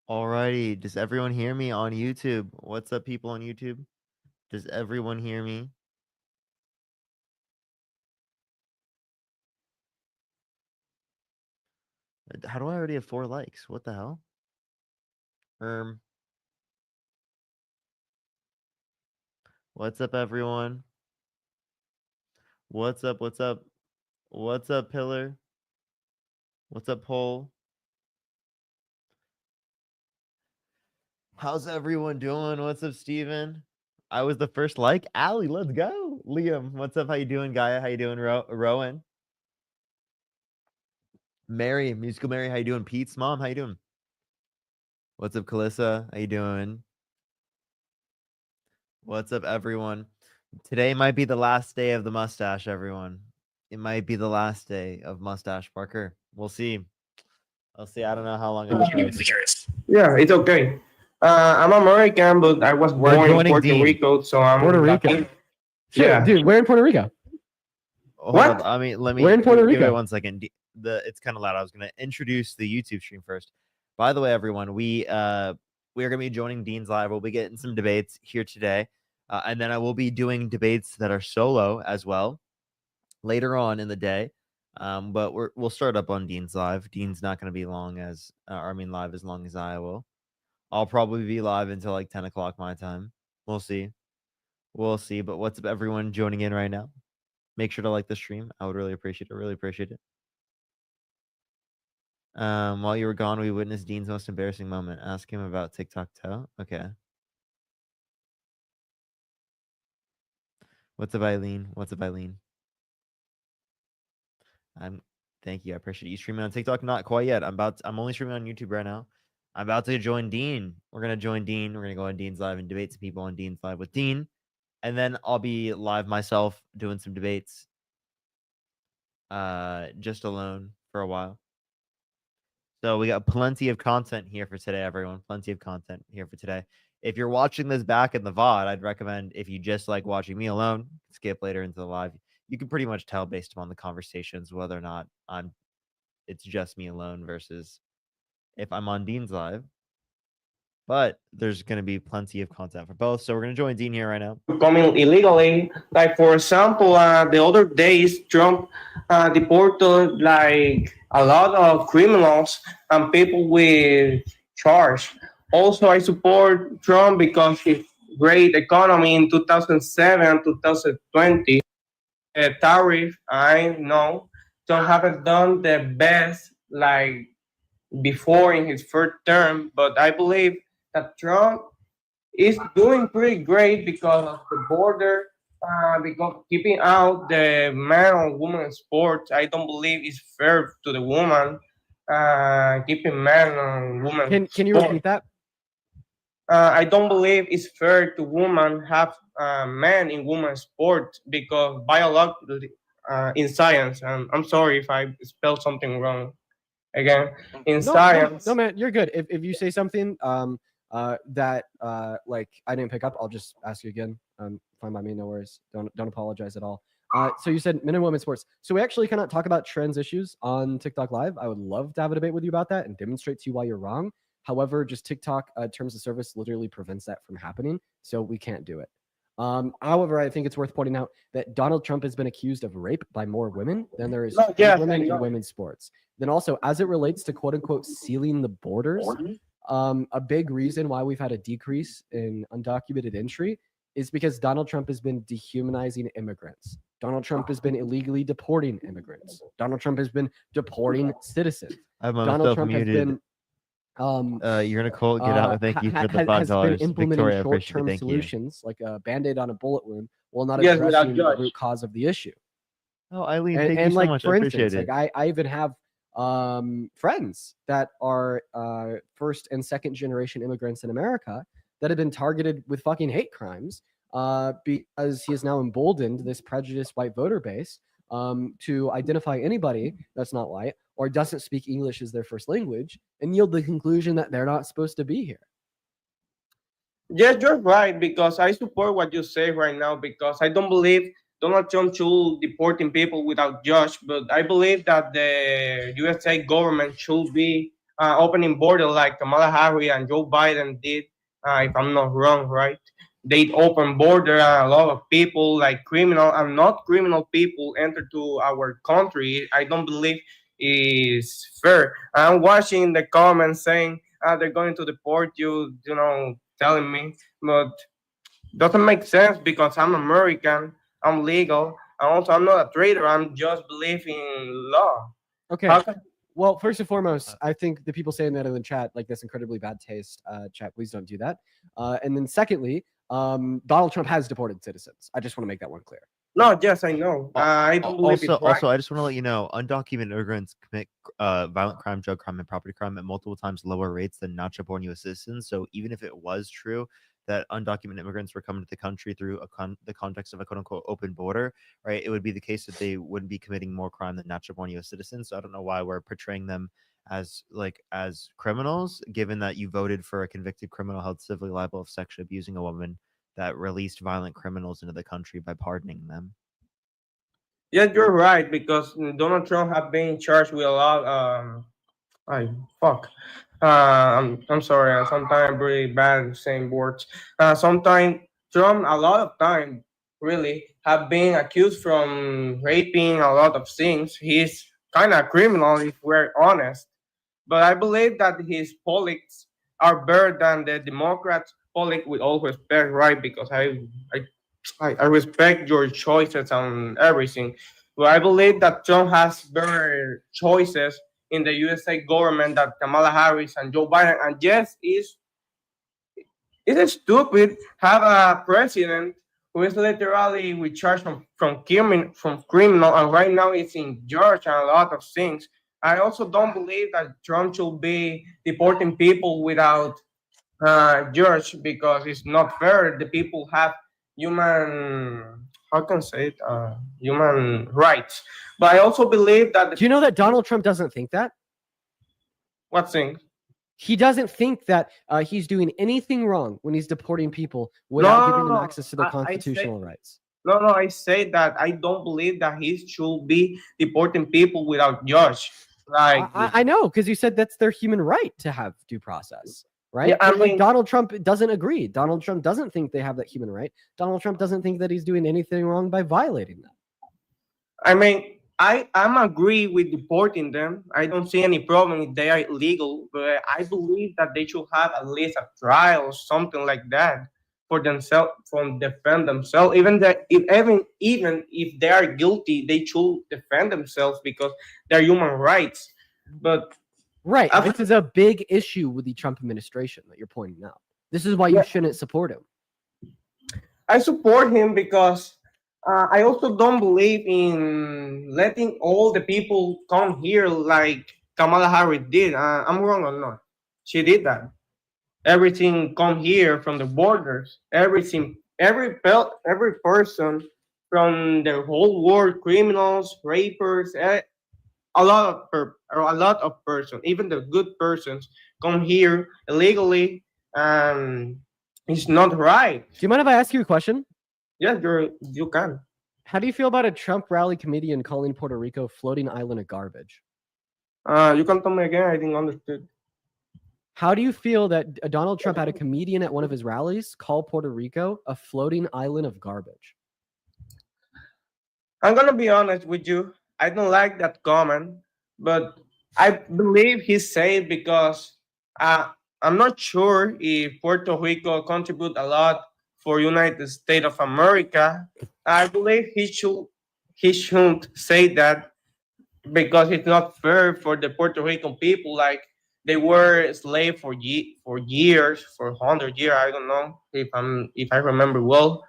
Alrighty, does everyone hear me on YouTube? What's up, people on YouTube? Does everyone hear me? How do I already have 4 likes? What the hell? Um, what's up, everyone? What's up? What's up? What's up, Pillar? What's up, Pole? How's everyone doing? What's up, Steven? I was the first like. Allie, let's go. Liam, what's up? How you doing, Gaia? How you doing, Rowan? Mary, musical Mary, how you doing? Pete's mom, how you doing? What's up, Calissa? How you doing? What's up, everyone? Today might be the last day of the mustache, everyone. It might be the last day of Mustache Parker. We'll see. I'll see. I don't know how long I'm curious. Yeah, it's okay. I'm American, but I was We're born in joining Puerto Dean. Rico, so I'm Puerto Rico. Latino. Shit, Yeah. dude, we're in Puerto Rico. Hold What? up. I mean, let me We're in Puerto give it Rico. 1 second. It's kind of loud. I was gonna introduce the YouTube stream first. By the way, everyone, we are gonna be joining Dean's live. We'll be getting some debates here today, and then I will be doing debates that are solo as well later on in the day. But we'll start up on Dean's live. Dean's not gonna be long as live as long as I will. I'll probably be live until like 10 o'clock my time. We'll see. We'll see. But what's up, everyone joining in right now? Make sure to like the stream. I would really appreciate it. Really appreciate it. While you were gone, we witnessed Dean's most embarrassing moment. Ask him about TikTok toe. Okay. What's up, Eileen? What's up, Eileen? Thank you. I appreciate you streaming on TikTok. Not quite yet. I'm only streaming on YouTube right now. I'm about to join Dean. We're gonna join Dean. We're gonna go on Dean's live and debate some people on Dean's live with Dean. And then I'll be live myself doing some debates. Just alone for a while. So we got plenty of content here for today, everyone. Plenty of content here for today. If you're watching this back in the VOD, I'd recommend if you just like watching me alone, skip later into the live. You can pretty much tell based upon the conversations whether or not it's just me alone versus if I'm on Dean's live. But there's going to be plenty of content for both. So we're going to join Dean here right now. Coming illegally, like for example, the other days Trump deported like a lot of criminals and people with charge. Also, I support Trump because his great economy in 2007, 2020. Tariff, I know, Trump haven't done the best like before in his first term, but I believe that Trump is doing pretty great because of the border, because keeping out the man or woman sports. I don't believe it's fair to the woman, keeping man and woman. Can you repeat that? I don't believe it's fair to women have men in women's sport because biologically, in science, and I'm sorry if I spelled something wrong. Again, in science, No, man, you're good. If you say something that like I didn't pick up, I'll just ask you again. Fine by me, no worries. Don't apologize at all. So you said men and women sports. So we actually cannot talk about trans issues on TikTok Live. I would love to have a debate with you about that and demonstrate to you why you're wrong. However, just TikTok terms of service literally prevents that from happening, so we can't do it. However, I think it's worth pointing out that Donald Trump has been accused of rape by more women than there is women in women's sports. Then also, as it relates to quote unquote sealing the borders, a big reason why we've had a decrease in undocumented entry is because Donald Trump has been dehumanizing immigrants. Donald Trump has been illegally deporting immigrants. Donald Trump has been deporting citizens. I have Donald myself Trump has muted. been You're Nicole. Get out. Thank you for the $5. has been implementing Victoria, I appreciate it. short-term Thank you. solutions like a band-aid on a bullet wound while not Yes, addressing without the judge. root cause of the issue. Oh, Eileen, thank you And so like much. I for appreciate instance, it. like I even have friends that are first and second generation immigrants in America that have been targeted with fucking hate crimes because he has now emboldened this prejudiced white voter base to identify anybody that's not white or doesn't speak English as their first language and yield the conclusion that they're not supposed to be here. yes, you're right because I support what you say right now because I don't believe Donald Trump should deporting people without judge, but I believe that the USA government should be opening border like Kamala Harris and Joe Biden did, if I'm not wrong, right? They open border and a lot of people like criminal and not criminal people enter to our country. I don't believe is fair. I'm watching the comments saying they're going to deport you, telling me, but doesn't make sense because I'm American, I'm legal, and also I'm not a traitor. I'm just believing in law. Okay. How can- Well, first and foremost, I think the people saying that in the chat, like this incredibly bad taste. Chat, please don't do that. And then secondly, Donald Trump has deported citizens. I just want to make that one clear. No, yes, I know. I don't believe Also, it's right. I just want to let you know, undocumented immigrants commit violent crime, drug crime, and property crime at multiple times lower rates than natural-born U.S. citizens. So even if it was true that undocumented immigrants were coming to the country through the context of a quote-unquote open border, right, it would be the case that they wouldn't be committing more crime than natural-born U.S. citizens. So I don't know why we're portraying them as criminals, given that you voted for a convicted criminal held civilly liable of sexually abusing a woman that released violent criminals into the country by pardoning them. Yeah, you're right because Donald Trump have been charged with a lot. I fuck. I'm sorry. Sometimes I'm really bad at saying words. Sometimes Trump, a lot of time, really have been accused from raping a lot of things. He's kind of criminal if we're honest. But I believe that his politics are better than the Democrats' politics, with all respect, right? Because I respect your choices on everything. But I believe that Trump has better choices in the USA government than Kamala Harris and Joe Biden. And yes, it's stupid have a president who is literally with charge from criminal and right now it's in Georgia and a lot of things. I also don't believe that Trump should be deporting people without judge because it's not fair. The people have human, how can I say it, human rights. But I also believe that Do you know that Donald Trump doesn't think that? what thing? He doesn't think that he's doing anything wrong when he's deporting people without giving them access to their I say- constitutional rights. No, I say that I don't believe that he should be deporting people without judge. Like I know, because you said that's their human right to have due process, right? Yeah, I But, like, mean- Donald Trump doesn't agree. Donald Trump doesn't think they have that human right. Donald Trump doesn't think that he's doing anything wrong by violating that. I mean, I'm agree with deporting them. I don't see any problem if they are illegal, but I believe that they should have at least a trial or something like that for themselves, from defend themselves. Even if they are guilty, they should defend themselves because they're human rights. But Right. I've- This is a big issue with the Trump administration that you're pointing out. This is why you Yeah. shouldn't support him. I support him because I also don't believe in letting all the people come here like Kamala Harris did. I'm wrong or not? She did that. Everything come here from the borders. Everything, every person from the whole world, criminals, rapers, a lot of persons, even the good persons, come here illegally, and it's not right. Do you mind if I ask you a question? Yes, you can. How do you feel about a Trump rally comedian calling Puerto Rico floating island of garbage? You can tell me again. I didn't understand. How do you feel that Donald Trump had a comedian at one of his rallies call Puerto Rico a floating island of garbage? I'm gonna be honest with you. I don't like that comment, but I believe he said because I'm not sure if Puerto Rico contribute a lot for United States of America. I believe he shouldn't say that because it's not fair for the Puerto Rican people. Like they were slaves for years, for 100 years. I don't know if I remember well,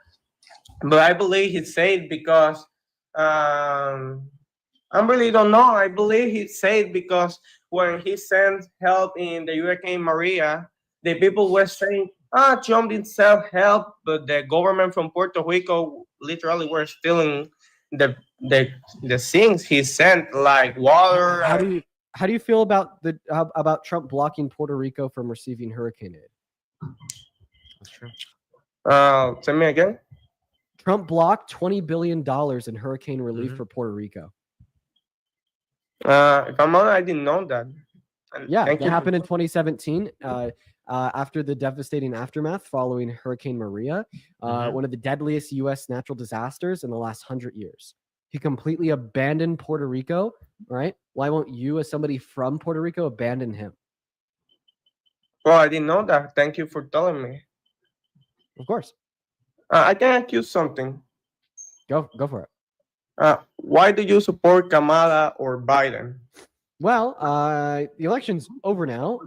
but I believe he said because I really don't know. I believe he said because when he sent help in the Hurricane Maria, the people were saying, Trump didn't send help, but the government from Puerto Rico literally were stealing the things he sent, like water. How do you feel about about Trump blocking Puerto Rico from receiving hurricane aid? That's true. Tell me again. Trump blocked $20 billion in hurricane relief Mhm. for Puerto Rico. If I'm honest, I didn't know that. And Yeah, thank that you. happened in 2017 after the devastating aftermath following Hurricane Maria, Mhm. one of the deadliest U.S. natural disasters in the last 100 years. He completely abandoned Puerto Rico, right? Why won't you, as somebody from Puerto Rico, abandon him? Well, I didn't know that. Thank you for telling me. Of course. I can ask you something. Go for it. Why do you support Kamala or Biden? Well, the election's over now.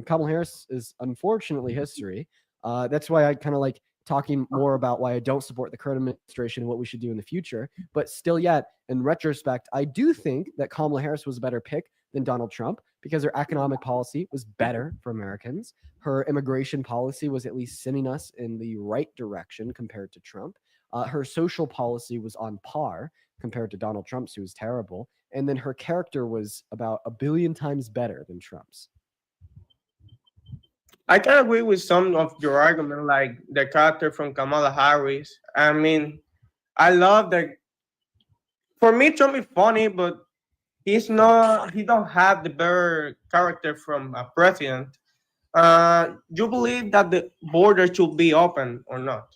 Kamala Harris is unfortunately history. That's why I kind of like talking more about why I don't support the current administration and what we should do in the future. But still yet, in retrospect, I do think that Kamala Harris was a better pick than Donald Trump because her economic policy was better for Americans. Her immigration policy was at least sending us in the right direction compared to Trump. Her social policy was on par compared to Donald Trump's, who was terrible. And then her character was about 1 billion times better than Trump's. I can agree with some of your argument, like the character from Kamala Harris. I mean, I love that. For me, Trump is funny, but he's not. He don't have the better character from a president. You believe that the border should be open or not?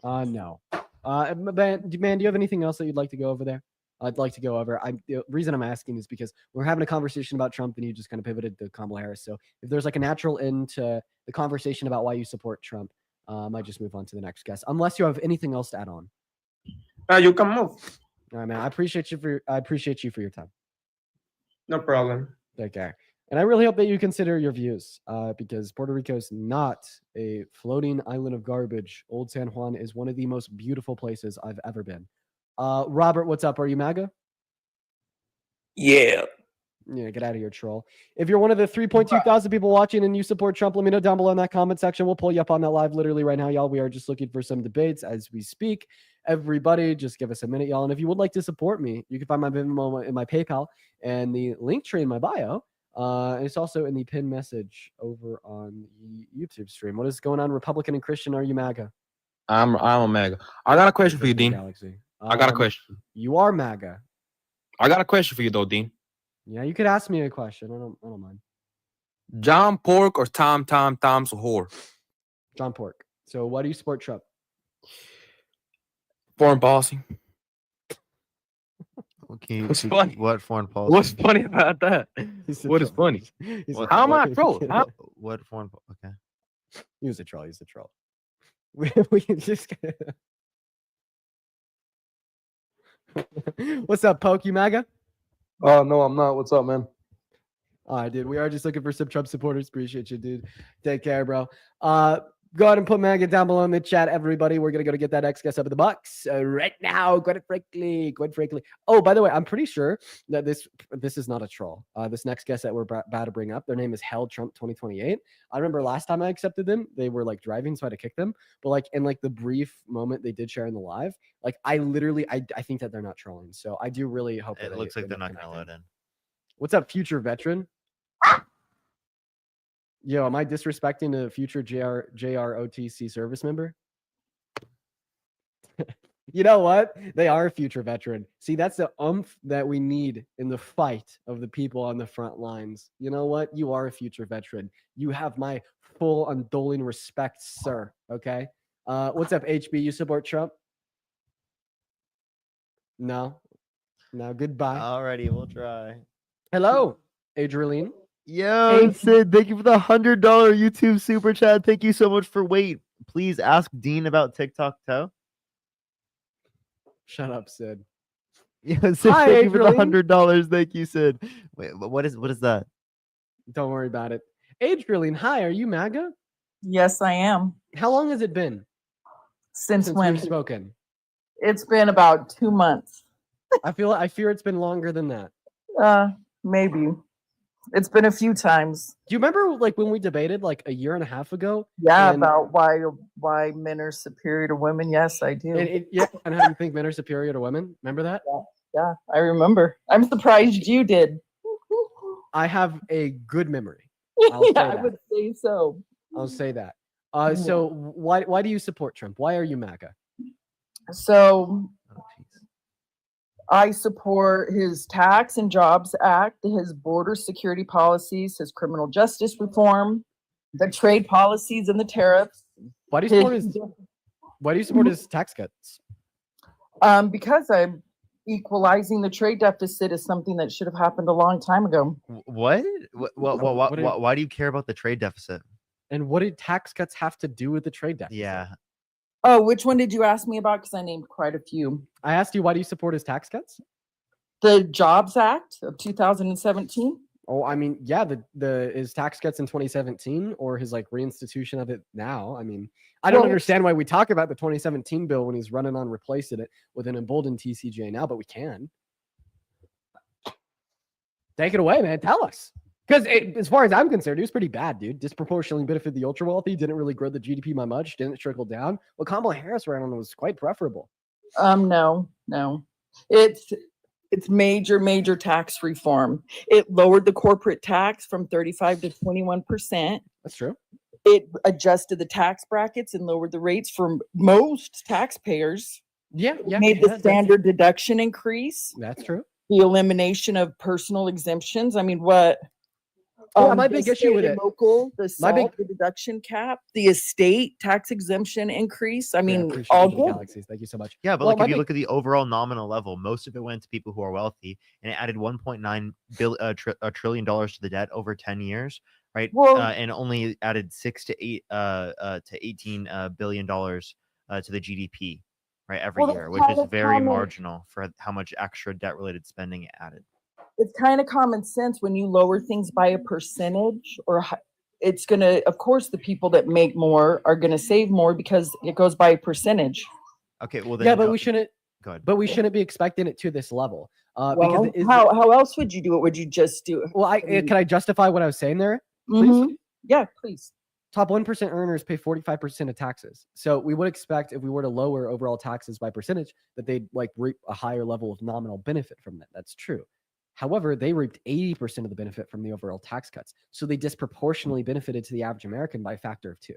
No. Man, do you have anything else that you'd like to go over there? I'd like to go over. The reason I'm asking is because we're having a conversation about Trump, and you just kind of pivoted to Kamala Harris. So if there's like a natural end to the conversation about why you support Trump, I might just move on to the next guest, unless you have anything else to add on. You can move. All right, man. I appreciate you for your time. No problem. Take care. And I really hope that you consider your views because Puerto Rico is not a floating island of garbage. Old San Juan is one of the most beautiful places I've ever been. Robert, what's up? Are you MAGA? Yeah. Yeah, get out of here, troll. If you're one of the 3.2 thousand people watching and you support Trump, let me know down below in that comment section. We'll pull you up on that live literally right now, y'all. We are just looking for some debates as we speak. Everybody, just give us a minute, y'all. And if you would like to support me, you can find my Venmo in my PayPal and the link tree in my bio. And it's also in the pinned message over on the YouTube stream. What is going on, Republican and Christian? Are you MAGA? I'm a MAGA. I got a question for you, Dean. Galaxy. I got a question. You are MAGA. I got a question for you though, Dean. Yeah, you could ask me a question. I don't mind. John Pork or Tom's a whore? John Pork. So why do you support Trump? Foreign policy. Okay, What's funny? what foreign policy? What's funny about that? What is funny? How am I a troll? What foreign? Okay. He was a troll. He's a troll. We just. What's up, Poke? You MAGA? No, I'm not. What's up, man? All right, dude. We are just looking for some Trump supporters. Appreciate you, dude. Take care, bro. Go ahead and put MAGA down below in the chat, everybody. We're gonna go to get that X guest up in the box right now. Gwen Frankly. Oh, by the way, I'm pretty sure that this is not a troll. This next guest that we're about to bring up, their name is Hell Trump 2028. I remember last time I accepted them, they were like driving, so I had to kick them. But like in like the brief moment they did share in the live, like I think that they're not trolling. So I do really hope that It looks like they're not connected. gonna load in. What's up, future veteran? Yo, am I disrespecting a future JROTC service member? You know what? They are a future veteran. See, that's the oomph that we need in the fight of the people on the front lines. You know what? You are a future veteran. You have my full undoling respect, sir. Okay? What's up, HB? You support Trump? No. Goodbye. Alrighty, we'll try. Hello, Adrienne. Yo, Sid, thank you for the $100 YouTube super chat. Thank you so much for wait. Please ask Dean about TikTok Toe. Shut up, Sid. Yeah, Sid, Hi, thank you for the Adrienne. $100. Thank you, Sid. Wait, what is that? Don't worry about it. Adrienne, hi, are you MAGA? Yes, I am. How long has it been Since since when? we've spoken? It's been about 2 months. I fear it's been longer than that. Maybe. It's been a few times. Do you remember like when we debated like a year and a half ago? Yeah, And- about why men are superior to women. Yes, I do. And how you think men are superior to women? Remember that? Yeah, I remember. I'm surprised you did. I have a good memory. I'll say Yeah, I that. would say so. I'll say that. So why do you support Trump? Why are you MAGA? So Oh, jeez. I support his Tax and Jobs Act, his border security policies, his criminal justice reform, the trade policies and the tariffs. Why do you support his tax cuts? Because I'm equalizing the trade deficit is something that should have happened a long time ago. What? What are you- Why do you care about the trade deficit? And what did tax cuts have to do with the trade deficit? Yeah. Oh, which one did you ask me about? Because I named quite a few. I asked you, why do you support his tax cuts? The Jobs Act of 2017. Oh, I mean, yeah, his tax cuts in 2017 or his like reinstitution of it now. I mean, I don't Well- understand why we talk about the 2017 bill when he's running on replacing it with an emboldened TCJ now, but we can. Take it away, man. Tell us. Because as far as I'm concerned, it was pretty bad, dude. Disproportionately benefited the ultra wealthy, didn't really grow the GDP by much, didn't trickle down. Well, Kamala Harris ran on was quite preferable. No. It's major tax reform. It lowered the corporate tax from 35 to 21%. That's true. It adjusted the tax brackets and lowered the rates for most taxpayers. Yeah. Made the standard deduction increase. That's true. The elimination of personal exemptions. I mean, what? Yeah, my the big issue with state and it- Local, the my big- SALT, the deduction cap, the estate tax exemption increase. I Yeah, mean, appreciate all you, the good. galaxies. Thank you so much. Yeah, but Well, like my if you big- look at the overall nominal level, most of it went to people who are wealthy, and it added 1.9 trillion dollars to the debt over 10 years, right? Well- And only added 6 to 8 to 18 billion dollars to the GDP, right, every Well, year, that's which is kind of very common. marginal for how much extra debt-related spending it added. It's kind of common sense when you lower things by a percentage it's going to, of course, the people that make more are going to save more because it goes by a percentage. Okay, well then Yeah, but we shouldn't. go ahead. But we shouldn't be expecting it to this level. Well, Because how else would you do it? Would you just do it? well, can I justify what I was saying there? Please. Mhm. Yeah, please. Top 1% earners pay 45% of taxes. So we would expect if we were to lower overall taxes by percentage that they'd like reap a higher level of nominal benefit from that. That's true. However, they reaped 80% of the benefit from the overall tax cuts. So they disproportionately benefited to the average American by a factor of 2.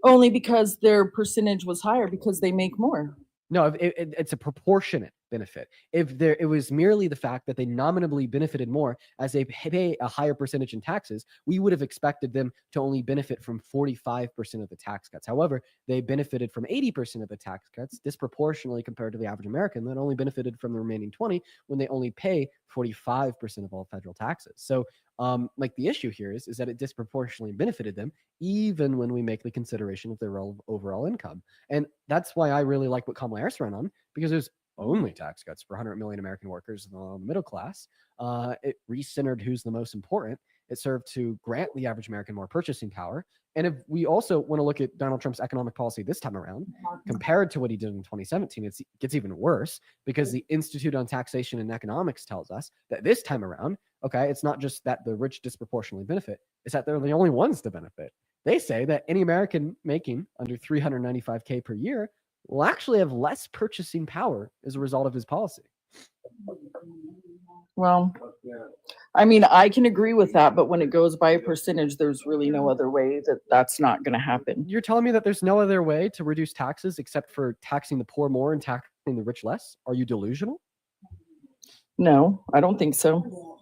Only because their percentage was higher because they make more. No, it's a proportionate benefit. If it was merely the fact that they nominally benefited more as they pay a higher percentage in taxes, we would have expected them to only benefit from 45% of the tax cuts. However, they benefited from 80% of the tax cuts disproportionately compared to the average American that only benefited from the remaining 20 when they only pay 45% of all federal taxes. So like the issue here is that it disproportionately benefited them even when we make the consideration of their overall income. And that's why I really like what Kamala Harris ran on, because there's only tax cuts for 100 million American workers in the middle class. It recentered who's the most important. It served to grant the average American more purchasing power. And if we also want to look at Donald Trump's economic policy this time around, compared to what he did in 2017, it gets even worse because the Institute on Taxation and Economics tells us that this time around, okay, it's not just that the rich disproportionately benefit, it's that they're the only ones to benefit. They say that any American making under $395K per year will actually have less purchasing power as a result of his policy. Well, I mean, I can agree with that, but when it goes by a percentage, there's really no other way that that's not going to happen. You're telling me that there's no other way to reduce taxes except for taxing the poor more and taxing the rich less? Are you delusional? No, I don't think so.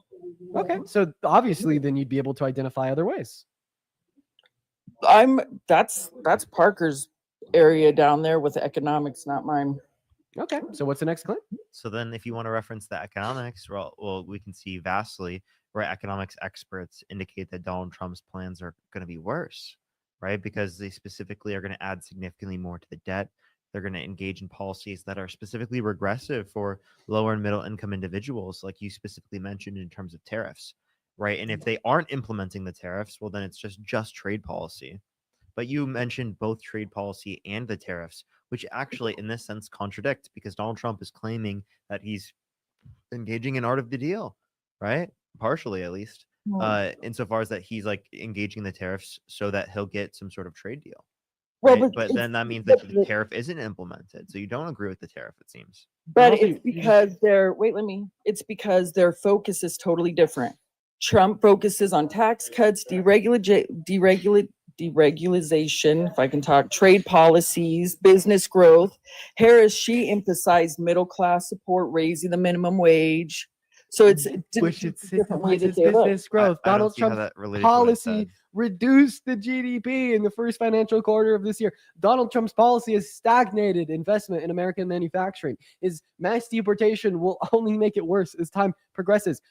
Okay, so obviously then you'd be able to identify other ways. That's Parker's area down there with economics, not mine. Okay, so what's the next claim? So then if you want to reference the economics, well, we can see vastly where economics experts indicate that Donald Trump's plans are going to be worse, right? Because they specifically are going to add significantly more to the debt. They're going to engage in policies that are specifically regressive for lower and middle income individuals, like you specifically mentioned in terms of tariffs, right? And if they aren't implementing the tariffs, well, then it's just trade policy. But you mentioned both trade policy and the tariffs, which actually, in this sense, contradict because Donald Trump is claiming that he's engaging in art of the deal, right? Partially, at least, insofar as that he's like engaging the tariffs so that he'll get some sort of trade deal. Well, Right? But then that means that the tariff isn't implemented. So you don't agree with the tariff, it seems. But Also, it's because it's because their focus is totally different. Trump focuses on tax cuts, deregulation, deregulation, if I can talk, trade policies, business growth. Harris, she emphasized middle class support, raising the minimum wage. So it's Which it a different way that symbolizes they look. business growth. I don't Donald see how Trump's that related to what I policy said. reduced the GDP in the first financial quarter of this year. Donald Trump's policy has stagnated investment in American manufacturing. His mass deportation will only make it worse as time progresses.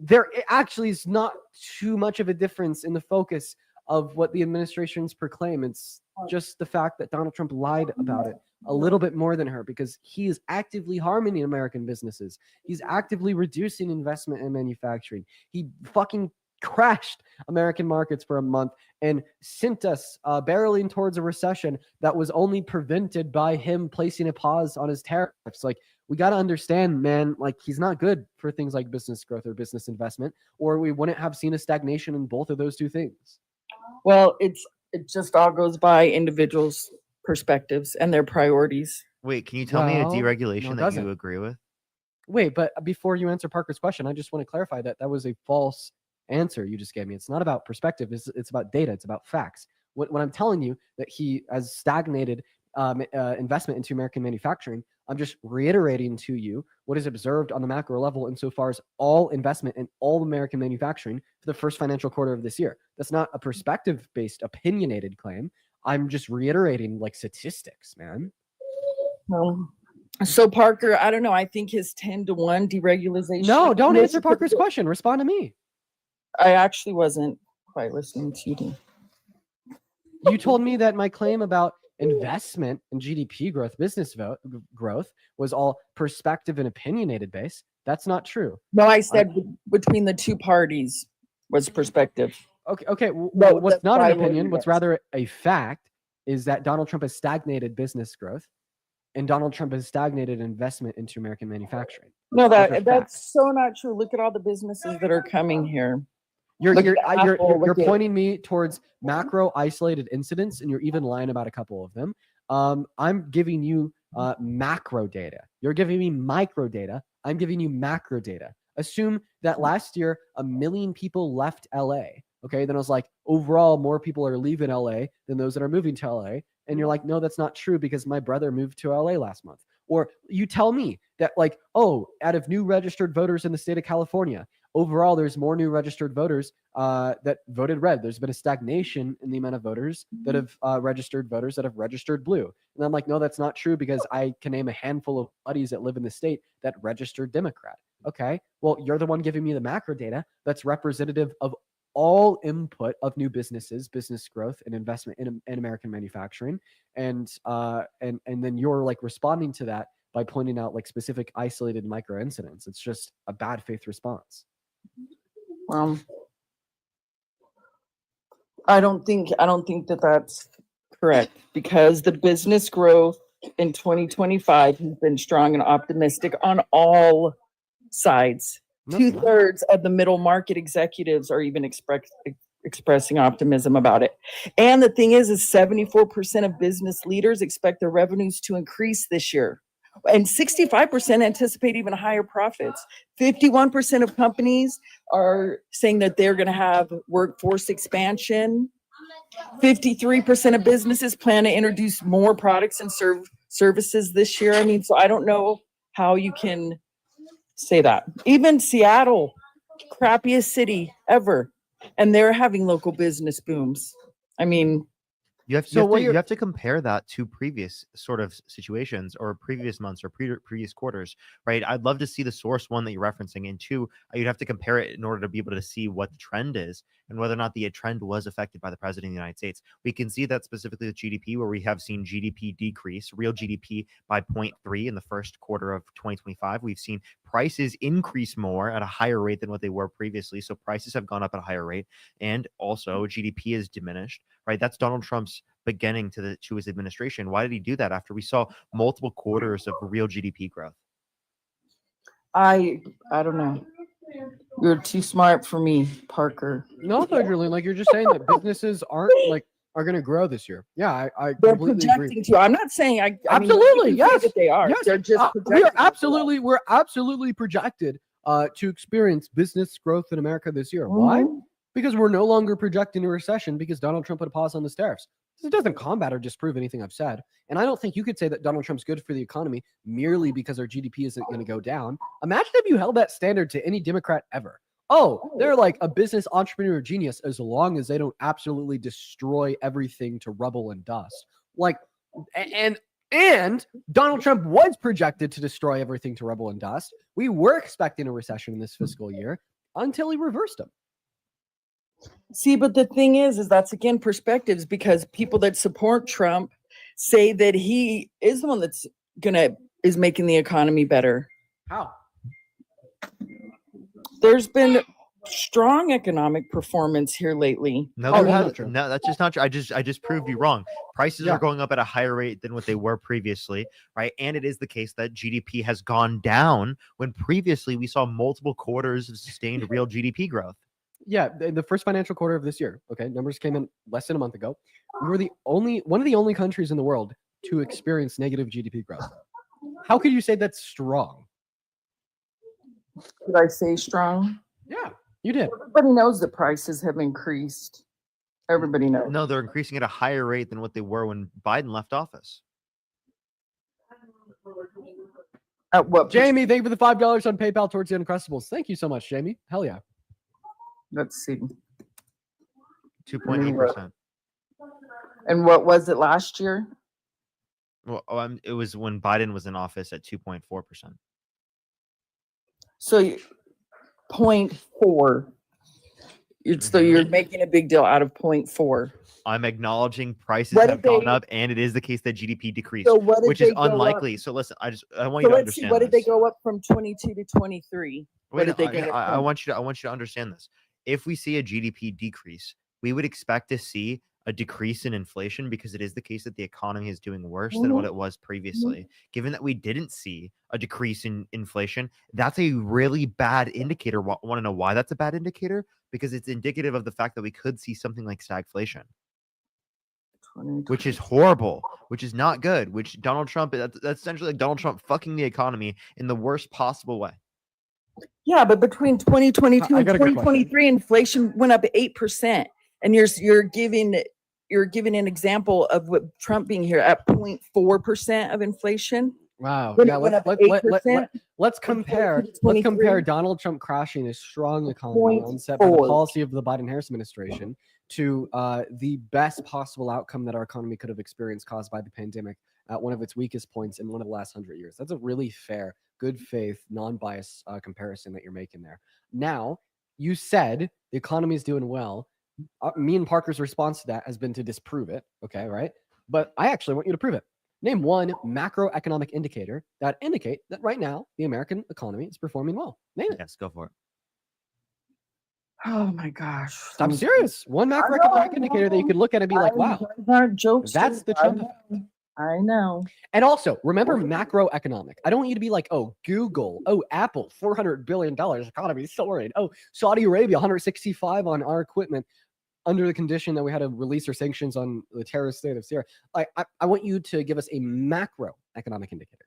There actually is not too much of a difference in the focus of what the administrations proclaim. It's just the fact that Donald Trump lied about it a little bit more than her, because he is actively harming the American businesses. He's actively reducing investment in manufacturing. He fucking crashed American markets for a month and sent us barreling towards a recession that was only prevented by him placing a pause on his tariffs. Like, we got to understand, man, like, he's not good for things like business growth or business investment, or we wouldn't have seen a stagnation in both of those two things. Well, it just all goes by individuals' perspectives and their priorities. Wait, can you tell me a Well, deregulation no, it that doesn't. you agree with? Wait, but before you answer Parker's question, I just want to clarify that that was a false answer you just gave me. It's not about perspective. It's about data. It's about facts. When I'm telling you that he has stagnated investment into American manufacturing, I'm just reiterating to you what is observed on the macro level insofar as all investment in all American manufacturing for the first financial quarter of this year. That's not a perspective-based, opinionated claim. I'm just reiterating like statistics, man. So Parker, I don't know. I think his 10-1 deregulation. No, don't answer Parker's question. Respond to me. I actually wasn't quite listening to you. You told me that my claim about investment and GDP growth, business growth, was all perspective and opinionated base. That's not true. No, I said between the two parties was perspective. Okay. No, What's that's not why I an voted opinion, what's yes. rather a fact, is that Donald Trump has stagnated business growth, and Donald Trump has stagnated investment into American manufacturing. No, Those are that's facts. so not true. Look at all the businesses that are coming here. You're Look at Apple, you're look at- pointing me towards macro isolated incidents, and you're even lying about a couple of them. I'm giving you macro data. You're giving me micro data. I'm giving you macro data. Assume that last year 1 million people left LA. Okay, then I was like, overall, more people are leaving LA than those that are moving to LA. And you're like, no, that's not true because my brother moved to LA last month. Or you tell me that, like, oh, out of new registered voters in the state of California, overall, there's more new registered voters that voted red. There's been a stagnation in the amount of voters that have registered voters that have registered blue. And I'm like, no, that's not true because I can name a handful of buddies that live in the state that registered Democrat. Okay, well, you're the one giving me the macro data that's representative of all input of new businesses, business growth, and investment in American manufacturing, and then you're like responding to that by pointing out like specific isolated micro incidents. It's just a bad faith response. I don't think that that's correct because the business growth in 2025 has been strong and optimistic on all sides. No, 2/3 of the middle market executives are even expressing optimism about it. And the thing is 74% of business leaders expect their revenues to increase this year. And 65% anticipate even higher profits. 51% of companies are saying that they're going to have workforce expansion. 53% of businesses plan to introduce more products and services this year. I mean, so I don't know how you can say that. Even Seattle, crappiest city ever, and they're having local business booms. I mean, You have to compare that to previous sort of situations or previous months or previous quarters, right? I'd love to see the source, one, that you're referencing, and two, you'd have to compare it in order to be able to see what the trend is and whether or not the trend was affected by the president of the United States. We can see that specifically with GDP, where we have seen GDP decrease, real GDP by 0.3 in the first quarter of 2025. We've seen prices increase more at a higher rate than what they were previously. So prices have gone up at a higher rate, and also GDP is diminished, right? That's Donald Trump's beginning to his administration. Why did he do that after we saw multiple quarters of real GDP growth? I don't know. You're too smart for me, Parker. No, Julian, like you're just saying that businesses are going to grow this year. Yeah, I They're completely projecting agree. to. I'm not saying I Absolutely, mean, you can say yes, that they are. Yes, They're just we're absolutely projected to experience business growth in America this year. Why? because we're no longer projecting a recession because Donald Trump put a pause on the tariffs. This doesn't combat or disprove anything I've said. And I don't think you could say that Donald Trump's good for the economy merely because our GDP isn't going to go down. Imagine if you held that standard to any Democrat ever. Oh, they're like a business entrepreneur genius as long as they don't absolutely destroy everything to rubble and dust. Like, and Donald Trump was projected to destroy everything to rubble and dust. We were expecting a recession in this fiscal year until he reversed them. See, but the thing is that's again perspectives, because people that support Trump say that he is the one that's is making the economy better. How? There's been strong economic performance here lately. No, Oh, there that's has- not true. no, that's just not true. I just proved you wrong. Prices Yeah. are going up at a higher rate than what they were previously, right? And it is the case that GDP has gone down when previously we saw multiple quarters of sustained real GDP growth. Yeah, the first financial quarter of this year. Okay, numbers came in less than a month ago. We were one of the only countries in the world to experience negative GDP growth. How could you say that's strong? Did I say strong? Yeah, you did. Everybody knows that prices have increased. Everybody knows. No, they're increasing at a higher rate than what they were when Biden left office. At what? Jamie, thank you for the $5 on PayPal towards the Uncrustables. Thank you so much, Jamie. Hell yeah. Let's see. 2.8%. And what was it last year? Well, it was when Biden was in office at 2.4%. So 0.4. So you're making a big deal out of 0.4. I'm acknowledging prices What have did gone they- up, and it is the case that GDP decreased, So what did which is they go up- unlikely. So listen, I want So you to let's see, understand what did they this. go up from 22 to 23? Wait, did they I- get it I from? want you to understand this. If we see a GDP decrease, we would expect to see a decrease in inflation because it is the case that the economy is doing worse than what it was previously. Given that we didn't see a decrease in inflation, that's a really bad indicator. Want to know why that's a bad indicator? Because it's indicative of the fact that we could see something like stagflation, which is horrible, which is not good, which Donald Trump, that's essentially like Donald Trump fucking the economy in the worst possible way. Yeah, but between 2022 I and got a good question. 2023, inflation went up 8%. And you're giving an example of what Trump being here at 0.4% of inflation. Wow. When Yeah, it went up let's 8%. compare. Let's 23. compare Donald Trump crashing a strong economy onset by the 0.4. policy of the Biden-Harris administration to the best possible outcome that our economy could have experienced caused by the pandemic at one of its weakest points in one of the last 100 years. That's a really fair, good faith, non-biased comparison that you're making there. Now, you said the economy is doing well. Me and Parker's response to that has been to disprove it. Okay, right? But I actually want you to prove it. Name one macroeconomic indicator that indicate that right now the American economy is performing well. Name it. Yes, go for it. Oh my gosh. I'm serious. One macroeconomic indicator that you could look at and be like, wow. Those aren't jokes. That's the Trump effect. I know. And also, remember macroeconomic. I don't want you to be like, oh, Google, oh, Apple, $400 billion economy soaring. Oh, Saudi Arabia, 165 on our equipment under the condition that we had to release our sanctions on the terrorist state of Syria. I want you to give us a macroeconomic indicator.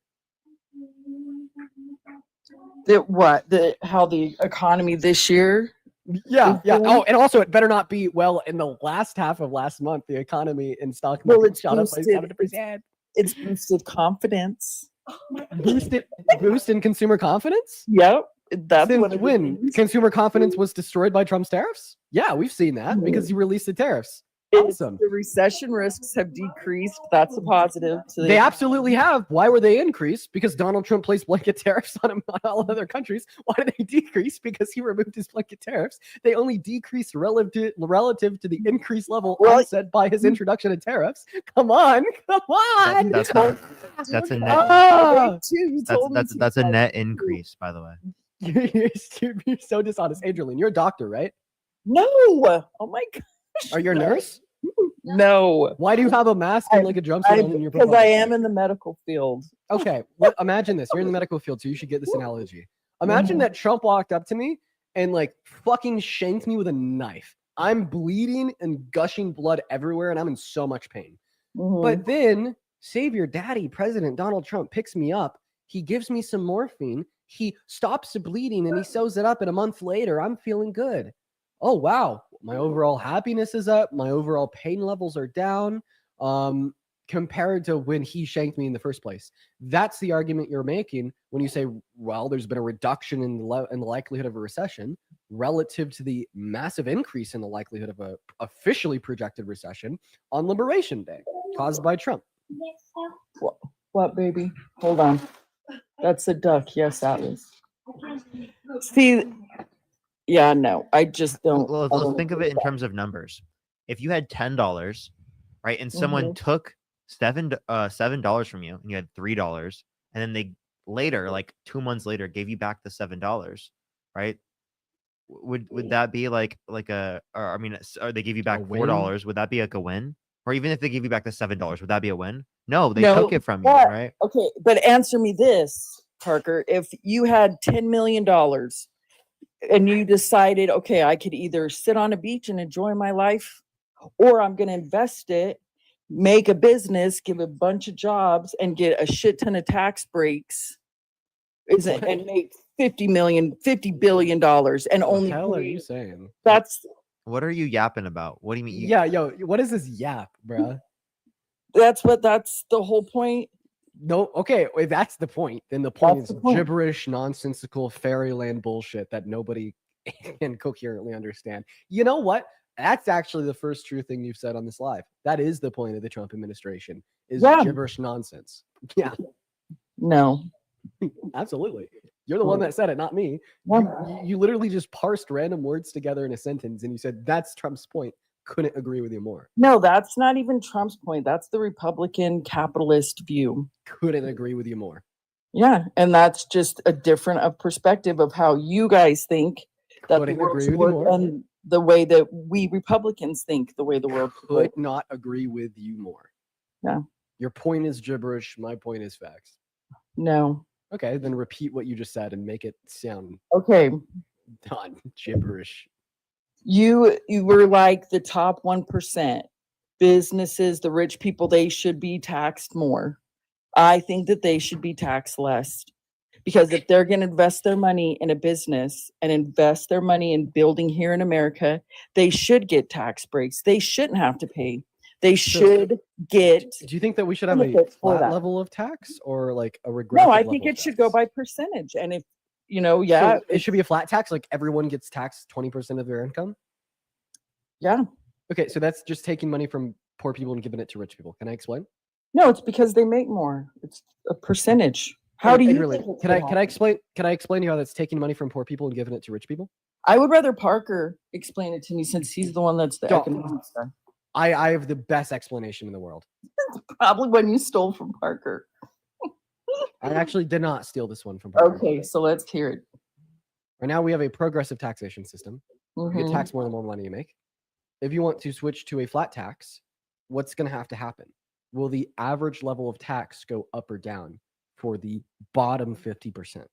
How the economy this year? Yeah, yeah. Mhm. Oh, and also it better not be, well, in the last half of last month, the economy in stock market Well, shot up by 70%. It's boosted confidence. Boost in consumer confidence? Yep. That's Since what it when means. consumer confidence was destroyed by Trump's tariffs? Yeah, we've seen that because he released the tariffs. It's- Awesome. The recession risks have decreased. That's a positive. To the They absolutely have. Why were they increased? Because Donald Trump placed blanket tariffs on all other countries. Why did they decrease? Because he removed his blanket tariffs. They only decreased relative to the increased level Well, set by his introduction of tariffs. Come on, come on. That's a net. Ah! That's a net increase, by the way. You're so dishonest. Adrian, you're a doctor, right? No. Oh my God. Are you a nurse? No. Why do you have a mask and like a jumpsuit on in your Because profile I picture? am in the medical field. Okay, well, imagine this. You're in the medical field, so you should get this analogy. Imagine that Trump walked up to me and like fucking shanked me with a knife. I'm bleeding and gushing blood everywhere, and I'm in so much pain. Mhm. But then, Savior Daddy, President Donald Trump, picks me up. He gives me some morphine. He stops the bleeding and he sews it up, and a month later, I'm feeling good. Oh, wow. My overall happiness is up. My overall pain levels are down. Compared to when he shanked me in the first place. That's the argument you're making when you say, well, there's been a reduction in the likelihood of a recession relative to the massive increase in the likelihood of a officially projected recession on Liberation Day caused by Trump. What, baby? Hold on. That's a duck. Yes, Atlas. See, yeah, no, I just don't. Well, I let's don't think of agree it in with that. terms of numbers. If you had $10, right, and someone Mhm. took $7 from you, and you had $3, and then they later, like 2 months later, gave you back the $7, right? Would that be like a, or I mean, or they give you back win? $4? Would that be like a win? Or even if they give you back the $7, would that be a win? No, they No, took it from you, but- right? Okay, but answer me this, Parker. If you had $10 million and you decided, okay, I could either sit on a beach and enjoy my life, or I'm going to invest it, make a business, give a bunch of jobs, and get a shit ton of tax breaks, and make $50 billion, and What the only hell are pay- you saying? that's What are you yapping about? What do you mean? Yeah, yo, what is this yap, bruh? that's the whole point. No, okay, if that's the point, then the point That's is the point. gibberish, nonsensical fairyland bullshit that nobody can coherently understand. You know what? That's actually the first true thing you've said on this live. That is the point of the Trump administration is Yeah. gibberish nonsense. Yeah, No. absolutely. You're the one that said it, not me. You literally just parsed random words together in a sentence and you said that's Trump's point. Couldn't agree with you more. No, that's not even Trump's point. That's the Republican capitalist view. Couldn't agree with you more. Yeah, and that's just a different perspective of how you guys think that the Couldn't world agree should with you work more. and the way that we Republicans think the way the world should work. Could not agree with you more. Yeah. Your point is gibberish. My point is facts. No. Okay, then repeat what you just said and make it sound Okay. non gibberish. You were like the top 1%. Businesses, the rich people, they should be taxed more. I think that they should be taxed less. Because if they're going to invest their money in a business and invest their money in building here in America, they should get tax breaks. They shouldn't have to pay. They should get. Do you think that we should have a benefits for flat that. level of tax or like a regressive No, I level think of it should go tax? by percentage. And if, yeah, So it should be a flat tax, like everyone gets taxed 20% of their income. yeah. Okay, so that's just taking money from poor people and giving it to rich people. Can I explain? No, it's because they make more. It's a percentage. How do you really? think it's Can I gonna can I happen? explain? Can I explain to you how that's taking money from poor people and giving it to rich people? I would rather Parker explain it to me since he's the one that's the Don't. economics guy. I have the best explanation in the world. Probably when you stole from Parker. I actually did not steal this one from Parker. Okay, so let's hear it. Right now we have a progressive taxation system. You get Mhm. taxed more the more money you make. If you want to switch to a flat tax, what's going to have to happen? Will the average level of tax go up or down for the bottom 50%?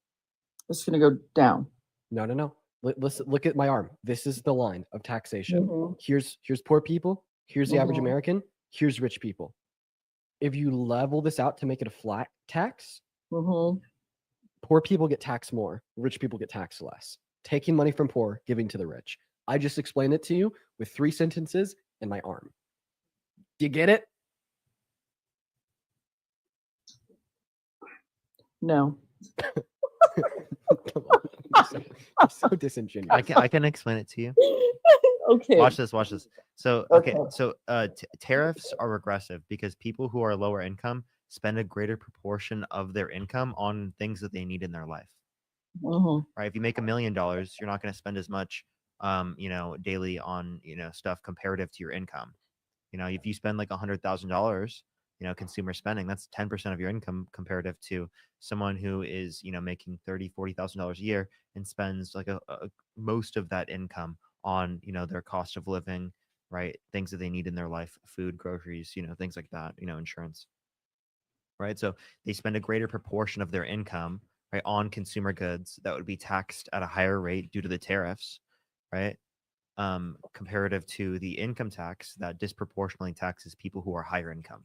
It's gonna go down. No. Listen, look at my arm. This is the line of taxation. Mhm. Here's poor people. Here's the average Mhm. American. Here's rich people. If you level this out to make it a flat tax, Mhm. poor people get taxed more, rich people get taxed less. Taking money from poor, giving to the rich. I just explained it to you with 3 sentences and my arm. Do you get it? No. Come on. You're so disingenuous. I can explain it to you. Okay. Watch this. So okay, Okay. so tariffs are regressive because people who are lower income spend a greater proportion of their income on things that they need in their life. Mhm. Right? If you make $1 million, you're not going to spend as much, daily on stuff comparative to your income. If you spend like $100,000, consumer spending, that's 10% of your income comparative to someone who is making $30,000-$40,000 a year and spends like a most of that income on their cost of living, right? Things that they need in their life, food, groceries, things like that, insurance, right? So they spend a greater proportion of their income, right, on consumer goods that would be taxed at a higher rate due to the tariffs, right? Comparative to the income tax that disproportionately taxes people who are higher income.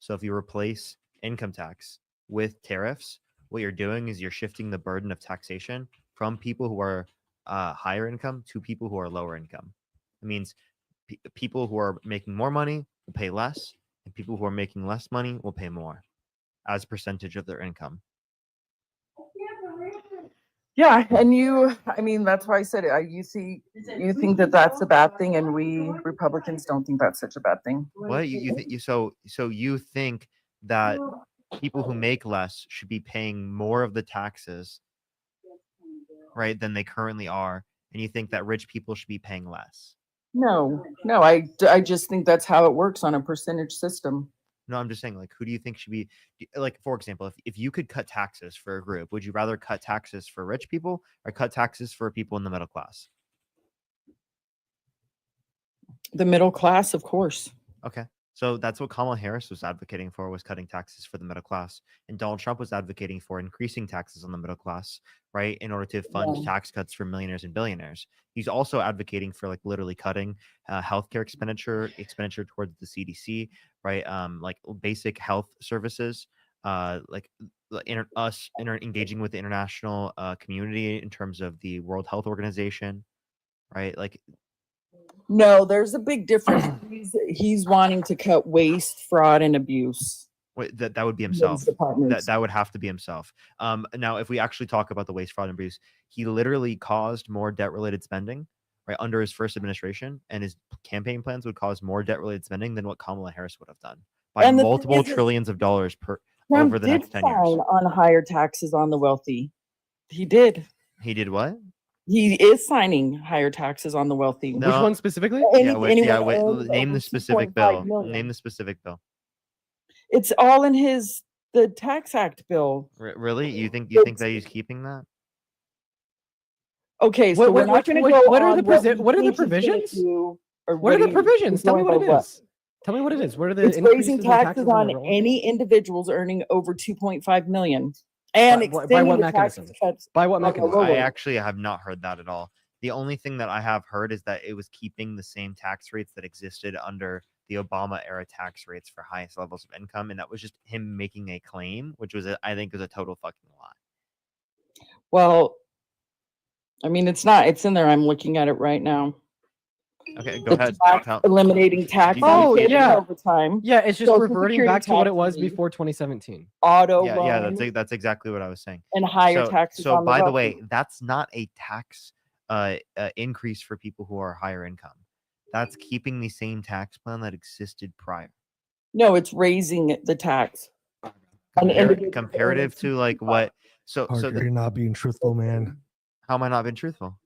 So if you replace income tax with tariffs, what you're doing is you're shifting the burden of taxation from people who are higher income to people who are lower income. It means people who are making more money will pay less, and people who are making less money will pay more as a percentage of their income. Yeah, and I mean, that's why I said it. You think that that's a bad thing, and we Republicans don't think that's such a bad thing. What so you think that people who make less should be paying more of the taxes, right, than they currently are, and you think that rich people should be paying less? No, I just think that's how it works on a percentage system. No, I'm just saying, like, who do you think should be, like, for example, if you could cut taxes for a group, would you rather cut taxes for rich people or cut taxes for people in the middle class? The middle class, of course. Okay. So that's what Kamala Harris was advocating for, was cutting taxes for the middle class. And Donald Trump was advocating for increasing taxes on the middle class, right, in order to fund tax cuts for millionaires and billionaires. He's also advocating for, like, literally cutting healthcare expenditure towards the CDC, right? Like basic health services, like engaging with the international community in terms of the World Health Organization, right? Like, No, there's a big difference. He's wanting to cut waste, fraud, and abuse. wait, that would be in those himself. departments. That would have to be himself. Now, if we actually talk about the waste, fraud, and abuse, he literally caused more debt-related spending, right, under his first administration, and his campaign plans would cause more debt-related spending than what Kamala Harris would have done by And the thing multiple is, trillions of dollars per Trump over the did next 10 years. sign on higher taxes on the wealthy. He did. He did what? He is signing higher taxes on the wealthy. No. Which one specifically? Name the specific bill. Name the specific bill. It's all in the Tax Act bill. Really? You think that he's keeping that? Okay, so we're not going to go. What are on the what we what are the think he's gonna provisions? do, or What are the he- provisions? he's Tell me going what by it is. Tell me what it is. What are the It's increases raising in taxes on the roll? any individuals earning over 2.5 million, and By extending what the tax mechanism? cuts. By what like a mechanism? lower- I actually have not heard that at all. The only thing that I have heard is that it was keeping the same tax rates that existed under the Obama era tax rates for highest levels of income, and that was just him making a claim, which was I think was a total fucking lie. Well, I mean, it's not. It's in there. I'm looking at it right now. Okay, go The ahead. tax- Tell- eliminating tax. Oh, on paid yeah. overtime. Yeah, it's just Social reverting Security back to what it tax was relief. before 2017. Auto yeah, loan that's exactly what I was saying. and higher So, taxes. so on by the wealthy. way, that's not a tax increase for people who are higher income. That's keeping the same tax plan that existed prior. No, it's raising the tax. on individuals Comparative to like what? So Parker, the, you're not being truthful, man. how am I not being truthful?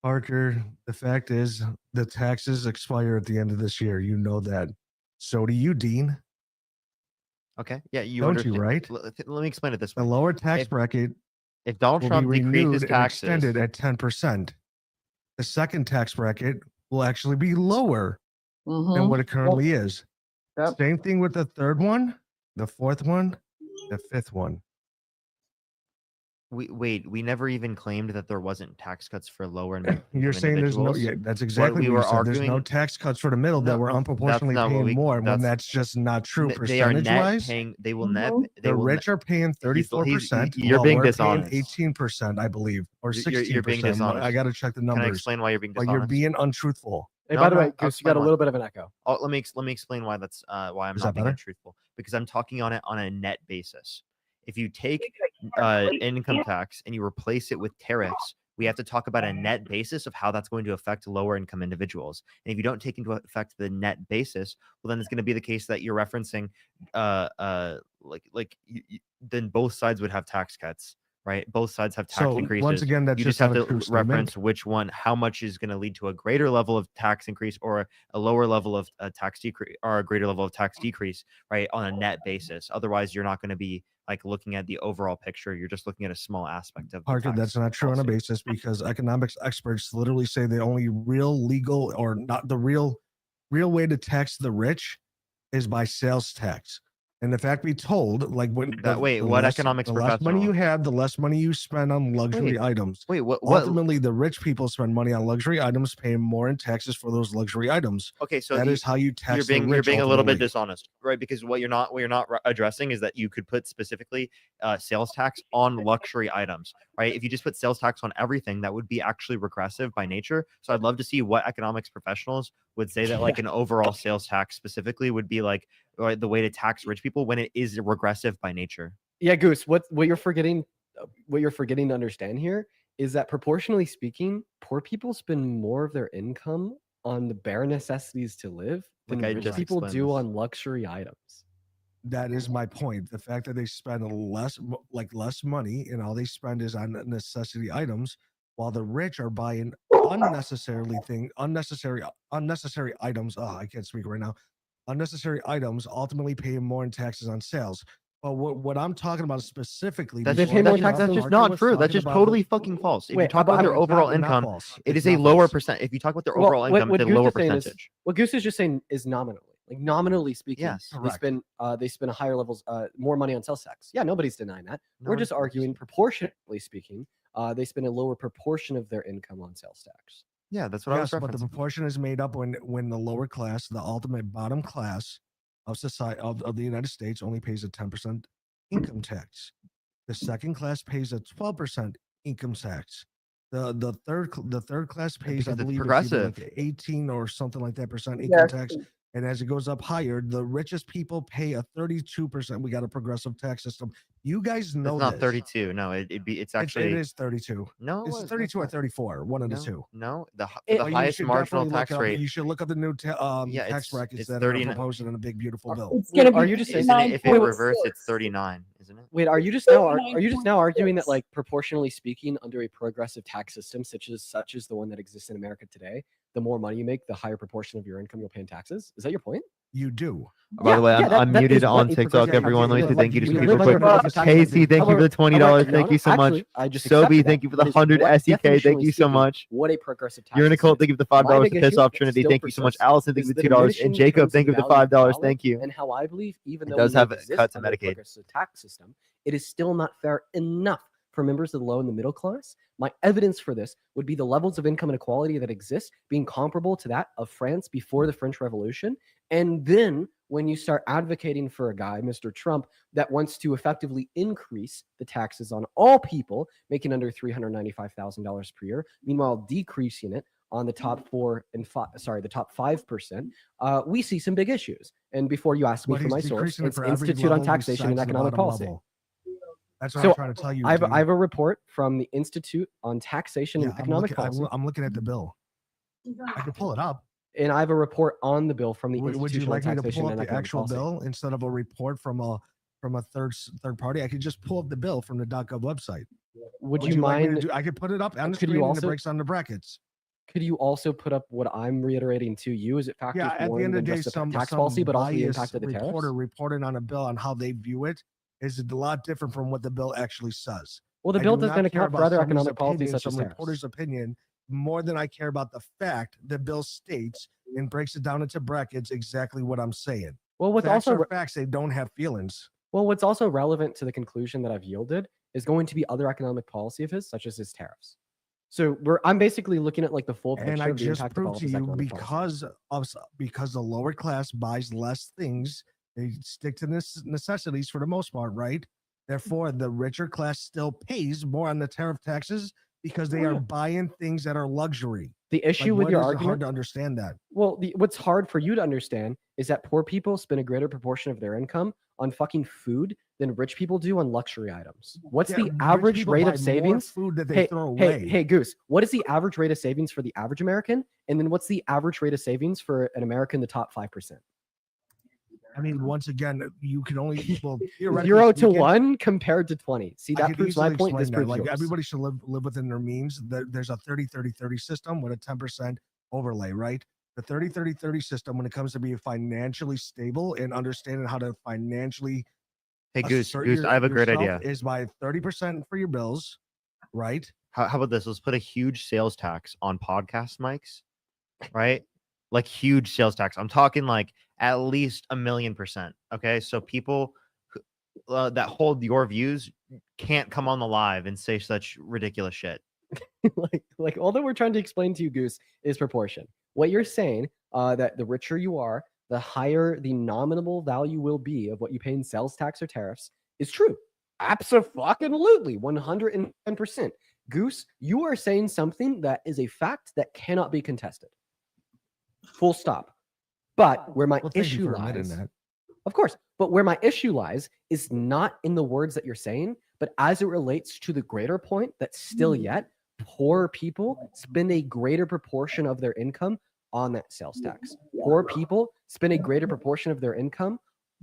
Parker, the fact is the taxes expire at the end of this year. You know that. So do you, Dean. Okay, yeah, you Don't you, understand- right? Let me explain it this The way. lower tax If- bracket If Donald will be Trump decreases renewed and taxes, extended at 10%. The second tax bracket will actually be lower than Mhm. what it currently is. Yep. Same thing with the third one, the fourth one, the fifth one. we never even claimed that there wasn't tax cuts for lower and middle You're income saying there's no, individuals. yeah, that's exactly we what were you said. There's no arguing- tax cuts for the middle No, that were that's unproportionately not what paying we- more when that's- that's just not true They are percentage net wise. paying. They will net. Mhm. They The will rich are paying 34%. you're while being we're paying dishonest. 18%, I believe, or You're 16%. being dishonest. I got to check the Can I numbers. explain why you're being But dishonest? you're being untruthful. Hey, No, by I'm the way, not. I'll Goose, you got a explain little bit of an echo. Let me explain why that's why I'm Is not that being better? untruthful, because I'm talking on it on a net basis. If you take income tax and you replace it with tariffs, we have to talk about a net basis of how that's going to affect lower income individuals. And if you don't take into effect the net basis, well, then it's going to be the case that you're referencing then both sides would have tax cuts, right? Both sides have tax So increases. once again, that's You just just have not a to true statement. reference which one, how much is going to lead to a greater level of tax increase or a lower level of tax decrease or a greater level of tax decrease, right? On a net basis. Otherwise, you're not going to be like looking at the overall picture. You're just looking at a small aspect of the Parker, tax that's not true on a policy. basis because economics experts literally say the only real legal or not the real way to tax the rich is by sales tax. And the fact be told, like when Wait, what economics the less money you professional? have, the less money you spend on luxury items. Wait, what? Ultimately, the rich people spend money on luxury items, paying more in taxes for those luxury items. Okay, so That you- is how you tax you're being the rich. a little bit ultimately. dishonest, right? Because what you're not addressing is that you could put specifically sales tax on luxury items, right? If you just put sales tax on everything, that would be actually regressive by nature. So I'd love to see what economics professionals would say that like an overall sales tax specifically would be like the way to tax rich people when it is regressive by nature. Yeah, Goose. What you're forgetting, to understand here is that proportionally speaking, poor people spend more of their income on the bare necessities to live than Like I rich just people explained do this. on luxury items. That is my point. The fact that they spend less money and all they spend is on necessity items, while the rich are buying unnecessary items. Oh, I can't speak right now. Unnecessary items, ultimately paying more in taxes on sales. But what I'm talking about specifically, That's They just, pay more that's, taxes that's on just luxury not was true. That's talking just about totally fucking false. If you Wait, talk about but their it's overall not income, false. it It's is a not lower false. percent. If you talk about their Well, overall income, it's a Goose lower is saying is- percentage. What Goose is just saying is nominally, like nominally speaking, Yes. Correct. they spend a higher levels, more money on sales tax. Yeah, nobody's denying that. No We're one's just arguing proportionately speaking, they spend a lower proportion of their income on sales tax. Yeah, that's what I was Yes, but the referencing. proportion is made up when the lower class, the ultimate bottom class of society of the United States, only pays a 10% income tax. The second class pays a 12% income tax. The third class pays, I because it's believe, it's either progressive. like 18 or something like that percent income Yes. tax. And as it goes up higher, the richest people pay a 32%. We got a progressive tax system. You guys know It's not this. 32. No, it's actually It is 32. no. It's that's 32 or not- 34. One of the No, two. no. The It- the But you highest should marginal definitely look tax up- rate. You should look up the new Yeah, tax it's brackets that 39. are proposed in a big beautiful bill. It's gonna Are be you just saying- Isn't it, if it 39.6. reverse, it's 39, isn't it? Wait, are you just now arguing that, like, proportionally speaking, under a progressive tax system such as the one that exists in America today, the more money you make, the higher proportion of your income you'll pay in taxes? Is that your point? You do. By the way, yeah, I'm that muted is what on a TikTok. progressive Everyone, tax let me system say is. thank you to We some live people under a quick. progressive tax Casey, system. thank you for the $20. However, Thank no, you so much. actually, I just Sobe, accepted thank that. you for the That is 100 what- SEK. Thank definitionally you so speaking, much. What a progressive tax You're Nicole. system Thank you for the My $5 big to piss issue off that Trinity. still Thank you so much. persists Allison, thank is you for the the $2. diminishing And Jacob, returns thank you of for the value of $5. dollar, Thank you. and how I believe, even It though does we have exist cuts in under a Medicaid. progressive tax system, it is still not fair enough for members of the low and the middle class. My evidence for this would be the levels of income inequality that exist being comparable to that of France before the French Revolution. And then when you start advocating for a guy, Mr. Trump, that wants to effectively increase the taxes on all people making under $395,000 per year, meanwhile decreasing it on the top 5%, we see some big issues. And before you ask me But for he's my source, decreasing it it's for every Institute on level Taxation and besides the Economic bottom Policy. level. That's what So I'm trying to tell you. I dude. have a report from the Institute on Taxation Yeah, and Economic Policy, I'm looking at the bill. I can pull it up. and I have a report on the bill from the Would you Institute on like me to Taxation pull and up the Economic actual Policy. bill instead of a report from a third party? I could just pull up the bill from the .gov website. Would you like me to mind? do? I could put it up on the Could you screen and also- it breaks down the brackets. Could you also put up what I'm reiterating to you? Is it factors Yeah, at more the end than of the day, just the some tax policy, but also the biased impact of the reporter tariffs? reporting on a bill on how they view it is a lot different from what the bill actually says. Well, the I bill do not doesn't care account for about other somebody's economic policies opinion, such as some reporter's tariffs. opinion more than I care about the fact the bill states and breaks it down into brackets exactly what I'm saying. Well, what's Facts also are facts. They don't have feelings. what's also relevant to the conclusion that I've yielded is going to be other economic policy of his, such as his tariffs. So I'm basically looking at like the full picture And I of the just impact of proved all to this you economic policy. because the lower class buys less things, they stick to necessities for the most part, right? Therefore, the richer class still pays more on the tariff taxes because they are buying things that are luxury. The issue Like, with your what is it argument, hard to understand that? well, what's hard for you to understand is that poor people spend a greater proportion of their income on fucking food than rich people do on luxury items. What's Yeah, the rich average people rate buy of more savings? food that they Hey, throw hey, away. hey, Goose, what is the average rate of savings for the average American? And then what's the average rate of savings for an American in the top 5%? I mean, once again, you can only theoretically 0 to speaking, 1 compared to 20. See, I that could proves my easily point. This explain that. proves Like yours. everybody should live within their means. There's a 30-30-30 system with a 10% overlay, right? The 30-30-30 system, when it comes to being financially stable and understanding how to financially Hey, Goose, assert I have a great yourself idea. is by 30% for your bills, right? How about this? Let's put a huge sales tax on podcast mics, right? like huge sales tax. I'm talking like at least 1,000,000%. Okay, so people that hold your views can't come on the live and say such ridiculous shit. like all that we're trying to explain to you, Goose, is proportion. What you're saying, that the richer you are, the higher the nominal value will be of what you pay in sales tax or tariffs, is true. Absolutely, 110%. Goose, you are saying something that is a fact that cannot be contested. Full stop. But where my Well, thank you issue for admitting lies, that. of course, but where my issue lies is not in the words that you're saying, but as it relates to the greater point that still yet poor people spend a greater proportion of their income on that sales tax. Poor people spend a greater proportion of their income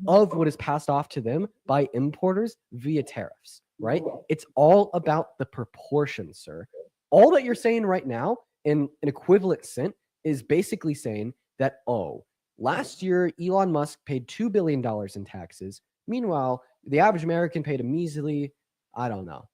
of what is passed off to them by importers via tariffs, right? It's all about the proportion, sir. All that you're saying right now in an equivalent cent is basically saying that, oh, last year Elon Musk paid $2 billion in taxes. Meanwhile, the average American paid a measly, I don't know,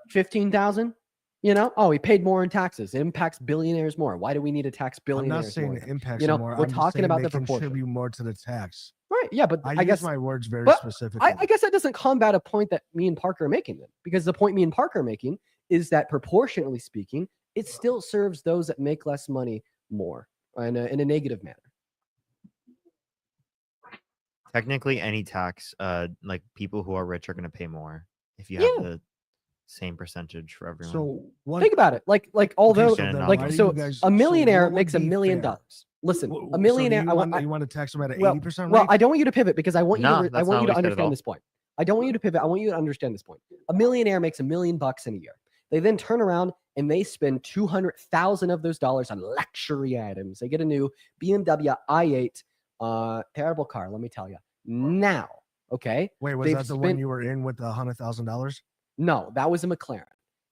15,000. You know, oh, he paid more in taxes. It impacts billionaires more. Why do we need to tax I'm billionaires not saying more? it impacts You know, them more. we're I'm just talking saying about they the proportion. contribute more to the tax. Right? Yeah, but I, I use guess my words very but specifically. I guess that doesn't combat a point that me and Parker are making then, because the point me and Parker are making is that proportionately speaking, it still serves those that make less money more in a negative manner. Technically, any tax, like people who are rich are going to pay more if you Yeah. have the same percentage for everyone. So what? Think about it. Like although so then why like do so you guys- a millionaire what would makes $1 be million. fair? Listen, So a millionaire. do I want. you want to tax them at an Well, 80% rate? well, I don't want you to pivot because I want you No, to. I that's want not you to what we said at all. understand this point. I don't want you to pivot. I want you to understand this point. A millionaire makes $1 million in a year. They then turn around and they spend 200,000 of those dollars on luxury items. They get a new BMW i8, terrible car. Let me tell you. Now, okay. Wait, was they've that the one spent- you were in with the $100,000? No, that was a McLaren.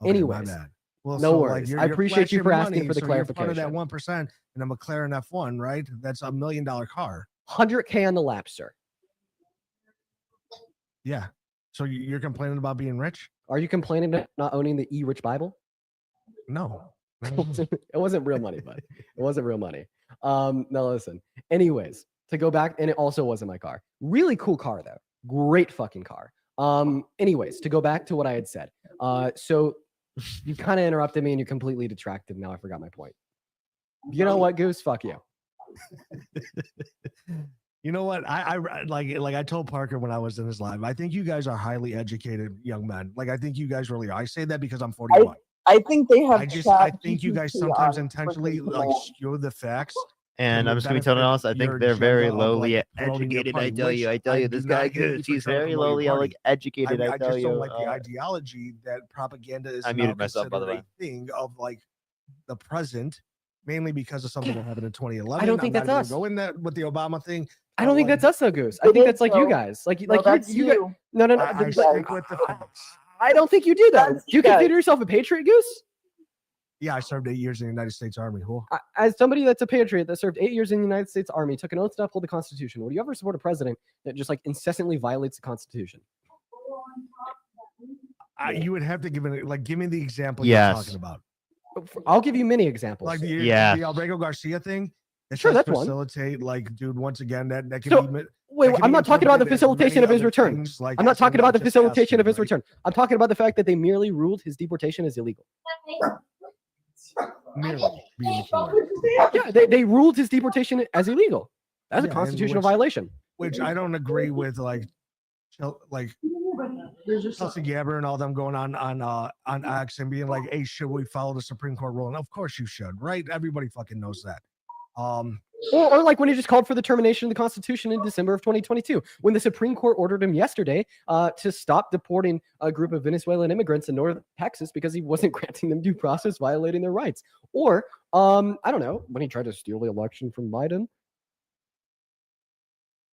Okay, Anyways, my bad. Well, no so, worries. Like, I appreciate you flashing for asking money, for the so you're part of that clarification. 1% in a McLaren F1, right? That's $1 million car. 100K on the lap, sir. Yeah. So you're complaining about being rich? Are you complaining about not owning the E-Rich Bible? No. It wasn't real money, but it wasn't real money. No, listen. Anyways, to go back, and it also wasn't my car. Really cool car though. Great fucking car. Anyways, to go back to what I had said. So you kind of interrupted me and you completely detracted. Now I forgot my point. You know what, Goose? Fuck you. You know what? I like I told Parker when I was in his live. I think you guys are highly educated young men. Like I think you guys really are. I say that because I'm 41. I think they have. I think you guys ChatGPT sometimes on intentionally freaking like command. skew the facts. And to I'm just gonna be totally benefit honest. I think your they're very agenda of, lowly like, promoting your educated. party, I tell which you, I this do guy not think Goose, you're he's trying to very promote your lowly party. educated. I I tell just you. don't like the ideology that propaganda is I now muted myself, by the considered a thing of like the present, mainly because of something that happened in 2011. I don't think I'm not that's even us. Go in that with the Obama thing. I don't think like, that's us though, Goose. I It think is, that's like you though. guys. Like No, that's you guys. you. No. I you stick guys. with the facts. I don't think you do that. That's Do you you guys. consider yourself a patriot, Goose? Yeah, I served 8 years in the United States Army. Cool. As somebody that's a patriot that served 8 years in the United States Army, took an oath to uphold the Constitution, would you ever support a president that just like incessantly violates the Constitution? You would have to give it like give me the example Yes. you're talking about. I'll give you many examples. Like the Yeah. Albrego Garcia thing. It Sure, does that's one. facilitate like dude once again that can So, be Wait, that can I'm be not talking about the interpreted as facilitation many of his other return. things, like, I'm not as talking about the just facilitation of his asking, right? return. I'm talking about the fact that they merely ruled his deportation as illegal. Merely being the key word. Yeah, they ruled his deportation as illegal. That's Yeah, a and constitutional which- violation. Which I don't agree with, like Tulsi Gabbard and all them going on X and being like, "Hey, should we follow the Supreme Court rule?" And of course you should, right? Everybody fucking knows that. Or like when he just called for the termination of the Constitution in December of 2022, when the Supreme Court ordered him yesterday to stop deporting a group of Venezuelan immigrants in North Texas because he wasn't granting them due process, violating their rights. Or I don't know, when he tried to steal the election from Biden.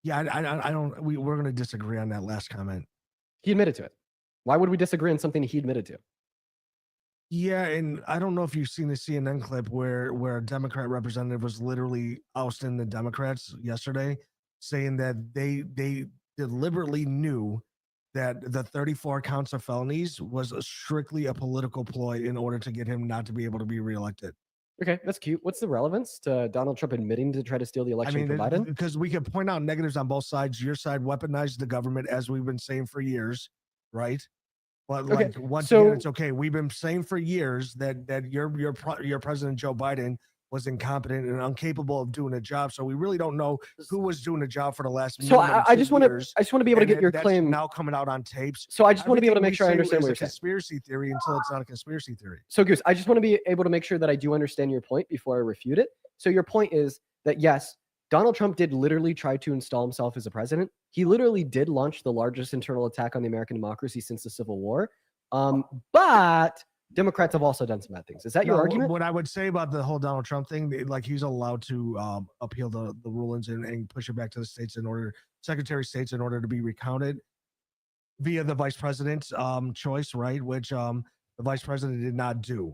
Yeah, I don't. We're gonna disagree on that last comment. He admitted to it. Why would we disagree on something he admitted to? Yeah, and I don't know if you've seen the CNN clip where a Democrat representative was literally ousting the Democrats yesterday, saying that they deliberately knew that the 34 counts of felonies was strictly a political ploy in order to get him not to be able to be reelected. Okay, that's cute. What's the relevance to Donald Trump admitting to try to steal the I election mean, from Biden? because we could point out negatives on both sides. Your side weaponized the government, as we've been saying for years, right? But Okay, like once so- again, it's okay. We've been saying for years that your President Joe Biden was incompetent and incapable of doing a job. So we really don't know who was doing a job for the last. So minimum I 2 just want to years, I just want to be able to and get your that's claim. now coming out on tapes. So I just want to be able to Everything make we sure I say understand is what a you're saying. conspiracy theory until it's not a conspiracy theory. So Goose, I just want to be able to make sure that I do understand your point before I refute it. So your point is that yes, Donald Trump did literally try to install himself as a president. He literally did launch the largest internal attack on the American democracy since the Civil War. But Democrats have also done some bad things. Is that your No, argument? What I would say about the whole Donald Trump thing, like he's allowed to appeal the rulings and push it back to the states Secretary of States in order to be recounted via the vice president's choice, right? Which the vice president did not do.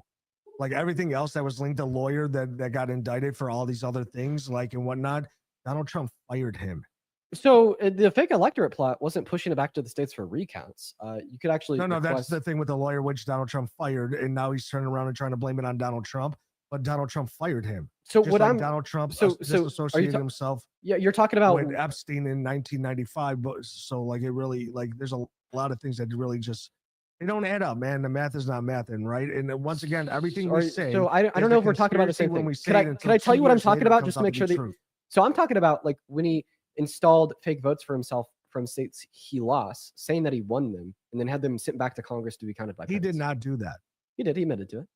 Like everything else that was linked to lawyer that got indicted for all these other things, like and whatnot, Donald Trump fired him. So the fake electorate plot wasn't pushing it back to the states for recounts. You could actually No, that's request- the thing with the lawyer, which Donald Trump fired, and now he's turning around and trying to blame it on Donald Trump. But Donald Trump fired him. So Just what like I'm Donald Trump so- so are you disassociated ta- himself yeah, you're talking about with Epstein in 1995. But so like it really like there's a lot of things that really just they don't add up, man. The math is not mathing, right? And then once again, everything we say. So I is don't know a if we're talking about the conspiracy same when thing. we say Could I it could until I tell 2 you what I'm years talking later it about comes just to out make be sure that true. So I'm talking about like when he installed fake votes for himself from states he lost, saying that he won them, and then had them sent back to Congress to be counted by. He did penance. not do that. He did. He admitted to it.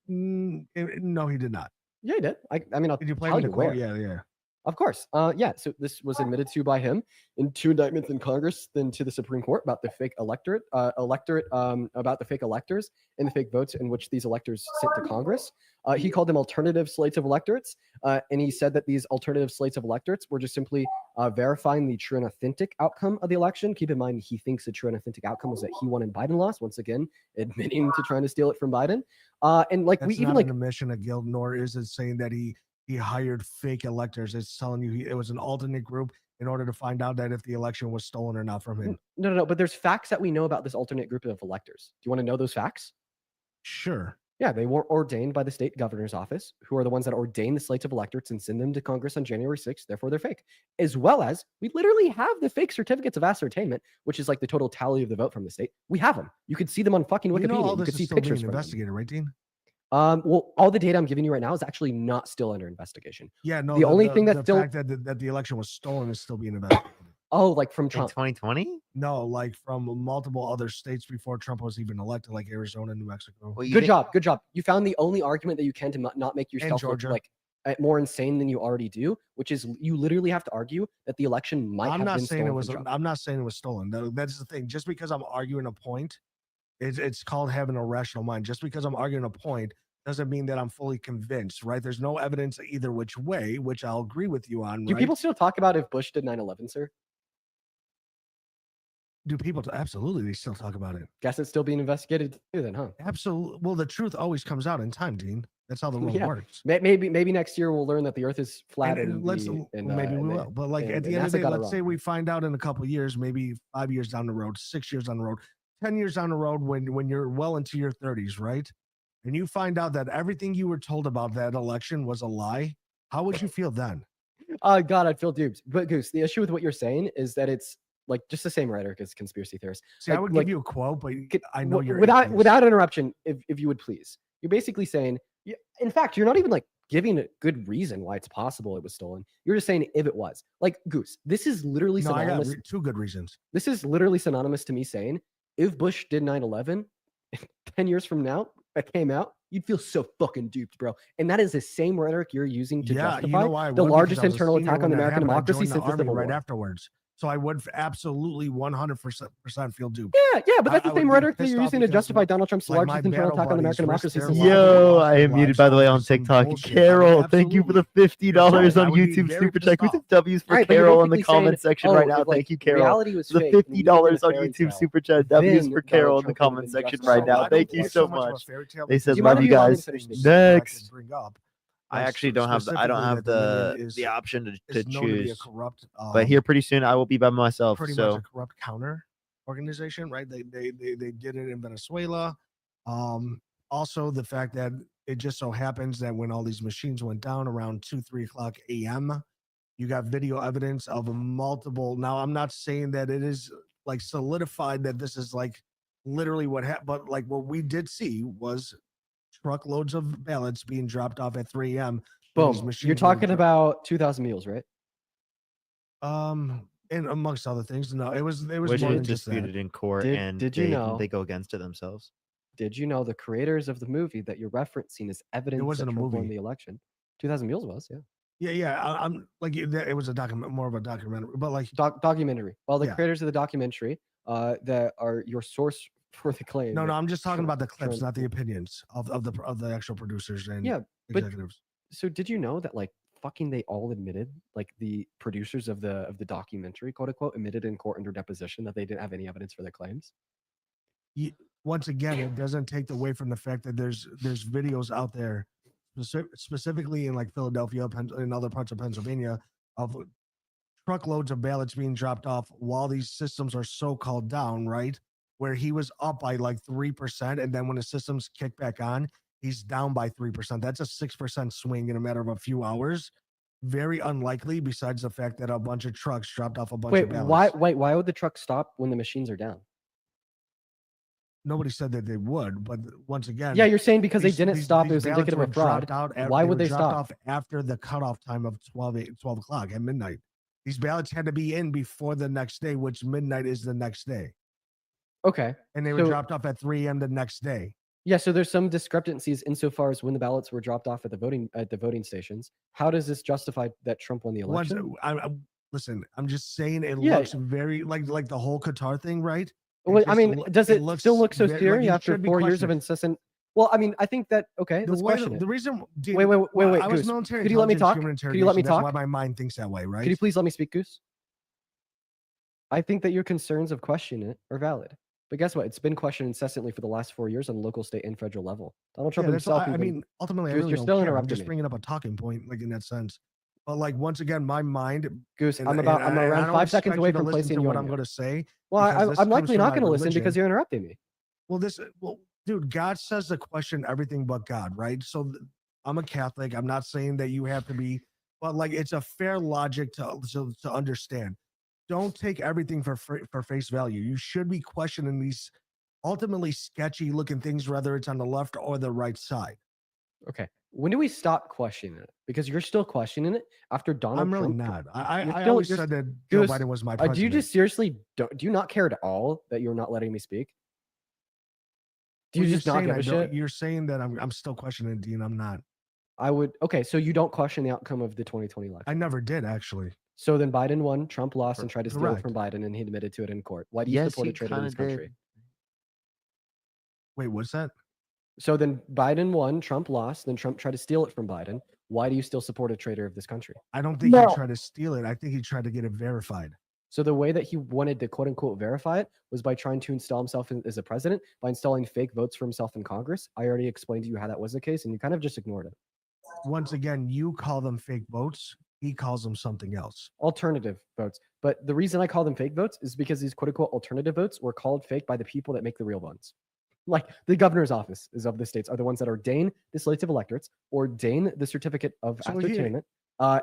No, he did not. Yeah, he did. I mean, I'll Did you play tell me the you quote? where. Yeah. Of course. Yeah. So this was admitted to by him in 2 indictments in Congress, then to the Supreme Court about the fake electorate, about the fake electors and the fake votes in which these electors sent to Congress. He called them alternative slates of electorates, and he said that these alternative slates of electorates were just simply verifying the true and authentic outcome of the election. Keep in mind, he thinks the true and authentic outcome was that he won and Biden lost. Once again, admitting to trying to steal it from Biden. And like That's we even not like an admission of guilt, nor is it saying that he hired fake electors. It's telling you it was an alternate group in order to find out that if the election was stolen or not from him. no. But there's facts that we know about this alternate group of electors. Do you want to know those facts? Sure. Yeah, they were ordained by the state governor's office, who are the ones that ordain the slates of electorates and send them to Congress on January 6th. Therefore, they're fake. As well as we literally have the fake certificates of ascertainment, which is like the total tally of the vote from the state. We have them. You could see them on fucking Wikipedia. You know all You this could is see still pictures being from them. investigated, right, Dean? Well, all the data I'm giving you right now is actually not still under investigation. Yeah, no. The only thing that's the still- fact that the election was stolen is still being investigated. Oh, like from In Trump. 2020? No, like from multiple other states before Trump was even elected, like Arizona, New Mexico. Well, you Good think- job. Good job. You found the only argument that you can to not make yourself look Georgia. like more insane than you already do, which is you literally have to argue that the election might I'm have not been saying stolen it from was. Trump. I'm not saying it was stolen. That's the thing. Just because I'm arguing a point, it's called having a rational mind. Just because I'm arguing a point doesn't mean that I'm fully convinced, right? There's no evidence either which way, which I'll agree with you on. Do right? people still talk about if Bush did 9/11, sir? Do people? Absolutely, they still talk about it. Guess it's still being investigated too, then, huh? Absolutely. Well, the truth always comes out in time, Dean. That's how the world Yeah. works. Maybe next year we'll learn that the Earth is flat. And And, let's maybe we will. But like at the end of the day, let's say we find out in a couple of years, maybe 5 years down the road, 6 years down the road, 10 years down the road, when you're well into your 30s, right? And you find out that everything you were told about that election was a lie. How would you feel then? God, I'd feel duped. But Goose, the issue with what you're saying is that it's like just the same rhetoric as conspiracy theorists. See, I Like- would like- give you a quote, but Could- I know w- you're without atheist. without interruption, if you would please. You're basically saying, in fact, you're not even like giving a good reason why it's possible it was stolen. You're just saying if it was. Like Goose, this is literally No, I got synonymous. 2 good reasons. This is literally synonymous to me saying if Bush did 9/11 10 years from now, that came out, you'd feel so fucking duped, bro. And that is the same rhetoric you're using to Yeah, justify you know why I the would? largest Because I was a internal senior attack when on that American happened. I democracy joined the since the army Civil right War. afterwards. So I would absolutely 100% feel duped. Yeah, but that's I the would same be rhetoric that pissed you're off using to because, justify Donald Trump's like, my largest internal battle attack on buddies American risked democracy their since the lives Civil to Yo, War. watch I their am muted lives by the way fall on into some TikTok. bullshit. I mean, Carol, thank you for the $50 on I would be YouTube very super pissed chat. We off. took W's for Alright, but you're Carol in the basically saying, comment section right oh, now. if, like, Thank you, Carol. reality was The fake and we lived in a $50 on fairy YouTube tale, super chat. W's then for Donald Carol in Trump the would have comment been section justified. right now. I Thank don't you think so much of a much. fairy tale They because said Do you love mind you if you allow me to guys. finish this? that I could Next. bring up, I like, actually don't have specifically that the Dominion is- the option to is known to be a choose. corrupt, But here pretty soon I will be by myself. pretty So much a corrupt counter organization, right? They did it in Venezuela. Also, the fact that it just so happens that when all these machines went down around 2-3 o'clock a.m., you got video evidence of multiple. Now, I'm not saying that it is like solidified that this is like literally what happened, but like what we did see was truckloads of ballots being dropped off at 3 a.m. when these Boom. machines You're were talking dro- about 2,000 mules, right? and amongst other things. No, it was Which more is than just that. disputed in court, Did- and did you know- they go against it themselves. Did you know the creators of the movie that you're referencing is evidence wasn't that a Trump won movie. the election? 2,000 mules was, yeah. Yeah. I'm like it was a document, more of a documentary, but like Documentary. Well, the Yeah. creators of the documentary that are your source for the claim. no, that I'm just talking Trump- about the clips, Trump- not the opinions of the actual producers and Yeah, but- executives. So did you know that like fucking they all admitted, like the producers of the documentary, quote unquote, admitted in court under deposition that they didn't have any evidence for their claims? Once again, it doesn't take away from the fact that there's videos out there, specifically in like Philadelphia and other parts of Pennsylvania, of truckloads of ballots being dropped off while these systems are so-called down, right? Where he was up by like 3%, and then when the systems kick back on, he's down by 3%. That's a 6% swing in a matter of a few hours. Very unlikely, besides the fact that a bunch of trucks dropped off a bunch Wait, of ballots. why would the truck stop when the machines are down? Nobody said that they would, but once again, Yeah, you're saying because they these- didn't these- stop, these it was ballots indicative were of fraud. dropped out Why were would they dropped stop? off after the cutoff time of 12 o'clock at midnight. These ballots had to be in before the next day, which midnight is the next day. Okay. And they were So- dropped off at 3 a.m. the next day. Yeah, so there's some discrepancies insofar as when the ballots were dropped off at the voting stations. How does this justify that Trump won the Once, election? listen, I'm just saying it Yeah. looks very like the whole Qatar thing, right? Well, I just mean, loo- does it it looks still look so ve- like scary it after should be 4 years of questioned. incessant? Well, I mean, I think that okay. The Let's way question the, it. the reason, dude, Wait, I was Goose. military Could you let me intelligence, talk? human Could you let me interrogation, talk? That's why my mind thinks that way, right? Could you please let me speak, Goose? I think that your concerns of questioning it are valid. But guess what? It's been questioned incessantly for the last 4 years on local, state, and federal level. Donald Trump Yeah, that's himself. why, I even- mean, ultimately, I Goose, really you're don't still care. I'm interrupting just me. bringing up a talking point, like in that sense. But like once again, my mind. Goose, and- I'm and I'm I around don't 5 seconds expect away you to from listen placing to you what on I'm mute. going to say. Well, because this I'm comes likely from not my going to listen because religion. you're interrupting me. Well, dude, God says to question everything but God, right? So I'm a Catholic. I'm not saying that you have to be, but like it's a fair logic to understand. Don't take everything for face value. You should be questioning these ultimately sketchy looking things, whether it's on the left or the right side. Okay. When do we stop questioning it? Because you're still questioning it after Donald I'm really Trump. not. I You're still- always you're said that Joe Goose, Biden was my do president. you just seriously do you not care at all that you're not letting me speak? Do you Well, just not saying give I a don't- shit? You're saying that I'm still questioning Dean. I'm not. I would. Okay, so you don't question the outcome of the 2020 election. I never did actually. So then Biden won, Trump lost, and tried to steal it Correct. from Biden, and he admitted to it in court. Why do you Yes, support he a traitor in this kinda country? did. Wait, what's that? So then Biden won, Trump lost, then Trump tried to steal it from Biden. Why do you still support a traitor of this country? I don't think No. he tried to steal it. I think he tried to get it verified. So the way that he wanted to quote unquote verify it was by trying to install himself as a president by installing fake votes for himself in Congress. I already explained to you how that was the case, and you kind of just ignored it. Once again, you call them fake votes. He calls them something else. Alternative votes. But the reason I call them fake votes is because these quote unquote alternative votes were called fake by the people that make the real ones. Like the governor's office is of the states are the ones that ordain the slates of electorates, ordain the certificate of So here- ascertainment,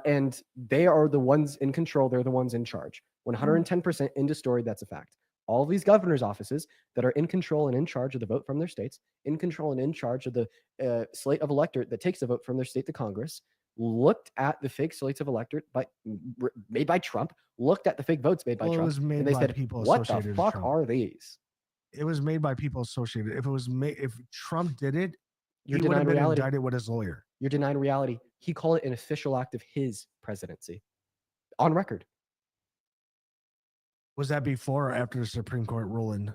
and they are the ones in control. They're the ones in charge. 110% into story. That's a fact. All of these governor's offices that are in control and in charge of the vote from their states, in control and in charge of the slate of electorate that takes the vote from their state to Congress, looked at the fake slates of electorate made by Trump, looked at the fake votes made by Well, it Trump, was made and they by said, people "What the associated with fuck Trump." are these?" It was made by people associated. If it was made, if Trump did it, You're he would have denying been reality. indicted with his lawyer. You're denying reality. He called it an official act of his presidency, on record. Was that before or after the Supreme Court ruling?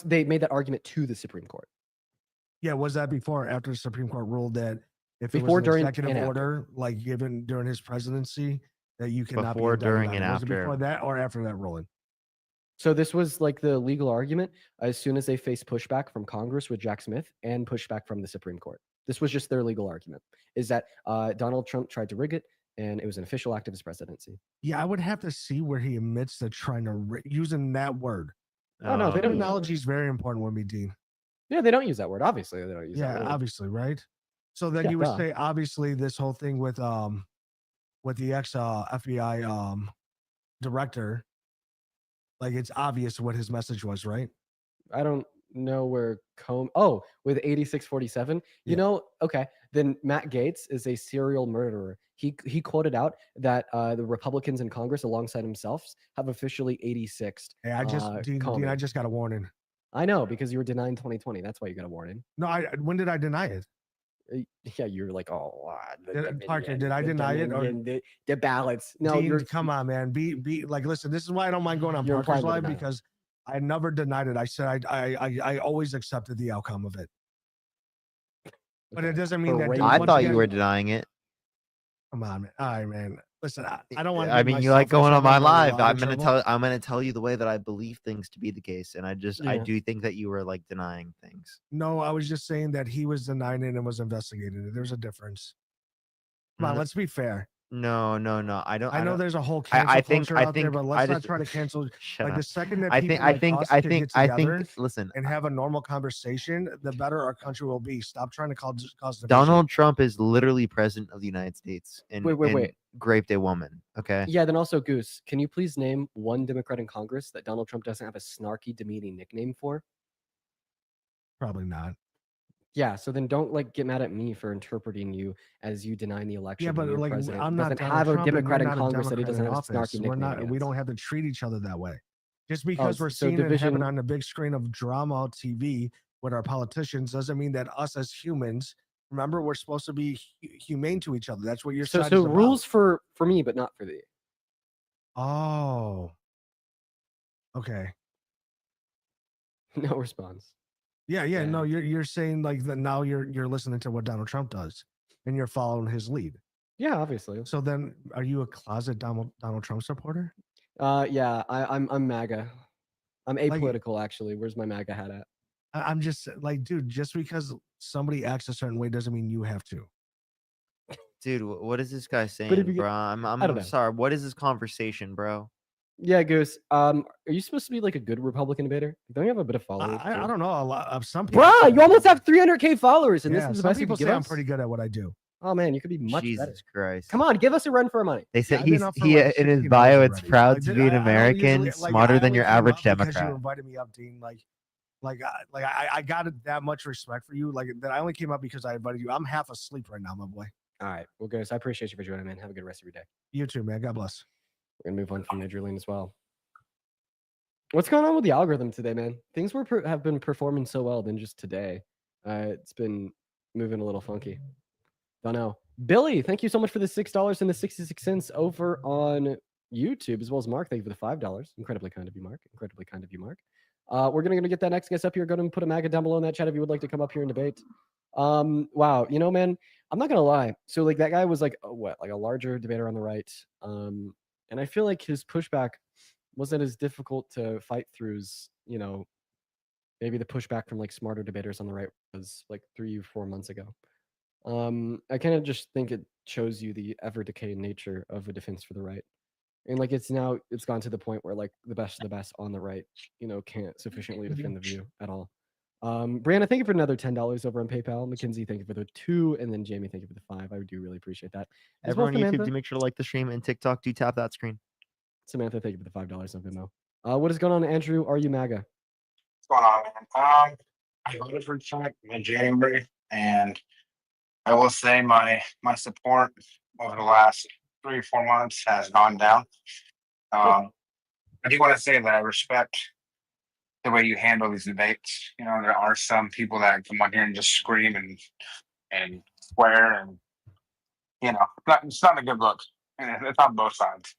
They made that argument to the Supreme Court. Yeah, was that before or after the Supreme Court ruled that if it Before, was an during, executive and after. order, like given during his presidency, that you cannot Before, be indicted during, on and it? Was it after. before that or after that ruling? So this was like the legal argument as soon as they faced pushback from Congress with Jack Smith and pushback from the Supreme Court. This was just their legal argument, is that Donald Trump tried to rig it, and it was an official act of his presidency. Yeah, I would have to see where he admits to trying to using that word. Oh, no, they don't use Terminology is very important with me, Dean. Yeah, they don't use that word. Obviously, they don't use that Yeah, word. obviously, right? So then Yeah, you would duh. say, obviously, this whole thing with the ex FBI director, like it's obvious what his message was, right? I don't know where Oh, with 8647. Yeah. You know, okay. Then Matt Gaetz is a serial murderer. He quoted out that the Republicans in Congress, alongside himself, have officially 86ed. Hey, Dean, Comey. I just got a warning. I know, because you were denying 2020. That's why you got a warning. No, when did I deny it? Yeah, you're like, oh, Parker, did I deny it? Or the ballots? No, Dean, you're come on, man. Be like, listen. This is why I don't mind going on You're Parker's implying the live, denial. because I never denied it. I said I always accepted the outcome of it. But it doesn't mean that. Parade. I once thought you again- were denying it. Come on, man. All right, man. Listen, I don't want. I mean, you like going on my live. I'm gonna tell you the way that I believe things to be the case, and I Yeah. do think that you were like denying things. No, I was just saying that he was denying it and was investigating it. There's a difference. Come on, No. let's be fair. No. I don't. I know don't- there's a whole I cancel think- culture I out there, think- but I let's not just- try to cancel. Shut Like up. the second that I people think. like us can get together Listen, and have a normal conversation, the better our country will be. Stop trying to cause division. Donald Trump is literally president of the United States and Wait. raped a woman. Okay. Yeah, then also Goose, can you please name one Democrat in Congress that Donald Trump doesn't have a snarky, demeaning nickname for? Probably not. Yeah, so then don't like get mad at me for interpreting you as you denying the election. Yeah, when but your like president I'm not doesn't Donald have Trump, a and you're Democrat in not a Congress that he Democrat doesn't in have a office. snarky We're nickname. not. We against. don't have to treat each other that way. Just because we're so seeing it happen division- on the big screen of drama TV with our politicians doesn't mean that us as humans. Remember, we're supposed to be humane to each other. That's what your So side is about. rules for me, but not for thee. Oh. Okay. No response. Yeah. Yeah. No, you're saying like that now you're listening to what Donald Trump does and you're following his lead. Yeah, obviously. So then are you a closet Donald Trump supporter? Yeah, I'm MAGA. I'm Like- apolitical actually. Where's my MAGA hat at? I'm just like, dude, just because somebody acts a certain way doesn't mean you have to. Dude, what is this guy if saying, you get- bro? I don't I'm know. sorry. What is this conversation, bro? Yeah, Goose. Are you supposed to be like a good Republican debater? Don't you have a bit of followers? I don't know. A lot of some people. Bruh, you almost have 300K followers, and Yeah, this is the some best you people can say give I'm us? pretty good at what I do. Oh man, you could be much better. Jesus Christ. Come on, give us a run for our money. They said I've been up for he like in his 60 bio, days it's already. proud Like, to dude, be an I don't American, usually- like, smarter I than only your came average up because Democrat. You invited me up, Dean. I got that much respect for you. Like that, I only came up because I invited you. I'm half asleep right now, my boy. All right, well, Goose, I appreciate you for joining, man. Have a good rest of your day. You too, man. God bless. We're gonna move on from Major League as well. What's going on with the algorithm today, man? Things have been performing so well, then just today, it's been moving a little funky. Don't know. Billy, thank you so much for the $6 and the 66 cents over on YouTube, as well as Mark. Thank you for the $5. Incredibly kind of you, Mark. Incredibly kind of you, Mark. We're gonna get that next guest up here. Go ahead and put a MAGA down below in that chat if you would like to come up here and debate. Wow, you know, man, I'm not gonna lie. So like that guy was like a larger debater on the right. And I feel like his pushback wasn't as difficult to fight through as, you know, maybe the pushback from like smarter debaters on the right was like 3 or 4 months ago. I kind of just think it shows you the ever decaying nature of a defense for the right. And like it's gone to the point where like the best of the best on the right, you know, can't sufficiently defend the view at all. Brianna, thank you for another $10 over on PayPal. Mackenzie, thank you for the 2, and then Jamie, thank you for the 5. I do really appreciate that. As well, Everyone on YouTube, Samantha. do make sure to like the stream and TikTok. Do tap that screen. Samantha, thank you for the $5 on Venmo. What is going on, Andrew? Are you MAGA? What's going on, man? I voted for Trump in January, and I will say my support over the last 3 or 4 months has gone down. I do want to say that I respect the way you handle these debates. You know, there are some people that come on here and just scream and swear, and you know, it's not a good look. And it's on both sides.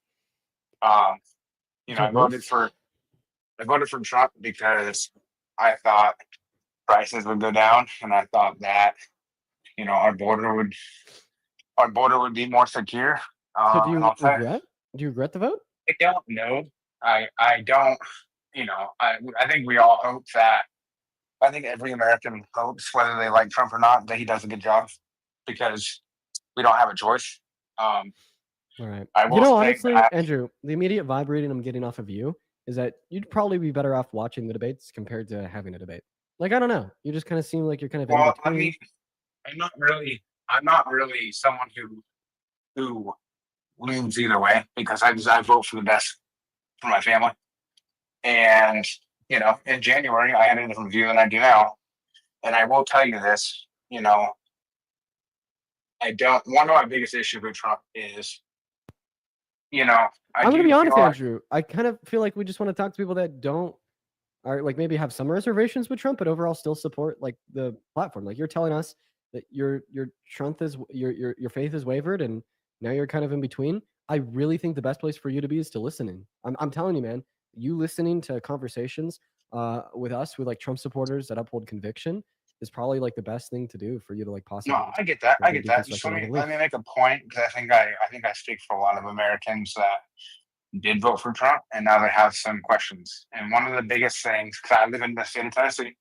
You know, I voted for Trump because I thought prices would go down, and I thought that, you know, our border would be more secure. So do you and I'll tell regret? Do you regret the vote? I don't know. I don't. You know, I think we all hope that. I think every American hopes, whether they like Trump or not, that he does a good job, because we don't have a choice. All right. I will You know, say honestly, that- Andrew, the immediate vibe reading I'm getting off of you is that you'd probably be better off watching the debates compared to having a debate. Like, I don't know. You just kind of seem like you're kind of in Well, between. I'm not really someone who leans either way because I vote for the best for my family. And in January I had a different view than I do now. And I will tell you this, I don't. One of my biggest issues with Trump is, I'm gonna do be honest, feel like- Andrew. I kind of feel like we just want to talk to people that don't, are like maybe have some reservations with Trump, but overall still support like the platform. Like you're telling us that your Trump is your faith is wavered, and now you're kind of in between. I really think the best place for you to be is to listening. I'm telling you, man. You listening to conversations with us, with like Trump supporters that uphold conviction, is probably like the best thing to do for you to like possibly. No, I get that. I get that. deconstruct Just your let me beliefs. make a point because I think I speak for a lot of Americans that did vote for Trump and now they have some questions. And one of the biggest things, because I live in the state of Tennessee,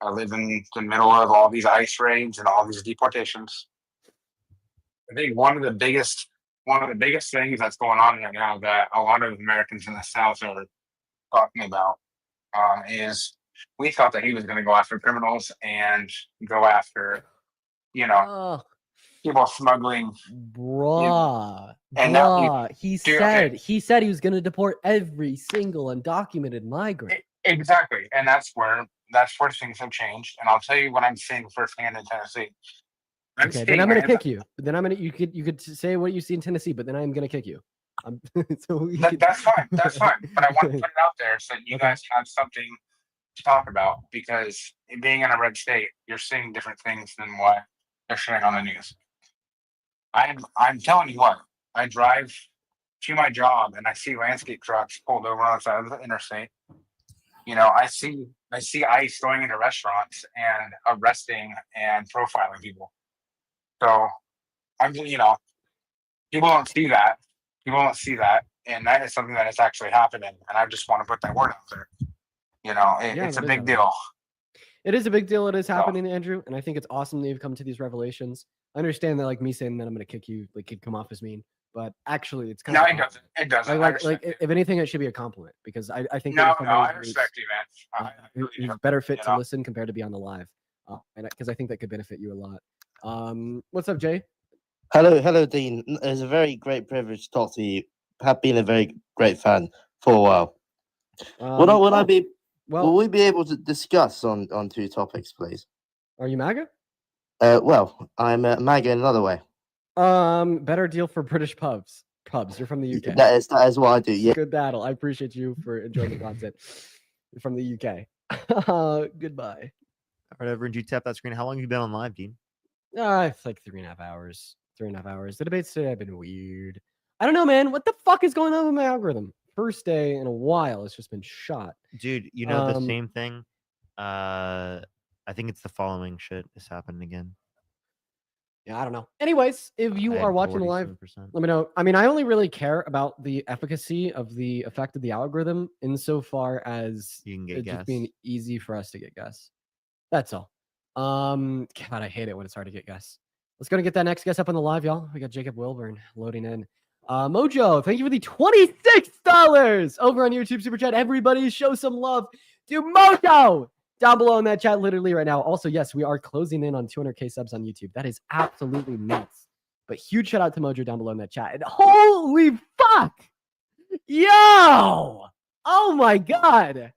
I live in the middle of all these ICE raids and all these deportations. I think one of the biggest things that's going on right now that a lot of Americans in the South are talking about is we thought that he was going to go after criminals and go after, Oh, people smuggling. bruh, And now bruh. He Dude, okay. said he was gonna deport every single undocumented migrant. Exactly, and that's where things have changed. And I'll tell you what I'm seeing firsthand in Tennessee. Okay, then I'm gonna kick you. Then you could say what you see in Tennessee, but then I'm gonna kick you. So That's fine. That's fine. But I want to put it out there so that you Okay. guys have something to talk about because being in a red state, you're seeing different things than what they're showing on the news. I'm telling you what, I drive to my job and I see landscape trucks pulled over on the side of the interstate. I see ICE going into restaurants and arresting and profiling people. So people don't see that. People don't see that, and that is something that is actually happening. And I just want to put that word out there. It's a that is big happening. deal. It is a big deal. It is happening, Andrew, and I think it's awesome that you've come to these revelations. I understand that, like me saying that I'm gonna kick you, like could come off as mean, but actually, it's kind No, of it doesn't. It doesn't. I like respect you. if anything, it should be a compliment because I think No, that you're no, I somebody respect you, man. I really who's do. better fit you to know? listen compared to be on the live, and because I think that could benefit you a lot. What's up, Jay? Hello, Dean. It's a very great privilege to talk to you. Have been a very great fan for a while. Will we be able to discuss on two topics, please? Are you MAGA? Well, I'm MAGA in another way. Better deal for British pubs. You're from the UK. That is what I do. Yeah. Good battle. I appreciate you for enjoying the content. You're from the UK. Goodbye. All right, everyone, you tap that screen. How long have you been on live, Dean? It's like 3.5 hours. 3.5 hours. The debates today have been weird. I don't know, man. What the fuck is going on with my algorithm? First day in a while, it's just been shot. Dude, the same thing. I think it's the following shit is happening again. Yeah, I don't know. Anyways, if you I are had watching the live, 47%. let me know. I mean, I only really care about the efficacy of the effect of the algorithm insofar as You can get it just gas. being easy for us to get guests. That's all. God, I hate it when it's hard to get guests. Let's go and get that next guest up on the live, y'all. We got Jacob Wilburn loading in. Mojo, thank you for the $26 over on YouTube Super Chat. Everybody show some love to Mojo down below in that chat literally right now. Also, yes, we are closing in on 200K subs on YouTube. That is absolutely nuts. But huge shout out to Mojo down below in that chat. And holy fuck! Yo! Oh my god!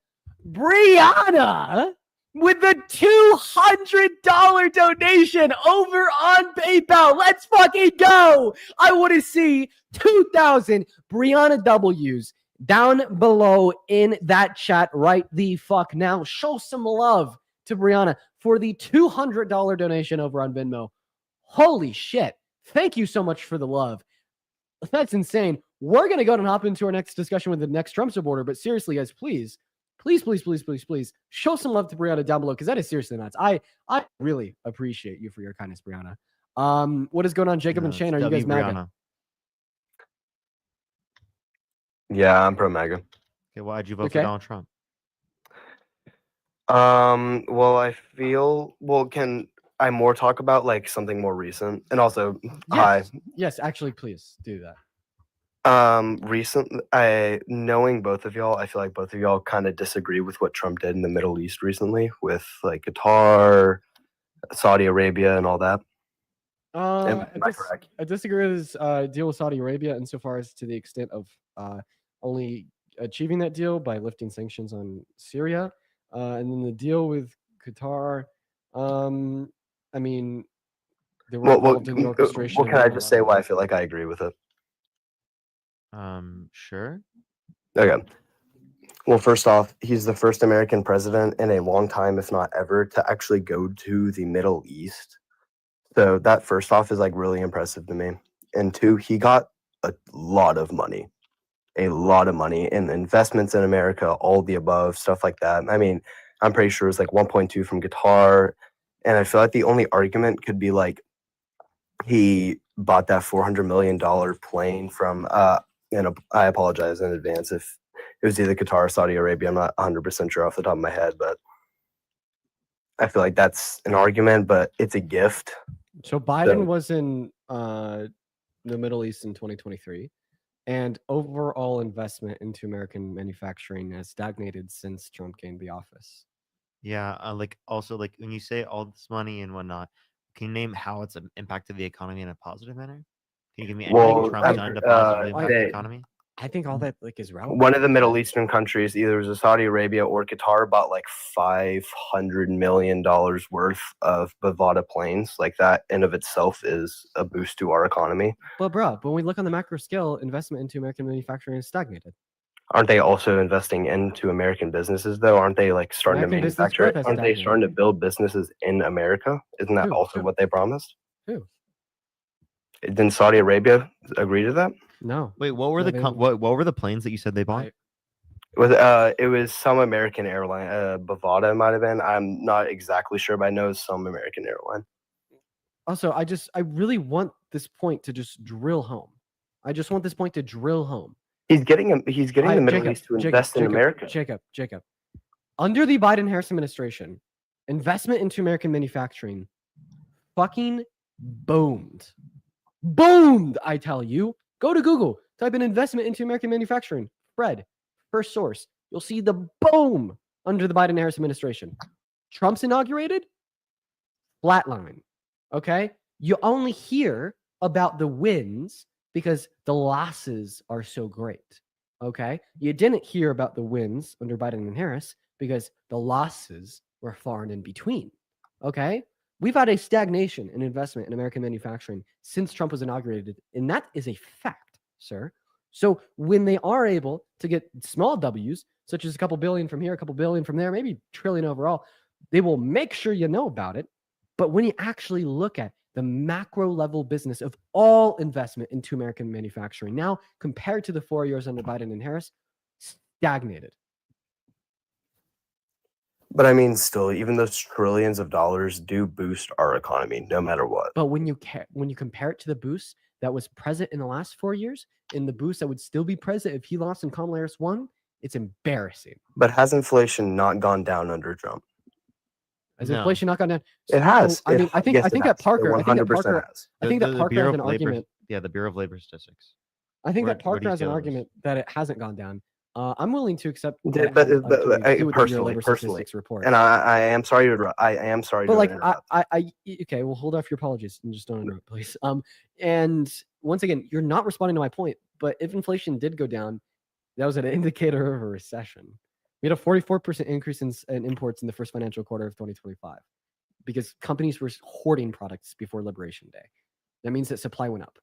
Brianna with the $200 donation over on PayPal. Let's fucking go! I want to see 2,000 Brianna W's down below in that chat right the fuck now. Show some love to Brianna for the $200 donation over on Venmo. Holy shit. Thank you so much for the love. That's insane. We're going to go and hop into our next discussion with the next Trump supporter. But seriously, guys, please show some love to Brianna down below because that is seriously nuts. I really appreciate you for your kindness, Brianna. What is going on, Jacob and Shane? Are you guys MAGA? Yeah, I'm pro MAGA. Okay, why'd you vote for Donald Trump? Well, I feel. Well, can I more talk about like something more recent? And also, hi. Yes, actually, please do that. Knowing both of y'all, I feel like both of y'all kind of disagree with what Trump did in the Middle East recently with like Qatar Saudi Arabia and all that. I, Am I dis- correct? I disagree with his deal with Saudi Arabia insofar as to the extent of only achieving that deal by lifting sanctions on Syria, and then the deal with Qatar. I mean, they were involved in the orchestration. What of can I a just lot say of- why I feel like I agree with it? Sure. Okay. Well, first off, he's the first American president in a long time, if not ever, to actually go to the Middle East. So that first off is like really impressive to me. And two, he got a lot of money in investments in America, all the above, stuff like that. I mean, I'm pretty sure it's like 1.2 from Qatar. And I feel like the only argument could be like he bought that $400 million plane from, and I apologize in advance if it was either Qatar or Saudi Arabia. I'm not 100% sure off the top of my head, but I feel like that's an argument, but it's a gift. So Biden So- was in the Middle East in 2023, and overall investment into American manufacturing has stagnated since Trump gained the office. Yeah. Like also like when you say all this money and whatnot, can you name how it's impacted the economy in a positive manner? Can you give me anything Well, Trump's done to positively impact the they- economy? I think all that like is relevant. One of the Middle Eastern countries, either it was Saudi Arabia or Qatar, bought like $500 million worth of Bavada planes. Like that in of itself is a boost to our economy. But bro, when we look on the macro scale, investment into American manufacturing is stagnated. Aren't they also investing into American businesses though? Aren't they like starting American to business manufacture? growth has Aren't they stagnated. starting to build businesses in America? Isn't that Who? also what they promised? Who? Didn't Saudi Arabia agree to that? No. Wait, what were No, the they- what were the planes that you said they bought? I- It was some American airline, Bavada might have been. I'm not exactly sure, but I know it's some American airline. Also, I really want this point to just drill home. I just want this point to drill home. He's getting the Middle East to invest in America. Jacob. Under the Biden-Harris administration, investment into American manufacturing fucking boomed. Boomed, I tell you. Go to Google, type in investment into American manufacturing. Fred, first source. You'll see the boom under the Biden-Harris administration. Trump's inaugurated, flatline. Okay? You only hear about the wins because the losses are so great. Okay? You didn't hear about the wins under Biden and Harris because the losses were far and in between. Okay? We've had a stagnation in investment in American manufacturing since Trump was inaugurated, and that is a fact, sir. So when they are able to get small W's, such as a couple billion from here, a couple billion from there, maybe trillion overall, they will make sure you know about it. But when you actually look at the macro level business of all investment into American manufacturing now compared to the 4 years under Biden and Harris, stagnated. But I mean, still, even those trillions of dollars do boost our economy, no matter what. But when you compare it to the boost that was present in the last 4 years, and the boost that would still be present if he lost and Kamala Harris won, it's embarrassing. But has inflation not gone down under Trump? Has No. inflation not gone down? It has. So, I mean, I think Yes, it that has. It Parker, I think that 100% Parker, has. I think that The Parker Bureau has an of Labor- argument. Yeah, the Bureau of Labor Statistics. I think Where- that where Parker do you has an feel it is? argument that it hasn't gone down. I'm willing to accept. But- that but- until but- we I- see what the Bureau of personally- Labor personally, Statistics report. And I am sorry to But like interrupt. okay, well hold off your apologies and just don't interrupt, please. And once again, you're not responding to my point. But if inflation did go down, that was an indicator of a recession. We had a 44% increase in imports in the first financial quarter of 2025 because companies were hoarding products before Liberation Day. That means that supply went up.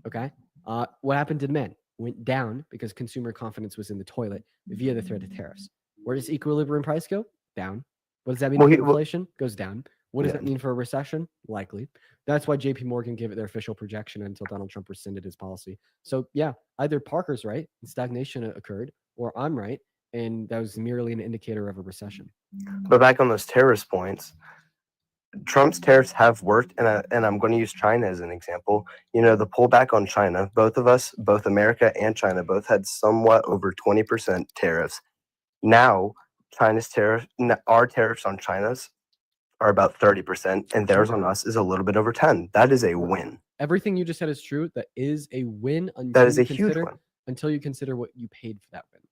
Okay. What happened to demand? Went down because consumer confidence was in the toilet via the threat of tariffs. Where does equilibrium price go? Down. What does that mean Well, for he- well- inflation? Goes down. What does Yeah. that mean for a recession? Likely. That's why JP Morgan gave it their official projection until Donald Trump rescinded his policy. So yeah, either Parker's right and stagnation occurred, or I'm right, and that was merely an indicator of a recession. But back on those terrorist points, Trump's tariffs have worked, and I'm going to use China as an example. You know, the pullback on China, both of us, both America and China, both had somewhat over 20% tariffs. Now, our tariffs on China's are about 30%, and theirs on us is a little bit over 10. That is a win. Everything you just said is true. That is a win until That is you a huge consider win. until you consider what you paid for that win.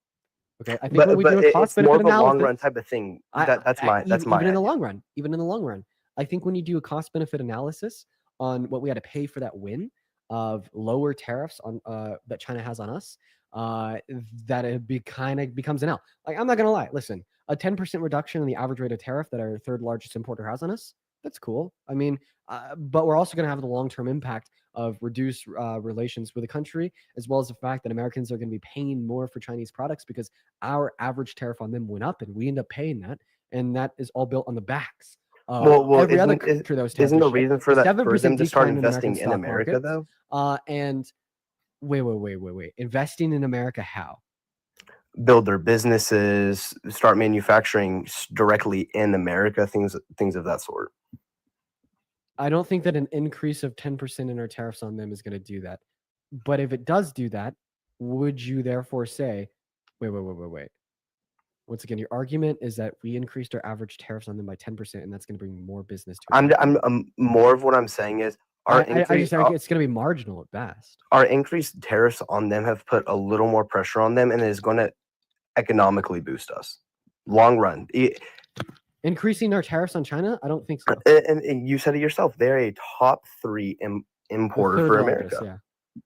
Okay, I think But, when we do a it's cost more benefit of a long analysis, run type of thing. I- That's I- my even in the idea. long run. Even in the long run, I think when you do a cost benefit analysis on what we had to pay for that win of lower tariffs on that China has on us, that it becomes an L. Like, I'm not gonna lie. Listen, a 10% reduction in the average rate of tariff that our third largest importer has on us, that's cool. I mean, but we're also gonna have the long-term impact of reduced relations with the country, as well as the fact that Americans are gonna be paying more for Chinese products because our average tariff on them went up, and we end up paying that, and that is all built on the backs of Well, every other isn't- country that was Isn't the tariffed. reason for that for 7% them to start decline in American investing in stock America markets. though? And wait. Investing in America, how? Build their businesses, start manufacturing directly in America, things of that sort. I don't think that an increase of 10% in our tariffs on them is going to do that. But if it does do that, would you therefore say, wait. Once again, your argument is that we increased our average tariffs on them by 10%, and that's going to bring more business to America. I'm more of what I'm saying is I just think it's going to be marginal at best. our increased tariffs on them have put a little more pressure on them, and it is going to economically boost us long run. Increasing our tariffs on China? I don't think so. And you said it yourself, they're a top 3 The importer third for largest, America. yeah.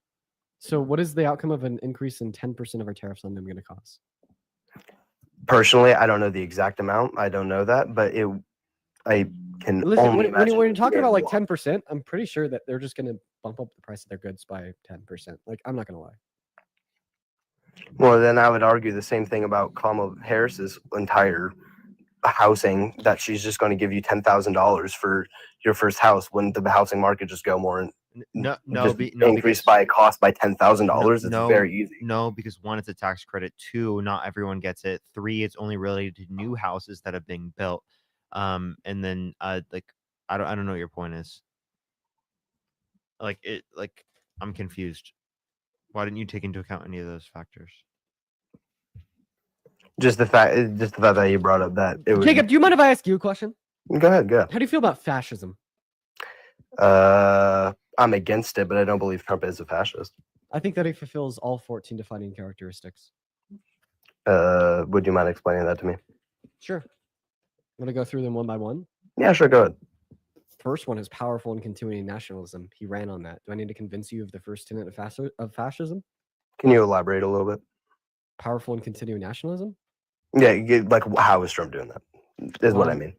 So what is the outcome of an increase in 10% of our tariffs on them going to cost? Personally, I don't know the exact amount. I don't know that, but I can Listen, only when imagine you're it talking being about a like lot. 10%, I'm pretty sure that they're just going to bump up the price of their goods by 10%. Like, I'm not going to lie. Well, then I would argue the same thing about Kamala Harris's entire housing, that she's just going to give you $10,000 for your first house. Wouldn't the housing market just go more and No, just no, increase because by cost by $10,000? It's no, very easy. no, because one, it's a tax credit. 2, not everyone gets it. 3, it's only related to new houses that are being built. And then like I don't know what your point is. Like I'm confused. Why didn't you take into account any of those factors? Just the fact that you brought up that it was. Jacob, do you mind if I ask you a question? Go ahead. How do you feel about fascism? I'm against it, but I don't believe Trump is a fascist. I think that he fulfills all 14 defining characteristics. Would you mind explaining that to me? Sure. I'm going to go through them one by one. Yeah, sure. Go ahead. First one is powerful and continuing nationalism. He ran on that. Do I need to convince you of the first tenet of fascism? Can you elaborate a little bit? Powerful and continuing nationalism? Yeah, like how is Trump doing that? Is what I mean.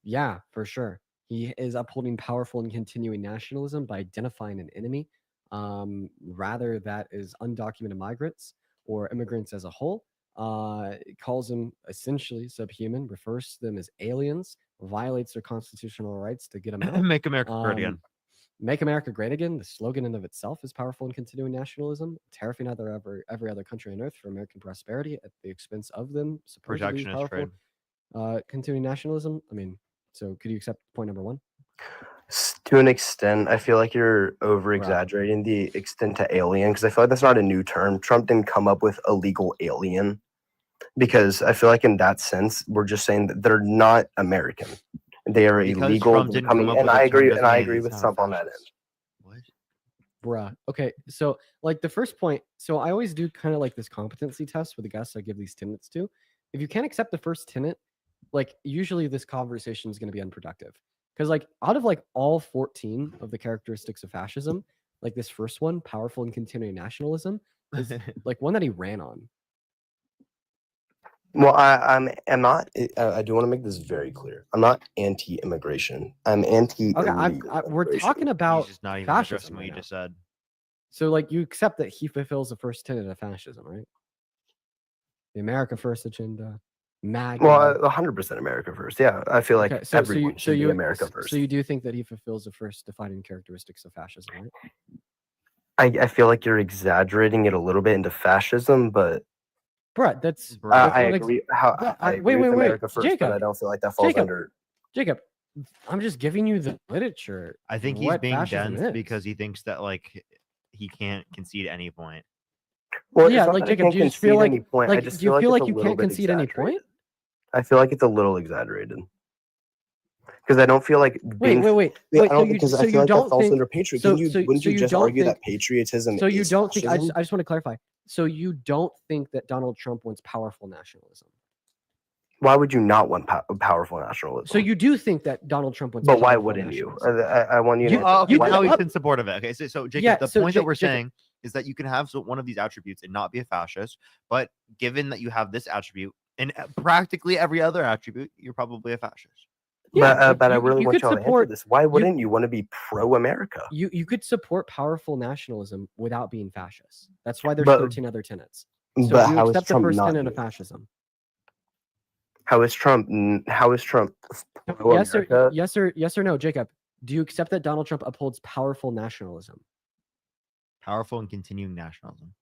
Yeah, for sure. He is upholding powerful and continuing nationalism by identifying an enemy, rather that is undocumented migrants or immigrants as a whole. Calls them essentially subhuman, refers to them as aliens, violates their constitutional rights to get them out. Make America great again. Make America great again. The slogan in and of itself is powerful and continuing nationalism, tariffing every other country on earth for American prosperity at the expense of them. Supposedly Protectionist trade. continuing nationalism. I mean, so could you accept point number one? To an extent, I feel like you're over exaggerating the extent to alien, because I feel like that's not a new term. Trump didn't come up with illegal alien, because I feel like in that sense, we're just saying that they're not American. They are Because illegal. Trump didn't come up And with a I term agree. doesn't And I mean agree it's with not Trump on that fascist. end. What? Okay, so like the first point, so I always do kind of like this competency test with the guests I give these tenets to. If you can't accept the first tenet, like usually this conversation is going to be unproductive. Because like out of like all 14 of the characteristics of fascism, like this first one, powerful and continuing nationalism, is like one that he ran on. Well, I'm not. I do want to make this very clear. I'm not anti-immigration. I'm anti. Okay, we're talking about He's just not even fascism addressing what right you now. just said. So like you accept that he fulfills the first tenet of fascism, right? The America First agenda, MAGA. Well, 100% America first. Yeah, I feel like Okay, so everyone you should be America first. So you do think that he fulfills the first defining characteristics of fascism, right? I feel like you're exaggerating it a little bit into fascism, but Brett, that's I what agree. I agree wait, with wait, America first, Jacob, but I don't feel like that falls Jacob, under. Jacob, I'm just giving you the literature. I think he's what being fascism dense is. because he thinks that like he can't concede any point. Well, Yeah, it's not like, that I Jacob, can't do you just feel concede like- any point. like, I just do you feel feel like like it's a you little can't bit concede any exaggerated. point? I feel like it's a little exaggerated because I don't feel like being. Wait. Yeah, Wait, I don't, because I feel like that falls under patriotism. Wouldn't you just argue that patriotism? So you is don't think? I fascism? just want to clarify. So you don't think that Donald Trump wants powerful nationalism? Why would you not want powerful nationalism? So you do think that Donald Trump wants? But why powerful wouldn't you? nationalism. I want you to. You- answer Okay, you why now could he's up- in support of it. Okay, so Jacob, Yeah, the so point that we're Jacob- saying is that you can have one of these attributes and not be a fascist, but given that you have this attribute and practically every other attribute, you're probably a fascist. Yeah, but I you- really you want could y'all to answer support- this. Why wouldn't you want to be pro-America? You could support powerful nationalism without being fascist. That's why there's But- 13 other tenets. So But do you how is accept the Trump first not tenet of doing that? fascism? How is Trump? How is Trump pro-America? Yes or no, Jacob? Do you accept that Donald Trump upholds powerful nationalism? Powerful and continuing nationalism.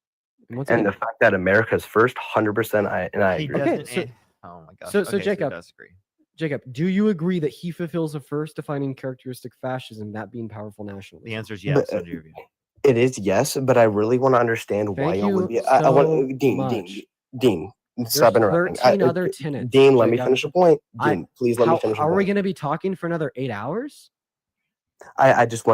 And once And again, the fact that America's first, 100%, I He agree. Okay, doesn't. so- Oh my gosh. so Okay, Jacob, he does agree. Jacob, do you agree that he fulfills the first defining characteristic of fascism, that being powerful nationalism? The answer is yes. But, under your view. It is yes, but I really want to understand why Thank y'all would you be. I want so Dean, much. Dean, stop There's interrupting. 13 other tenets, Dean, let me Jacob. finish the point. I- Dean, please let me finish the How are we point. going to be talking for another 8 hours? I just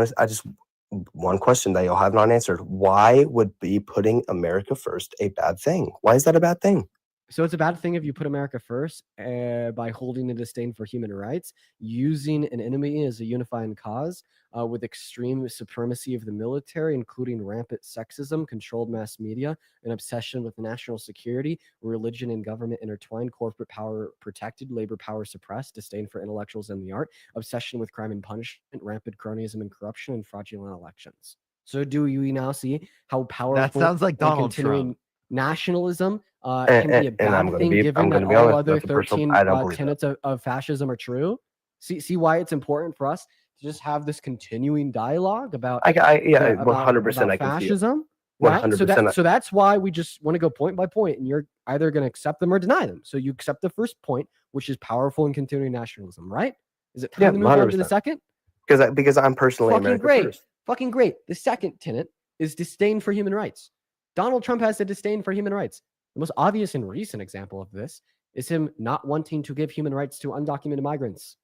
one question that y'all have not answered. Why would be putting America first a bad thing? Why is that a bad thing? So it's a bad thing if you put America first by holding a disdain for human rights, using an enemy as a unifying cause, with extreme supremacy of the military, including rampant sexism, controlled mass media, an obsession with national security, religion and government intertwined, corporate power protected, labor power suppressed, disdain for intellectuals and the art, obsession with crime and punishment, rampant cronyism and corruption, and fraudulent elections. So do we now see how powerful sounds like and Donald continuing Trump. nationalism can be a And bad I'm gonna thing, be given that honest, all other that's a personal- 13 I don't believe that. tenets of fascism are true? See why it's important for us to just have this continuing dialogue about Yeah, about 100%. I can see it. fascism, right? So 100%. so that's why we just want to go point by point, and you're either going to accept them or deny them. So you accept the first point, which is powerful and continuing nationalism, right? Is it time Yeah, to move on to the 100%. second? Because I'm personally Fucking America great. first. Fucking great. The second tenet is disdain for human rights. Donald Trump has a disdain for human rights. The most obvious and recent example of this is him not wanting to give human rights to undocumented migrants,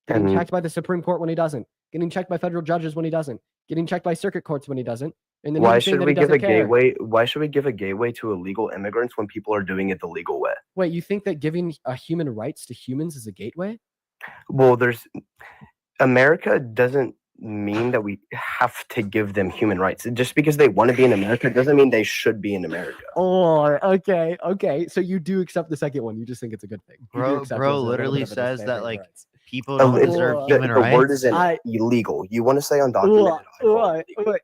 getting And- checked by the Supreme Court when he doesn't, getting checked by federal judges when he doesn't, getting checked by circuit courts when he doesn't, and then Why him saying should that we he give a doesn't care. gateway? Why should we give a gateway to illegal immigrants when people are doing it the legal way? Wait, you think that giving human rights to humans is a gateway? Well, America doesn't mean that we have to give them human rights. Just because they want to be in America doesn't mean they should be in America. Oh, okay. So you do accept the second one. You just think it's a good thing. You do Bro, accept it as a bro little literally bit of a says disdain that for like human rights. people don't It's- deserve Oh, human the rights. word is in I- illegal. You want to say undocumented?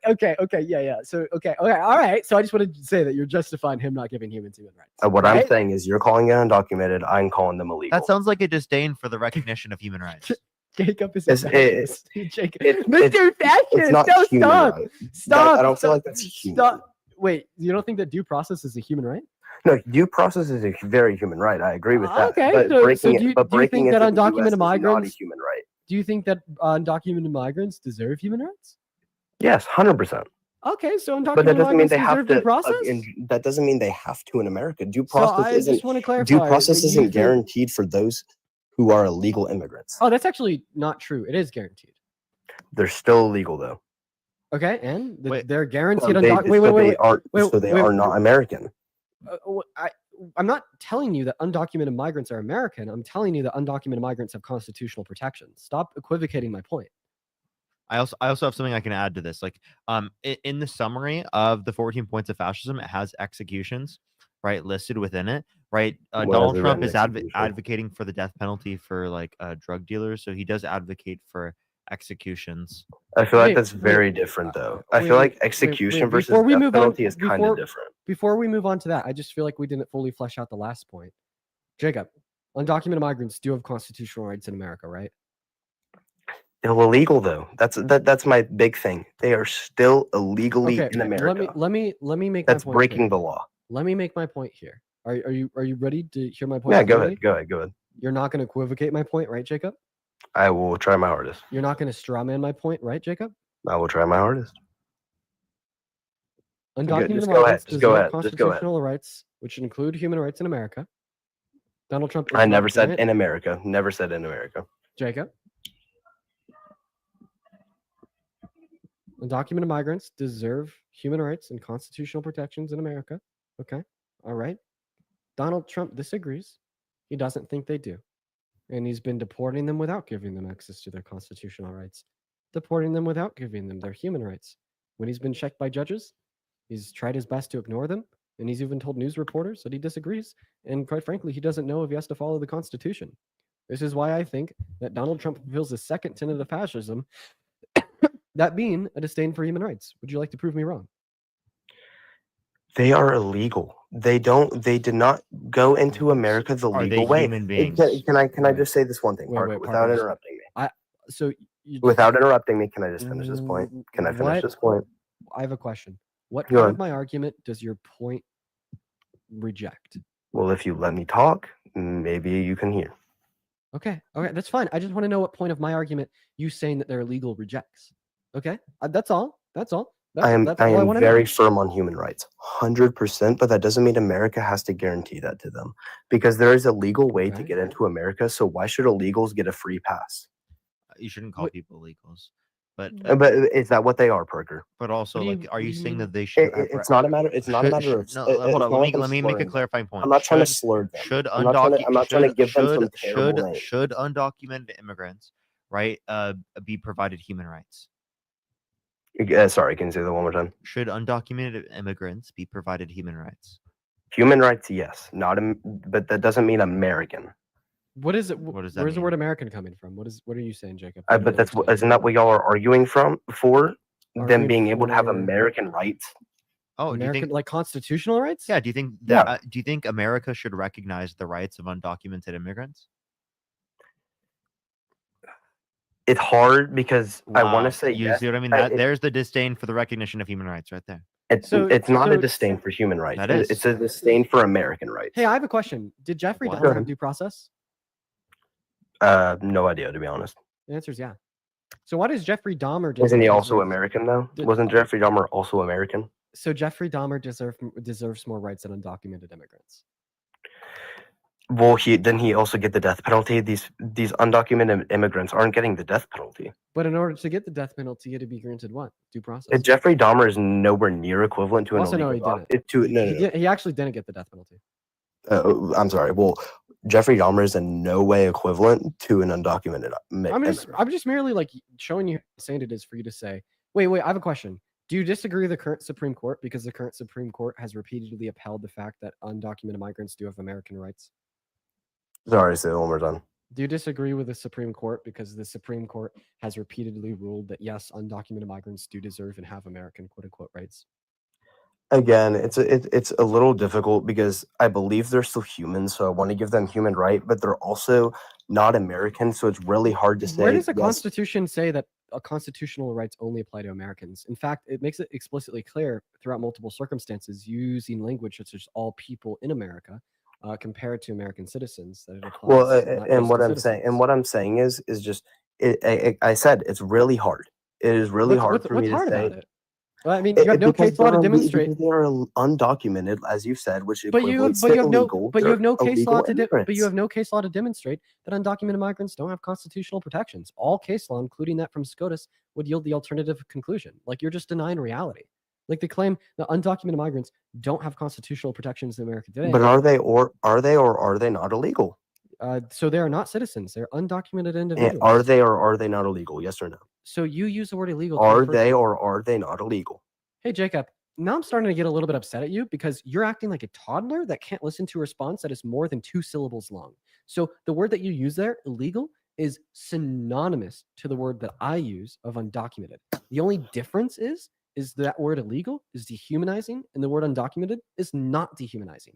Okay, yeah. So okay, all right. So I just wanted to say that you're justifying him not giving humans human rights. What I'm right? saying is you're calling it undocumented. I'm calling them illegal. That sounds like a disdain for the recognition of human rights. Jacob is It's- a it- fascist. Jacob, it- Mr. Fascist, It's not no, human stop, right. stop. I don't feel stop, like that's human. Stop. Wait, you don't think that due process is a human right? No, due process is a very human right. I agree with that. Okay, But so breaking do you- it, but do you breaking think it that to the US undocumented is not a migrants- human right. Do you think that undocumented migrants deserve human rights? Yes, 100%. Okay, so undocumented But that doesn't mean migrants they have deserve due to. process. That doesn't mean they have to in America. Due So process I isn't. just want to clarify. Due process that you isn't think- guaranteed for those who are illegal immigrants. Oh, that's actually not true. It is guaranteed. They're still illegal though. Okay, and Wait. they're guaranteed. They Wait. aren't. wait, So they wait, are not American. I'm not telling you that undocumented migrants are American. I'm telling you that undocumented migrants have constitutional protections. Stop equivocating my point. I also have something I can add to this. Like, in the summary of the 14 points of fascism, it has executions, right, listed within it, right? What Donald is it Trump written is execution? advocating for the death penalty for like drug dealers, so he does advocate for executions. I feel Wait, like that's wait, very different though. I wait, feel like wait, execution wait, versus before we death move on- penalty is kind before- of different. Before we move on to that, I just feel like we didn't fully flesh out the last point. Jacob, undocumented migrants do have constitutional rights in America, right? They're illegal though. That's my big thing. They are still illegally Okay, in America. let me make That's my point breaking here. the law. Let me make my point here. Are you ready to hear my point? Yeah, go clearly? ahead. Go ahead. You're not going to equivocate my point, right, Jacob? I will try my hardest. You're not going to strawman my point, right, Jacob? I will try my hardest. Undocumented just go ahead, migrants just go deserve ahead, just go ahead. constitutional rights, which include human rights in America. Donald Trump. is I not never said grant- in America. Never said in America. Jacob. Undocumented migrants deserve human rights and constitutional protections in America. Okay. All right. Donald Trump disagrees. He doesn't think they do. And he's been deporting them without giving them access to their constitutional rights, deporting them without giving them their human rights. When he's been checked by judges, he's tried his best to ignore them. And he's even told news reporters that he disagrees. And quite frankly, he doesn't know if he has to follow the Constitution. This is why I think that Donald Trump fulfills the second tenet of fascism, that being a disdain for human rights. Would you like to prove me wrong? They are illegal. They did not go into America the Are they legal way. human beings? Can I Wait. just say this one thing, Wait, Parker, wait, without Parker, just- interrupting me? So you, Without interrupting me, can I just finish this point? Can I finish What? this point? I have a question. What Go part ahead. of my argument does your point reject? Well, if you let me talk, maybe you can hear. Okay, that's fine. I just want to know what point of my argument you saying that they're illegal rejects. Okay, that's all. That's all. That's, I am that's all I want to very know. firm on human rights, 100%. But that doesn't mean America has to guarantee that to them, because there is a legal way to Okay. get into America. So why should illegals get a free pass? You shouldn't call Wait. people illegals, but But is that what they are, Parker? but also, What do like, you- are what you do you saying mean? that they should? It's not a matter. It's not a matter of. No, it's hold not on. like I'm Let me make a slurring them. clarifying point. I'm not trying to Should- slur them. Should I'm not trying to give them some terrible name. should undocumented immigrants, right, be provided human rights? Sorry, can you say that one more time? Should undocumented immigrants be provided human rights? Human rights, yes. But that doesn't mean American. What is it? What does that Where's the mean? word American coming from? What are you saying, Jacob? I don't But that's understand. isn't that what y'all are arguing for? Them Arguing being able to have for American rights. Oh, do you American, think? like constitutional rights? Yeah. Do you think that? Do you think America should recognize the rights of undocumented immigrants? It's hard because I want Wow, to say you yes. see what I mean? I- There's the disdain for the recognition of human rights right there. It's So- not a so- disdain for human rights. That It's is. a disdain for American rights. Hey, I have a question. Did Jeffrey What? Dahmer Go have ahead. due process? No idea, to be honest. The answer is yeah. So why does Jeffrey Dahmer Isn't he deserve also rights? American though? Did- Wasn't Jeffrey Dahmer also American? So Jeffrey Dahmer deserves more rights than undocumented immigrants. Well, didn't he also get the death penalty? These undocumented immigrants aren't getting the death penalty. But in order to get the death penalty, he had to be granted what? Due process. Jeffrey Dahmer is nowhere near equivalent to an Also, no, illegal. he didn't. He actually didn't get the death penalty. I'm sorry. Well, Jeffrey Dahmer is in no way equivalent to an undocumented immigrant. I'm just merely like showing you how insane it is for you to say, wait, I have a question. Do you disagree with the current Supreme Court? Because the current Supreme Court has repeatedly upheld the fact that undocumented migrants do have American rights. Sorry, say it one more time. Do you disagree with the Supreme Court? Because the Supreme Court has repeatedly ruled that yes, undocumented migrants do deserve and have American quote unquote rights. Again, it's a little difficult because I believe they're still human, so I want to give them human right, but they're also not American, so it's really hard to say. Where does the yes. Constitution say that constitutional rights only apply to Americans? In fact, it makes it explicitly clear throughout multiple circumstances using language such as all people in America compared to American citizens. That it applies Well, not and just what to I'm saying is just I said it's really hard. It is really hard for me to hard say. about it? Well, I mean, you have no because case law to they're demonstrate. because they are undocumented, as you said, which But you equates to have no illegal. but you have no They're case law illegal to but you immigrants. have no case law to demonstrate that undocumented migrants don't have constitutional protections. All case law, including that from SCOTUS, would yield the alternative conclusion. Like you're just denying reality. Like they claim that undocumented migrants don't have constitutional protections in America today. But are they or are they not illegal? So they are not citizens. They're undocumented And individuals. are they or are they not illegal? Yes or no? So you use the word illegal. to Are refer- they or are they not illegal? Hey, Jacob, now I'm starting to get a little bit upset at you because you're acting like a toddler that can't listen to a response that is more than 2 syllables long. So the word that you use there, illegal, is synonymous to the word that I use of undocumented. The only difference is that word illegal is dehumanizing and the word undocumented is not dehumanizing.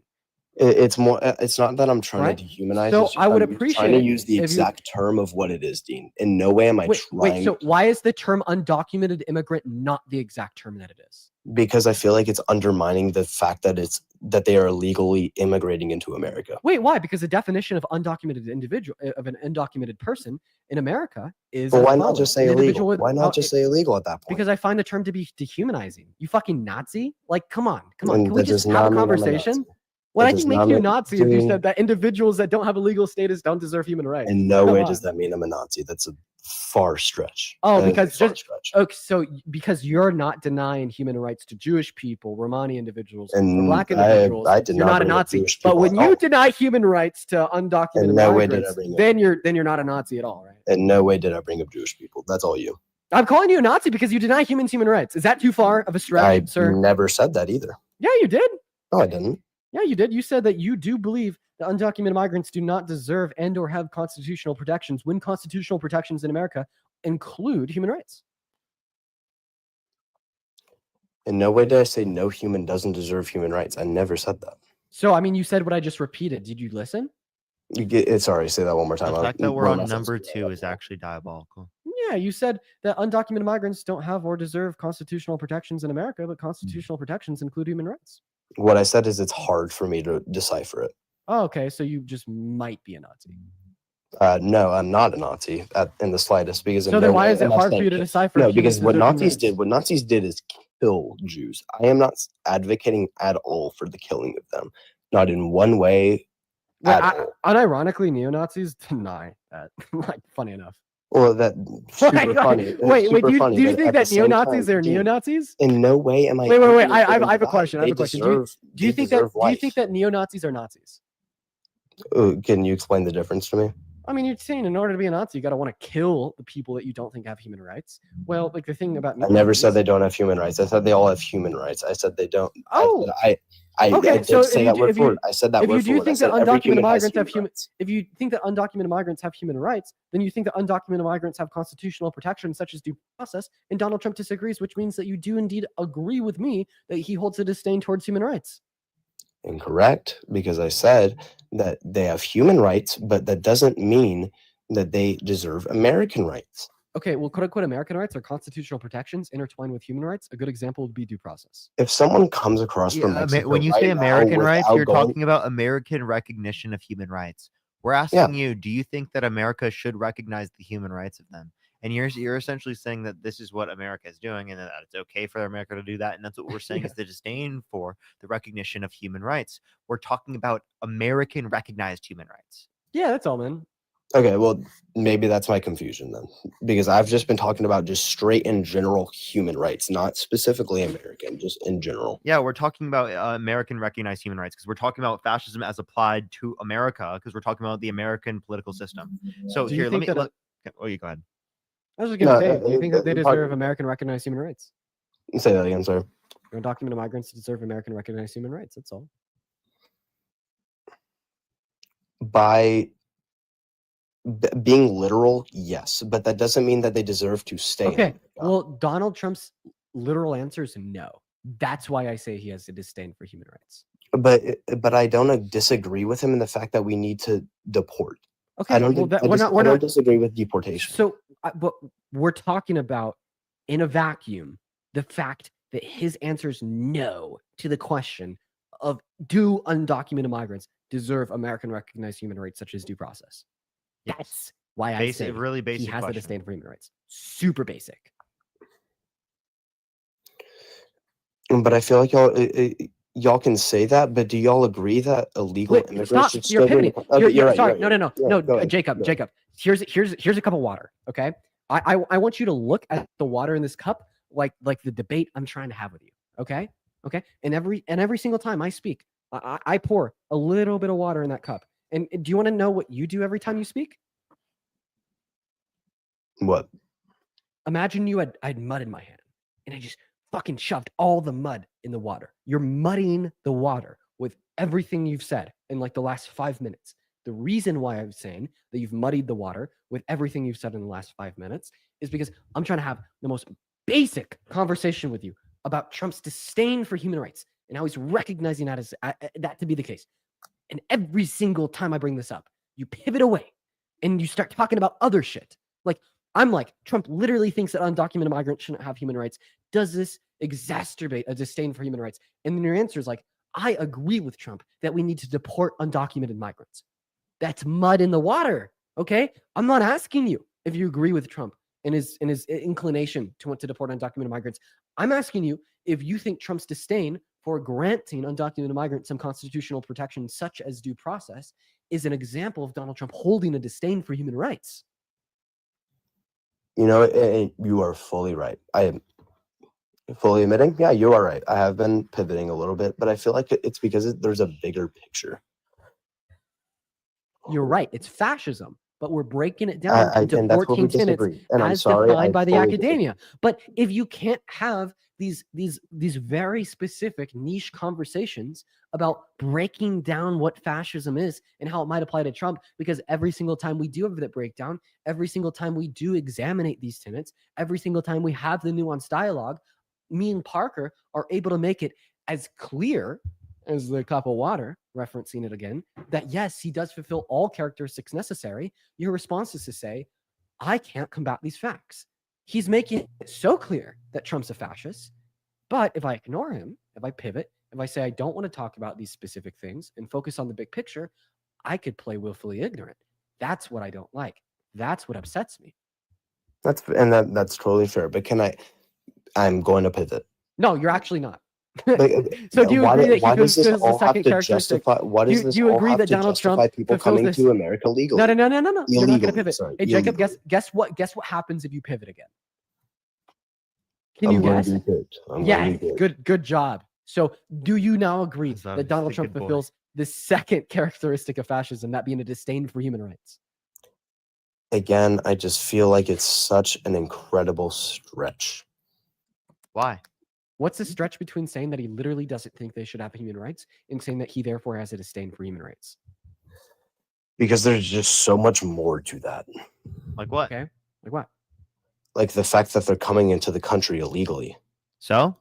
It's more. It's not that I'm trying Right? to dehumanize. So it's just I would I'm trying appreciate to it use the if you- exact term of what it is, Dean. In no way am I trying. So why is the term undocumented immigrant not the exact term that it is? Because I feel like it's undermining the fact that they are illegally immigrating into America. Wait, why? Because the definition of undocumented individual of an undocumented person in America is. But as why not follows. just say An illegal? individual with- Why not just say illegal at that point? Because I find the term to be dehumanizing. You fucking Nazi! Like, come on. And Can we that just does have not a mean I'm a conversation? Nazi. Well, It I does can make not you a make- Nazi if you Dude. said that individuals that don't have a legal status don't deserve human rights. In no Come way on. does that mean I'm a Nazi. That's a far stretch. Oh, That is a because far just- stretch. Okay, so because you're not denying human rights to Jewish people, Romani individuals, or And black individuals, I did you're not not a bring up Nazi. Jewish But people when at you all. deny human rights to undocumented In no way did I migrants, bring up- then you're not a Nazi at all, right? In no way did I bring up Jewish people. That's all you. I'm calling you a Nazi because you deny humans human rights. Is that too far of a stretch, I sir? never said that either. Yeah, you did. No, I didn't. Yeah, you did. You said that you do believe that undocumented migrants do not deserve and or have constitutional protections when constitutional protections in America include human rights. In no way did I say no human doesn't deserve human rights. I never said that. So, I mean, you said what I just repeated. Did you listen? Sorry, say that one more time. The I fact that we're won't on reference number you. 2 is actually diabolical. Yeah, you said that undocumented migrants don't have or deserve constitutional protections in America, but constitutional protections include human rights. What I said is it's hard for me to decipher it. Oh, okay, so you just might be a Nazi. No, I'm not a Nazi in the slightest. Because in So then no why way is it am I hard for saying you to ki- decipher? No, if because humans what deserve human Nazis did is kill Jews. I am not advocating at all for the killing of them. Not in one way Wait, at all. unironically, neo-Nazis deny that. Like, funny enough. Well, that super Wait, funny. It's wait, super do you funny, but think at the that same neo-Nazis time, are dude, neo-Nazis? In no way am I. Wait, arguing I for have them a to question. I die. have a question. They Do you deserve think that life. neo-Nazis are Nazis? Can you explain the difference to me? I mean, you're saying in order to be a Nazi, you got to want to kill the people that you don't think have human rights. Well, like the thing about I never said neo-Nazis- they don't have human rights. I said they all have human rights. I said they don't. Oh, I okay, did so say that word for word. I said that if word you for do word. I think said that every undocumented human has migrants have human human, rights. if you think that undocumented migrants have human rights, then you think that undocumented migrants have constitutional protections such as due process. And Donald Trump disagrees, which means that you do indeed agree with me that he holds a disdain towards human rights. Incorrect, because I said that they have human rights, but that doesn't mean that they deserve American rights. Okay, well, quote unquote American rights are constitutional protections intertwined with human rights. A good example would be due process. If someone comes across from Yeah, Mexico when you right say now American rights, without you're going- talking about American recognition of human rights. We're asking you, do you think that America should recognize the human rights of them? And you're essentially saying that this is what America is doing and that it's okay for America to do that. And that's what we're saying is the disdain for the recognition of human rights. We're talking about American recognized human rights. Yeah, that's all, man. Okay, well, maybe that's my confusion then, because I've just been talking about just straight in general human rights, not specifically American, just in general. Yeah, we're talking about American recognized human rights because we're talking about fascism as applied to America because we're talking about the American political system. So Do you here, let think me. that Oh, you go ahead. I was just gonna No, say, do you think that they pardon- deserve American recognized human rights? Say that again, sorry. Undocumented migrants deserve American recognized human rights. That's all. By being literal, yes, but that doesn't mean that they deserve to stay. in Okay. America. Well, Donald Trump's literal answer is no. That's why I say he has a disdain for human rights. But I don't disagree with him in the fact that we need to deport. Okay. I don't. well, Well, that, we're I don't not. disagree with deportation. So, but we're talking about in a vacuum the fact that his answer is no to the question of do undocumented migrants deserve American recognized human rights such as due process? That's why I say Really basic. he has a question. disdain for human rights. Super basic. But I feel like y'all can say that, but do y'all agree that illegal Wait, immigrants stop. should You're still be? pivoting. Okay, You're right, sorry. you're right. No, Yeah, go ahead, Jacob. go Jacob. Here's a cup of water. Okay. I want you to look at the water in this cup like the debate I'm trying to have with you. Okay. Okay. And every single time I speak, I pour a little bit of water in that cup. And do you want to know what you do every time you speak? What? Imagine I had mud in my hand and I just fucking shoved all the mud in the water. You're muddying the water with everything you've said in like the last 5 minutes. The reason why I'm saying that you've muddied the water with everything you've said in the last 5 minutes is because I'm trying to have the most basic conversation with you about Trump's disdain for human rights and how he's recognizing that as that to be the case. And every single time I bring this up, you pivot away and you start talking about other shit. Like, I'm like, Trump literally thinks that undocumented migrants shouldn't have human rights. Does this exacerbate a disdain for human rights? And then your answer is like, I agree with Trump that we need to deport undocumented migrants. That's mud in the water. Okay. I'm not asking you if you agree with Trump and his inclination to want to deport undocumented migrants. I'm asking you if you think Trump's disdain for granting undocumented migrants some constitutional protection, such as due process, is an example of Donald Trump holding a disdain for human rights. You know, you are fully right. I am fully admitting, yeah, you are right. I have been pivoting a little bit, but I feel like it's because there's a bigger picture. You're right. It's fascism, but we're breaking it down into And that's where 14 we tenets disagree. And I'm as sorry. defined I by the fully disagree. academia. But if you can't have these very specific niche conversations about breaking down what fascism is and how it might apply to Trump, because every single time we do have that breakdown, every single time we do examine these tenets, every single time we have the nuanced dialogue, me and Parker are able to make it as clear as the cup of water, referencing it again, that yes, he does fulfill all characteristics necessary. Your response is to say, I can't combat these facts. He's making it so clear that Trump's a fascist. But if I ignore him, if I pivot, if I say I don't want to talk about these specific things and focus on the big picture, I could play willfully ignorant. That's what I don't like. That's what upsets me. That's totally fair. But I'm going to pivot. No, you're actually not. Like, So do you agree that why he does this fulfills the all have second to characteristic? justify? Why does Do this you all agree have that to Donald justify Trump people fulfills coming this? to America legally? No. You're not going to Illegally, pivot. sorry, Hey, Jacob, illegally. guess what happens if you pivot again? Can I'm you going guess? to be picked. I'm Yeah, going to be picked. good job. So do you now agree That's that Donald obviously Trump good boy. fulfills the second characteristic of fascism, that being a disdain for human rights? Again, I just feel like it's such an incredible stretch. Why? What's the stretch between saying that he literally doesn't think they should have human rights and saying that he therefore has a disdain for human rights? Because there's just so much more to that. Like what? Okay. Like what? Like the fact that they're coming into the country illegally. So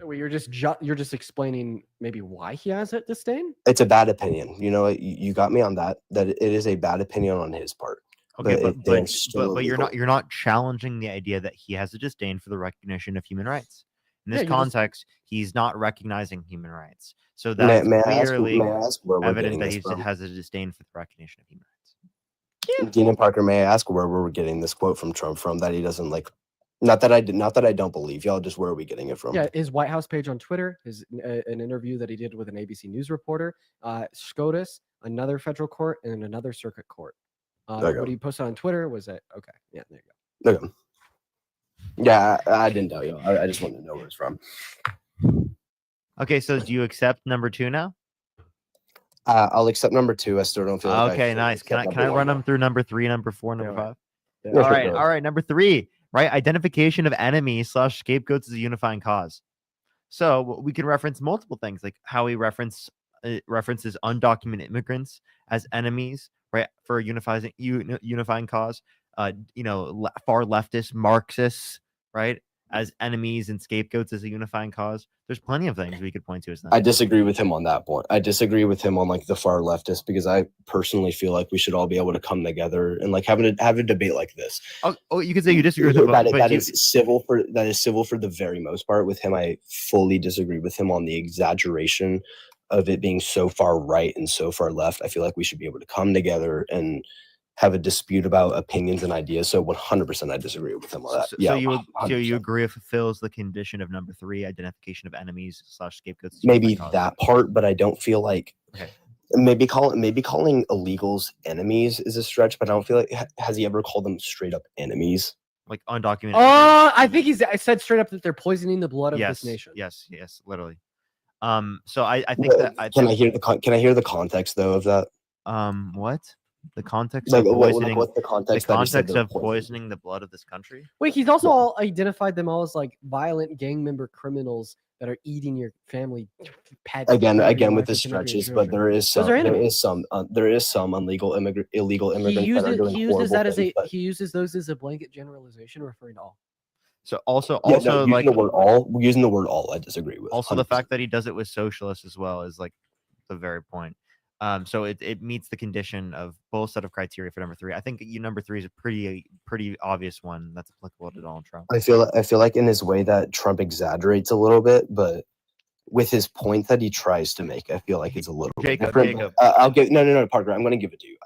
Well, you're just explaining maybe why he has that disdain. It's a bad opinion. You know, you got me on that. That it is a bad opinion on his part. okay, they're still but illegal. you're not challenging the idea that he has a disdain for the recognition of human rights. In Yeah, this you're just- context, he's not recognizing human rights. So May, that's may I ask, clearly may I ask where we're evident getting that this he from? has a disdain for the recognition of human rights. Dean and Parker, may I ask where we're getting this quote from Trump from that he doesn't like? Not that I don't believe y'all. Just where are we getting it from? Yeah, his White House page on Twitter, an interview that he did with an ABC News reporter, SCOTUS, another federal court, and another circuit court. There you go. What he posted on Twitter was that okay? Yeah, there you go. Okay. Yeah, I didn't tell you. I just wanted to know where it's from. Okay, so do you accept number 2 now? I'll accept number 2. I still don't feel like I Okay, fully nice. Can accept I number run one, them through number 3, number 4, number Yeah, 5? Yeah. Yeah, All sure, right, go all right. Number 3, right? Identification of enemies / scapegoats as a unifying cause. So we can reference multiple things, like how he references undocumented immigrants as enemies, right? For a unifying cause. Far leftist Marxists, right? As enemies and scapegoats as a unifying cause. There's plenty of things we could point to as that. I disagree with him on that point. I disagree with him on like the far leftist because I personally feel like we should all be able to come together and like have a debate like this. Oh, you could say you disagree with him, but that you- is civil for the very most part. With him, I fully disagree with him on the exaggeration of it being so far right and so far left. I feel like we should be able to come together and have a dispute about opinions and ideas. So 100% I disagree with him on that. So Yeah, you 100%. agree it fulfills the condition of number 3, identification of enemies / scapegoats. as Maybe unifying cause? that part, but I don't feel like Okay. maybe calling illegals enemies is a stretch, but I don't feel like has he ever called them straight up enemies? Like undocumented. I think I said straight up that they're poisoning the blood of yes, this nation. yes, literally. So I think that Can I hear the context though of that? what the context Like, of poisoning what's the the context? that he said context they're of poisoning the blood of this country? Wait, he's also all identified them all as like violent gang member criminals that are eating your family pets. Again whatever you with want, the kidnapping your stretches, but children. there is Those some are enemies. there is some illegal immigrants He that are doing he uses horrible that as things, but- he uses those as a blanket generalization referring to all. So also Yeah, no, like using the word all, I disagree with. also the 100%. fact that he does it with socialists as well is like the very point. So it meets the condition of both set of criteria for number 3. I think number 3 is a pretty obvious one that's applicable to Donald Trump. I feel like in his way that Trump exaggerates a little bit, but with his point that he tries to make, I feel like it's a little bit Jacob, different. Jacob. I'll give no Parker. I'm going to give it to you.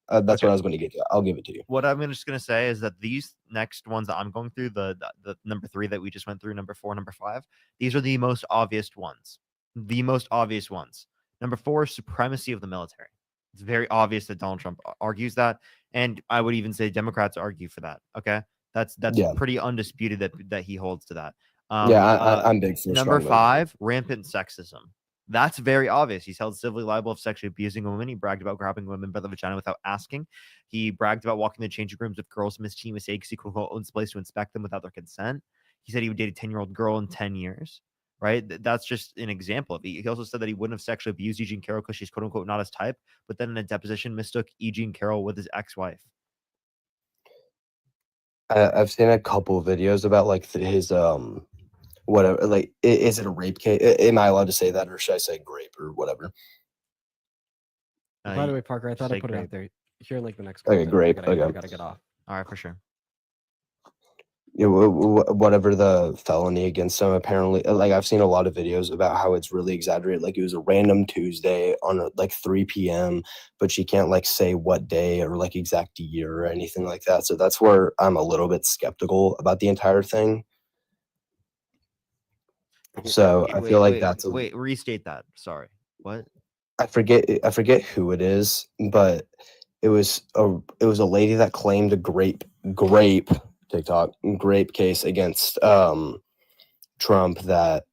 That's Okay. what I was going to get to. I'll give it to you. What I'm just gonna say is that these next ones that I'm going through, the number 3 that we just went through, number 4, number 5, these are the most obvious ones. The most obvious ones. Number 4, supremacy of the military. It's very obvious that Donald Trump argues that, and I would even say Democrats argue for that. Okay, that's Yeah. pretty undisputed that he holds to that. I'm big for Number strong 5, rampant sexism. That's very obvious. He's held civilly liable of sexually abusing a woman. He bragged about grabbing women by the vagina without asking. He bragged about walking the changing rooms of girls mischievous mistakes. He quote unquote owns the place to inspect them without their consent. He said he would date a 10-year-old girl in 10 years. Right? That's just an example of it. He also said that he wouldn't have sexually abused E. Jean Carroll because she's quote unquote not his type, but then in a deposition mistook E. Jean Carroll with his ex-wife. I've seen a couple of videos about like his whatever, like is it a rape case? Am I allowed to say that, or should I say grape or whatever? By the way, Parker, I thought I say put it grape. out there. Here in like the next. Okay, comment, grape, I okay. gotta get off. All right, for sure. Yeah, whatever the felony against him, apparently, like I've seen a lot of videos about how it's really exaggerated. Like it was a random Tuesday on like 3 p.m., but she can't like say what day or like exact year or anything like that. So that's where I'm a little bit skeptical about the entire thing. So I feel like that's wait, restate that. Sorry. What? I forget who it is, but it was a lady that claimed a grape TikTok grape case against Trump, that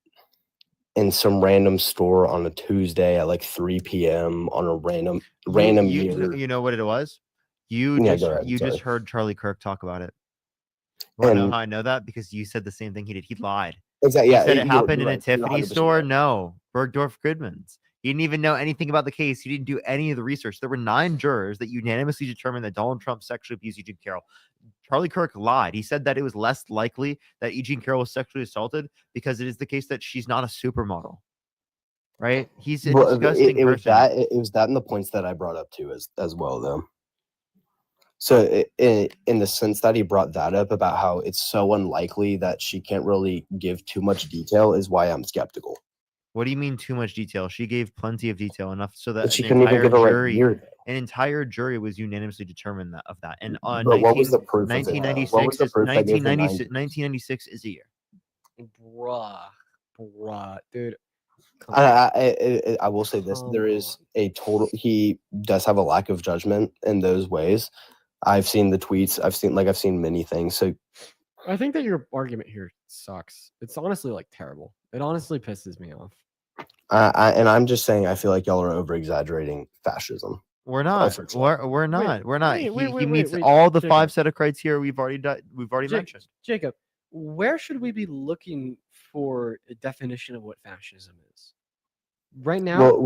in some random store on a Tuesday at like 3 p.m. on a random year. You know what it was? You Yeah, just go ahead, you just sorry. heard Charlie Kirk talk about it. You want to know And- how I know that? Because you said the same thing he did. He lied. Exactly. He Yeah, said it you're happened in right, a you're Tiffany 100% store. right. No, Bergdorf Goodman's. He didn't even know anything about the case. He didn't do any of the research. There were 9 jurors that unanimously determined that Donald Trump sexually abused E. Jean Carroll. Charlie Kirk lied. He said that it was less likely that E. Jean Carroll was sexually assaulted because it is the case that she's not a supermodel. Right? He's a Well, disgusting it was person. that it was that and the points that I brought up too as well though. So in the sense that he brought that up about how it's so unlikely that she can't really give too much detail is why I'm skeptical. What do you mean too much detail? She gave plenty of detail, enough so that But she an couldn't even entire give a right jury, year. an entire jury was unanimously determined of that. And on But what was the proof of it, though? 1996, What was the proof that gave the 1996 is a year. Bruh, dude. Come on. I will say this: there Come is a total. He does have a lack of judgment in those ways. I've seen the tweets. I've seen many things. So I think that your argument here sucks. It's honestly like terrible. It honestly pisses me off. I'm just saying, I feel like y'all are over exaggerating fascism. We're not. for We're not. We're not. wait, He meets wait, all the Jacob. 5 set of criteria we've already Jake- mentioned. Jacob, where should we be looking for a definition of what fascism is? Right now, Well,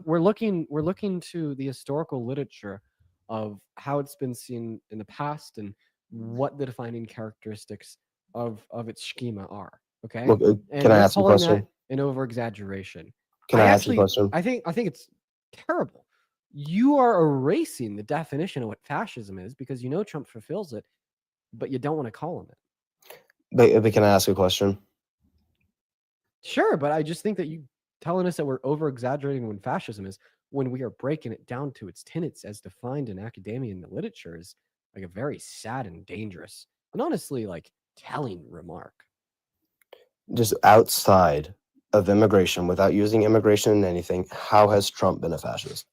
we're looking to the historical literature of how it's been seen in the past and what the defining characteristics of its schema are. Okay. Look, And can I you're ask a calling that question? an over exaggeration. Can I ask a question? I think it's terrible. You are erasing the definition of what fascism is because you know Trump fulfills it, but you don't want to call him it. But can I ask a question? Sure, but I just think that you telling us that we're over exaggerating when fascism is, when we are breaking it down to its tenets as defined in academia and the literature, is like a very sad and dangerous and honestly like telling remark. Just outside of immigration, without using immigration in anything, how has Trump been a fascist?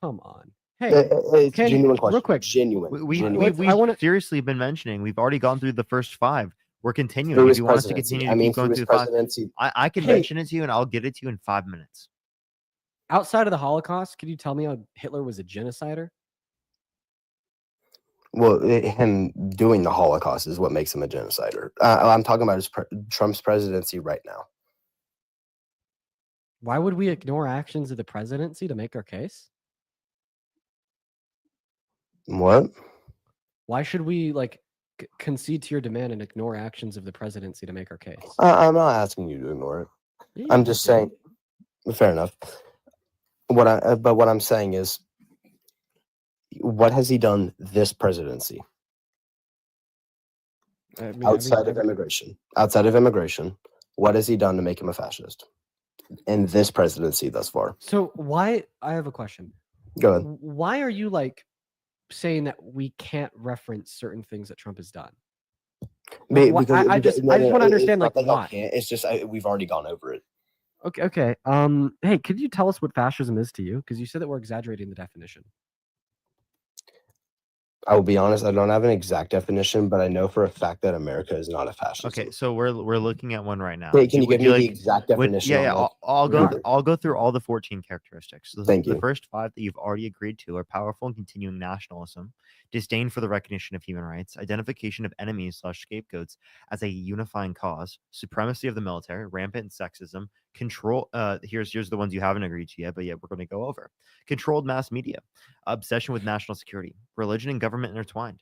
Come on. Hey, It's can a you- genuine question. real quick, Genuine. We've I wanna- seriously been mentioning. We've already gone through the first 5. We're continuing. Through If his you want us to presidency. continue I to mean, keep going through through his the 5, presidency. I can Hey. mention it to you and I'll get it to you in 5 minutes. outside of the Holocaust, could you tell me how Hitler was a genocider? Well, him doing the Holocaust is what makes him a genocider. I'm talking about Trump's presidency right now. Why would we ignore actions of the presidency to make our case? What? Why should we like concede to your demand and ignore actions of the presidency to make our case? I'm not asking you to ignore it. Yeah, I'm you just do. saying. Fair enough. But what I'm saying is, what has he done this presidency I mean, outside of immigration? Outside of immigration, what has he done to make him a fascist in this presidency thus far? So why? I have a question. Go ahead. Why are you like saying that we can't reference certain things that Trump has done? Like, I just want to understand like It's not that y'all why. can't. It's just we've already gone over it. Okay. Okay. Hey, could you tell us what fascism is to you? Because you said that we're exaggerating the definition. I will be honest, I don't have an exact definition, but I know for a fact that America is not a fascism. Okay, so we're looking at one right now. Hey, can you Would give me the like- exact would- definition? yeah, on, yeah. like, I'll go. Twitter? I'll go through all the 14 characteristics. So Thank the you. first 5 that you've already agreed to are powerful and continuing nationalism, disdain for the recognition of human rights, identification of enemies/scapegoats as a unifying cause, supremacy of the military, rampant sexism, control. Here's the ones you haven't agreed to yet, but yet we're going to go over. Controlled mass media, obsession with national security, religion and government intertwined.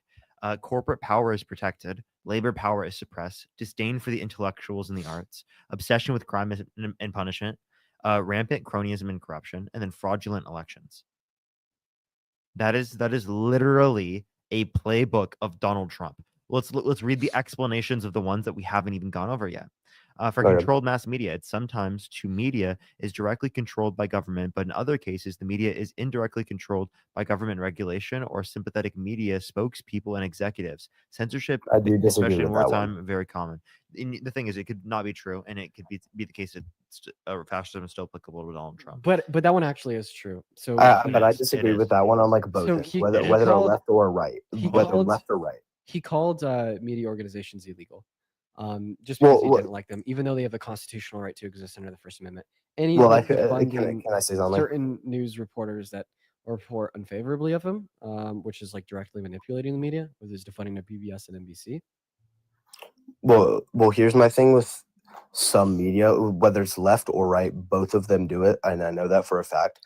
Corporate power is protected, labor power is suppressed, disdain for the intellectuals and the arts, obsession with crime and punishment, rampant cronyism and corruption, and then fraudulent elections. That is literally a playbook of Donald Trump. Let's read the explanations of the ones that we haven't even gone over yet. For Okay. controlled mass media, it's sometimes to media is directly controlled by government, but in other cases, the media is indirectly controlled by government regulation or sympathetic media spokespeople and executives. Censorship, I do disagree especially in with that one. wartime, very common. The thing is, it could not be true, and it could be the case that fascism is still applicable to Donald Trump. But that one actually is true. So But I is, it disagree is. with that one on like both So ends, he- whether he they're called- left or right, he whether called- left or right. he called media organizations illegal. Just because he Well, didn't like them, even though they have the constitutional right to exist under the First Amendment. And he Well, was can defunding I say something? certain news reporters that report unfavorably of him, which is like directly manipulating the media, with his defunding of PBS and NBC. Well, here's my thing with some media, whether it's left or right, both of them do it, and I know that for a fact.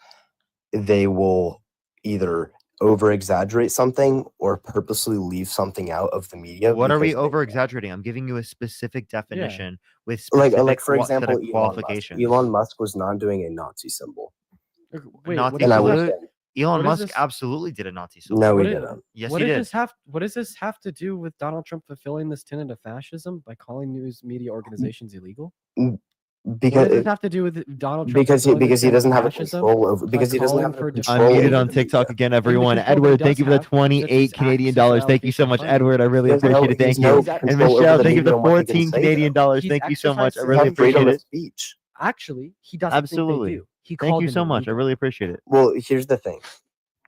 They will either over exaggerate something or purposely leave something out of the media. What are we because they- over exaggerating? I'm giving you a specific definition with Like, specific for set of example, Elon Musk. qualifications. Elon Musk was not doing a Nazi symbol, Wait, Nazi what and is I symbol? this? would Absolutely. say Elon what is Musk this? absolutely did a Nazi symbol. no, he What is- didn't. Yes, what he does did. this have? What does this have to do with Donald Trump fulfilling this tenet of fascism by calling news media organizations illegal? What Because does this have to do with Donald Trump? because he fulfilling this tenet of doesn't have a fascism? control over because he doesn't calling have for a defunding control Unmuted over on the TikTok media. again, everyone. control he Edward, does thank you for the have, 28 that's his Canadian access dollars. to Thank you so allocation much, of funding. Edward. I really He has appreciate it. Thank he has you. no And control over Michelle, the thank you for media the and what he can 14 say, Canadian though. dollars. He's Thank you so much. I exercised really Have his appreciate freedom of it. speech. Actually, he doesn't Absolutely. think they do. He Thank called you them so much. I illegal. really appreciate it. Well, here's the thing.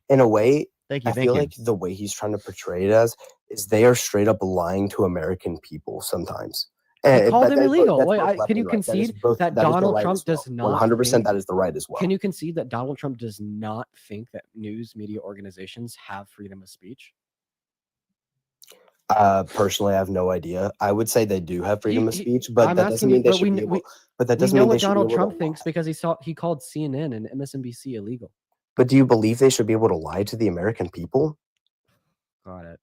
In a way, Thank you. I Thank feel you. like the way he's trying to portray it as is they are straight up lying to American people sometimes. He called but them that's illegal. both Wait, left can you and right. That is concede both- that that is the Donald right Trump as well. does not 100% think- that is the right as well. Can you concede that Donald Trump does not think that news media organizations have freedom of speech? Personally, I have no idea. I would say they do have freedom of he- speech, but I'm that asking doesn't you, mean they but should be able. But that We doesn't know mean they what should be Donald able Trump to thinks lie. because he called CNN and MSNBC illegal. But do you believe they should be able to lie to the American people? Got it.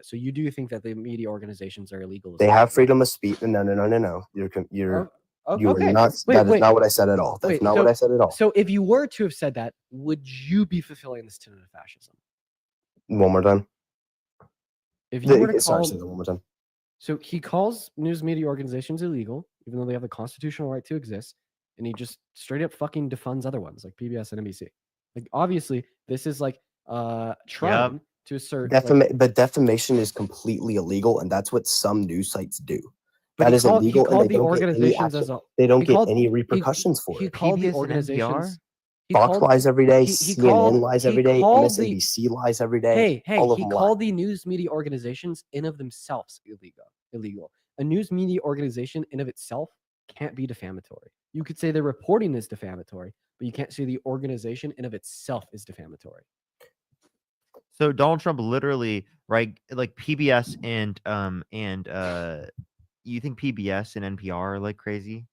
So you do think that the media organizations are illegal? as They well? have freedom of speech. No. You're you are okay. not. Wait, That is wait. not what I said at all. That's Wait, not what I said at all. So if you were to have said that, would you be fulfilling this tenet of fascism? One more time. If you were to Sorry, call, say that one more time. so he calls news media organizations illegal, even though they have the constitutional right to exist, and he just straight up fucking defunds other ones like PBS and NBC. Like obviously, this is like trying to assert. But defamation is completely illegal, and that's what some news sites do. But That he is called, illegal, he called and the they don't get any organizations action. as a. They don't he get called- any repercussions for He it. called the PBS and NPR? organizations. he Fox called- lies every day. he CNN called- lies he every day. called the- MSNBC lies every day. Hey, all of he them called lie. the news media organizations in of themselves illegal. A news media organization in of itself can't be defamatory. You could say the reporting is defamatory, but you can't say the organization in of itself is defamatory. So Donald Trump literally, right, like PBS and you think PBS and NPR are like crazy?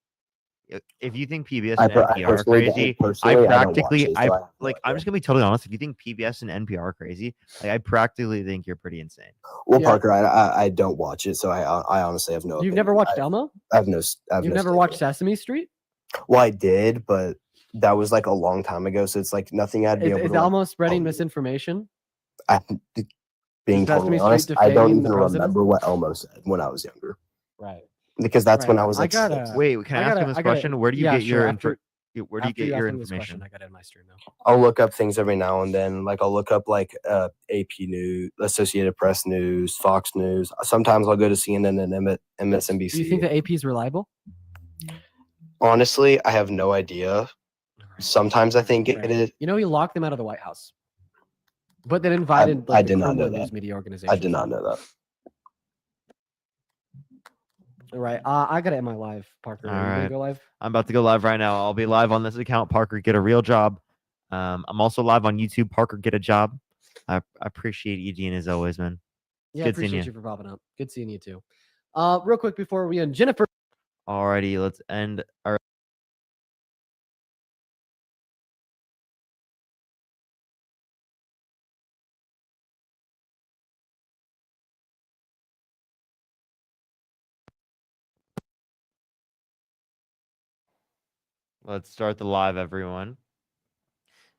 If you think PBS and NPR are crazy, I don't watch practically, it, so I have no like, I'm idea. just gonna be totally honest. If you think PBS and NPR are crazy, like, I practically think you're pretty insane. Well, Yeah. Parker, I don't watch it, so I honestly have no. You've opinion. never watched Elmo? I have no. You've never watched Sesame Street? Well, I did, but that was like a long time ago, so it's like nothing I'd be Is, able is to. Elmo spreading you. misinformation? Being Sesame totally Street honest, I don't defaming even the president? remember what Elmo said when I was younger, Right. because that's when Right. I was I like. gotta- 6. Wait, can I ask him this question? Where do you yeah, get sure, your after- where do you after get your ask me this question, information? I got it in my stream now. I'll look up things every now and then. Like I'll look up like AP News, Associated Press News, Fox News. Sometimes I'll go to CNN and MSNBC. Do you think the AP is reliable? Honestly, I have no idea. Sometimes I think Right. it is. You know, he locked them out of the White House, but then invited I like the did not know Kremlin news that. media I organizations. did not know that. All right. I gotta end my live, Parker. All Are you gonna right. go live? I'm about to go live right now. I'll be live on this account. Parker, get a real job. I'm also live on YouTube. Parker, get a job. I appreciate you, Dean, as always, man. Yeah, Good seeing appreciate you. you for popping up. Good seeing you too. Real quick before we end, Jennifer. Alrighty, let's end our. Let's start the live, everyone,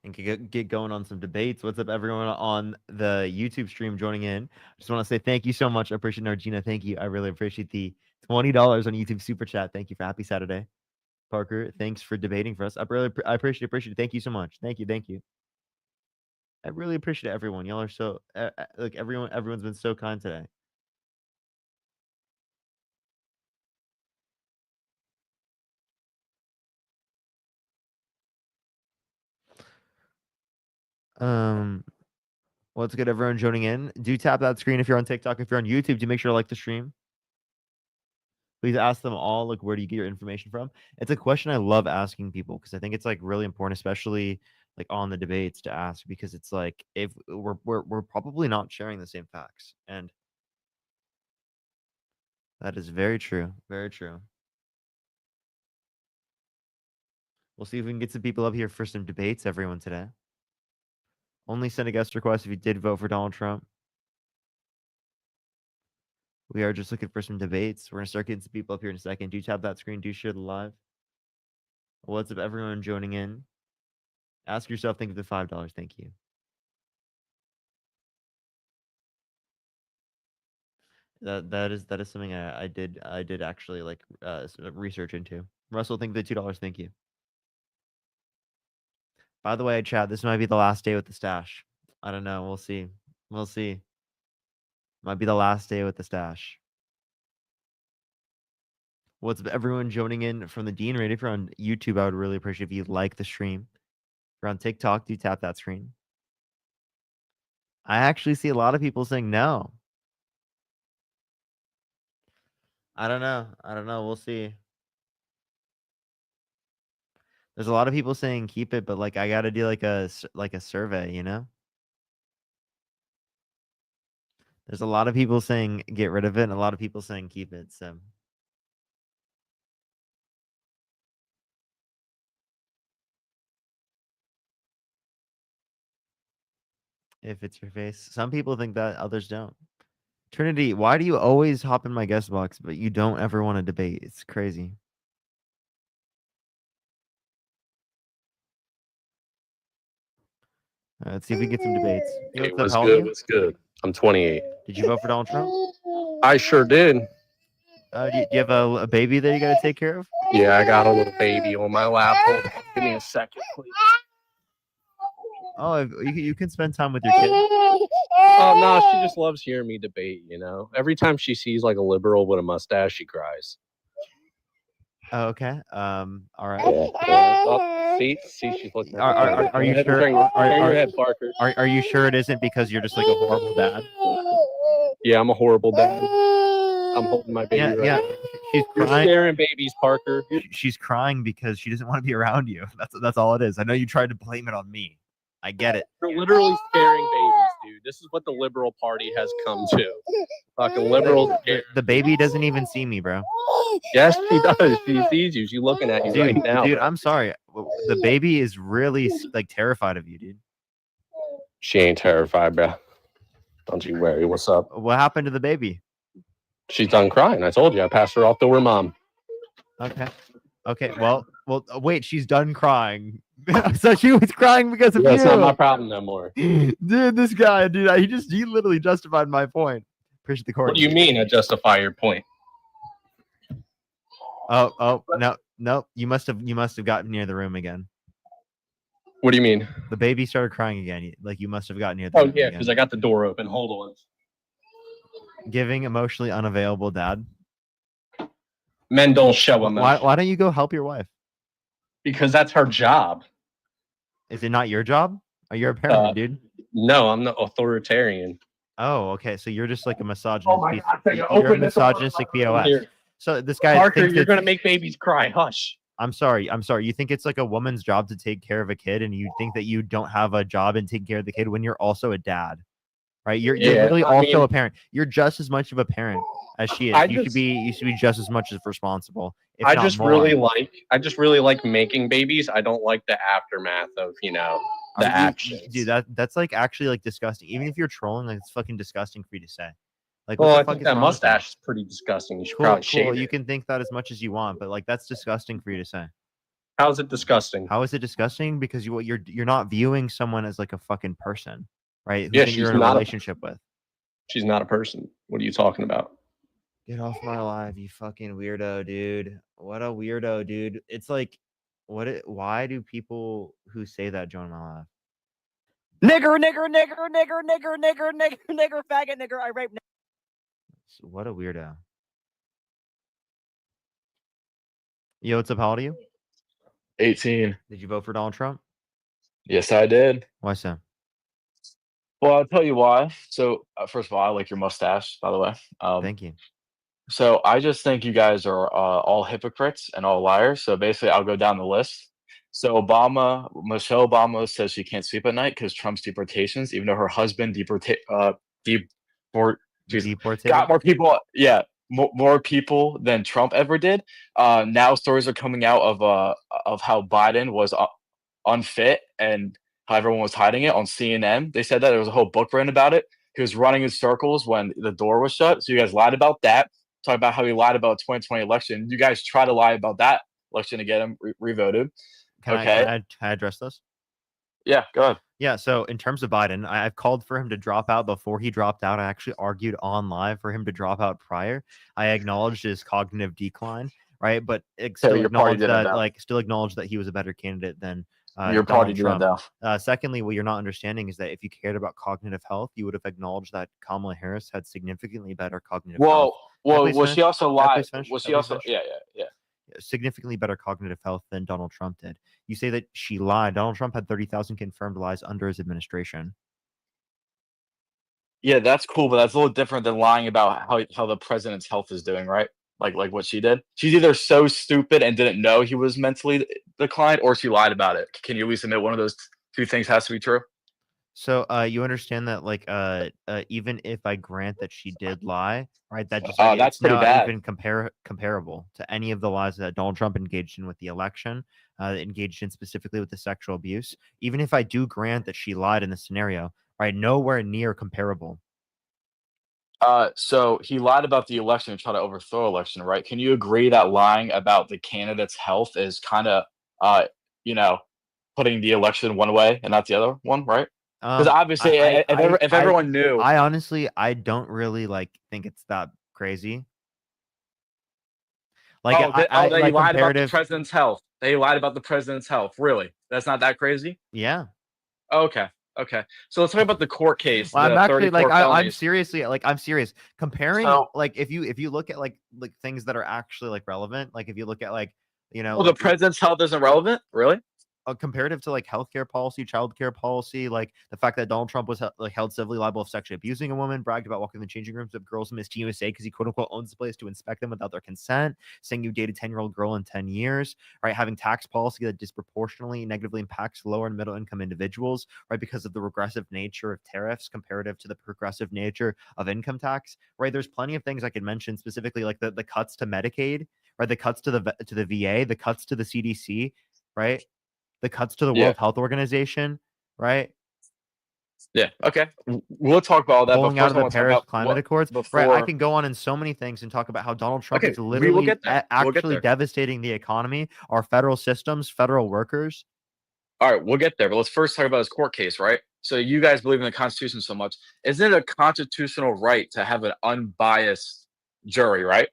and get going on some debates. What's up, everyone on the YouTube stream joining in? Just want to say thank you so much. I appreciate Nargina. Thank you. I really appreciate the $20 on YouTube super chat. Thank you for happy Saturday, Parker. Thanks for debating for us. I appreciate it. Thank you so much. Thank you. I really appreciate everyone. Y'all are so like everyone's been so kind today. What's good, everyone joining in? Do tap that screen if you're on TikTok. If you're on YouTube, do make sure to like the stream. Please ask them all, like, where do you get your information from? It's a question I love asking people because I think it's like really important, especially like on the debates, to ask, because it's like if we're probably not sharing the same facts, and that is very true. Very true. We'll see if we can get some people up here for some debates, everyone, today. Only send a guest request if you did vote for Donald Trump. We are just looking for some debates. We're going to start getting some people up here in a second. Do tap that screen. Do share the live. What's up, everyone joining in? Ask yourself, think of the $5. Thank you. That is something I did actually like research into. Russell, think of the $2. Thank you. By the way, chat, this might be the last day with the stash. I don't know. We'll see. We'll see. Might be the last day with the stash. What's up, everyone joining in from the Dean Radio? If you're on YouTube, I would really appreciate if you like the stream. If you're on TikTok, do tap that screen. I actually see a lot of people saying no. I don't know. We'll see. There's a lot of people saying keep it, but like I got to do like a survey, you know? There's a lot of people saying get rid of it and a lot of people saying keep it. So if it's your face, some people think that, others don't. Trinity, why do you always hop in my guest box, but you don't ever want to debate? It's crazy. Let's see if we get some debates. Hey, Hey, what's up, what's how old are good? you? What's good? I'm 28. Did you vote for Donald Trump? I sure did. Do you have a baby that you got to take care of? Yeah, I got a little baby on my lap. Hold on. Give me a second, please. Oh, you can spend time with your kid. Oh, no, she just loves hearing me debate, you know? Every time she sees like a liberal with a mustache, she cries. Oh, okay. All right. Yeah. Oh, see, she's looking at me. Are you Go ahead and sure? turn your head, Parker. Are you sure it isn't because you're just like a horrible dad? Yeah, I'm a horrible dad. I'm holding my baby Yeah, right yeah. now. She's You're crying. scaring babies, Parker. She's crying because she doesn't want to be around you. That's all it is. I know you tried to blame it on me. I get it. You're literally scaring babies, dude. This is what the liberal party has come to. Fucking liberals. The baby doesn't even see me, bro. Yes, she does. She sees you. She's looking at you right now. Dude, bro. I'm sorry. The baby is really like terrified of you, dude. She ain't terrified, bro. Don't you worry. What's up? What happened to the baby? She's done crying. I told you. I passed her off to her mom. Okay. Well. Wait. She's done crying. So she was crying because of That's you. not my problem no more. Dude, this guy, dude, he literally justified my point. Appreciate the court. What do you mean? I justify your point. Oh, no. You must have gotten near the room again. What do you mean? The baby started crying again. Like you must have gotten near the Oh room yeah, again. because I got the door open. Hold on. Giving emotionally unavailable dad. Men don't show Why, emotion why don't you go help your wife? because that's her job. Is it not your job? Are you a parent, Uh, dude? No, I'm the authoritarian. Oh, okay. So you're just like a misogynist. Oh my piece- God, Taylor, You're a open this door. misogynistic POS. Here. So this guy Parker, thinks you're it's- gonna make babies cry. Hush. I'm sorry. You think it's like a woman's job to take care of a kid, and you think that you don't have a job in taking care of the kid when you're also a dad, right? You're Yeah, literally I also mean- a parent. You're just as much of a parent as she is. I You should just- be just as much as responsible. If I not just more. really like making babies. I don't like the aftermath of the You- actions. dude, that's like actually like disgusting. Even if you're trolling, like it's fucking disgusting for you to say. Like, Well, what I the fuck think is that wrong with mustache is pretty disgusting. You should Cool, probably cool. shave You it. can think that as much as you want, but like that's disgusting for you to say. How is it disgusting? How is it disgusting? Because you're not viewing someone as like a fucking person, right? Who Yeah, that you're she's in a not a- relationship with. She's not a person. What are you talking about? Get off my live, you fucking weirdo, dude. What a weirdo, dude. It's like, why do people who say that join my live? Nigger, faggot, nigger, I rape. What a weirdo. Yo, what's up? How old are you? 18. Did you vote for Donald Trump? Yes, I did. Why so? Well, I'll tell you why. So, first of all, I like your mustache, by the way. Thank you. So, I just think you guys are all hypocrites and all liars. So, basically, I'll go down the list. So, Michelle Obama says she can't sleep at night because Trump's deportations, even though her husband got Deported? more people. Yeah, more people than Trump ever did. Now stories are coming out of how Biden was unfit and how everyone was hiding it on CNN. They said that there was a whole book written about it. He was running in circles when the door was shut. So you guys lied about that. Talk about how he lied about the 2020 election. You guys try to lie about that election to get him revoted. Can I address this? Yeah, go ahead. Yeah, so in terms of Biden, I've called for him to drop out before he dropped out. I actually argued on live for him to drop out prior. I acknowledged his cognitive decline, right? But still your party acknowledged didn't that, know. still acknowledged that he was a better candidate than Your party Donald didn't Trump. know. Secondly, what you're not understanding is that if you cared about cognitive health, you would have acknowledged that Kamala Harris had significantly better cognitive health. Well, please was she finish? also Can I lied? please finish? Was Can she I please also? finish? Yeah. Significantly better cognitive health than Donald Trump did. You say that she lied. Donald Trump had 30,000 confirmed lies under his administration. Yeah, that's cool, but that's a little different than lying about how the president's health is doing, right? Like what she did. She's either so stupid and didn't know he was mentally declined, or she lied about it. Can you at least admit one of those two things has to be true? So you understand that like even if I grant that she did lie, right? That just That's it's pretty not bad. even comparable to any of the lies that Donald Trump engaged in with the election, engaged in specifically with the sexual abuse. Even if I do grant that she lied in this scenario, right? Nowhere near comparable. So he lied about the election and tried to overthrow election, right? Can you agree that lying about the candidate's health is kind of putting the election one way and not the other one, right? Because obviously, if everyone knew, I honestly, I don't really like think it's that crazy. Like, that he lied about the comparative. president's health. They lied about the president's health. Really? That's not that crazy? Yeah. Okay. So let's talk about the court case. Well, I'm the actually 34 I'm felonies. seriously I'm serious. Comparing So- like if you look at like things that are actually like relevant, like if you look at like Well, the president's health isn't relevant, really? comparative to like healthcare policy, childcare policy, like the fact that Donald Trump was held civilly liable of sexually abusing a woman, bragged about walking in the changing rooms of girls in Miss USA because he quote unquote owns the place to inspect them without their consent, saying you dated 10-year-old girl in 10 years, right? Having tax policy that disproportionately negatively impacts lower and middle income individuals, right? Because of the regressive nature of tariffs comparative to the progressive nature of income tax, right? There's plenty of things I could mention, specifically like the cuts to Medicaid, right? The cuts to the VA, the cuts to the CDC, right? The cuts to the World Health Organization, right? Yeah. Okay. We'll talk about all that. Pulling but out first of I the wanna talk Paris about Climate Accords, right? I before- can go on in so many things and talk about how Donald Trump Okay, is we will literally get there. We'll get actually there. devastating the economy, our federal systems, federal workers. All right, we'll get there. But let's first talk about his court case, right? So you guys believe in the Constitution so much. Isn't it a constitutional right to have an unbiased jury, right?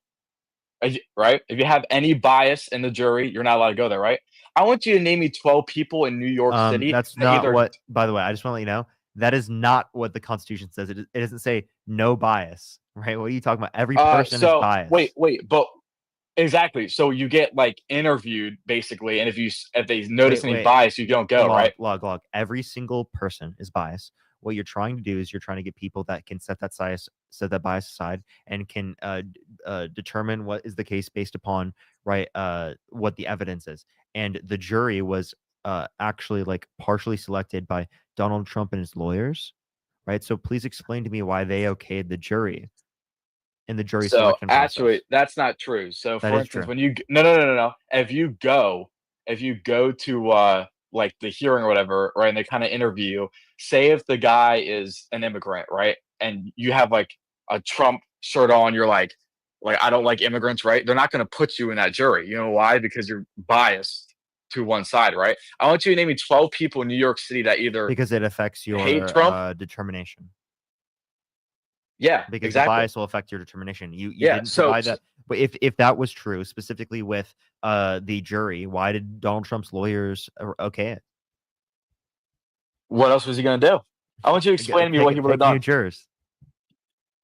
Right? If you have any bias in the jury, you're not allowed to go there, right? I want you to name me 12 people in New York City. That's that not either- what. By the way, I just want to let you know that is not what the Constitution says. It doesn't say no bias, right? What are you talking about? Every person is biased. Wait, but Exactly. So you get like interviewed basically, and if they notice Wait, any wait. bias, you don't go, right? Log. Every single person is biased. What you're trying to do is you're trying to get people that can set that bias aside and can determine what is the case based upon right what the evidence is. And the jury was actually like partially selected by Donald Trump and his lawyers, right? So please explain to me why they okayed the jury in the jury So selection actually, process. that's not true. So That for is instance, true. when you no. If you go to like the hearing or whatever, right, and they kind of interview, say if the guy is an immigrant, right, and you have like a Trump shirt on, you're like I don't like immigrants, right? They're not going to put you in that jury. You know why? Because you're biased to one side, right? I want you to name me 12 people in New York City that either Because it affects hate your Trump. determination. Yeah, Because exactly. the bias will affect your determination. You Yeah, didn't so- provide that. But if that was true, specifically with the jury, why did Donald Trump's lawyers okay it? What else was he going to do? I want you to explain to me what he would have Pick new done. jurors.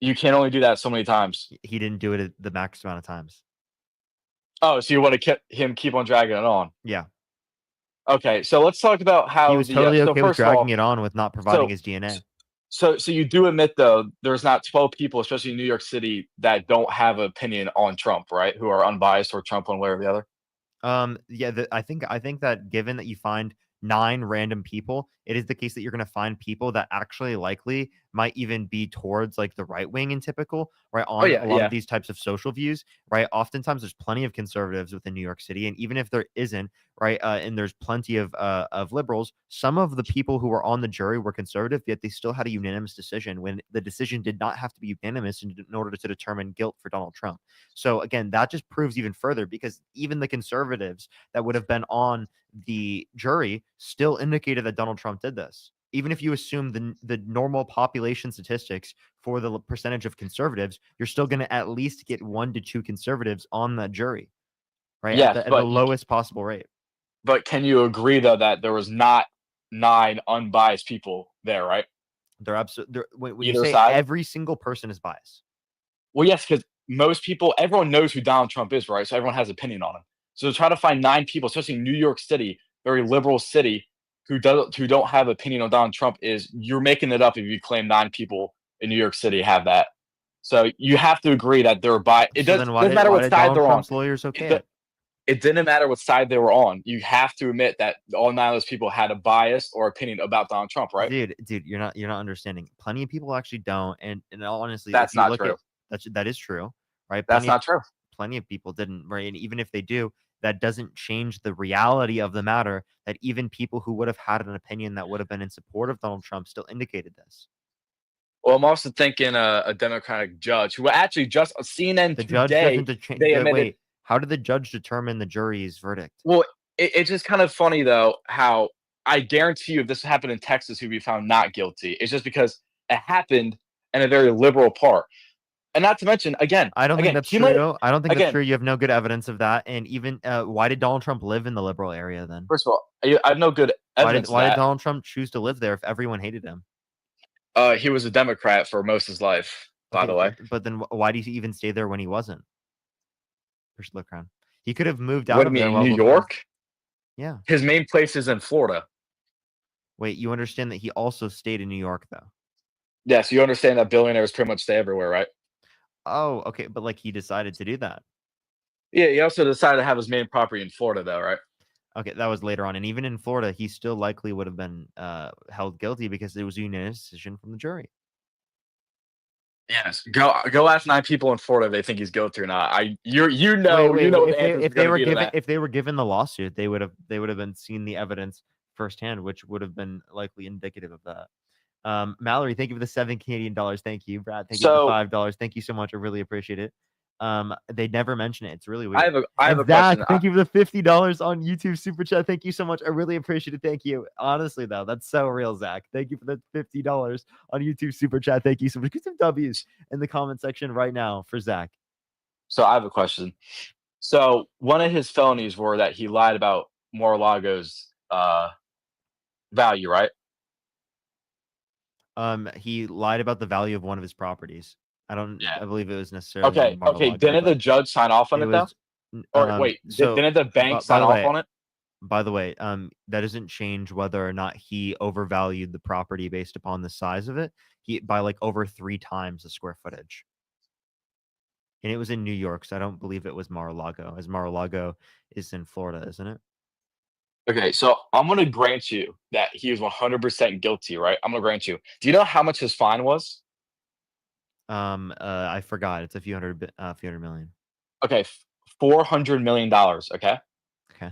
You can only do that so many times. He didn't do it at the max amount of times. Oh, so you want to keep on dragging it on? Yeah. Okay, so let's talk about how He was totally so okay with first of all, dragging it on with not providing so- his DNA. So you do admit though, there's not 12 people, especially in New York City, that don't have an opinion on Trump, right? Who are unbiased or Trump one way or the other. Yeah, I think that given that you find 9 random people, it is the case that you're going to find people that actually likely might even be towards like the right wing and typical, right? On yeah, a lot yeah. of these types of social views, right? Oftentimes there's plenty of conservatives within New York City. And even if there isn't, right, and there's plenty of liberals, some of the people who were on the jury were conservative, yet they still had a unanimous decision when the decision did not have to be unanimous in order to determine guilt for Donald Trump. So again, that just proves even further because even the conservatives that would have been on the jury still indicated that Donald Trump did this. Even if you assume the normal population statistics for the percentage of conservatives, you're still going to at least get 1 to 2 conservatives on the jury, right? Yes, at the but- lowest possible rate. But can you agree though that there was not 9 unbiased people there, right? They're absolutely when you Either say side? every single person is biased. Well, yes, because most people, everyone knows who Donald Trump is, right? So everyone has opinion on him. So to try to find 9 people, especially in New York City, very liberal city, who don't have opinion on Donald Trump you're making it up if you claim 9 people in New York City have that. So you have to agree that they're biased. It So doesn't then why matter why what did side Donald they're Trump's on. lawyers okay It- it? It didn't matter what side they were on. You have to admit that all 9 of those people had a bias or opinion about Donald Trump, right? Dude, you're not understanding. Plenty of people actually don't, and honestly, That's if you not look true. that is true, right? That's not true. Plenty of people didn't, right? And even if they do, that doesn't change the reality of the matter that even people who would have had an opinion that would have been in support of Donald Trump still indicated this. Well, I'm also thinking a Democratic judge who actually just CNN The judge today. doesn't they admitted- wait. How did the judge determine the jury's verdict? Well, it's just kind of funny though how I guarantee you if this happened in Texas, he'd be found not guilty. It's just because it happened in a very liberal part, and not to mention again. I don't think that's he might- true. I don't think that's again- true. You have no good evidence of that. And even why did Donald Trump live in the liberal area then? First of all, I have no good evidence. Why of did that. Donald Trump choose to live there if everyone hated him? He was a Democrat for most of his life, by the way. But then why did he even stay there when he wasn't? First look around. He could have moved out What do of you there. mean, well New before. York? Yeah. His main place is in Florida. Wait, you understand that he also stayed in New York though? Yes, you understand that billionaires pretty much stay everywhere, right? Oh, okay, but like he decided to do that. Yeah, he also decided to have his main property in Florida, though, right? Okay, that was later on, and even in Florida, he still likely would have been held guilty because it was a unanimous decision from the jury. Yes. Go ask 9 people in Florida if they think he's guilty or not. Wait, If if they were given the lawsuit, they would have been seen the evidence firsthand, which would have been likely indicative of that. Mallory, thank you for the $7 Canadian. Thank you, Brad. Thank you for the $5. Thank you so much. I really appreciate it. They never mention it. It's really weird. I have a Zach, question. thank you for the $50 on YouTube Super Chat. Thank you so much. I really appreciate it. Thank you. Honestly, though, that's so real, Zach. Thank you for the $50 on YouTube Super Chat. Thank you so much. Get some W's in the comment section right now for Zach. So I have a question. So one of his felonies were that he lied about Mar-a-Lago's value, right? He lied about the value of one of his properties. I Yeah. believe it was necessarily Okay. Mar-a-Lago, Didn't the but judge sign off on it, though? Or wait, So didn't the bank by sign the off way, on it? by the way, that doesn't change whether or not he overvalued the property based upon the size of it. He by like over 3 times the square footage. And it was in New York, so I don't believe it was Mar-a-Lago, as Mar-a-Lago is in Florida, isn't it? Okay, so I'm gonna grant you that he was 100% guilty, right? I'm gonna grant you. Do you know how much his fine was? I forgot. It's a few hundred million. Okay, $400 million. Okay, Okay.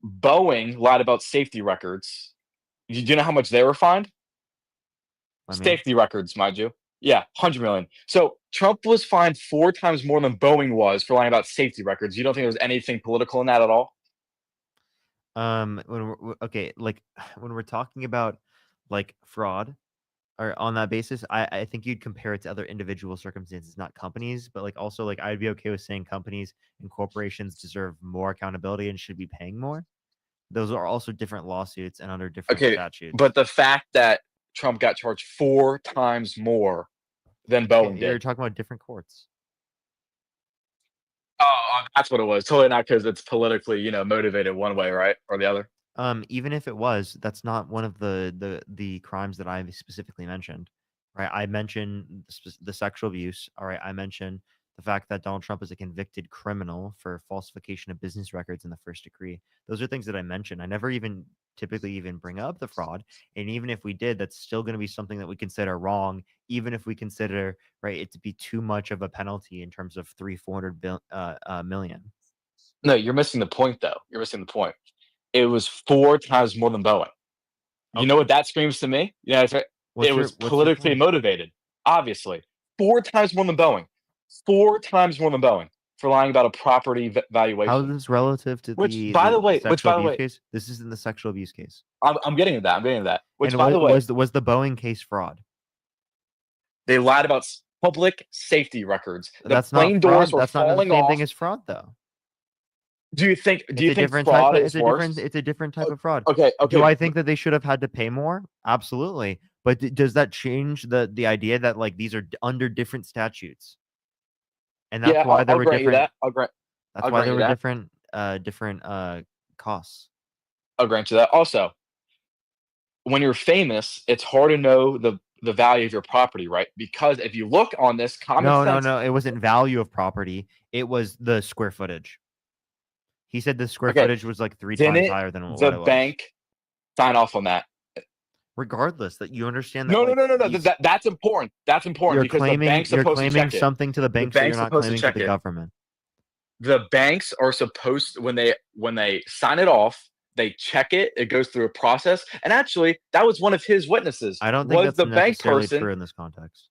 Boeing lied about safety records. Do you know how much they were fined? I mean, Safety records, mind you. Yeah, 100 million. So Trump was fined 4 times more than Boeing was for lying about safety records. You don't think there's anything political in that at all? okay, like when we're talking about like fraud or on that basis, I think you'd compare it to other individual circumstances, not companies, but like also like I'd be okay with saying companies and corporations deserve more accountability and should be paying more. Those are also different lawsuits and under different Okay, statutes. but the fact that Trump got charged 4 times more than Boeing You're did. talking about different courts. Oh, that's what it was. Totally not because it's politically, motivated one way, right, or the other. Even if it was, that's not one of the crimes that I specifically mentioned, right? I mentioned the sexual abuse. All right, I mentioned the fact that Donald Trump is a convicted criminal for falsification of business records in the first degree. Those are things that I mentioned. I never even typically even bring up the fraud, and even if we did, that's still going to be something that we consider wrong, even if we consider right it to be too much of a penalty in terms of 400 million. No, you're missing the point, though. You're missing the point. It was 4 times more than Boeing. You know what that screams to me? Yeah, it was what's your politically point? motivated. Obviously, 4 times more than Boeing. 4 times more than Boeing for lying about a property How is valuation. this relative to Which, the by the way, sexual abuse case? This isn't the sexual abuse case. I'm getting to that. I'm getting to that. Which, And by the way, was the Boeing case fraud? they lied about public safety records. The That's plane not doors fraud. were That's not the falling same off. thing as fraud, though. Do you think Different fraud type. is worse? It's a different type of fraud. Okay. Do I think that they should have had to pay more? Absolutely. But does that change the idea that like these are under different statutes? And that's Yeah, why there I'll were grant you different. that. I'll grant That's I'll why grant there you were that. different costs. I'll grant you that. Also, when you're famous, it's hard to know the value of your property, right? Because if you look on this common sense, No. It wasn't value of property. It was the square footage. He said the square Okay, footage was like 3 times didn't higher than what the it was. bank sign off on that? Regardless, that you understand that No. these- That's important. That's important you're because the claiming bank's you're supposed to claiming check it. something to the banks that you're bank's not supposed to claiming to check the it. government. The banks are supposed when they sign it off, they check it. It goes through a process. And actually, that was one of his witnesses. I don't think was that's the bank necessarily person. true in this context.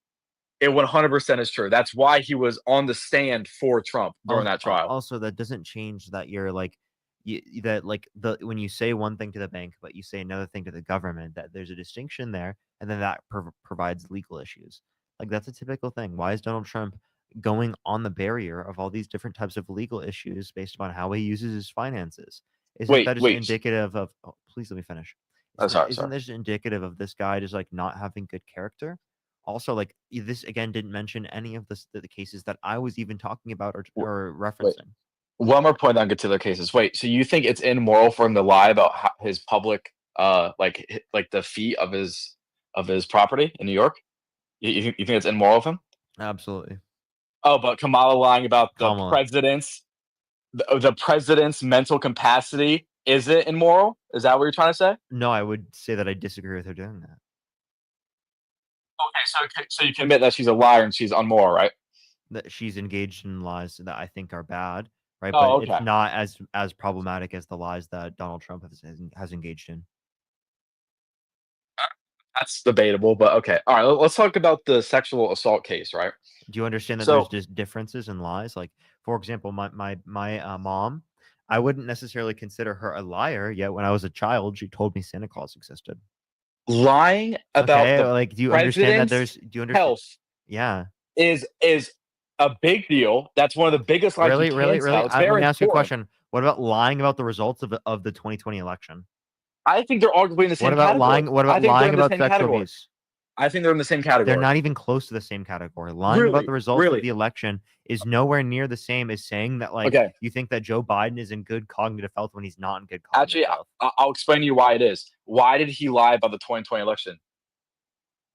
It 100% is true. That's why he was on the stand for Trump during that trial. Also, that doesn't change that you're like when you say one thing to the bank, but you say another thing to the government, that there's a distinction there, and then that provides legal issues. Like that's a typical thing. Why is Donald Trump going on the barrier of all these different types of legal issues based upon how he uses his finances? Isn't that just indicative of? Oh, please let me finish. Isn't this indicative of this guy just like not having good character? Also, like this again didn't mention any of the cases that I was even talking about or referencing. One more point on get to their cases. Wait, so you think it's immoral for him to lie about his public, like the fee of his property in New York? You think it's immoral of him? Absolutely. Oh, but Kamala lying about the Kamala. president's mental capacity, is it immoral? Is that what you're trying to say? No, I would say that I disagree with her doing that. Okay, so you can admit that she's a liar and she's unmoral, right? That she's engaged in lies that I think are bad, right? Oh, But okay. it's not as problematic as the lies that Donald Trump has engaged in. That's debatable, but okay. All right, let's talk about the sexual assault case, right? Do you understand that So- there's just differences in lies? Like, for example, my mom, I wouldn't necessarily consider her a liar. Yet when I was a child, she told me Santa Claus existed. Lying about Okay, the like, do you understand that president's do you understand? health Yeah. is a big deal. That's one of the biggest lies Really? you can tell. It's Let very me ask you a important. question. What about lying about the results of the 2020 election? I think they're arguably in the same What about category. lying? What I about think they're lying in the about same sexual category. abuse? I think they're in the same category. They're not even close to the same category. Lying about Really? the results Really? of the election is nowhere near the same as saying that, like, Okay. you think that Joe Biden is in good cognitive health when he's not in good cognitive Actually, health. I'll explain to you why it is. Why did he lie about the 2020 election?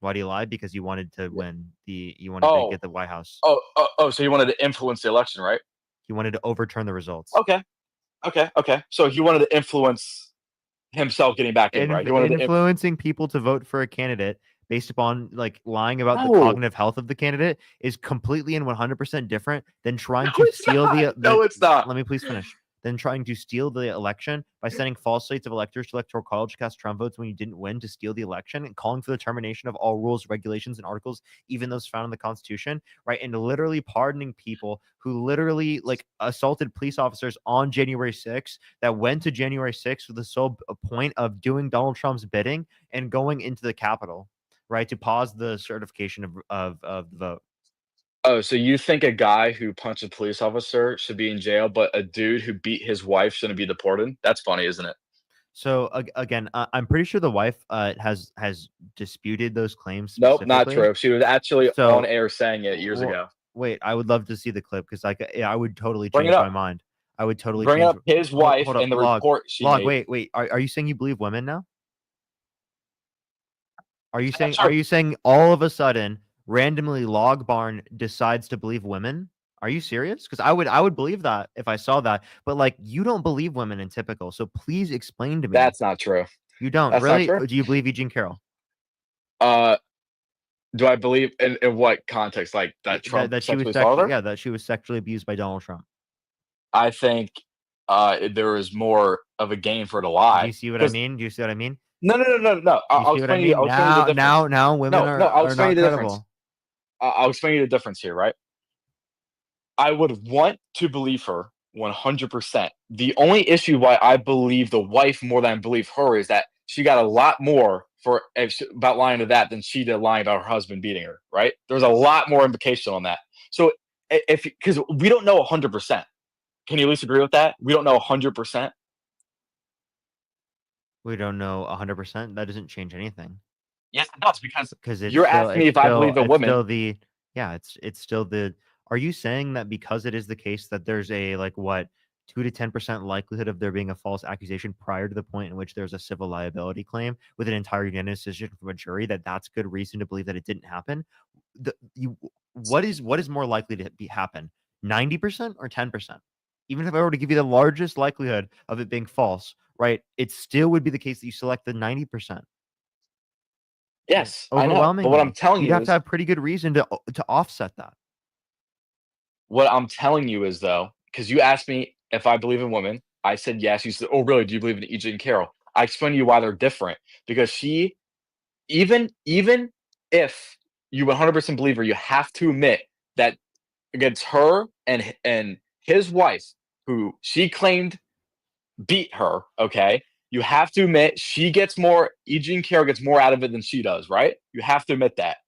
Why do you lie? Because you wanted to win you wanted to Oh. get the White House. Oh, so he wanted to influence the election, right? He wanted to overturn the results. Okay. So he wanted to influence himself getting back in, right? He wanted to Influencing people to vote for a candidate based upon like lying about the No. cognitive health of the candidate is completely and 100% different than trying No, to it's steal the. not. No, it's not. Let me please finish. Than trying to steal the election by sending false slates of electors to electoral college to cast Trump votes when you didn't win to steal the election, and calling for the termination of all rules, regulations, and articles, even those found in the Constitution, right? And literally pardoning people who literally like assaulted police officers on January 6th that went to January 6th with the sole point of doing Donald Trump's bidding and going into the Capitol, right, to pause the certification of the vote. Oh, so you think a guy who punched a police officer should be in jail, but a dude who beat his wife shouldn't be deported? That's funny, isn't it? So again, I'm pretty sure the wife has disputed those claims. Nope, not specifically. true. She was actually So- on air saying it years Well, ago. Wait, I would love to see the clip because I would totally Bring it change my up. mind. I would totally Bring change up his Hold- wife hold up, and the Log. report she Log, made. wait. Are you saying you believe women now? Are you saying sure. are you saying all of a sudden randomly Log Barn decides to believe women? Are you serious? Because I would believe that if I saw that. But like you don't believe women in typical. So please explain to me. That's not true. You don't that's not really? true. Or do you believe Eugene Carroll? Do I believe in what context? Like that Trump that she was sexually assaulted her? that she was sexually abused by Donald Trump. I think there is more of a game for her to Do lie. you see what I 'Cause- mean? Do you see what I mean? No. Do you I'll see what I explain to you. mean? I'll explain you the difference. Now women No, are, no, I'll are explain not you the difference. credible. I'll explain you the difference here, right? I would want to believe her 100%. The only issue why I believe the wife more than I believe her is that she got a lot more about lying to that than she did lying about her husband beating her, right? There's a lot more implication on that. So because we don't know 100%. Can you at least agree with that? We don't know 100%. We don't know 100%. That doesn't change anything Yes, it does because because you're asking me if I believe the woman. It's still the. Are you saying that because it is the case that there's a 2 to 10% likelihood of there being a false accusation prior to the point in which there's a civil liability claim with an entire unanimous decision from a jury that's good reason to believe that it didn't happen? What is more likely to happen? 90% or 10%? Even if I were to give you the largest likelihood of it being false, right? It still would be the case that you select the 90%. Yes, I know. But Overwhelmingly. what I'm telling You'd you have is to have pretty good reason to offset that. what I'm telling you is though, because you asked me if I believe in women, I said yes. You said, "Oh, really? Do you believe in Eugene Carroll?" I explained to you why they're different because she, even if you 100% believe her, you have to admit that against her and his wife, who she claimed beat her. Okay, you have to admit she gets more. Eugene Carroll gets more out of it than she does, right? You have to admit that.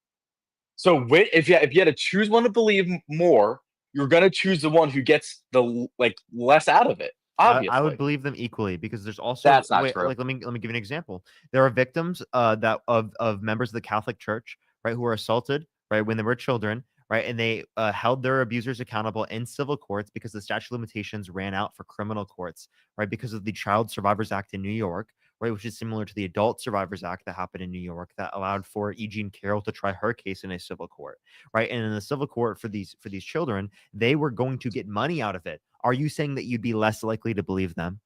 So if you had to choose one to believe more, you're gonna choose the one who gets the less out of it. Obviously, I would believe them equally because there's also That's not true. let me give you an example. There are victims that of members of the Catholic Church, right, who were assaulted, right, when they were children, right, and they held their abusers accountable in civil courts because the statute of limitations ran out for criminal courts, right, because of the Child Survivors Act in New York, right, which is similar to the Adult Survivors Act that happened in New York that allowed for Eugene Carroll to try her case in a civil court, right, and in the civil court for these children, they were going to get money out of it. Are you saying that you'd be less likely to believe them?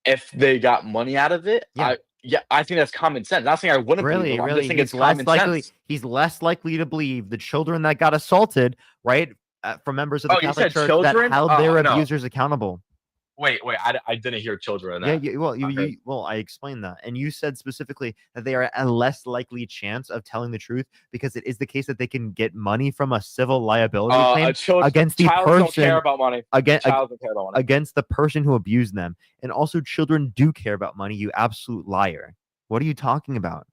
if they got money out of it, Yeah. I think that's common sense. Not saying I wouldn't believe them. I'm just saying it's common sense. He's less likely to believe the children that got assaulted, right, from members of the Oh, you Catholic said Church children? that held their No. abusers accountable. Wait, I didn't hear children in Yeah, that. I explained that, and you said specifically that they are a less likely chance of telling the truth because it is the case that they can get money from a civil liability claim against the child don't person care about money. Child don't care about money. against the person who abused them, and also children do care about money. You absolute liar! What are you talking about?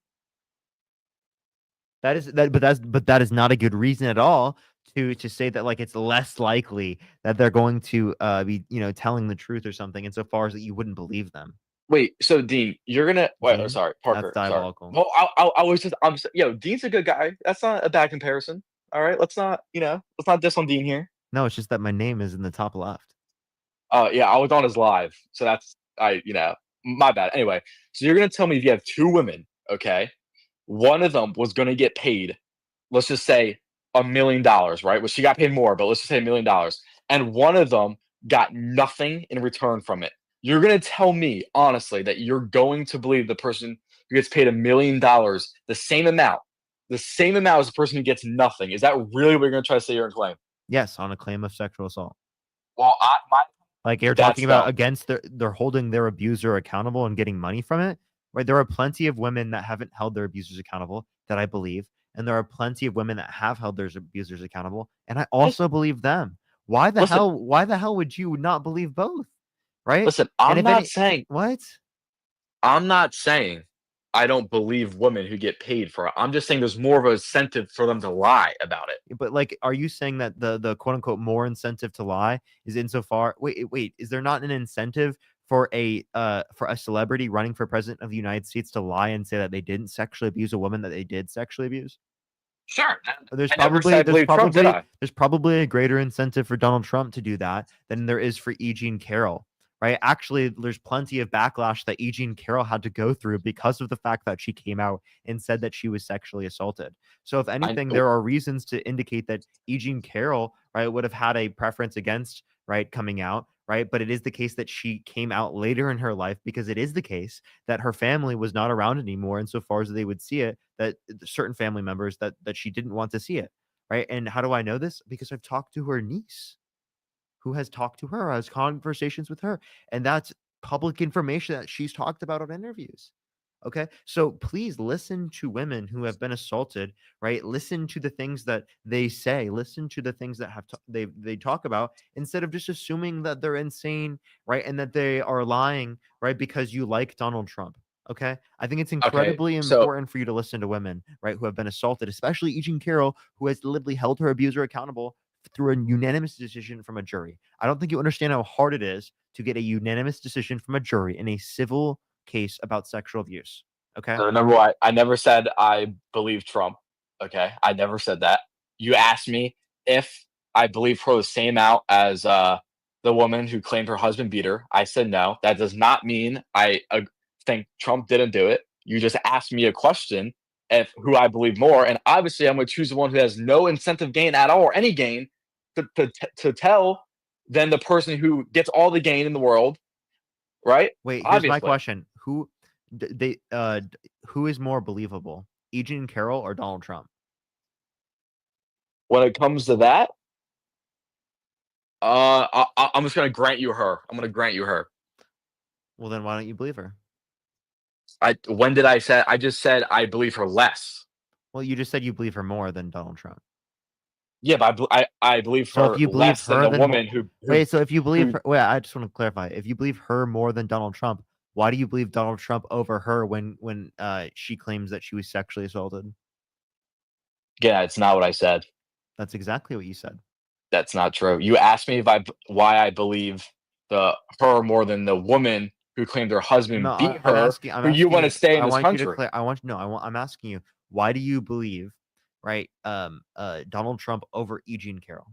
That is not a good reason at all to say that it's less likely that they're going to be telling the truth or something insofar as that you wouldn't believe them. Wait, so Dean, you're gonna wait? Dean? Sorry, Parker. Sorry. diabolical. Well, I was just yo, Dean's a good guy. That's not a bad comparison. All right, let's not diss on Dean here. No, it's just that my name is in the top left. Yeah, I was on his live, so that's my bad. Anyway, so you're gonna tell me if you have two women, okay? One of them was gonna get paid, let's just say $1 million, right? Well, she got paid more, but let's just say $1 million, and one of them got nothing in return from it. You're gonna tell me honestly that you're going to believe the person who gets paid $1 million, the same amount as the person who gets nothing? Is that really what you're gonna try to say you're gonna claim? Yes, on a claim of sexual assault. Well, Like you're That's talking about dumb. against they're holding their abuser accountable and getting money from it, right? There are plenty of women that haven't held their abusers accountable that I believe, and there are plenty of women that have held their abusers accountable, and I also believe them. Why the Listen. hell? Why the hell would you not believe both? Right? listen, And I'm if not any- saying what. I'm not saying I don't believe women who get paid for it. I'm just saying there's more of an incentive for them to lie about it. But like, are you saying that the quote unquote more incentive to lie is insofar? Wait, is there not an incentive for a celebrity running for president of the United States to lie and say that they didn't sexually abuse a woman that they did sexually abuse? Sure. There's I never probably said believe Trump, did I? there's probably a greater incentive for Donald Trump to do that than there is for E. Jean Carroll, right? Actually, there's plenty of backlash that E. Jean Carroll had to go through because of the fact that she came out and said that she was sexually assaulted. So if anything, there are reasons to indicate that E. Jean Carroll, right, would have had a preference against, right, coming out, right? But it is the case that she came out later in her life because it is the case that her family was not around anymore, insofar as they would see it, that certain family members that she didn't want to see it, right? And how do I know this? Because I've talked to her niece, who has talked to her, has conversations with her, and that's public information that she's talked about on interviews. Okay, so please listen to women who have been assaulted, right? Listen to the things that they say, listen to the things that they talk about, instead of just assuming that they're insane, right? And that they are lying, right? Because you like Donald Trump. Okay, I think it's incredibly so- important for you to listen to women, right, who have been assaulted, especially E. Jean Carroll, who has literally held her abuser accountable through a unanimous decision from a jury. I don't think you understand how hard it is to get a unanimous decision from a jury in a civil case about sexual abuse. Okay. So number one, I never said I believe Trump. Okay, I never said that. You asked me if I believe her the same out as the woman who claimed her husband beat her. I said no. That does not mean I think Trump didn't do it. You just asked me a question of who I believe more, and obviously I'm going to choose the one who has no incentive gain at all, or any gain to tell, than the person who gets all the gain in the world, right? Wait, here's my Obviously. question: who is more believable, E. Jean Carroll or Donald Trump? When it comes to that, I'm just going to grant you her. I'm going to grant you her. Well, then why don't you believe her? When did I say? I just said I believe her less. Well, you just said you believe her more than Donald Trump. Yeah, but I believe So her if you believe less than her, the then woman who wait. So if you believe who- her, wait, I just want to clarify. If you believe her more than Donald Trump, why do you believe Donald Trump over her when she claims that she was sexually assaulted? Yeah, it's not what I said. That's exactly what you said. That's not true. You asked me why I believe her more than the woman who claimed her husband No, beat I'm her. asking. Who you want to stay in I this want country? you to I'm asking you, why do you believe, right, Donald Trump over E. Jean Carroll?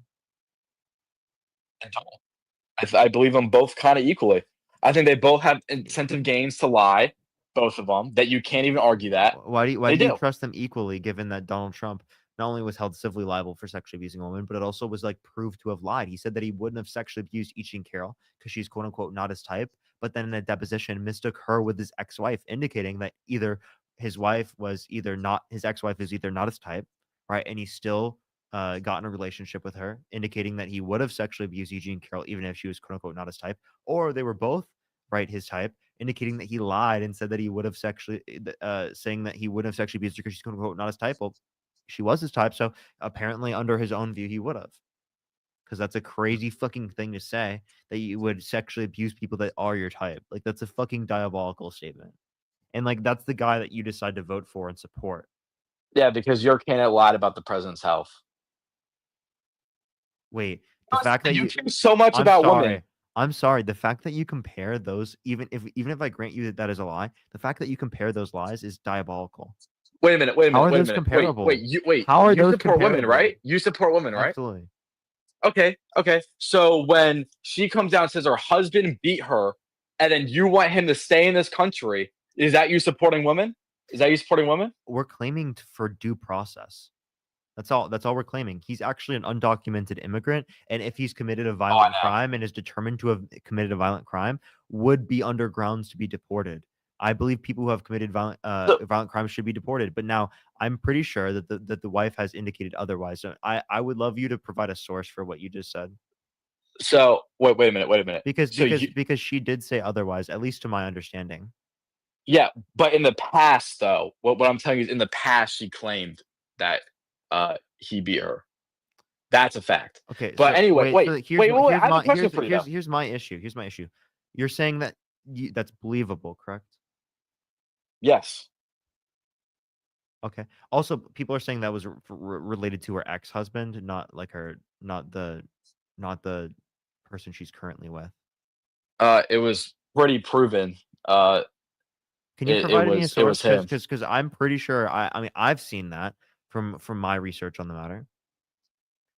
I believe them both kind of equally. I think they both have incentive gains to lie, both of them. That you can't even argue that. Why do They you do. trust them equally, given that Donald Trump not only was held civilly liable for sexually abusing a woman, but it also was like proved to have lied. He said that he wouldn't have sexually abused E. Jean Carroll because she's quote unquote not his type, but then in a deposition mistook her with his ex-wife, indicating that either his wife was either not his ex-wife is either not his type, right? And he still got in a relationship with her, indicating that he would have sexually abused E. Jean Carroll even if she was quote unquote not his type, or they were both right his type, indicating that he lied and said that he would have sexually saying that he wouldn't have sexually abused her because she's quote unquote not his type. Well, she was his type, so apparently under his own view he would have, because that's a crazy fucking thing to say, that you would sexually abuse people that are your type. Like, that's a fucking diabolical statement, and like that's the guy that you decide to vote for and support. Yeah, because your candidate lied about the president's health. Wait, the fact that you care so much about women. I'm sorry. The fact that you compare those, even if I grant you that that is a lie, the fact that you compare those lies is diabolical. Wait a minute. Wait a How minute. are Wait a those minute. comparable? Wait. How are You those support women, comparable? right? You support women, right? Absolutely. Okay. So when she comes down and says her husband beat her, and then you want him to stay in this country, is that you supporting women? Is that you supporting women? We're claiming for due process. That's all we're claiming. He's actually an undocumented immigrant, and if he's committed a violent know. crime and is determined to have committed a violent crime, would be under grounds to be deported. I believe people who have committed violent crimes should be deported. But now I'm pretty sure that the wife has indicated otherwise. So I would love you to provide a source for what you just said, So wait a minute. because So because she did say otherwise, at least to my understanding. Yeah, but in the past, though, what I'm telling you is in the past, she claimed that he beat her. That's a fact. Okay, But so anyway, wait, so wait. here's my- I have a question for you. though. Here's my issue. You're saying that that's believable, correct? Yes. Okay. Also, people are saying that was related to her ex-husband, not the person she's currently with. It was pretty proven. Can you It provide me a was source? him. Because I'm pretty sure I mean I've seen that from my research on the matter.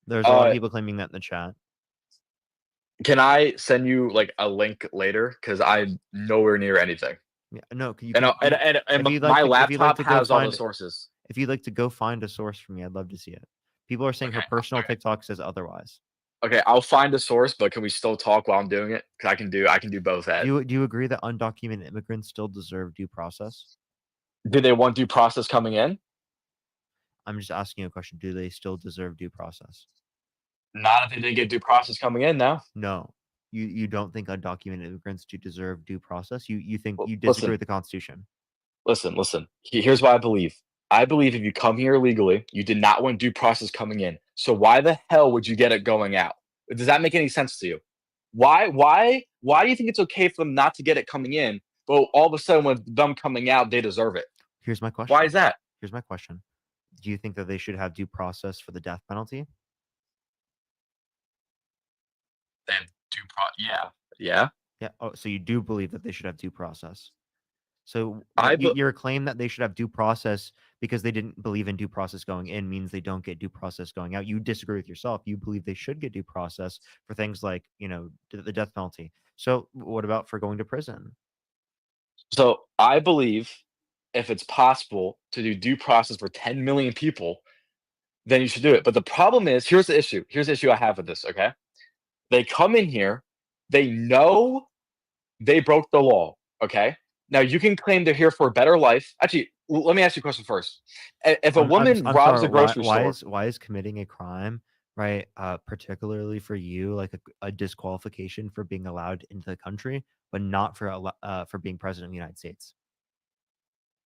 There's a lot of people claiming that in the chat. Can I send you like a link later? Because I'm nowhere near anything. Yeah, no, can you? And if you'd my like to- if you'd like laptop to go has all the find- sources. If you'd like to go find a source for me, I'd love to see it. People are saying her personal TikTok says otherwise. Okay, I'll find a source, but can we still talk while I'm doing it? Because I can do both. Do you agree that undocumented immigrants still deserve due process? Do they want due process coming in? I'm just asking you a question. Do they still deserve due process? Not if they didn't get due process coming in now. No. You don't think undocumented immigrants do deserve due process? You think Well, you disagree listen. with the Constitution? Listen. Here's what I believe. I believe if you come here illegally, you did not want due process coming in. So why the hell would you get it going out? Does that make any sense to you? Why do you think it's okay for them not to get it coming in, but all of a sudden with them coming out, they deserve it? Here's my question. Why is that? Here's my question. Do you think that they should have due process for the death penalty? Then yeah. Yeah. Oh, so you do believe that they should have due process. So I your claim that they should have due process because they didn't believe in due process going in means they don't get due process going out. You disagree with yourself. You believe they should get due process for things like, the death penalty. So what about for going to prison? So I believe if it's possible to do due process for 10 million people, then you should do it. But the problem is, here's the issue. Here's the issue I have with this, okay? They come in here, they know they broke the law, okay? Now you can claim they're here for a better life. Actually, let me ask you a question first. If a woman robs a grocery store, why is committing a crime, right, particularly for you, like a disqualification for being allowed into the country, but not for being president of the United States?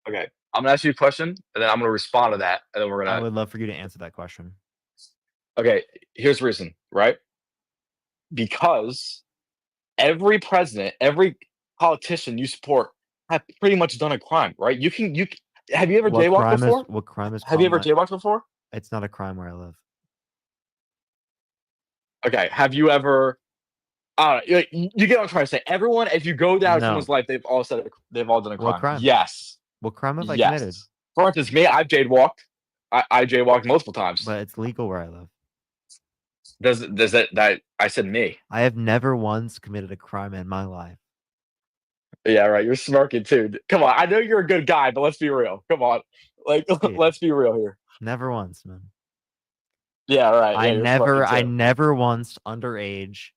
okay, I'm gonna ask you a question, and then I'm gonna respond to that, and then we're I gonna. would love for you to answer that question. Okay, here's the reason, right? Because every president, every politician you support have pretty much done a crime, right? Have you ever jaywalked before? What crime is? Have you ever jaywalked before? It's not a crime where I live. Okay, have you ever? I don't know. You get what I'm trying to say. Everyone, if you go down No. someone's life, they've all done a crime. What crime? Yes. What crime have I committed? Yes. For instance, me, I've jaywalked. I jaywalked multiple times. But it's legal where I live. Does that I said me? I have never once committed a crime in my life. Yeah, right. You're smirking too. Come on. I know you're a good guy, but let's be real. Come on. Like, let's be real here. Never once, man. Yeah, right. Yeah, I you're smirking I too. never once underage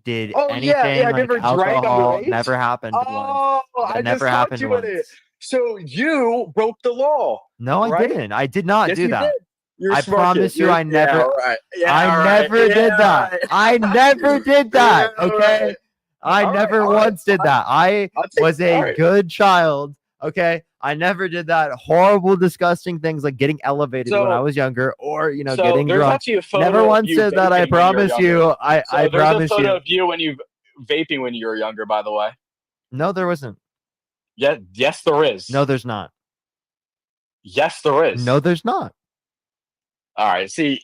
did Oh, anything yeah, have you like ever drank alcohol. underage? Never happened once. Oh, That I never just happened talked you in it. once. So you broke the law. No, I right? didn't. I did not Yes, do you that. did. You're I smirking. promise you, You're- I never. Yeah, right. Yeah, I right. never Yeah, did that. right. I never did that. Yeah, Okay. right. I All right, never all right, once did that. I I'll take- was a all right. good child. Okay. I never did that horrible, disgusting things like getting elevated when So- I was younger or, So getting there's drunk. actually a photo Never of once you said that. I vaping when you were promise younger. you. So I there's promise a photo you. of you when you vaping when you were younger, by the way. No, there wasn't. Yeah, yes, there is. No, there's not. Yes, there is. No, there's not. All right. See,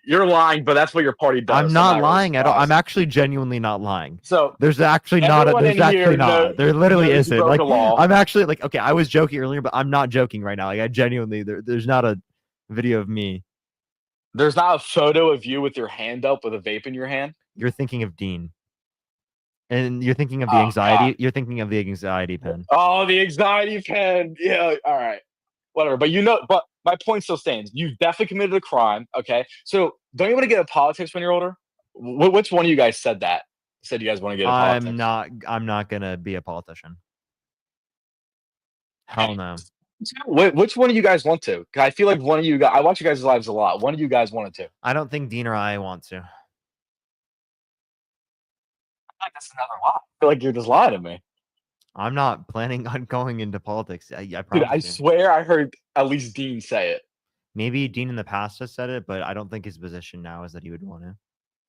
you're lying, but that's what your party does. I'm so not really lying at all. I'm surprised. actually genuinely not lying. So There's actually not. everyone There's in actually here not. There literally knows you isn't. broke Like a law. I'm actually like okay. I was joking earlier, but I'm not joking right now. Like I genuinely there's not a video of me. There's not a photo of you with your hand up with a vape in your hand. You're thinking of Dean, and you're thinking of the Oh, anxiety. God. You're thinking of the anxiety pen. Oh, the anxiety pen. Yeah, all right. Whatever. But but my point still stands. You definitely committed a crime. Okay. So don't you want to get into politics when you're older? Which one of you guys said that? Said you guys want to get into politics? I'm not gonna be a politician. Hell no. Which one of you guys want to? 'Cause I feel like one of you guys, I watch you guys' lives a lot. One of you guys wanted to. I don't think Dean or I want to. Like that's another lie. I feel like you're just lying to me. I'm not planning on going into politics. I Dude, promise I you. swear I heard at least Dean say it. Maybe Dean in the past has said it, but I don't think his position now is that he would want to.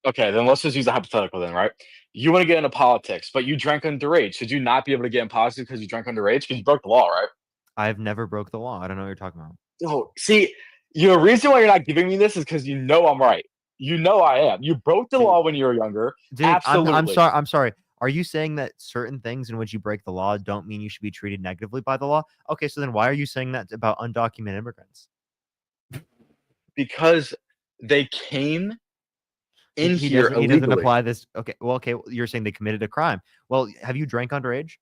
Okay, then let's just use a hypothetical then, right? You want to get into politics, but you drank underage. Should you not be able to get in politics because you drank underage? Because you broke the law, right? I've never broke the law. I don't know what you're talking about. Oh, see, the reason why you're not giving me this is because you know I'm right. You know I am. You broke the law when you were younger. Dude, Absolutely. I'm sorry. I'm sorry. Are you saying that certain things in which you break the law don't mean you should be treated negatively by the law? Okay, so then why are you saying that about undocumented immigrants? Because they came in He here doesn't, he doesn't illegally. apply this. Okay, well, okay, you're saying they committed a crime. Well, have you drank underage?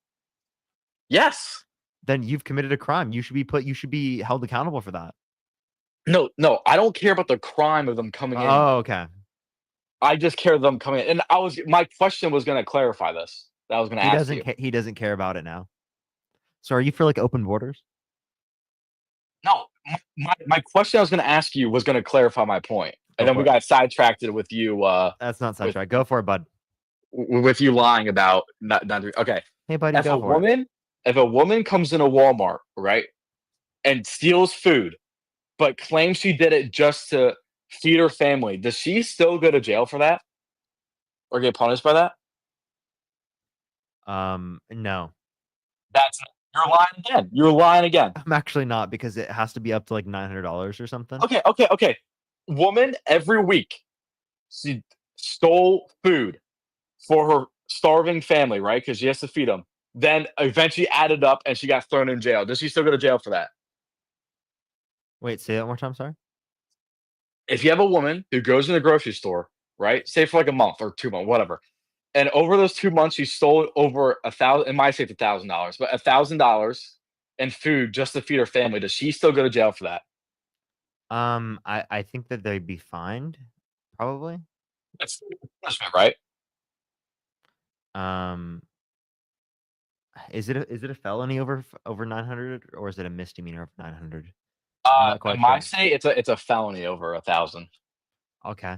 Yes. Then you've committed a crime. You should be held accountable for that. No, I don't care about the crime of them coming in. Oh, okay. I just care them coming in. And my question was going to clarify this. That I was going to ask you. He doesn't care about it now. So are you for like open borders? No, my question I was going to ask you was going to clarify my point. And Go then we for it. got sidetracked with you. That's not sidetracked. Go for it, bud. With you lying about not okay. Hey, buddy, If go a for it. woman, if a woman comes into Walmart, right, and steals food, but claims she did it just to feed her family, does she still go to jail for that, or get punished by that? No. You're lying again. You're lying again. I'm actually not because it has to be up to like $900 or something. Okay. Woman every week, she stole food for her starving family, right? Because she has to feed them. Then eventually added up and she got thrown in jail. Does she still go to jail for that? Wait, say that one more time. Sorry. If you have a woman who goes in the grocery store, right? Say for like a month or 2 months, whatever. And over those 2 months, she stole over $1,000. It might say $1,000, but $1,000 in food just to feed her family. Does she still go to jail for that? I think that they'd be fined, probably. That's punishment, right? Is it a felony over 900 or is it a misdemeanor over 900? I'm not quite I sure. say it's a felony over 1,000. Okay.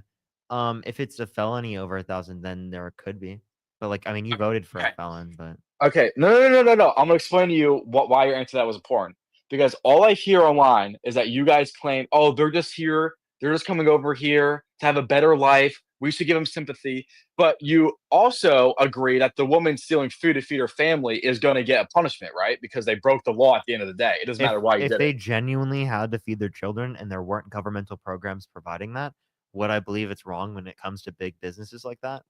If it's a felony over 1,000, then there could be. But like, I mean, you voted for a felon, but Okay, no. I'm gonna explain to you why your answer to that was important. Because all I hear online is that you guys claim, oh, they're just here, they're just coming over here to have a better life. We should give them sympathy. But you also agree that the woman stealing food to feed her family is going to get a punishment, right? Because they broke the law at the end of the day. It doesn't matter why you if did they it. genuinely had to feed their children and there weren't governmental programs providing that, would I believe it's wrong when it comes to big businesses like that?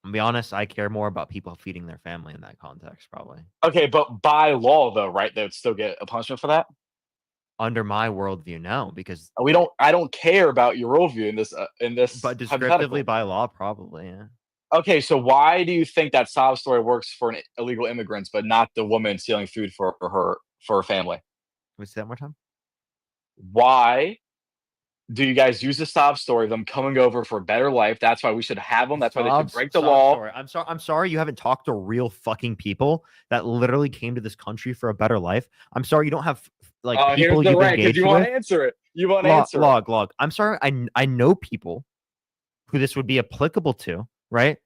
I'll be honest, I care more about people feeding their family in that context, probably. Okay, but by law, though, right? They would still get a punishment for that. Under my worldview, no, because I don't care about your worldview in this. but hypothetical. descriptively by law, probably, yeah. Okay, so why do you think that sob story works for illegal immigrants, but not the woman stealing food for her family? Can we say that one more time? Why do you guys use the sob story of them coming over for a better life? That's why we should have them. That's why they should break the law. Story. I'm sorry you haven't talked to real fucking people that literally came to this country for a better life. I'm sorry you don't have like people here's the you've rant, 'cause engaged you want with. to answer it. You want to answer it. Log. I'm sorry. I know people who this would be applicable to, right?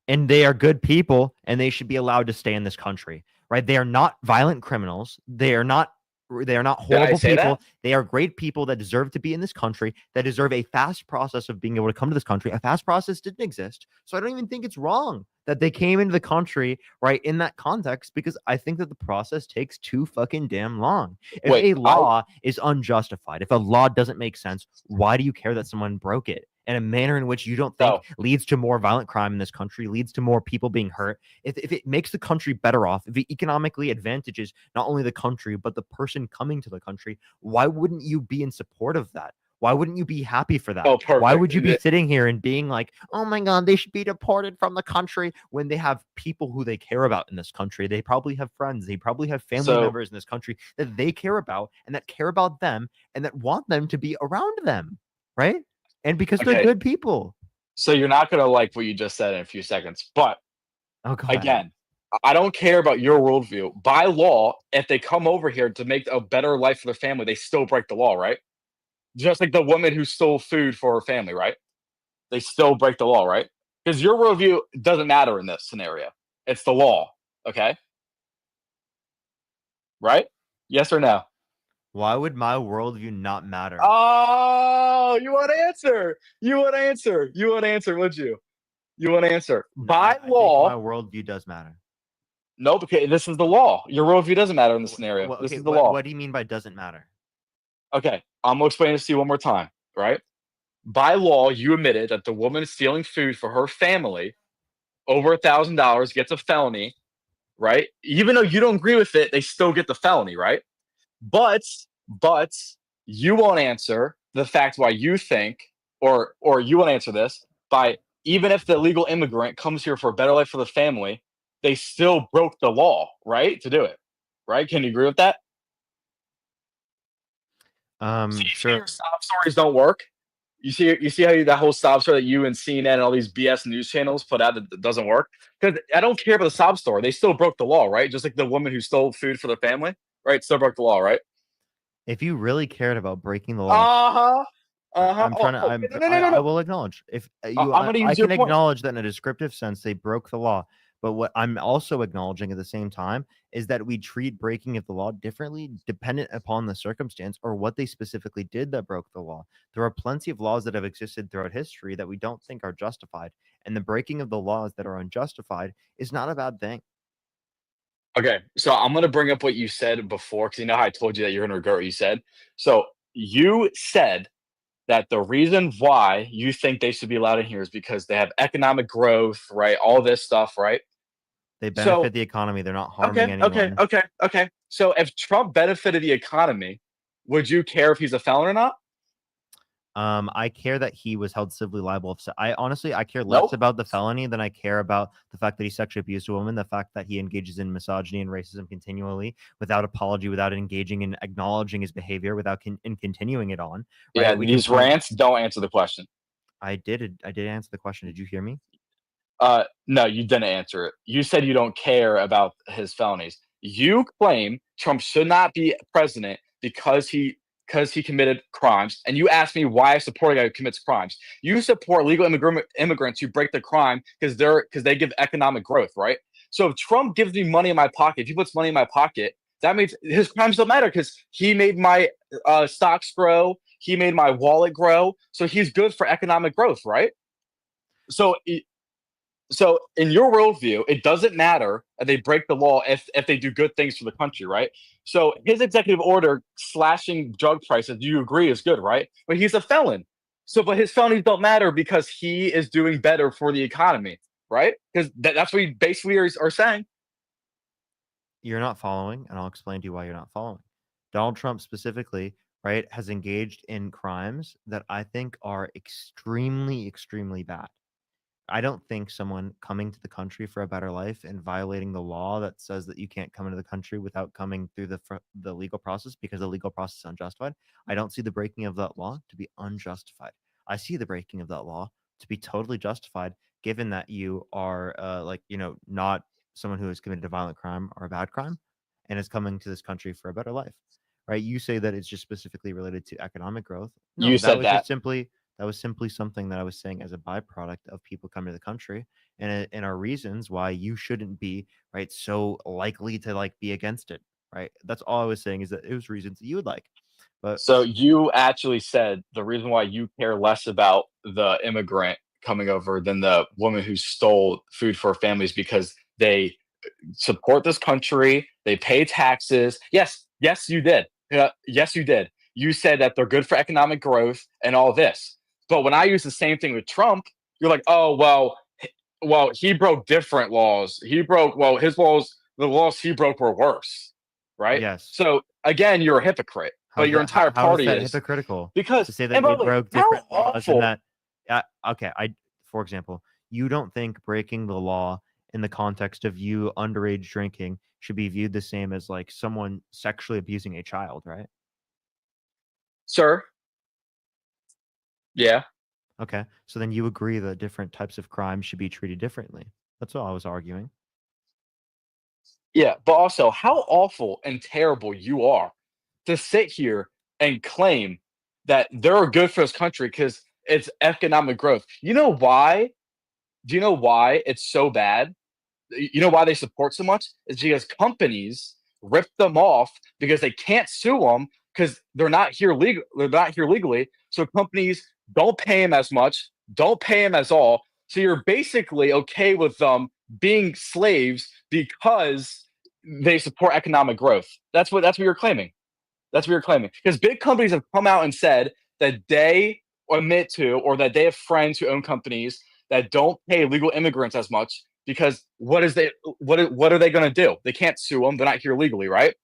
And they are good people and they should be allowed to stay in this country, right? They are not violent criminals. They are not horrible say people. that? They are great people that deserve to be in this country, that deserve a fast process of being able to come to this country. A fast process didn't exist. So I don't even think it's wrong that they came into the country, right, in that context, because I think that the process takes too fucking damn long. If Wait, a law is unjustified, if a law doesn't make sense, why do you care that someone broke it in a manner in which you don't think No. leads to more violent crime in this country, leads to more people being hurt? If it makes the country better off, if it economically advantages not only the country, but the person coming to the country, why wouldn't you be in support of that? Why wouldn't you be happy for that? Oh, perfect. Why would you be sitting here and being like, oh my God, they should be deported from the country, when they have people who they care about in this country? They probably have friends, they probably have family So- members in this country that they care about and that care about them and that want them to be around them, right? And because they're Okay. good people. So you're not gonna like what you just said in a few seconds, but Oh God. again, I don't care about your worldview. By law, if they come over here to make a better life for their family, they still break the law, right? Just like the woman who stole food for her family, right? They still break the law, right? Because your worldview doesn't matter in this scenario. It's the law, okay? Right? Yes or no? Why would my worldview not matter? Oh, you want to answer? You want to answer? You want to answer? Would you? You want to answer? By I think law, my worldview does matter. no, because this is the law. Your worldview doesn't matter in this scenario. Well, This okay, is the law. what do you mean by doesn't matter? Okay, I'm gonna explain this to you one more time, right? By law, you admitted that the woman stealing food for her family over $1,000 gets a felony, right? Even though you don't agree with it, they still get the felony, right? But you won't answer the fact why you think, or you won't answer this by, even if the illegal immigrant comes here for a better life for the family, they still broke the law, right, to do it, right? Can you agree with that? See Sure. your sob stories don't work. You see how that whole sob story that you and CNN and all these BS news channels put out that doesn't work? Because I don't care about the sob story. They still broke the law, right? Just like the woman who stole food for their family, right? Still broke the law, right? If you really cared about breaking the law, Uh-huh. I'm trying to. I will acknowledge if you. I'm gonna I use your can point. acknowledge that in a descriptive sense they broke the law. But what I'm also acknowledging at the same time is that we treat breaking of the law differently, dependent upon the circumstance or what they specifically did that broke the law. There are plenty of laws that have existed throughout history that we don't think are justified, and the breaking of the laws that are unjustified is not a bad thing. Okay, so I'm gonna bring up what you said before, because you know how I told you that you're gonna regret what you said. So you said that the reason why you think they should be allowed in here is because they have economic growth, right? All this stuff, right? They So- benefit the economy. They're not harming anyone. Okay. So if Trump benefited the economy, would you care if he's a felon or not? I care that he was held civilly liable. I honestly, I care Nope. less about the felony than I care about the fact that he sexually abused a woman, the fact that he engages in misogyny and racism continually without apology, without engaging in acknowledging his behavior, without continuing it on. right? Yeah, We can these point- rants don't answer the question. I did answer the question. Did you hear me? No, you didn't answer it. You said you don't care about his felonies. You claim Trump should not be president because he committed crimes, and you asked me why I support a guy who commits crimes. You support legal immigrants who break the crime because they give economic growth, right? So if Trump gives me money in my pocket, if he puts money in my pocket, that means his crimes don't matter because he made my stocks grow, he made my wallet grow, so he's good for economic growth, right? So in your worldview, it doesn't matter if they break the law if they do good things for the country, right? So his executive order slashing drug prices, you agree is good, right? But he's a felon. But his felonies don't matter because he is doing better for the economy, right? Because that's what you basically are saying. You're not following, and I'll explain to you why you're not following. Donald Trump specifically, right, has engaged in crimes that I think are extremely, extremely bad. I don't think someone coming to the country for a better life and violating the law that says that you can't come into the country without coming through the legal process because the legal process is unjustified. I don't see the breaking of that law to be unjustified. I see the breaking of that law to be totally justified, given that you are not someone who has committed a violent crime or a bad crime and is coming to this country for a better life. Right? You say that it's just specifically related to economic growth. No, You said was that. just simply that was simply something that I was saying as a byproduct of people coming to the country and our reasons why you shouldn't be right so likely to be against it. Right. That's all I was saying is that it was reasons that you would like. But So you actually said the reason why you care less about the immigrant coming over than the woman who stole food for families because they support this country, they pay taxes. Yes, you did. Yes, you did. You said that they're good for economic growth and all this. But when I use the same thing with Trump, you're like, oh well, he broke different laws. His laws, the laws he broke were worse, right? Yes. So again, you're a hypocrite. But your entire how party is that is hypocritical because to say that and by they the way, broke how different laws awful. and that okay, for example, you don't think breaking the law in the context of you underage drinking should be viewed the same as like someone sexually abusing a child, right? Sir. Yeah. Okay. So then you agree that different types of crimes should be treated differently. That's all I was arguing. Yeah, but also how awful and terrible you are to sit here and claim that they're good for this country because it's economic growth. You know why? Do you know why it's so bad? You know why they support so much? It's because companies rip them off because they can't sue them because they're not here legal. They're not here legally. So companies don't pay them as much, don't pay them as all. So you're basically okay with them being slaves because they support economic growth. That's what you're claiming. That's what you're claiming. Because big companies have come out and said that they admit to or that they have friends who own companies that don't pay legal immigrants as much because what are they going to do? They can't sue them. They're not here legally, right?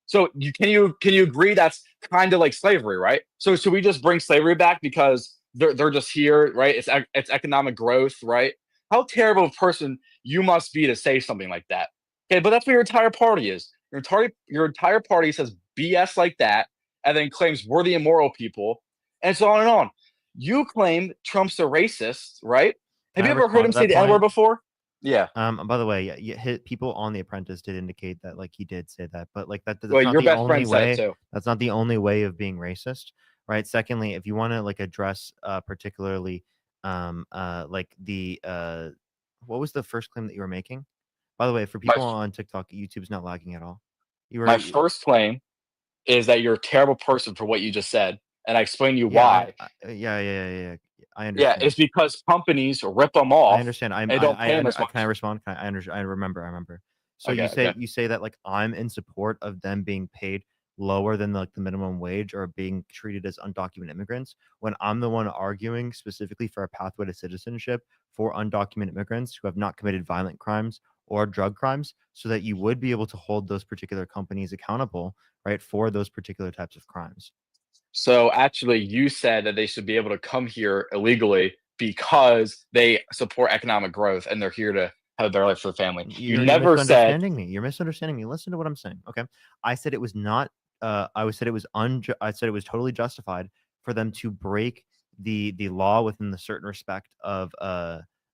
So can you agree that's kind of like slavery, right? So should we just bring slavery back because they're just here, right? It's economic growth, right? How terrible a person you must be to say something like that. Okay, but that's what your entire party is. Your entire party says BS like that, and then claims we're the immoral people, and so on and on. You claim Trump's a racist, right? Have Can you I ever heard respond him to say that the N-word point? before? Yeah. By the way, people on The Apprentice did indicate that like he did say that, but like that's Well, not your the best only friend said it way. too. That's not the only way of being racist, right? Secondly, if you want to like address particularly like the what was the first claim that you were making? By the way, for My people on TikTok, YouTube's not lagging at all. You were my first claim is that you're a terrible person for what you just said, and I explained to you why. yeah. I Yeah, understand. it's because companies rip them I off understand. and don't pay them as Can I much. respond? I understand. I remember. So Okay. you say that like I'm in support of them being paid lower than like the minimum wage or being treated as undocumented immigrants when I'm the one arguing specifically for a pathway to citizenship for undocumented immigrants who have not committed violent crimes or drug crimes so that you would be able to hold those particular companies accountable, right, for those particular types of crimes. So actually, you said that they should be able to come here illegally because they support economic growth and they're here to have a better life for the family. You You're never said misunderstanding me. You're misunderstanding me. Listen to what I'm saying. Okay. I said it was not I said it was I said it was totally justified for them to break the law within the certain respect of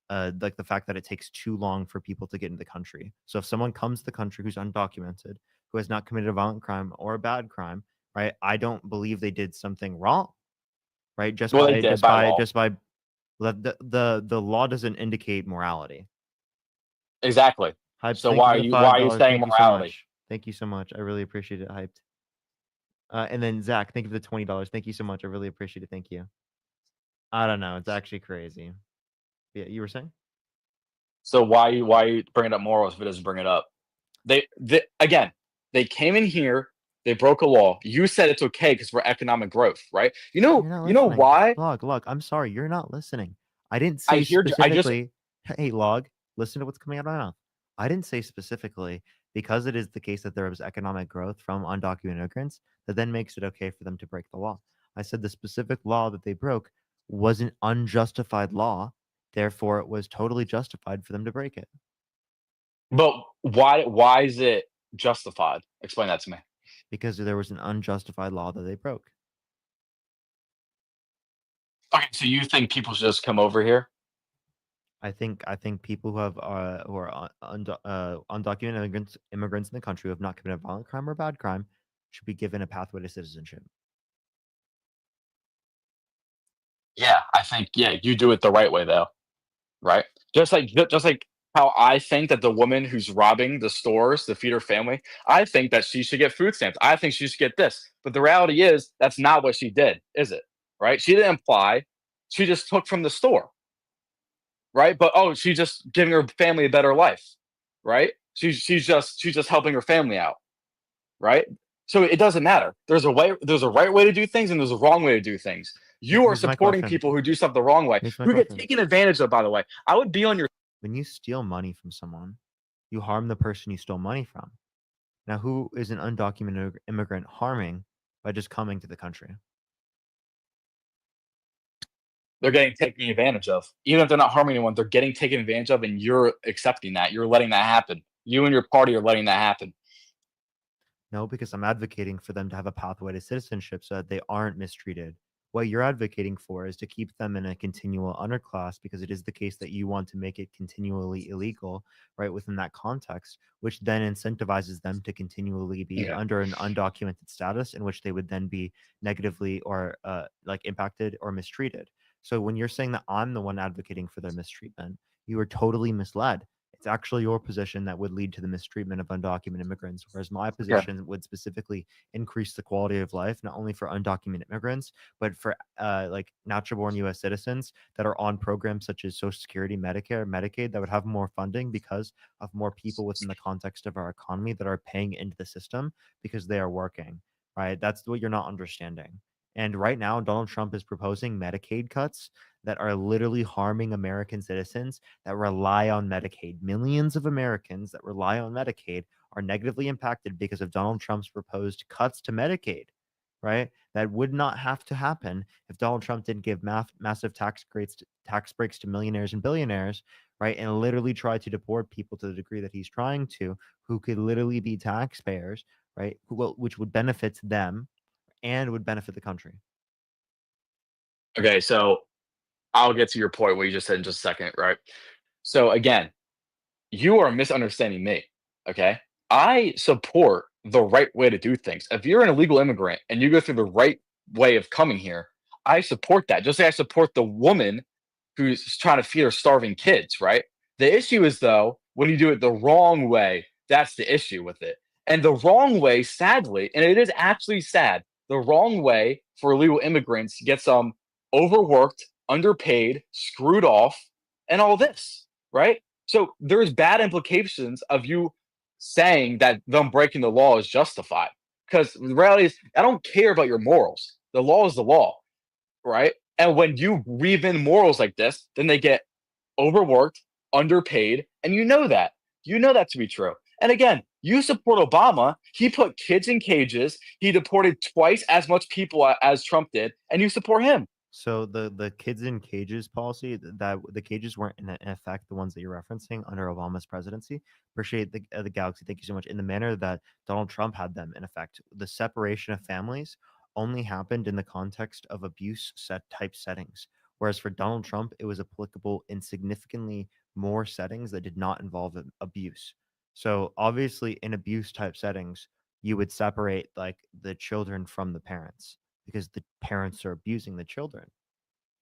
like the fact that it takes too long for people to get into the country. So if someone comes to the country who's undocumented, who has not committed a violent crime or a bad crime, right? I don't believe they did something wrong, right? well, they did by law. Just by the law doesn't indicate morality. Exactly. Hyped, So thank why you are for you the $5. saying Thank you so morality? much. Thank you so much. I really appreciate it. Hyped. And then Zach, thank you for the $20. Thank you so much. I really appreciate it. Thank you. I don't know. It's actually crazy. Yeah, you were saying? So why you bringing up morals if it doesn't bring it up? Again, they came in here, they broke a law. You said it's okay because we're economic growth, right? You know why? Log, I'm sorry, you're not listening. I didn't I say hear you. I just specifically. Hey, Log, listen to what's coming out of my mouth. I didn't say specifically because it is the case that there was economic growth from undocumented immigrants that then makes it okay for them to break the law. I said the specific law that they broke was an unjustified law. Therefore, it was totally justified for them to break it. But why is it justified? Explain that to me. Because there was an unjustified law that they broke. Okay, so you think people should just come over here? I think people who are undocumented immigrants in the country who have not committed a violent crime or bad crime should be given a pathway to citizenship. Yeah, I think you do it the right way though, right? Just like how I think that the woman who's robbing the stores to feed her family, I think that she should get food stamps. I think she should get this. But the reality is that's not what she did, is it? Right? She didn't imply. She just took from the store. right? But oh, she's just giving her family a better life, right? She's just helping her family out, right? So it doesn't matter. There's a right way to do things, and there's a wrong way to do things. You are Here's my supporting question. people who do something the wrong way, Here's my who get question. taken advantage of. By the way, I would be on your. When you steal money from someone, you harm the person you stole money from. Now, who is an undocumented immigrant harming by just coming to the country? They're getting taken advantage of. Even if they're not harming anyone, they're getting taken advantage of, and you're accepting that. You're letting that happen. You and your party are letting that happen. No, because I'm advocating for them to have a pathway to citizenship so that they aren't mistreated. What you're advocating for is to keep them in a continual underclass because it is the case that you want to make it continually illegal, right, within that context, which then incentivizes them to continually be Yeah. under an undocumented status in which they would then be negatively or like impacted or mistreated. So when you're saying that I'm the one advocating for their mistreatment, you are totally misled. It's actually your position that would lead to the mistreatment of undocumented immigrants, whereas my position would specifically increase the quality of life, not only for undocumented immigrants, but for like natural-born U.S. citizens that are on programs such as Social Security, Medicare, Medicaid, that would have more funding because of more people within the context of our economy that are paying into the system because they are working, right? That's what you're not understanding. And right now, Donald Trump is proposing Medicaid cuts that are literally harming American citizens that rely on Medicaid. Millions of Americans that rely on Medicaid are negatively impacted because of Donald Trump's proposed cuts to Medicaid, right? That would not have to happen if Donald Trump didn't give massive tax breaks to millionaires and billionaires, right? And literally try to deport people to the degree that he's trying to, who could literally be taxpayers, right? Which would benefit them and would benefit the country. Okay, so I'll get to your point what you just said in just a second, right? So again, you are misunderstanding me. Okay, I support the right way to do things. If you're an illegal immigrant and you go through the right way of coming here, I support that. Just like I support the woman who's trying to feed her starving kids, right? The issue is though, when you do it the wrong way, that's the issue with it. And the wrong way, sadly, and it is actually sad, the wrong way for illegal immigrants gets overworked, underpaid, screwed off, and all this, right? So there's bad implications of you saying that them breaking the law is justified. Because the reality is, I don't care about your morals. The law is the law, right? And when you weave in morals like this, then they get overworked, underpaid, and you know that. You know that to be true. And again, you support Obama. He put kids in cages. He deported twice as much people as Trump did, and you support him. So the kids in cages policy, that the cages weren't in effect, the ones that you're referencing under Obama's presidency. Appreciate the Galaxy. Thank you so much. In the manner that Donald Trump had them in effect, the separation of families only happened in the context of abuse type settings. Whereas for Donald Trump, it was applicable in significantly more settings that did not involve abuse. So obviously, in abuse type settings, you would separate like the children from the parents because the parents are abusing the children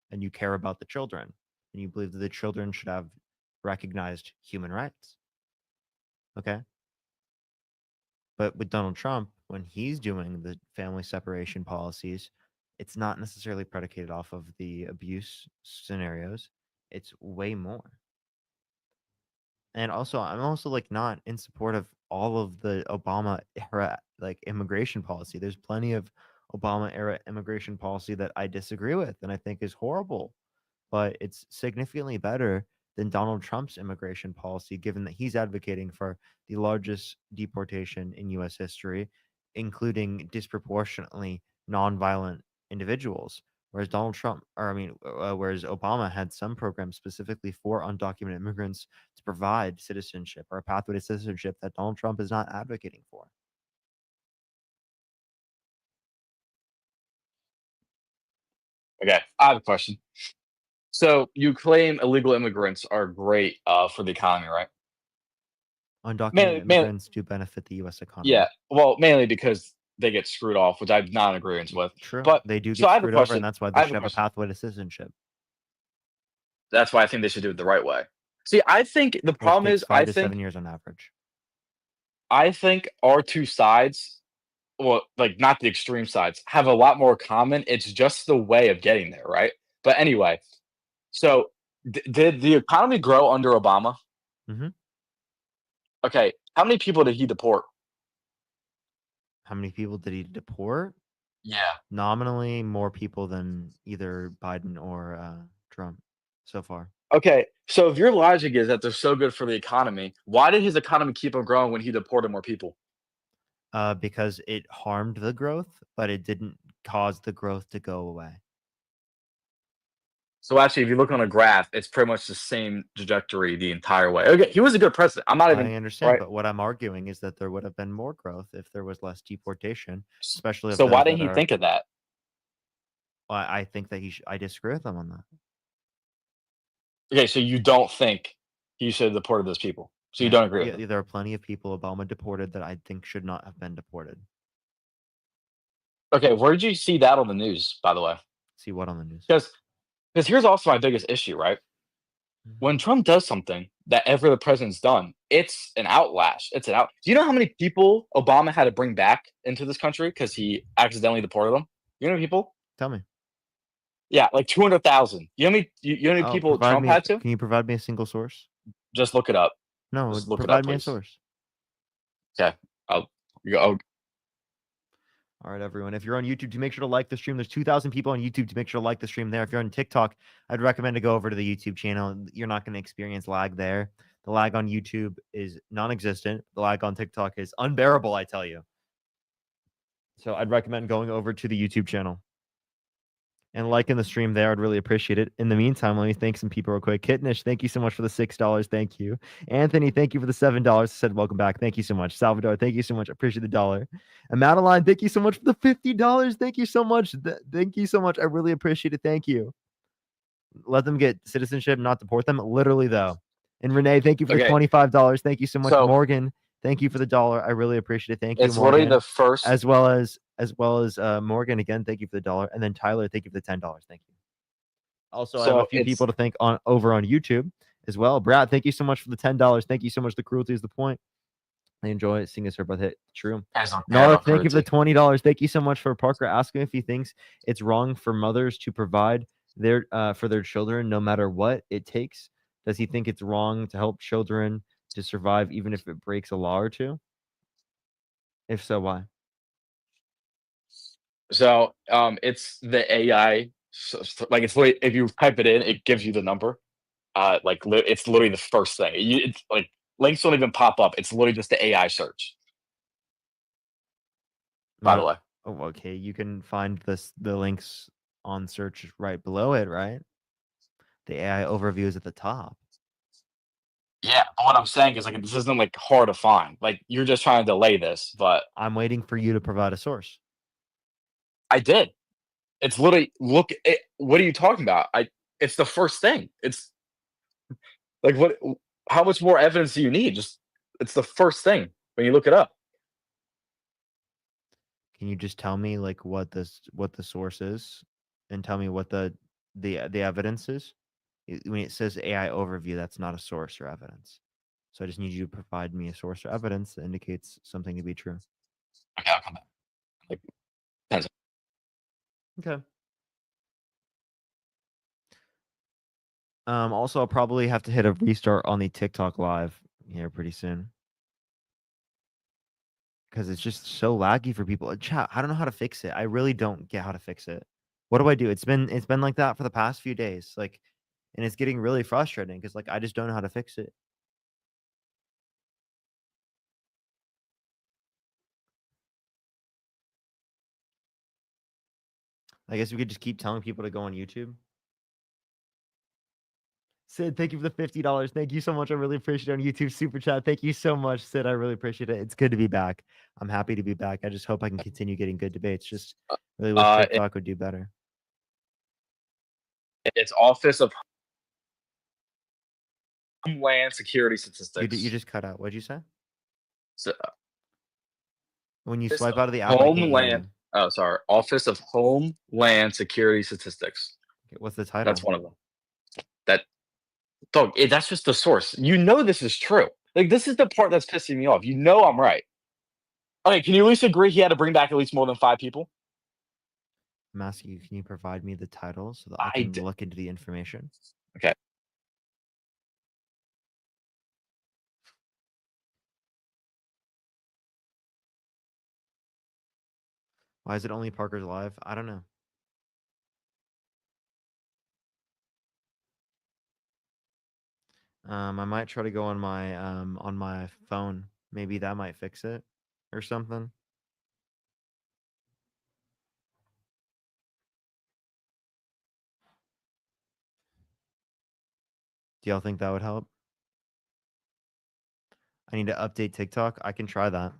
and you care about the children and you believe that the children should have recognized human rights. Okay. But with Donald Trump, when he's doing the family separation policies, it's not necessarily predicated off of the abuse scenarios. It's way more. And also, I'm also like not in support of all of the Obama era like immigration policy. There's plenty of Obama era immigration policy that I disagree with and I think is horrible, but it's significantly better than Donald Trump's immigration policy, given that he's advocating for the largest deportation in U.S. history, including disproportionately nonviolent individuals. Whereas whereas Obama had some programs specifically for undocumented immigrants to provide citizenship or a pathway to citizenship that Donald Trump is not advocating for. Okay, I have a question. So you claim illegal immigrants are great for the economy, right? Undocumented immigrants do benefit the U.S. economy. Yeah, well, mainly because they get screwed off, which I'm not in agreement with. True. But They do so get I have a screwed over, question. and that's why I they have should a have a question. pathway to citizenship. That's why I think they should do it the right way. See, I think the Which problem takes is, 5 to 7 years on average. I think our two sides, well, like not the extreme sides, have a lot more common. It's just the way of getting there, right? But anyway, so Did the economy grow under Obama? Mhm. Okay, how many people did he deport? How many people did he deport? Yeah. Nominally, more people than either Biden or Trump so far. Okay, so if your logic is that they're so good for the economy, why did his economy keep on growing when he deported more people? Because it harmed the growth, but it didn't cause the growth to go away. So actually, if you look on a graph, it's pretty much the same trajectory the entire way. Okay, he was a good president. I'm not I even understand, right. but what I'm arguing is that there would have been more growth if there was less deportation, especially of So why those didn't that he are. think of that? I think that I disagree with him on that. Okay, so you don't think he should have deported those people. So you Yeah, don't agree with him. there are plenty of people Obama deported that I think should not have been deported. Okay, where did you see that on the news, by the way? See what on the news? Because here's also my biggest issue, right? When Trump does something that every other president's done, it's an outlash. It's an out. Do you know how many people Obama had to bring back into this country because he accidentally deported them? You know how many people? Tell me. Yeah, like 200,000. You know how many? You know how many people provide Trump me. had to? Can you provide me a single source? Just look it up. No, Just look it provide up, me a please. source. Okay, I'll. All right, everyone. If you're on YouTube, to make sure to like the stream. There's 2,000 people on YouTube. To make sure to like the stream there. If you're on TikTok, I'd recommend to go over to the YouTube channel. You're not going to experience lag there. The lag on YouTube is non-existent. The lag on TikTok is unbearable, I tell you. So I'd recommend going over to the YouTube channel and liking the stream there. I'd really appreciate it. In the meantime, let me thank some people real quick. Kitnish, thank you so much for the $6. Thank you. Anthony, thank you for the $7. Said welcome back. Thank you so much. Salvador, thank you so much. I appreciate the $1. And Madeline, thank you so much for the $50. Thank you so much. Thank you so much. I really appreciate it. Thank you. Let them get citizenship, not deport them. Literally, though. And Renee, thank you for the $25. Thank you so much. So- Morgan, thank you for the $1. I really appreciate it. Thank you, It's Morgan. literally the first. as well as Morgan again. Thank you for the $1, and then Tyler, thank you for the $10. Thank you. Also, I have So a few it's- people to thank over on YouTube as well. Brad, thank you so much for the $10. Thank you so much. The cruelty is the point. I enjoy seeing us here both hit true. Guys don't care Narth, about thank you for the cruelty. $20. Thank you so much for Parker asking if he thinks it's wrong for mothers to provide their for their children no matter what it takes. Does he think it's wrong to help children to survive even if it breaks a law or two? If so, why? So it's the AI. Like it's literally, if you type it in, it gives you the number. It's literally the first thing. It's like links don't even pop up. It's literally just the AI search. By the way. Oh, okay. You can find the links on search right below it, right? The AI overview is at the top. Yeah, but what I'm saying is like this isn't like hard to find. Like you're just trying to delay this, but I'm waiting for you to provide a source. I did. It's literally what are you talking about? It's the first thing. It's like what how much more evidence do you need? Just it's the first thing when you look it up. Can you just tell me like what the source is, and tell me what the evidence is? When it says AI overview, that's not a source or evidence. So I just need you to provide me a source or evidence that indicates something to be true. Okay, I'll come back. Like 10 seconds. Okay. Also, I'll probably have to hit a restart on the TikTok live here pretty soon. Because it's just so laggy for people. Chat, I don't know how to fix it. I really don't get how to fix it. What do I do? It's been like that for the past few days. Like, and it's getting really frustrating because like I just don't know how to fix it. I guess we could just keep telling people to go on YouTube. Sid, thank you for the $50. Thank you so much. I really appreciate it on YouTube Super Chat. Thank you so much, Sid. I really appreciate it. It's good to be back. I'm happy to be back. I just hope I can continue getting good debates. Just really wish TikTok would do better. It's Office of Homeland Security Statistics. You just cut out. What'd you say? So, When you Office swipe of out of the app, I can't hear Homeland. you. Oh, sorry. Office of Homeland Security Statistics. Okay, what's the title? That's one of them. That's just the source. You know this is true. Like this is the part that's pissing me off. You know I'm right. Okay, can you at least agree he had to bring back at least more than 5 people? I'm asking you, can you provide me the title so that I can look into the information? Okay. Why is it only Parker's Live? I don't know. I might try to go on my phone. Maybe that might fix it or something. Do y'all think that would help? I need to update TikTok. I can try that.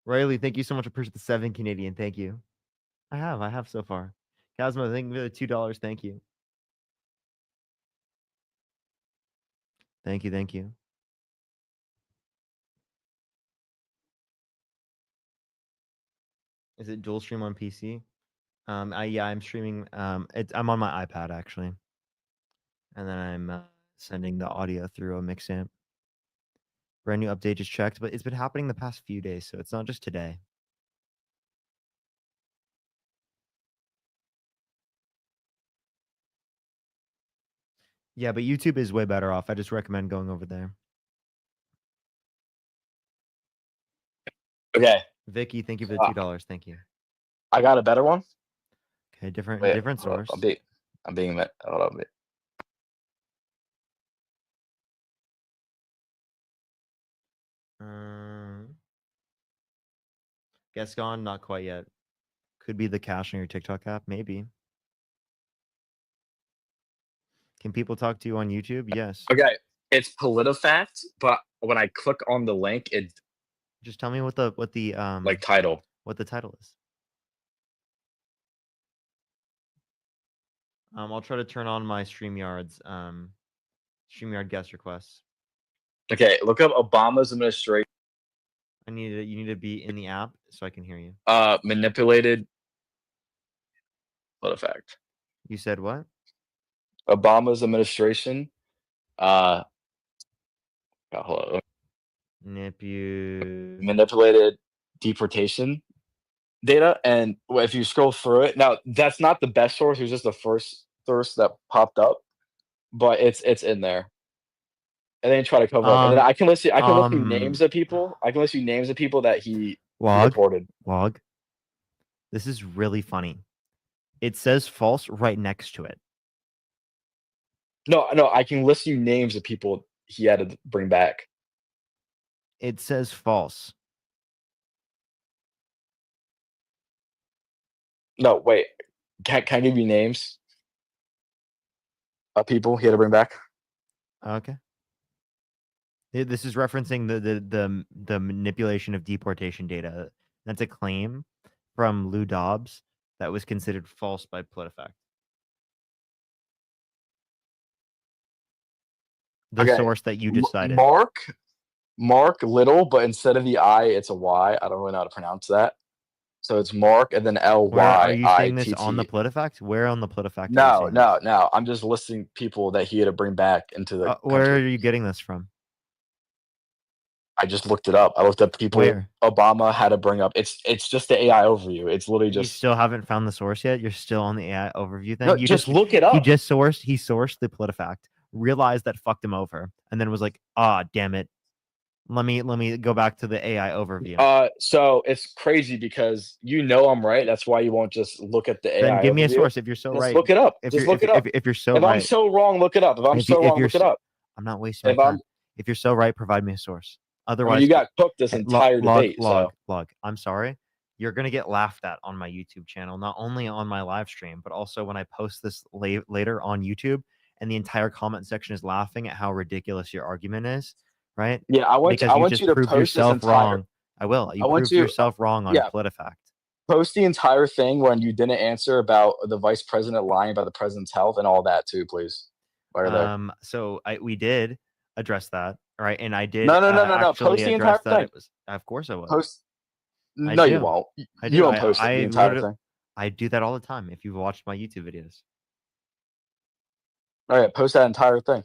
Riley, thank you so much for the 7 Canadian. Thank you. I have so far. Cosmo, thank you for the $2. Thank you. Thank you. Thank you. Is it dual stream on PC? I'm streaming. I'm on my iPad actually, and then I'm sending the audio through a Mixamp. Brand new update just checked, but it's been happening the past few days, so it's not just today. Yeah, but YouTube is way better off. I just recommend going over there. Okay, Vicky, thank you for the $2. Thank you. I got a better one. Okay, different Wait, different hold up, source. I'm being met. Hold up. Gascon, not quite yet. Could be the cache on your TikTok app, maybe. Can people talk to you on YouTube? Yes. Okay, it's PolitiFact, but when I click on the link, it Just tell me what the like title. what the title is. I'll try to turn on my StreamYard's StreamYard guest requests. Okay, look up Obama's administration. You need to be in the app so I can hear you. Manipulated PolitiFact. You said what? Obama's administration. Hold on. Manipulated deportation data, and if you scroll through it, now that's not the best source. It was just the first source that popped up, but it's in there. And then try to cover up. And then I can list you names of people. I can list you names of people that he deported. Log. This is really funny. It says false right next to it. No, I can list you names of people he had to bring back. It says false. No, wait. Can I give you names of people he had to bring back? Okay. This is referencing the manipulation of deportation data. That's a claim from Lou Dobbs that was considered false by PolitiFact. The source that you decided. Mark Little, but instead of the I, it's a Y. I don't really know how to pronounce that. So it's Mark and then L-Y-I-T-T. Are you saying this on the PolitiFact? Where on the PolitiFact? No. I'm just listing people that he had to bring back into the where are you getting this from? I just looked it up. I looked up people Where? Obama had to bring up. It's just the AI overview. It's literally You just. still haven't found the source yet? You're still on the AI overview thing? No, You just look it up. He sourced the PolitiFact, realized that fucked him over, and then was like, damn it. Let me go back to the AI overview. So it's crazy because I'm right. That's why you won't just look at the AI. Then give me a overview. source if you're so Just right. look it up. If If you're I'm so wrong, look it up. If I'm so wrong, look it up. I'm not wasting my time. If you're so right, provide me a source. Otherwise, you got cooked this entire debate. Log. I'm sorry. You're gonna get laughed at on my YouTube channel, not only on my live stream, but also when I post this later on YouTube, and the entire comment section is laughing at how ridiculous your argument is. Right? Yeah, I want you to post yourself this entire, wrong. I will. You I want proved you- yourself wrong on PolitiFact. Post the entire thing when you didn't answer about the vice president lying about the president's health and all that too, please. While you're there. So we did address that, right? And I did. No. actually Post the entire address that thing. It was, of course, I will. Post. I No, do. you won't. I You do. won't post the entire literally- thing. I do that all the time. If you've watched my YouTube videos, All right, post that entire thing.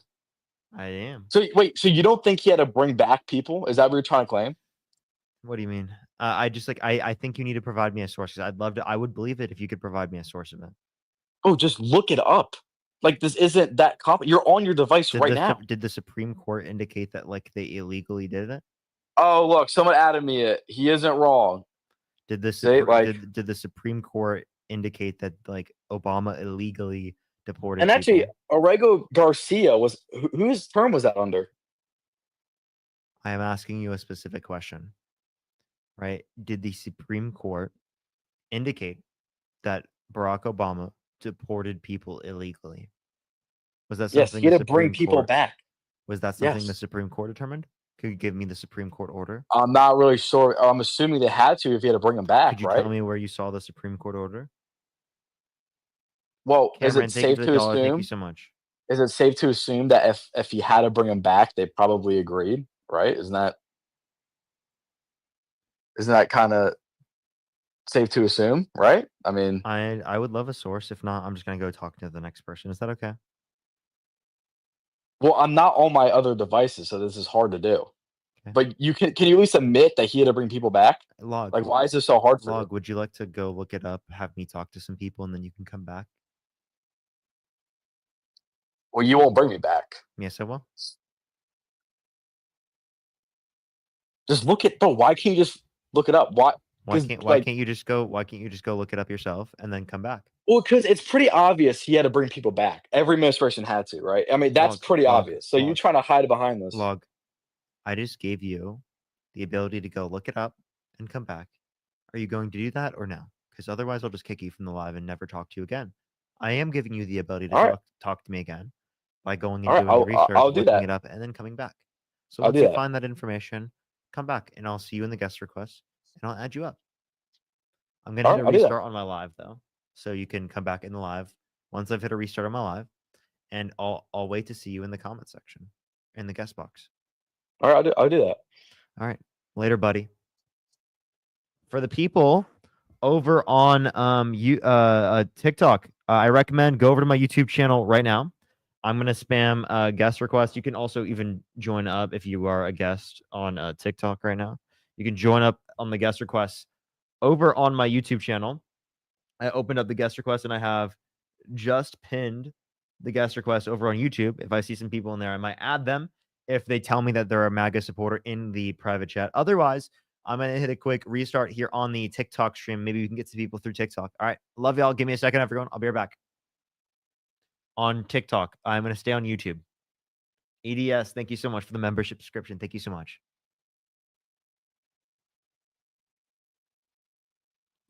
I am. So wait, so you don't think he had to bring back people? Is that what you're trying to claim? What do you mean? I just I think you need to provide me a source because I'd love to. I would believe it if you could provide me a source of it. Oh, just look it up. Like this isn't that You're on your device right now. Did the Supreme Court indicate that like they illegally did it? Oh, look, someone added me it. He isn't wrong. Did the Say, did the Supreme Court indicate that like Obama illegally deported and actually, people? Arrigo Garcia was whose term was that under? I am asking you a specific question. Right? Did the Supreme Court indicate that Barack Obama deported people illegally? Was that Yes, something he the had to bring Supreme people Court back. was that something the Yes. Supreme Court determined? Could you give me the Supreme Court order? I'm not really sure. I'm assuming they had to if he had to bring them back, Could you right? tell me where you saw the Supreme Court order? Well, is Cameron, it thank you safe for the to dollar. Thank you assume? so much. Is it safe to assume that if he had to bring them back, they probably agreed, right? Isn't that kind of safe to assume, right? I mean, I would love a source. If not, I'm just gonna go talk to the next person. Is that okay? well, I'm not on my other devices, so this is hard to do. Okay. But you can you at least admit that he had to bring people back? Log. Like, why is this so hard for you? Log, would you like to go look it up, have me talk to some people, and then you can come back? Well, you won't bring me back. Yes, I will. Just look at, bro. Why can't you just look it up? Why? Why 'Cause, can't like, you just go look it up yourself and then come back? well, because it's pretty obvious he had to bring people back. Every administration had to, right? I mean, that's Log, pretty log, obvious. So you log. trying to hide behind this? Log. I just gave you the ability to go look it up and come back. Are you going to do that or no? Because otherwise I'll just kick you from the live and never talk to you again. I am giving you the ability to All right. talk to me again by going and All right, doing the I'll research, do looking that. it up, and then coming back. So I'll once do you that. find that information, come back and I'll see you in the guest request and I'll add you up. I'm gonna All hit a right, I'll do that. restart on my live though. So you can come back in the live once I've hit a restart on my live, and I'll wait to see you in the comment section, in the guest box. All right, I'll do that. All right. Later, buddy. For the people over on TikTok, I recommend go over to my YouTube channel right now. I'm gonna spam guest request. You can also even join up if you are a guest on TikTok right now. You can join up on the guest requests over on my YouTube channel. I opened up the guest request and I have just pinned the guest request over on YouTube. If I see some people in there, I might add them if they tell me that they're a MAGA supporter in the private chat. Otherwise, I'm going to hit a quick restart here on the TikTok stream. Maybe we can get some people through TikTok. All right. Love y'all. Give me a second, everyone. I'll be right back. On TikTok, I'm going to stay on YouTube. EDS, thank you so much for the membership subscription. Thank you so much.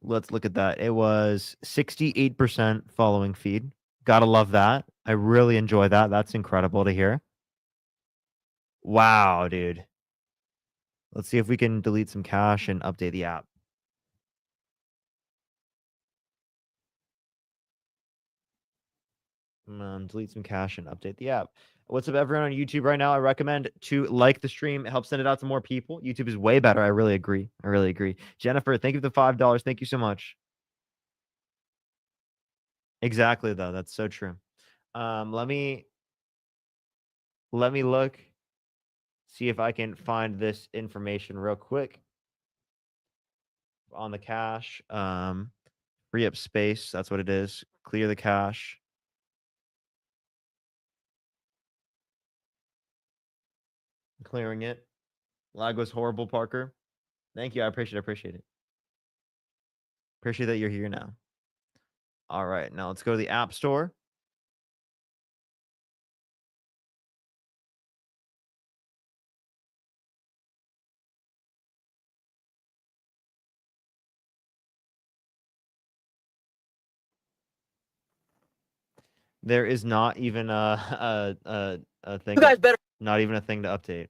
Let's look at that. It was 68% following feed. Gotta love that. I really enjoy that. That's incredible to hear. Wow, dude. Let's see if we can delete some cache and update the app. Delete some cache and update the app. What's up, everyone on YouTube right now? I recommend to like the stream. It helps send it out to more people. YouTube is way better. I really agree. I really agree. Jennifer, thank you for the $5. Thank you so much. Exactly, though. That's so true. Let me look, see if I can find this information real quick on the cache. Free up space. That's what it is. Clear the cache. Clearing it. Lag was horrible, Parker. Thank you. I appreciate it. Appreciate that you're here now. All right. Now let's go to the App Store. There is not even a thing. You guys better. Not even a thing to update.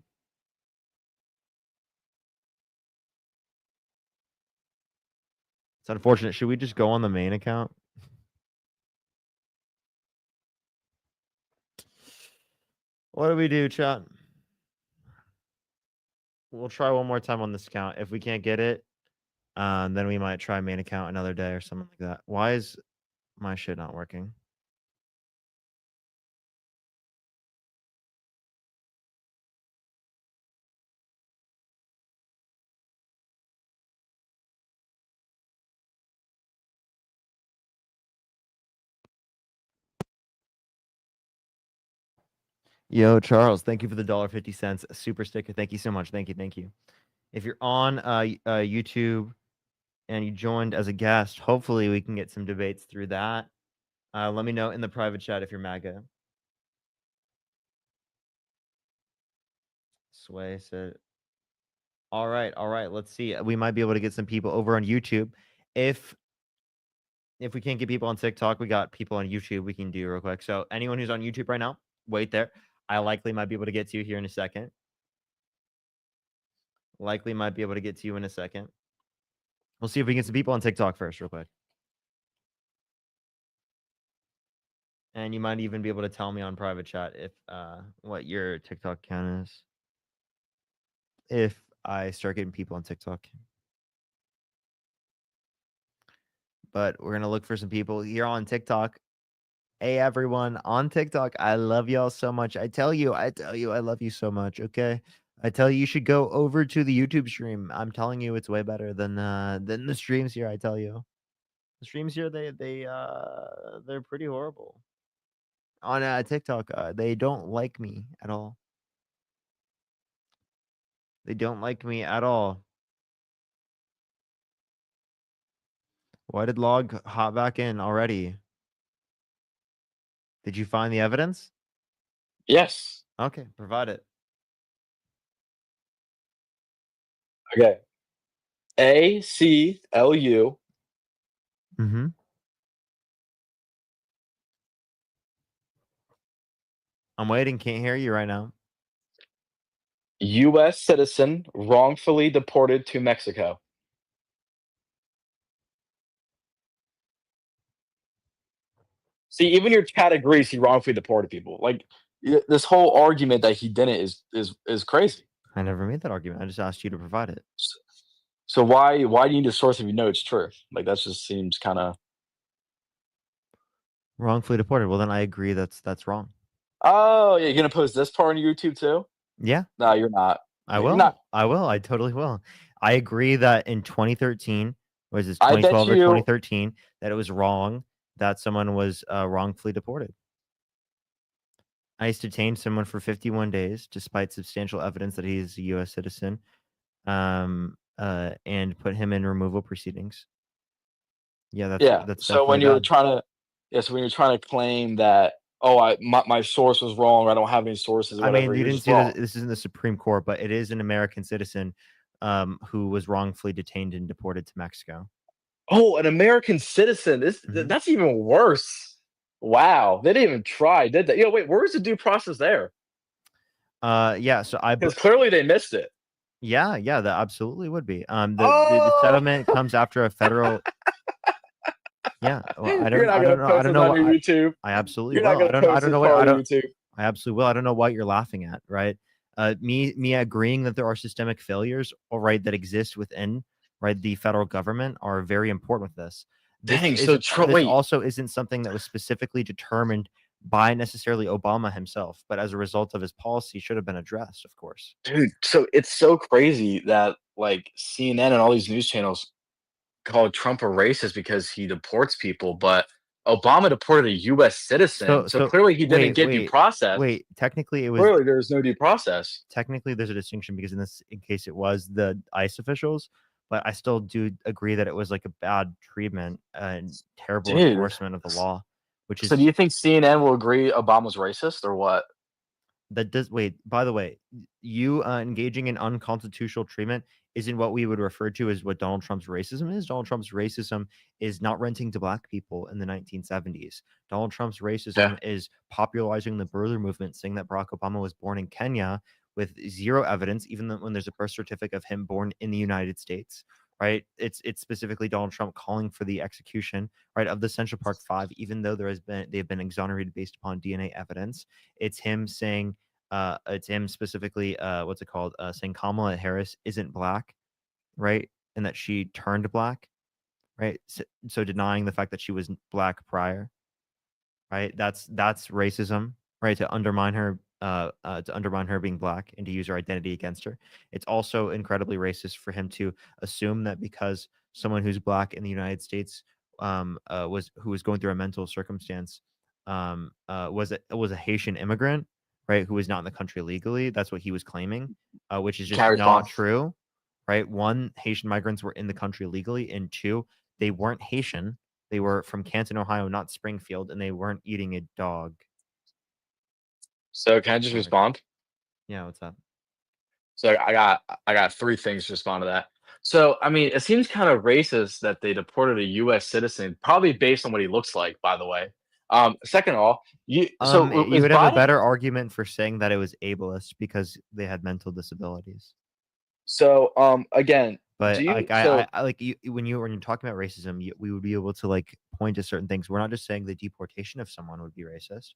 It's unfortunate. Should we just go on the main account? What do we do, chat? We'll try one more time on this account. If we can't get it, then we might try main account another day or something like that. Why is my shit not working? Yo, Charles, thank you for the $1.50 super sticker. Thank you so much. Thank you. If you're on YouTube, and you joined as a guest. Hopefully, we can get some debates through that. Let me know in the private chat if you're MAGA. Sway said, all right, let's see. We might be able to get some people over on YouTube. If we can't get people on TikTok, we got people on YouTube we can do real quick. So anyone who's on YouTube right now, wait there. I likely might be able to get to you here in a second. Likely might be able to get to you in a second. We'll see if we can get some people on TikTok first real quick. And you might even be able to tell me on private chat if what your TikTok account is. If I start getting people on TikTok. But we're gonna look for some people here on TikTok. Hey everyone on TikTok, I love y'all so much. I tell you, I love you so much. Okay, I tell you, you should go over to the YouTube stream. I'm telling you, it's way better than the streams here. I tell you, the streams here they're pretty horrible. On TikTok, they don't like me at all. They don't like me at all. Why did Log hop back in already? Did you find the evidence? Yes. Okay, provide it. Okay. ACLU Mm-hmm. I'm waiting. Can't hear you right now. U.S. citizen wrongfully deported to Mexico. See, even your chat agrees he wrongfully deported people. Like this whole argument that he didn't is crazy. I never made that argument. I just asked you to provide it. So why do you need a source if you know it's true? Like that just seems kind of Wrongfully deported. Well, then I agree that's wrong. Oh, yeah, you're gonna post this part on YouTube too? Yeah, No, you're not. I You're will. not. I will. I totally will. I agree that in 2013, was this I bet 2012 or you- 2013, that it was wrong that someone was wrongfully deported. ICE detained someone for 51 days, despite substantial evidence that he is a U.S. citizen, and put him in removal proceedings. Yeah, that's So when definitely you're bad. when you're trying to claim that my source was wrong or I don't have any sources, or I whatever, mean, you you're didn't just see wrong. that this isn't the Supreme Court, but it is an American citizen who was wrongfully detained and deported to Mexico. Oh, an American citizen. Mhm. That's even worse. Wow, they didn't even try, did they? Wait, where's the due process there? Yeah, so Because clearly they missed it. Yeah, that absolutely would be. The settlement comes after a federal. Yeah, well, I don't know. I don't know. On your YouTube. I absolutely You're not will. gonna I don't know what. on YouTube. I absolutely will. I don't know what you're laughing at, right? Me agreeing that there are systemic failures, all right, that exist within right the federal government are very important with this. Dang, This also isn't something that was specifically determined by necessarily Obama himself, but as a result of his policy, should have been addressed, of course. Dude, so it's so crazy that like CNN and all these news channels call Trump a racist because he deports people, but Obama deported a U.S. citizen, so clearly he didn't get due process. Wait, technically it was Clearly there's no due process. technically there's a distinction because in case it was the ICE officials, but I still do agree that it was like a bad treatment and terrible Dude. enforcement of the law, which is So do you think CNN will agree Obama's racist or what? that does wait, by the way, you engaging in unconstitutional treatment isn't what we would refer to as what Donald Trump's racism is. Donald Trump's racism is not renting to black people in the 1970s. Donald Trump's racism is popularizing the birther movement, saying that Barack Obama was born in Kenya with zero evidence, even when there's a birth certificate of him born in the United States. Right? It's specifically Donald Trump calling for the execution, right, of the Central Park Five, even though they've been exonerated based upon DNA evidence. It's him saying, it's him specifically, what's it called? Saying Kamala Harris isn't black, right, and that she turned black, right? So denying the fact that she was black prior, right? That's racism, right? To undermine her being black and to use her identity against her. It's also incredibly racist for him to assume that because someone who's black in the United States who was going through a mental circumstance was a Haitian immigrant, right, who was not in the country legally. That's what he was claiming, which is just Carries not on. true, right? One, Haitian migrants were in the country legally, and two, they weren't Haitian. They were from Canton, Ohio, not Springfield, and they weren't eating a dog. So can I just Sorry. respond? Yeah, what's up? So I got three things to respond to that. So I mean, it seems kind of racist that they deported a U.S. citizen, probably based on what he looks like, by the way. Second of all, You is would have a Biden? better argument for saying that it was ableist because they had mental disabilities. So again, But do you? like So I like you when you're talking about racism, we would be able to like point to certain things. We're not just saying the deportation of someone would be racist,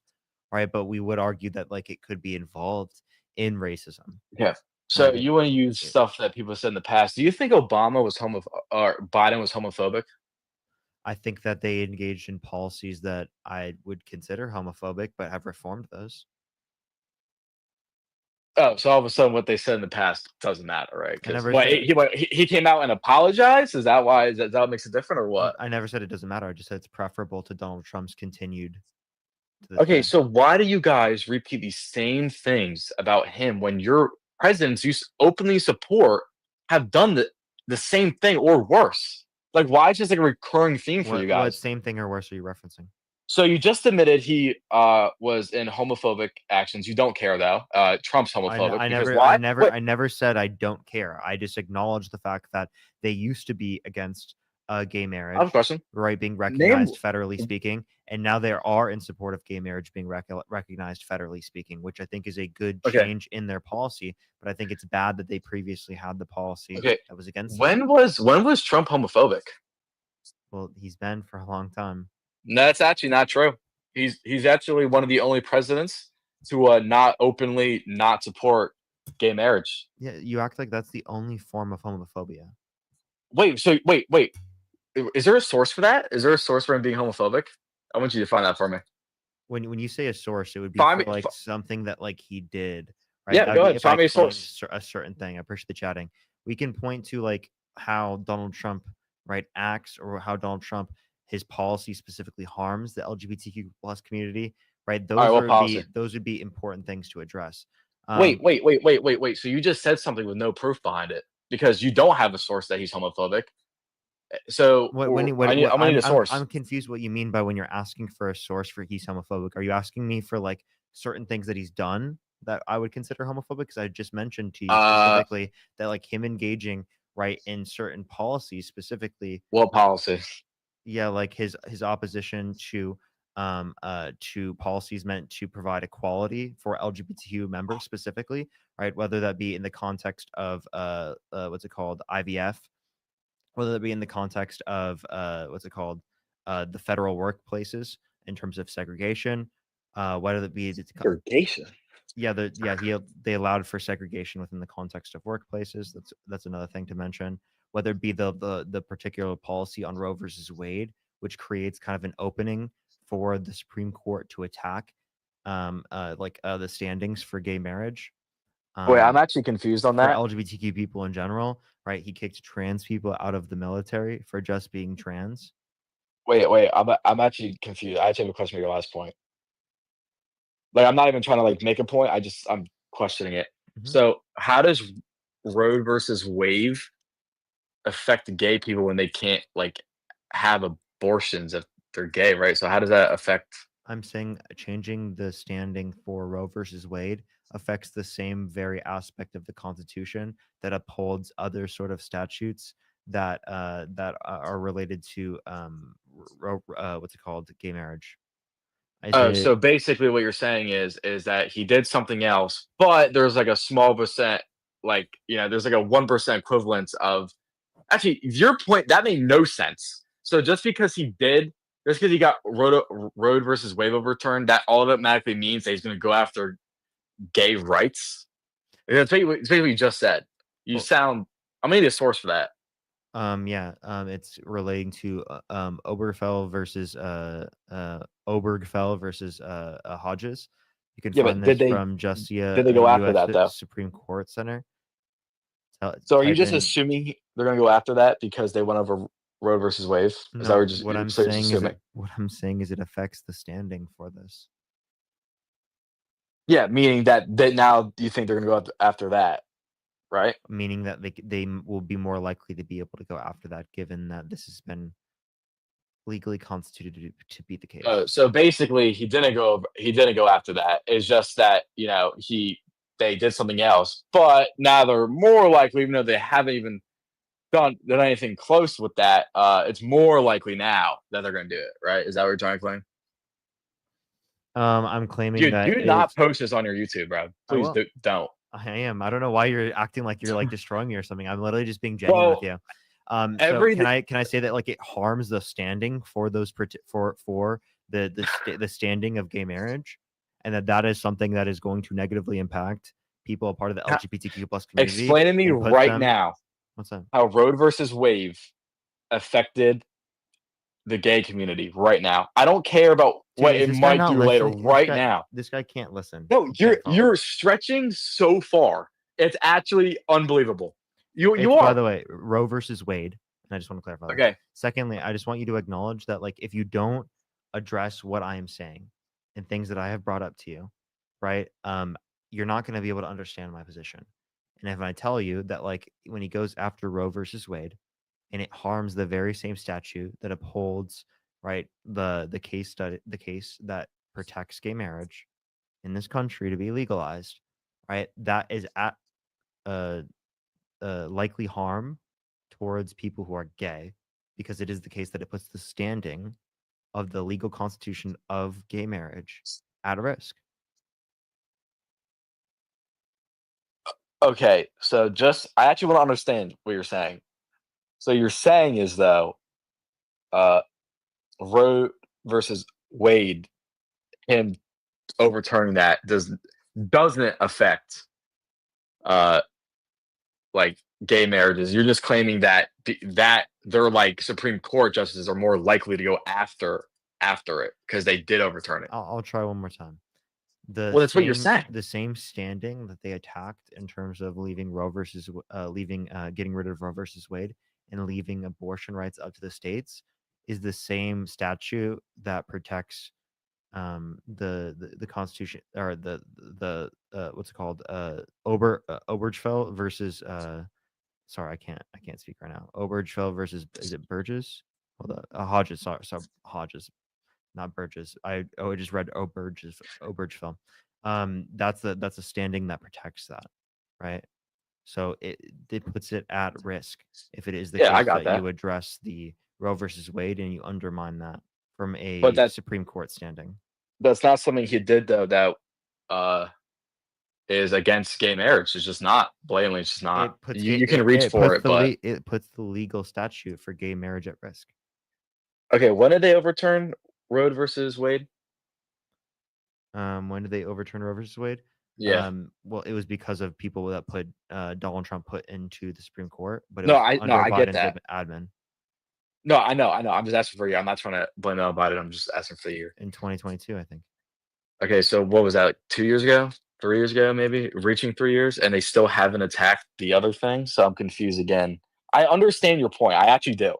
right? But we would argue that like it could be involved in racism. yeah. So Right. you want to use Yeah. stuff that people said in the past. Do you think Obama was or Biden was homophobic? I think that they engaged in policies that I would consider homophobic, but have reformed those. Oh, so all of a sudden, what they said in the past doesn't matter, right? I Because never what said he came out and apologized. Is that why? Is that what makes it different, or what? I never said it doesn't matter. I just said it's preferable to Donald Trump's continued to this Okay, day. so why do you guys repeat these same things about him when your presidents you openly support have done the same thing or worse? Like, why is this like a recurring theme for you What guys? same thing or worse are you referencing? So you just admitted he was in homophobic actions. You don't care though. Trump's homophobic. Because why? Wait, I never said I don't care. I just acknowledge the fact that they used to be against gay I have a marriage, question. right, being Name recognized federally speaking, and now they are in support of gay marriage being recognized federally speaking, which I think is a good Okay. change in their policy. But I think it's bad that they previously had the policy Okay. that was against it. When was Trump homophobic? Well, he's been for a long time. No, that's actually not true. He's actually one of the only presidents to not openly not support gay marriage. Yeah, you act like that's the only form of homophobia. Wait. Is there a source for that? Is there a source for him being homophobic? I want you to find that for me. When you say a source, it would be Find for me- like fi- something that like he did, right? Yeah, That'd go be ahead. if I Find me a claimed source. a certain thing. I appreciate the chatting. We can point to like how Donald Trump, right, acts or how Donald Trump his policy specifically harms the LGBTQ plus community, right? All right, what policy? Those would be important things to address. Wait. So you just said something with no proof behind it because you don't have a source that he's homophobic. So I'm gonna need a source. I'm confused what you mean by when you're asking for a source for he's homophobic. Are you asking me for like certain things that he's done that I would consider homophobic? Because I just mentioned to you specifically that like him engaging right in certain policies specifically. What policy? Yeah, like his opposition to policies meant to provide equality for LGBTQ members specifically, right? Whether that be in the context of what's it called, IVF, whether that be in the context of the federal workplaces in terms of segregation, whether that be Segregation. they allowed for segregation within the context of workplaces. That's another thing to mention. Whether it be the particular policy on Roe versus Wade, which creates kind of an opening for the Supreme Court to attack the standings for gay marriage. Wait, I'm actually confused on for that. LGBTQ people in general, right? He kicked trans people out of the military for just being trans. Wait, I'm actually confused. I actually have a question for your last point. Like, I'm not even trying to like make a point. I'm questioning it. Mhm. So, how does Roe versus Wade affect gay people when they can't like have abortions if they're gay, right? So, how does that affect? I'm saying changing the standing for Roe versus Wade affects the same very aspect of the Constitution that upholds other sort of statutes that are related to what's it called, gay marriage. So basically, what you're saying is that he did something else, but there's like a small percent, like there's like a 1% equivalence of. Actually, your point that made no sense. So just because he got Roe versus Wade overturned, that automatically means that he's going to go after gay rights. It's basically what you just said. I'm gonna need a source for that. It's relating to Obergefell versus Hodges. You can find this from Justia. Did they go after that though? Supreme Court Center. So are you just assuming they're gonna go after that because they went over Roe versus Wade? Is that what I'm saying is it affects the standing for this. Yeah, meaning that now do you think they're gonna go after that? right? meaning that they will be more likely to be able to go after that, given that this has been legally constituted to be the case. So basically, he didn't go. He didn't go after that. It's just that they did something else. But now they're more likely, even though they haven't even done anything close with that. It's more likely now that they're going to do it. Right? Is that what you're trying to claim? I'm claiming Dude, that do not it's- post this on your YouTube, bro. Please won't. don't. I am. I don't know why you're acting like you're like destroying me or something. I'm literally just being genuine with you. So can I say that like it harms the standing for those for the standing of gay marriage, and that is something that is going to negatively impact people a part of the LGBTQ plus community. Explain to me and put right them- now What's that? how Roe versus Wade affected the gay community right now. I don't care about Dude, what is it this guy might not do later. listening? Right now. This guy can't listen. No, He can't follow. you're stretching so far. It's actually unbelievable. You It's, are. by the way, Roe versus Wade, and I just want to clarify. that. Okay. Secondly, I just want you to acknowledge that, like, if you don't address what I am saying and things that I have brought up to you, right? You're not going to be able to understand my position. And if I tell you that, like, when he goes after Roe versus Wade, and it harms the very same statute that upholds, right, the case that protects gay marriage in this country to be legalized, right? That is at likely harm towards people who are gay, because it is the case that it puts the standing of the legal constitution of gay marriage at risk. Okay. So I actually want to understand what you're saying. So you're saying is though, Roe versus Wade, him overturning that doesn't affect like gay marriages. You're just claiming that they're like Supreme Court justices are more likely to go after it because they did overturn it. I'll try one more time. Well, that's what you're saying. The same standing that they attacked in terms of leaving Roe versus getting rid of Roe versus Wade and leaving abortion rights up to the states is the same statute that protects the Constitution, or the what's it called, Obergefell versus sorry, I can't speak right now. Obergefell versus, is it Burgess? Hold on, Hodges. Sorry, Hodges, not Burgess. I just read Obergefell. That's a standing that protects that, right? So it puts it at risk if it is the Yeah, I case got that that. you address the Roe versus Wade and you undermine that from a But that- Supreme Court standing. That's not something he did though that is against gay marriage. It's just not blatantly. It's just not. You can reach for it, but it puts the legal statute for gay marriage at risk. okay. When did they overturn Roe versus Wade? When did they overturn Roe versus Wade? Yeah. Well, it was because of people that put Donald Trump put into the Supreme Court, but it No, was I get Biden's that. admin No, I know. I'm just asking for you. I'm not trying to blame it on Biden. I'm just asking for the year. in 2022, I think. Okay, so what was that? Like 2 years ago? 3 years ago, maybe reaching 3 years, and they still haven't attacked the other thing. So I'm confused again. I understand your point. I actually do.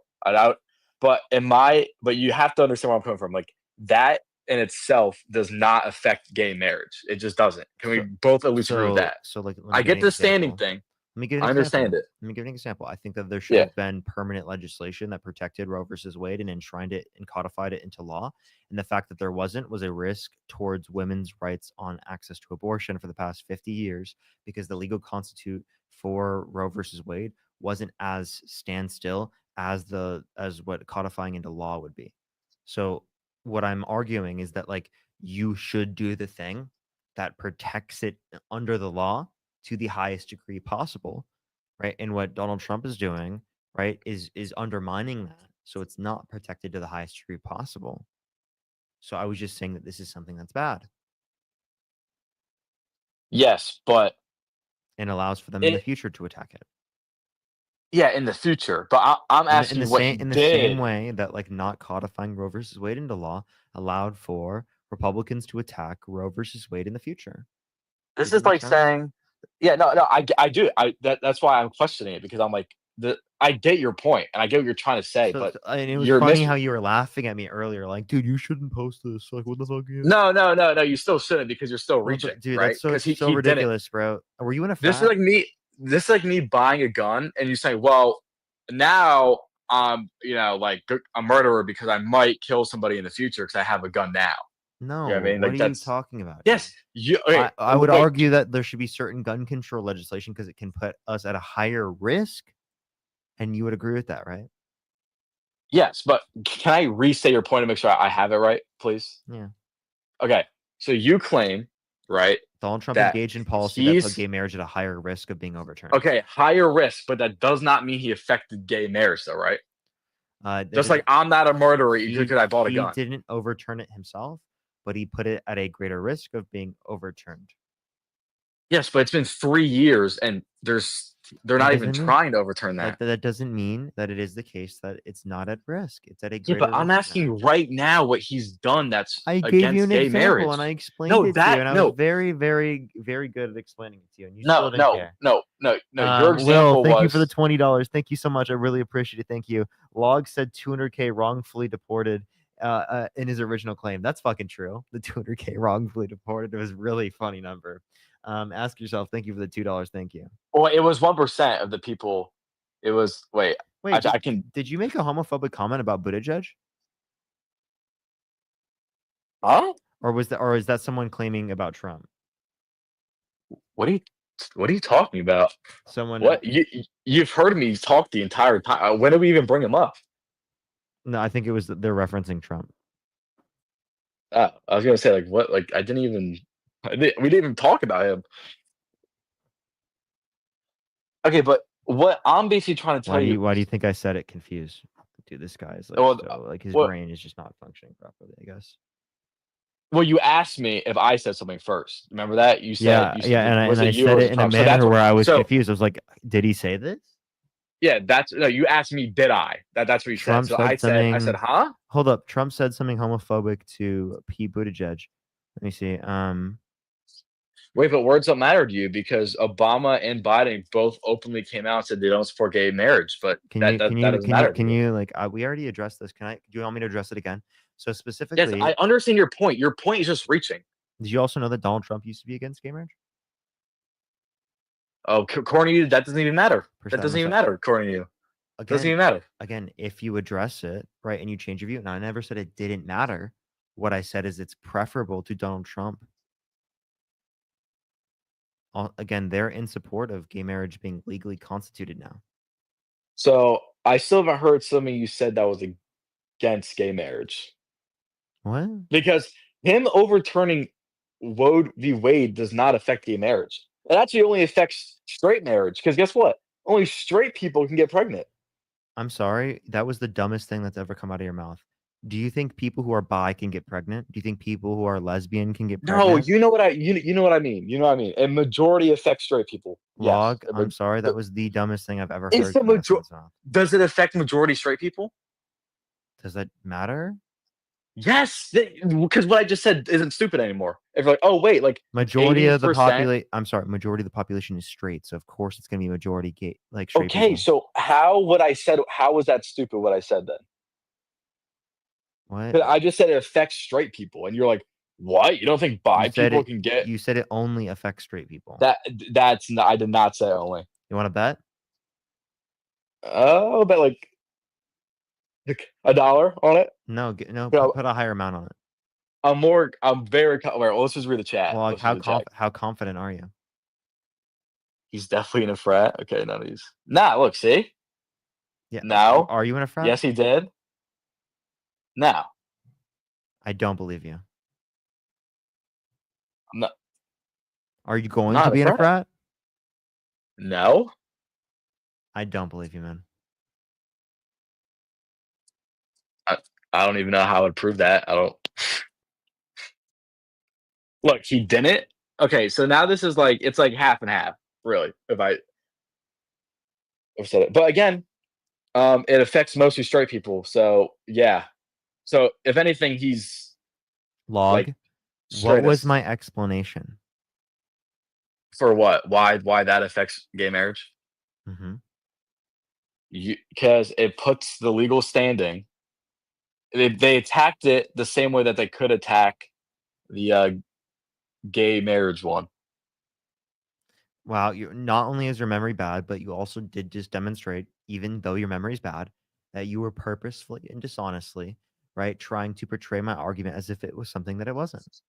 But you have to understand where I'm coming from. Like that in itself does not affect gay marriage. It just doesn't. Can we both at least agree with that? So like, let me I give you get an the standing example. thing. Let me give you an I understand example. it. Let me give you an example. I think that there should Yeah. have been permanent legislation that protected Roe versus Wade and enshrined it and codified it into law. And the fact that there wasn't was a risk towards women's rights on access to abortion for the past 50 years, because the legal constitute for Roe versus Wade wasn't as standstill as what codifying into law would be. So what I'm arguing is that, like, you should do the thing that protects it under the law to the highest degree possible, right? And what Donald Trump is doing, right, is undermining that, so it's not protected to the highest degree possible. So I was just saying that this is something that's bad Yes, but and allows for them in the future to attack it. yeah, in the future. But I'm asking you what he In the did. same way that, like, not codifying Roe versus Wade into law allowed for Republicans to attack Roe versus Wade in the future. This Does is that make like sense? saying, yeah, no, I do. That's why I'm questioning it, because I'm like, I get your point and I get what you're trying to say, but And it was you're funny missing. how you were laughing at me earlier, like, dude, you shouldn't post this. Like, what the fuck? No, you still shouldn't, because you're still Well, reaching, dude, right? that's so, Because he so didn't. ridiculous, bro. Were you in a frat? This is like me. this is like me buying a gun and you say, well, now I'm like a murderer because I might kill somebody in the future because I have a gun now. No, You know what I mean? what Like are you that's talking about? yes. Okay, I would wait, argue that there should be certain gun control legislation because it can put us at a higher risk, and you would agree with that, right? yes, but can I restate your point to make sure I have it right, please? Yeah. Okay, so you claim, right, Donald Trump that engaged in policy that put he's gay marriage at a higher risk of being overturned. okay, higher risk, but that does not mean he affected gay marriage, though, right? That Just like doesn't- I'm not a murderer he, because I bought a he gun. didn't overturn it himself, but he put it at a greater risk of being overturned. Yes, but it's been 3 years and they're not even doesn't mean- trying to overturn that. That doesn't mean that it is the case that it's not at risk. It's at a Yeah, greater but I'm risk asking now. you right now what he's done that's I gave against you an gay example marriage. and I explained No, it to that- you, and I no. was very, very, very good at explaining it to you, and you No, still didn't no, care. no, no, no. Your Will, example thank was you for the $20. Thank you so much. I really appreciate it. Thank you. Log said 200K wrongfully deported in his original claim. That's fucking true. The 200K wrongfully deported. It was a really funny number. Ask yourself. Thank you for the $2. Thank you. well, it was 1% of the people. It was wait. Wait, I can. did you make a homophobic comment about Buttigieg, Huh? or is that someone claiming about Trump? What are you talking about? Someone. What you've heard me talk the entire time. When did we even bring him up? No, I think it was that they're referencing Trump. I was gonna say like what? Like I didn't even. We didn't even talk about him. Okay, but what I'm basically trying to tell Why do you think I said it confused? Dude, this guy is like Well, so, like his well- brain is just not functioning properly, I guess. Well, you asked me if I said something first. Remember that? You said, Yeah, you said, yeah, and was I you or said was it in a Trump? So manner that's what- where I was so, confused. I was like, did he say this? Yeah, no. You asked me, did I? That's what you Trump said. So said I said, something- huh? Hold up, Trump said something homophobic to Pete Buttigieg. Let me see. Wait, but words don't matter to you because Obama and Biden both openly came out and said they don't support gay marriage. But Can that you doesn't can matter. you can you like we already addressed this? Do you want me to address it again? So Yes, specifically, I understand your point. Your point is just reaching. did you also know that Donald Trump used to be against gay marriage? Oh, according to you, that doesn't even matter. That doesn't even matter, according to you. Doesn't even matter. Again, if you address it, right, and you change your view, and I never said it didn't matter. What I said is it's preferable to Donald Trump. Again, they're in support of gay marriage being legally constituted now. So I still haven't heard something you said that was against gay marriage. What? Because him overturning Roe v. Wade does not affect gay marriage. It actually only affects straight marriage. Because guess what? Only straight people can get pregnant. I'm sorry, that was the dumbest thing that's ever come out of your mouth. Do you think people who are bi can get pregnant? Do you think people who are lesbian can get pregnant? No, you know what I you know what I mean. You know what I mean. A majority affects straight people. Log, Yes. I'm sorry, that was the dumbest thing I've ever It's heard. the come out of major- someone's mouth. Does it affect majority straight people? Does that matter? Yes, because what I just said isn't stupid anymore. If you're like, oh wait, like Majority of the 80%. population. I'm sorry, majority of the population is straight, so of course it's gonna be majority gay, like straight Okay, people. so how was that stupid what I said then? What? 'Cause I just said it affects straight people, and you're like, what? You don't think bi You said people it- can get You said it only affects straight people. that's not, I did not say only. You want to bet? Oh, but like $1 on it. No, no. No. Put a higher amount on it. I'm very well, let's just read the chat. Well, Let's how read the chat. how confident are you? He's definitely in a frat. Okay, none of these. Nah, look, see? Yeah. No. Are you in a frat? Yes, he did. No. I don't believe you. No. Are you going Not to a be in a frat. frat? No. I don't believe you, man. I don't even know how I would prove that. I don't. Look, he didn't. Okay, so now this is like it's like half and half, really. If I've said it, but again, it affects mostly straight people. So yeah. So if anything, he's Log. like What was straightest. my explanation? For what? Why that affects gay marriage? Hmm. Because it puts the legal standing. They attacked it the same way that they could attack the gay marriage one. Wow, you not only is your memory bad, but you also did just demonstrate, even though your memory is bad, that you were purposefully and dishonestly, right, trying to portray my argument as if it was something that it wasn't.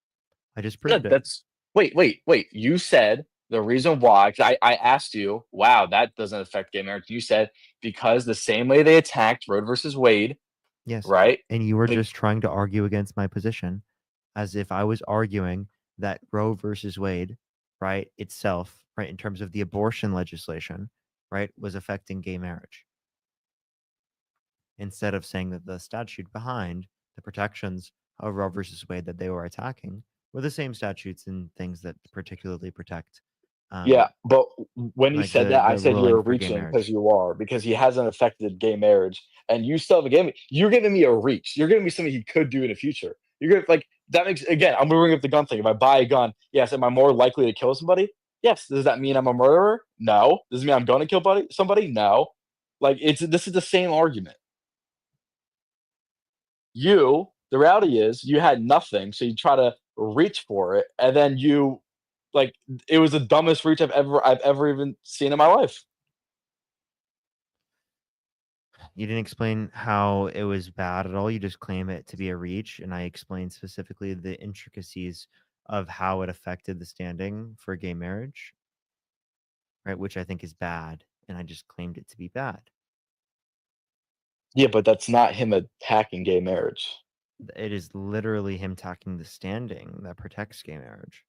I just No, proved it. that's wait. You said the reason why, 'cause I asked you, wow, that doesn't affect gay marriage. You said because the same way they attacked Roe versus Wade, Yes. right? And you were Like, just trying to argue against my position as if I was arguing that Roe versus Wade, right, itself, right, in terms of the abortion legislation, right, was affecting gay marriage. Instead of saying that the statute behind the protections of Roe versus Wade that they were attacking were the same statutes and things that particularly protect yeah, but when you like said that, I the said ruling you're for gay reaching because marriage. you are, because he hasn't affected gay marriage, and you still haven't given me. You're giving me a reach. You're giving me something he could do in the future. You're gonna like that makes again. I'm gonna bring up the gun thing. If I buy a gun, yes, am I more likely to kill somebody? Yes. Does that mean I'm a murderer? No. Does it mean I'm gonna kill somebody? No. Like this is the same argument. The reality is you had nothing, so you try to reach for it, and then you like it was the dumbest reach I've ever even seen in my life. You didn't explain how it was bad at all. You just claim it to be a reach, and I explained specifically the intricacies of how it affected the standing for gay marriage, right? Which I think is bad, and I just claimed it to be bad. Yeah, but that's not him attacking gay marriage. It is literally him attacking the standing that protects gay marriage.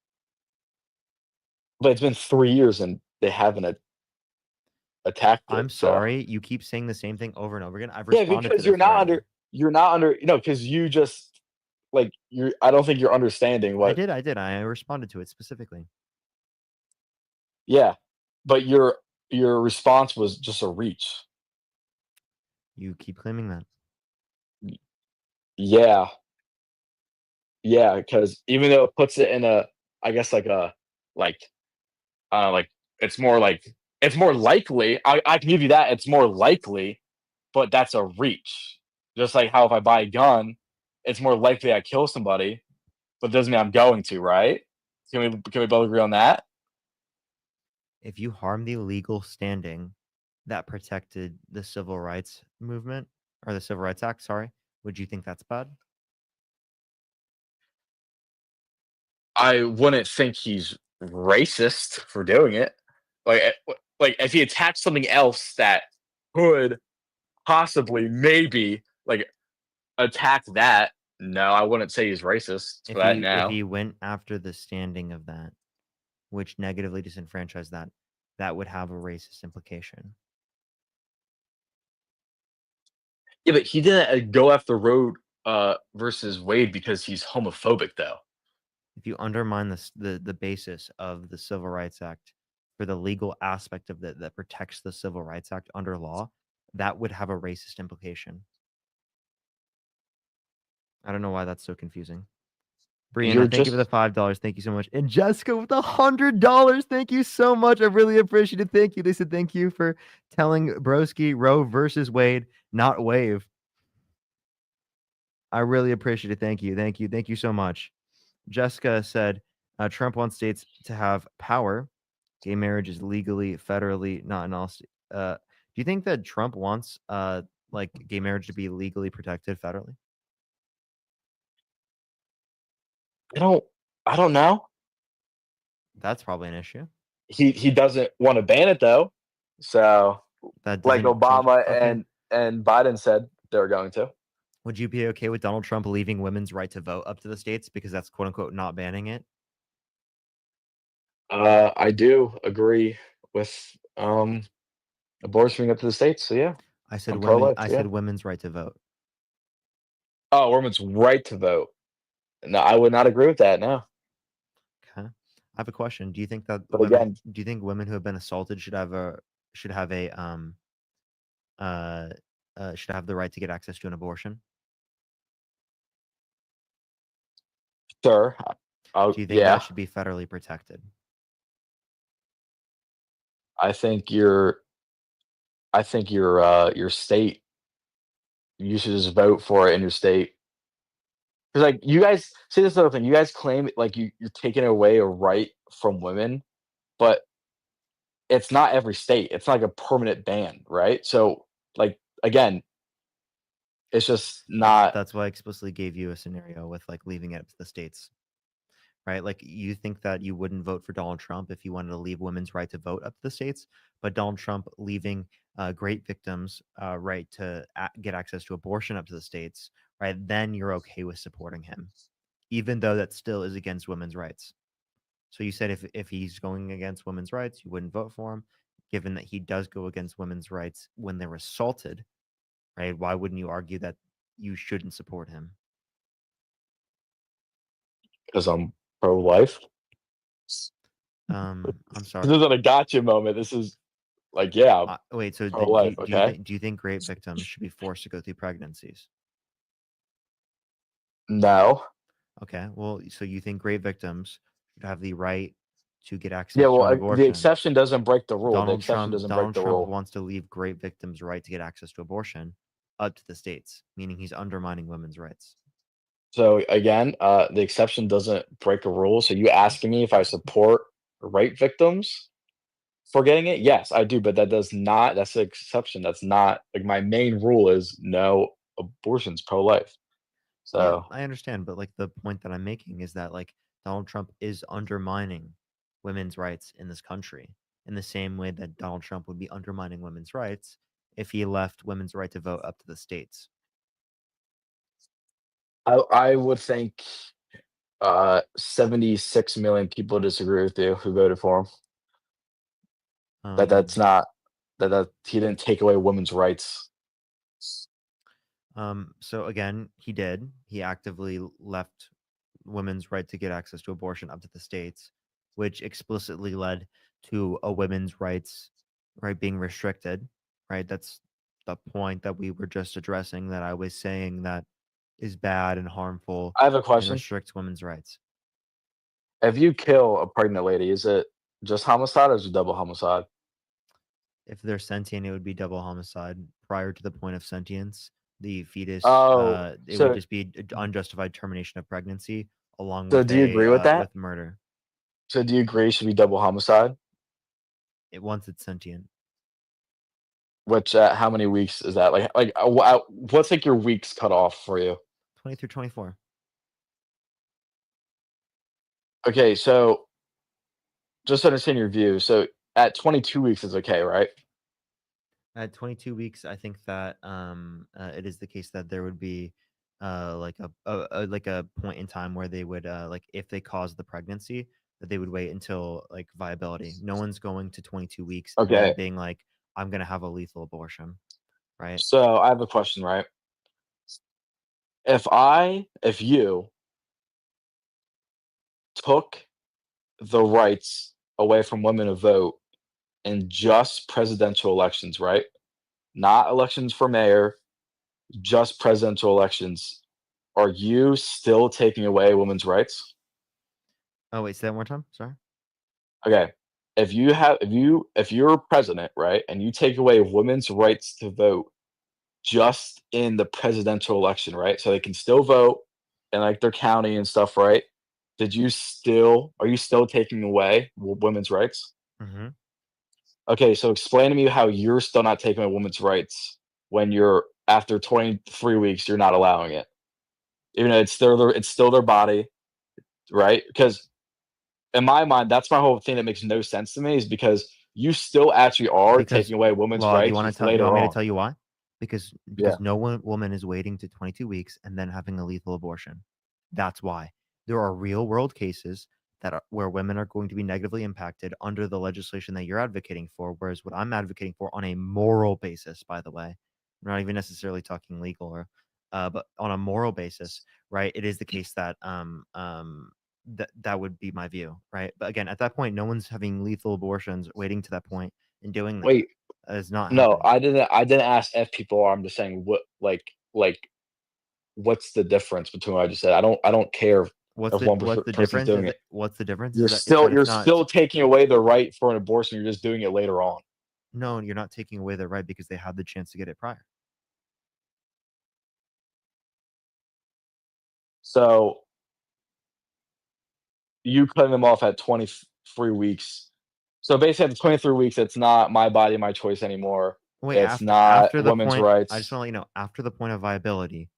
But it's been 3 years and they haven't attacked it. I'm So sorry, you keep saying the same thing over and over again. I've yeah, responded to because this already. you're not under because you just like you're I don't think you're understanding I what did. I responded to it specifically. yeah. But your response was just a reach. You keep claiming that. Yeah. Yeah, because even though it puts it in a I guess like like it's more likely. I can give you that, it's more likely, but that's a reach. Just like how if I buy a gun, it's more likely I kill somebody, but it doesn't mean I'm going to, right? Can we both agree on that? If you harm the legal standing that protected the civil rights movement or the Civil Rights Act, sorry, would you think that's bad? I wouldn't think he's racist for doing it. Like if he attacked something else that could possibly maybe like attack that, no, I wouldn't say he's racist for that If now. he went after the standing of that, which negatively disenfranchised that, that would have a racist implication. Yeah, but he didn't go after Roe versus Wade because he's homophobic, though. If you undermine the basis of the Civil Rights Act for the legal aspect of that protects the Civil Rights Act under law, that would have a racist implication. I don't know why that's so confusing. Brianna, You're thank you for the just $5. Thank you so much. And Jessica with $100. Thank you so much. I really appreciate it. Thank you. They said thank you for telling Broski Roe versus Wade, not wave. I really appreciate it. Thank you. Thank you. Thank you so much. Jessica said Trump wants states to have power. Gay marriage is legally, federally, not in all. Do you think that Trump wants like gay marriage to be legally protected federally? I don't know. That's probably an issue. He doesn't want to ban it though. So That like doesn't change. Obama Okay. and Biden said they were going to. Would you be okay with Donald Trump leaving women's right to vote up to the states because that's quote unquote not banning it? I do agree with abortion being up to the states. So yeah, I said I'm women. pro-life. I Yeah. said women's right to vote. Oh, women's right to vote. No, I would not agree with that. No. Okay. I have a question. Do you think that But women? again, Do you think women who have been assaulted should have a should have the right to get access to an abortion? sure. Do you think Yeah, that should be federally protected? I think your state. You should just vote for it in your state. Because like you guys see this other thing. You guys claim like you're taking away a right from women, but it's not every state. It's not like a permanent ban, right? So, like, again, it's just not. That's why I explicitly gave you a scenario with like leaving it up to the states, right? Like you think that you wouldn't vote for Donald Trump if you wanted to leave women's right to vote up to the states, but Donald Trump leaving great victims' right to get access to abortion up to the states, right? Then you're okay with supporting him, even though that still is against women's rights. So you said if he's going against women's rights, you wouldn't vote for him, given that he does go against women's rights when they're assaulted, right? Why wouldn't you argue that you shouldn't support him? Because I'm pro-life. I'm This sorry. isn't a gotcha moment. This is like, yeah, Wait, so pro-life. Okay. do you think rape victims should be forced to go through pregnancies? No. Okay, well, so you think rape victims should have the right to get access Yeah. to Well, an the abortion? exception doesn't break the rule. The Donald exception Trump doesn't break Donald the Trump rule. wants to leave great victims' right to get access to abortion up to the states, meaning he's undermining women's rights. So again, the exception doesn't break a rule. So you asking me if I support rape victims for getting it? Yes, I do, but that does not. That's the exception. That's not like my main rule is no abortion's pro-life. Yeah, So I understand, but like the point that I'm making is that like Donald Trump is undermining women's rights in this country in the same way that Donald Trump would be undermining women's rights if he left women's right to vote up to the states. I would think 76 million people disagree with you who voted for him. That's not that he didn't take away women's rights. So again, he did. He actively left women's right to get access to abortion up to the states, which explicitly led to a women's rights right being restricted. Right, that's the point that we were just addressing. That I was saying that is bad and harmful I have a and question. restricts women's rights. If you kill a pregnant lady, is it just homicide or is it double homicide? If they're sentient, it would be double homicide. Prior to the point of sentience, the fetus, Oh, it would so just be unjustified termination of pregnancy along so with do you agree with that? with murder. So do you agree it should be double homicide? Once it's sentient. Which how many weeks is that? What's like your weeks cut off for you? 20 through 24. Okay, so just to understand your view. So at 22 weeks is okay, right? At 22 weeks, I think that it is the case that there would be like a point in time where they would like if they caused the pregnancy that they would wait until like viability. No one's going to 22 weeks and then Okay. being like, I'm gonna have a lethal abortion, right? So I have a question, right? If you took the rights away from women to vote in just presidential elections, right? Not elections for mayor, just presidential elections. Are you still taking away women's rights? Oh wait, say that one more time. Sorry. Okay. If you're president, right, and you take away women's rights to vote just in the presidential election, right? So they can still vote in like their county and stuff, right? Are you still taking away women's rights? Mm-hmm. Okay, so explain to me how you're still not taking away women's rights when you're after 23 weeks, you're not allowing it. Even though it's still their body, right? Because in my mind, that's my whole thing that makes no sense to me is because you still actually are Because taking away women's well, do you rights want to just tell you later want me to on. tell you why? Because Yeah. no woman is waiting to 22 weeks and then having a lethal abortion. That's why. There are real world cases where women are going to be negatively impacted under the legislation that you're advocating for, whereas what I'm advocating for on a moral basis, by the way, I'm not even necessarily talking legal or but on a moral basis, right? It is the case that that would be my view, right? But again, at that point, no one's having lethal abortions waiting to that point and doing that. Wait, That is not no, happening. I didn't ask if people are. I'm just saying what what's the difference between what I just said? I don't care What's if the one what's the person's difference? doing it. What's the difference? You're Is that you're it's not. still taking away the right for an abortion. You're just doing it later on. No, you're not taking away their right because they had the chance to get it prior. So you cutting them off at 23 weeks So basically, at the 23 weeks, it's not my body, my choice anymore. Wait, It's after not after the women's point, rights. I just want to let you know, after the point of viability,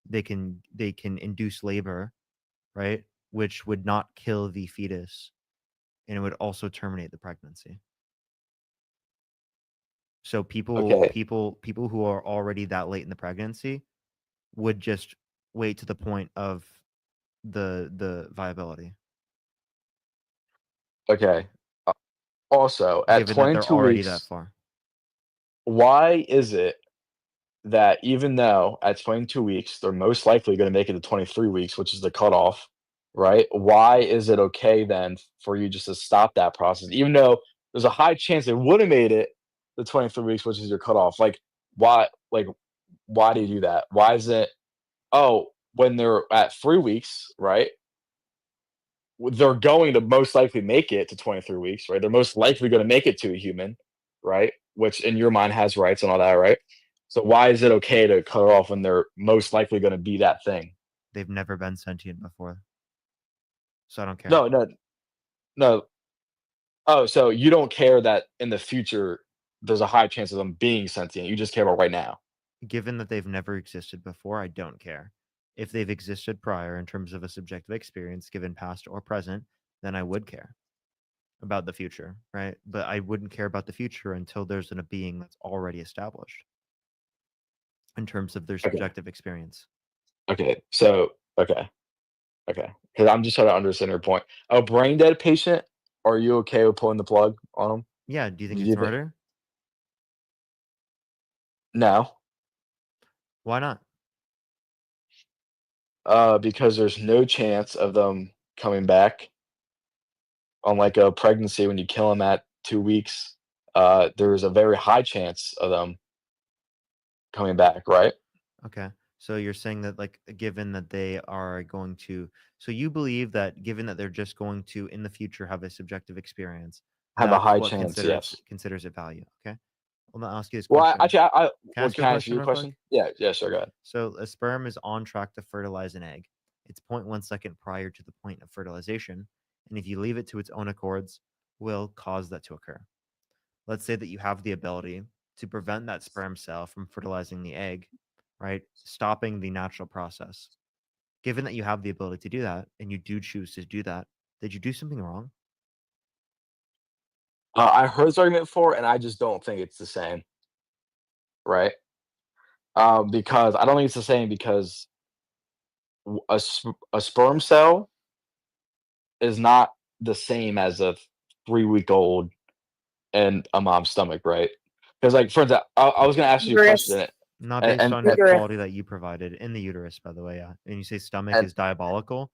they can induce labor, right? Which would not kill the fetus, and it would also terminate the pregnancy. So Okay. people who are already that late in the pregnancy would just wait to the point of the viability, Okay. Also, at given that they're 22 already that weeks, far. why is it that even though at 22 weeks they're most likely going to make it to 23 weeks, which is the cutoff, right? Why is it okay then for you just to stop that process, even though there's a high chance they would have made it the 23 weeks, which is your cutoff? Like, why? Like, why do you do that? Why is it? Oh, when they're at 3 weeks, right? They're going to most likely make it to 23 weeks, right? They're most likely going to make it to a human, right? Which in your mind has rights and all that, right? So why is it okay to cut it off when they're most likely going to be that thing? They've never been sentient before, so I don't care. No. Oh, so you don't care that in the future there's a high chance of them being sentient. You just care about right now. Given that they've never existed before, I don't care. If they've existed prior in terms of a subjective experience, given past or present, then I would care about the future, right? But I wouldn't care about the future until there's a being that's already established in terms of their Okay. subjective experience. Okay. So okay. Because I'm just trying to understand your point. A brain dead patient, are you okay with pulling the plug on them? Yeah, do you think Do it's you think- murder? No. Why not? Because there's no chance of them coming back. On like a pregnancy, when you kill them at 2 weeks, there's a very high chance of them coming back, right? Okay. So you're saying that, like, given that they are going to, so you believe that given that they're just going to in the future have a subjective experience, Have a that's high what chance, yes. considers it value. Okay. Well, I'll ask you this Well, question. actually, Can I well, ask you can a I ask question you a real quick? question? Yeah, sure, go ahead. So a sperm is on track to fertilize an egg. It's 0.1 second prior to the point of fertilization, and if you leave it to its own accords, will cause that to occur. Let's say that you have the ability to prevent that sperm cell from fertilizing the egg, right? Stopping the natural process. Given that you have the ability to do that, and you do choose to do that, did you do something wrong? I heard this argument before, and I just don't think it's the same, right? Because I don't think it's the same because a sperm cell is not the same as a 3-week-old in a mom's stomach, right? Because, like, for example, I was gonna ask you a Uterus. question. Not And- based and- on the Uterus. quality that you provided in the uterus, by the way. Yeah. And you say stomach And- is diabolical.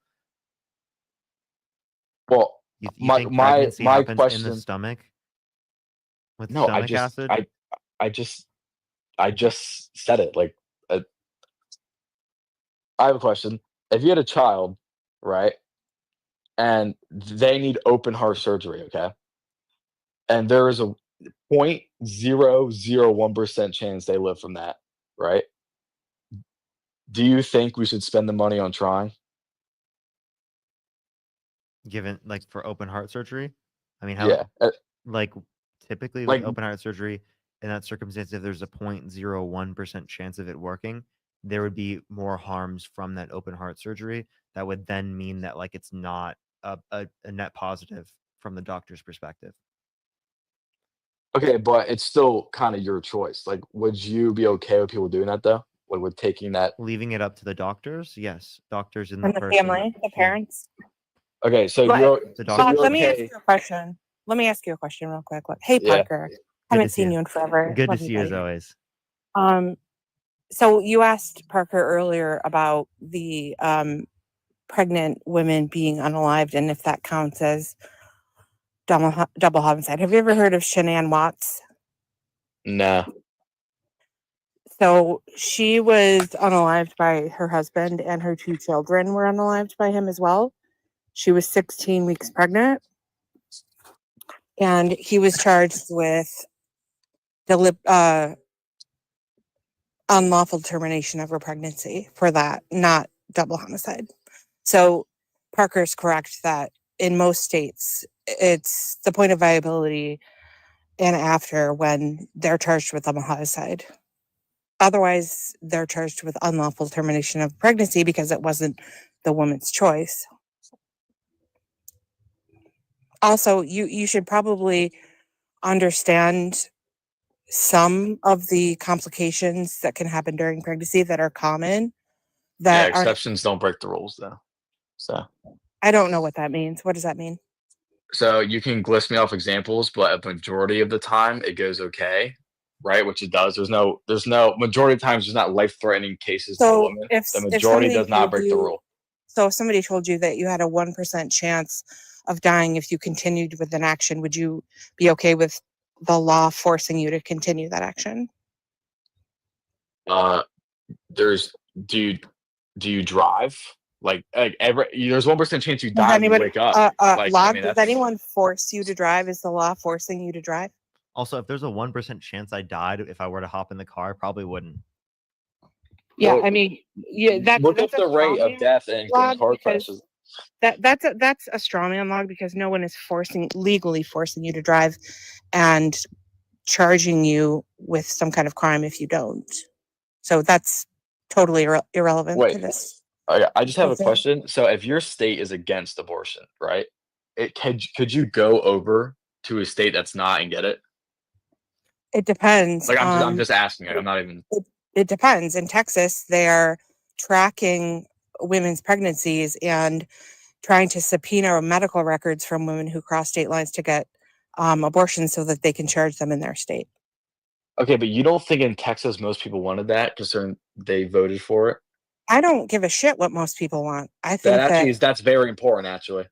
Well, You my think pregnancy happens in the question. stomach with No, stomach acid? I just said it. Like, I have a question. If you had a child, right, and they need open heart surgery, okay, and there is a 0.001% chance they live from that, right? Do you think we should spend the money on trying? Given, like, for open heart surgery? I mean, Yeah. like, typically Like- with open heart surgery, in that circumstance, if there's a 0.01% chance of it working, there would be more harms from that open heart surgery. That would then mean that, like, it's not a net positive from the doctor's perspective. Okay, but it's still kind of your choice. Like, would you be okay with people doing that though? Like, with taking that? Leaving it up to the doctors, yes. Doctors and And the the person. family, the yeah, parents. Okay, so But- you're The so doctor. you're Let me ask okay. you a question. Let me ask you a question real quick. Hey, Yeah. Parker. Good Haven't to see seen you. you in forever. Good to Love see you as buddy. always. So you asked Parker earlier about the pregnant women being unalived and if that counts as double homicide. Have you ever heard of Shanann Watts? No. So she was unalived by her husband, and her 2 children were unalived by him as well. She was 16 weeks pregnant, and he was charged with unlawful termination of her pregnancy for that, not double homicide. So Parker's correct that in most states, it's the point of viability and after when they're charged with a homicide. Otherwise, they're charged with unlawful termination of pregnancy because it wasn't the woman's choice. Also, you should probably understand some of the complications that can happen during pregnancy that are common. Yeah, That are, exceptions don't break the rules though. I don't know what that means. What does that mean? So you can list me off examples, but a majority of the time it goes okay, right? Which it does. There's no majority of times there's not life threatening cases to the So woman. if The if majority somebody does not told break the you, rule. so if somebody told you that you had a 1% chance of dying if you continued with an action, would you be okay with the law forcing you to continue that action? There's do you drive? Like there's 1% chance you Does die when you anybody, wake up. Like law, I mean does that's anyone force you to drive? Is the law forcing you to drive? Also, if there's a 1% chance I died if I were to hop in the car, I probably wouldn't. Yeah, Well, I mean, yeah, look that's up a the rate straw of man death in log car because crashes. that's a straw man log because no one is legally forcing you to drive and charging you with some kind of crime if you don't. So that's totally irrelevant to Wait, this. I just have whole a thing. question. So if your state is against abortion, right? Could you go over to a state that's not and get it? It depends. Like I'm just asking. Like, I'm not even. It depends. In Texas, they are tracking women's pregnancies and trying to subpoena medical records from women who cross state lines to get abortions so that they can charge them in their state. Okay, but you don't think in Texas most people wanted that considering they voted for it? I don't give a shit what most people want. I think That actually that's very important. Actually,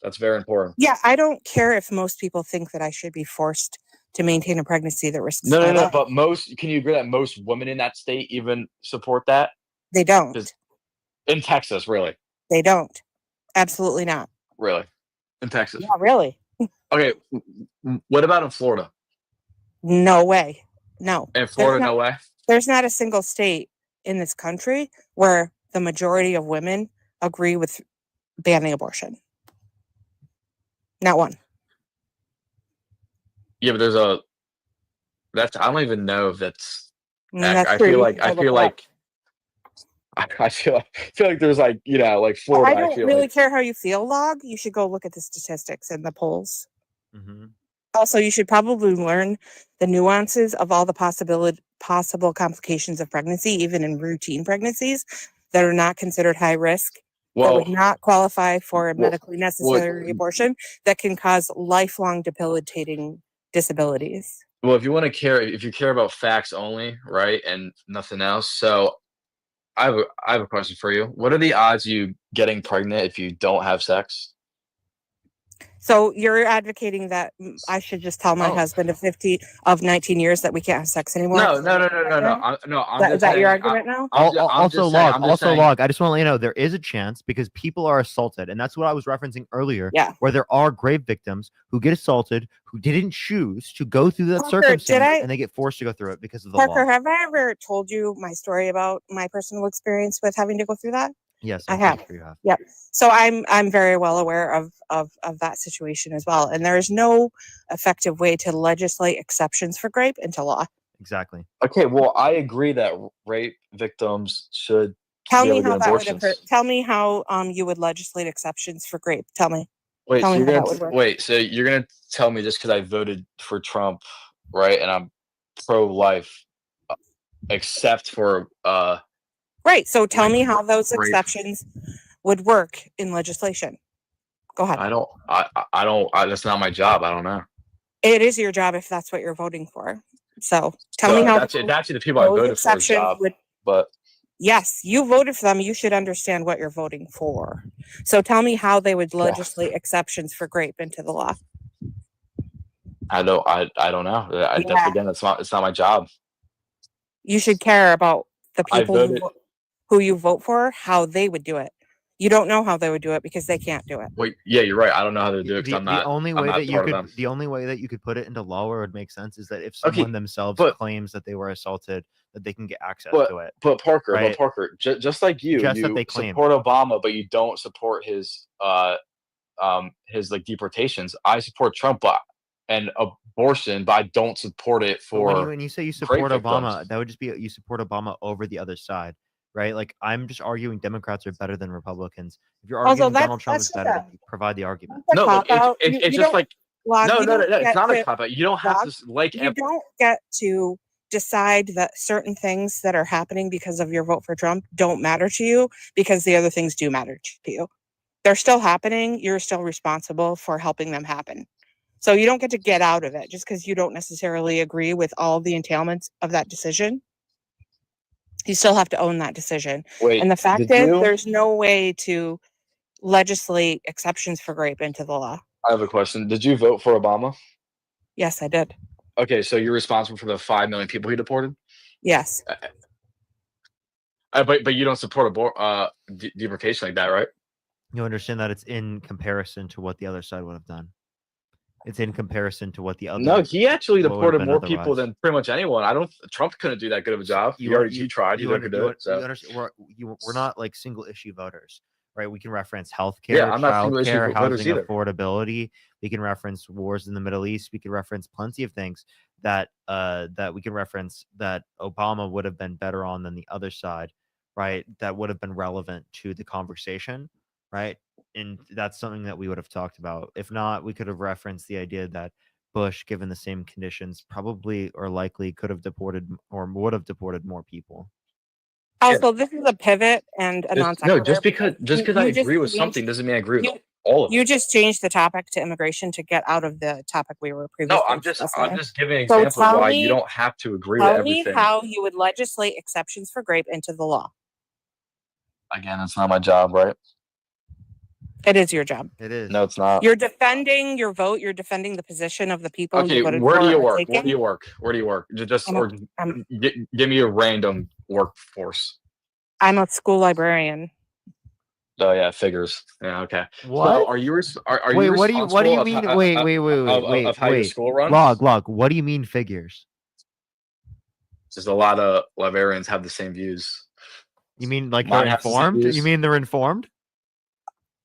that's very important. yeah, I don't care if most people think that I should be forced to maintain a pregnancy that risks No, my no, no. life. But can you agree that most women in that state even support that? They don't. In Texas, really, They don't. Absolutely not. really, in Texas. Yeah, really. Okay, what about in Florida? No way. No. In Florida, no way. There's not a single state in this country where the majority of women agree with banning abortion. Not one. Yeah, but I don't even know if that's. That's I true. feel You like can I go feel look it up. like I feel like there's like like Florida. I don't feel really like care how you feel, log. You should go look at the statistics and the polls. Mm-hmm. Also, you should probably learn the nuances of all the possible complications of pregnancy, even in routine pregnancies that are not considered high risk, that would not qualify for a medically necessary abortion, that can cause lifelong debilitating disabilities. Well, if you care about facts only, right, and nothing else. So, I have a question for you. What are the odds of you getting pregnant if you don't have sex? So you're advocating that I should just tell my Oh. husband of 19 years that we can't have sex anymore? No. Is that your argument now? Also, log. I'm just saying. Log. I just want to let you know there is a chance because people are assaulted, and that's what I was referencing earlier. Yeah. Where there are grave victims who get assaulted who didn't choose to go through that Parker, circumstance, and they get forced to go through it because of the Parker, law. have I ever told you my story about my personal experience with having to go through that? Yes, I I'm have. pretty sure you have. Yep. So I'm very well aware of that situation as well. And there is no effective way to legislate exceptions for rape into law. Exactly. Okay, well, I agree that rape victims should Tell be me able to how get that would abortions. occur. Tell me how you would legislate exceptions for rape. Tell me. Wait, Tell so me you're how gonna that would work. wait, so you're gonna tell me just because I voted for Trump, right, and I'm pro-life, except for Right. So tell like, me how those rape. exceptions would work in legislation. Go ahead. I don't. That's not my job. I don't know. It is your job if that's what you're voting for. So tell me So how that's actually the people I those voted for exceptions job, but yes, you voted for them. You should understand what you're voting for. So tell me how they would legislate exceptions for rape into the law. I don't know. That's again, it's not my job. You should care about the I people voted. who you vote for, how they would do it. You don't know how they would do it because they can't do it. Wait, yeah, you're right. I don't know how to do it because I'm not. The only I'm way not that you part of could them. the only way that you could put it into law where it would make sense is that if Okay, someone themselves but- claims that they were assaulted, that they can get access But to it. but Parker, right? just like you, Just that you they claim. support Obama, but you don't support his his like deportations. I support Trump and abortion, but I don't support it But when for you say you rape support Obama, victims. that would just be you support Obama over the other side, right? Like I'm just arguing Democrats are better than Republicans. If you're Also, arguing Donald Trump is that's just better, a, then provide the argument. that's a No, but cop out. it's You just don't like log. no, You no, no, don't no. It's get not a to cop out. You don't have log. to like. You don't get to decide that certain things that are happening because of your vote for Trump don't matter to you because the other things do matter to you. They're still happening. You're still responsible for helping them happen. So you don't get to get out of it just because you don't necessarily agree with all the entailments of that decision. You still have to own that decision. Wait, And the fact did is, you? there's no way to legislate exceptions for rape into the law. I have a question. Did you vote for Obama? Yes, I did. Okay, so you're responsible for the 5 million people he deported. Yes. But you don't support deportation like that, right? You understand that it's in comparison to what the other side would have done. It's in comparison to what the other. No, he actually what would have deported been more people otherwise. than pretty much anyone. Trump couldn't do that good of a job. He tried. He never did it. So understand, we're not like single issue voters, right? We can reference healthcare, yeah, I'm not single issue childcare, voters housing either. affordability. We can reference wars in the Middle East. We can reference plenty of things that we can reference that Obama would have been better on than the other side, right? That would have been relevant to the conversation, right? And that's something that we would have talked about. If not, we could have referenced the idea that Bush, given the same conditions, probably or likely could have deported or would have deported more people. Also, this is a pivot and a non sequitur. No, just because I agree with something doesn't mean I agree with all of it. You just changed the topic to immigration to get out of the topic we were previously No, I'm just giving an So example of tell why me- you don't have to agree with Tell me everything. how you would legislate exceptions for rape into the law. Again, it's not my job, right? It is your job. It is. No, it's not. You're defending your vote. You're defending the position of the people Okay, you voted where for. do you are work? Where taking. do you work? Where do you work? Just or I'm- give me a random workforce. I'm a school librarian. Oh yeah, figures. Yeah, okay. What? So are you are Wait, you what do you responsible mean? of, Wait, of how your school runs? Log. What do you mean figures? Just a lot of librarians have the same views. You mean like Mine they're has the same informed? views. You mean they're informed?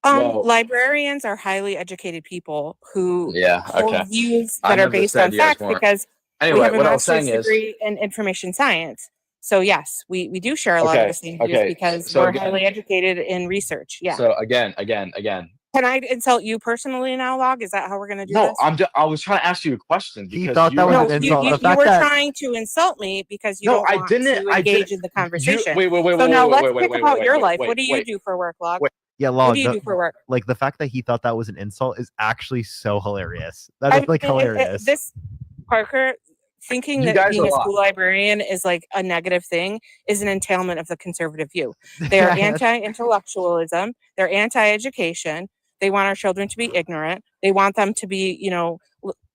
Well- Librarians are highly educated people who Yeah, hold okay. views I that are never based said on you guys facts weren't. because Anyway, we have a what I was master's saying is, degree in information science. So yes, we do share a lot of Okay, the same views okay, because so we're again- highly educated in research. Yeah. so again. Can I insult you personally now, Log? Is that how we're gonna do No, this? I was trying to ask you a question because thought you that was asked an me- insult. You The fact were that- trying to insult me because you No, don't I want didn't- to I engage didn't- in the conversation. Wait, So now let's wait, pick wait, about wait, your wait, life. wait, What do you wait. do for work, Log? Wait. Yeah, What Log. do you do for work? Like the fact that he thought that was an insult is actually so hilarious. That is like hilarious. This Parker thinking You that guys being are a a lot. school librarian is like a negative thing is an entailment of the conservative view. They are anti-intellectualism. They're anti-education. They want our children to be ignorant. They want them to be,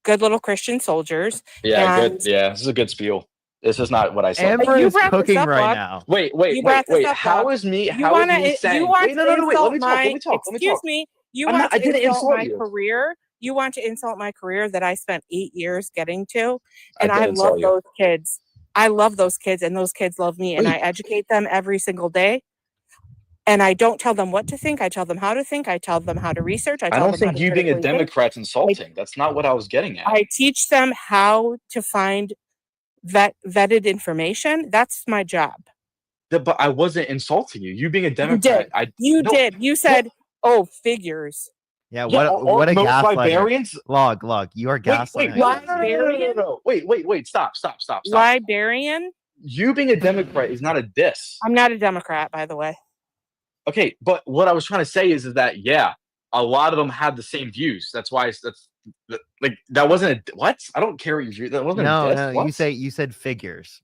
good little Christian soldiers. Yeah, And- good. Yeah, this is a good spiel. This is not what I said. Amber You is brought this cooking up, right Log. now. Wait. You brought this up, How Log. is me? You How want is me to saying? want Wait, no. to Wait. Let insult me talk. my Let me talk. excuse me. You I'm want not- I to didn't insult insult my you. career. You want to insult my career that I spent 8 years getting to, I and did I insult love you. those kids. I love those kids, and those kids love me, and I Wait. educate them every single day. And I don't tell them what to think. I tell them how to think. I tell them how to research. I I tell don't them how think to you being a critically think. Democrat's insulting. That's not what I was getting at. I teach them how to find vetted information. That's my job. But I wasn't insulting you. You being a Democrat, did. You no, did. You said, "Oh, figures." Yeah, Yeah, what a most gaslighter. librarians. Log. You are Wait, gaslighting. no. Wait. Stop. Librarian. You being a Democrat is not a diss. I'm not a Democrat, by the way. Okay, but what I was trying to say is that yeah, a lot of them have the same views. That's why that wasn't a what? I don't care what you view. That wasn't a diss. No. What? You said figures.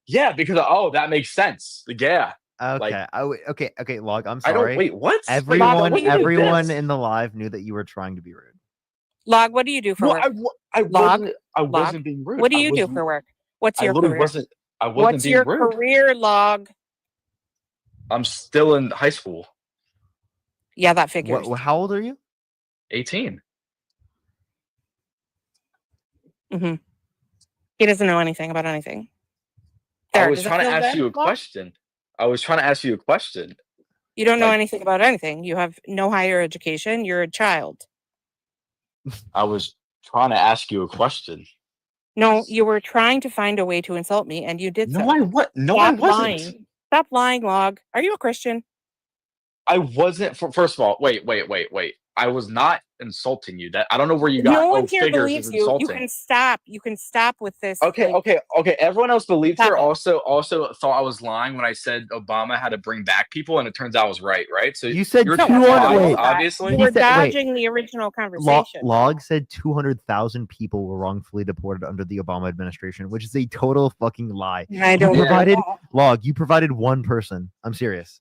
Yeah, because that makes sense. Like, yeah. Okay. Okay. Log. I'm I sorry. don't wait. What? Everyone What do you do everyone this? in the live knew that you were trying to be rude. Log, what do you do for No, work? I Log, wasn't. I wasn't being rude. What do I you do was- for work? What's I your literally career? wasn't. I wasn't What's being your rude. career, Log? I'm still in high school. Yeah, that figures. How old are you? 18. Mm-hmm. He doesn't know anything about anything. I There, was does it trying to feel ask good, you a Log? question. I was trying to ask you a question. You don't know Like- anything about anything. You have no higher education. You're a child. I was trying to ask you a question. No, you were trying to find a way to insult me, and you did No, so. I what? No, I Stop wasn't. lying. Stop lying, Log. Are you a Christian? I wasn't. First of all, wait. I was not insulting you. That I don't know where you got. No one Oh, here figures believes is you. You insulting. can stop. You can stop with this. Okay, like, okay. Everyone else believed Stop her. it. Also thought I was lying when I said Obama had to bring back people, and it turns out I was right. So You said you're 200 biased, wait. obviously. You He were said- wait. dodging the original conversation. Log said 200,000 people were wrongfully deported under the Obama administration, which is a total fucking lie. I don't you know provided that. Log. You provided one person. I'm serious.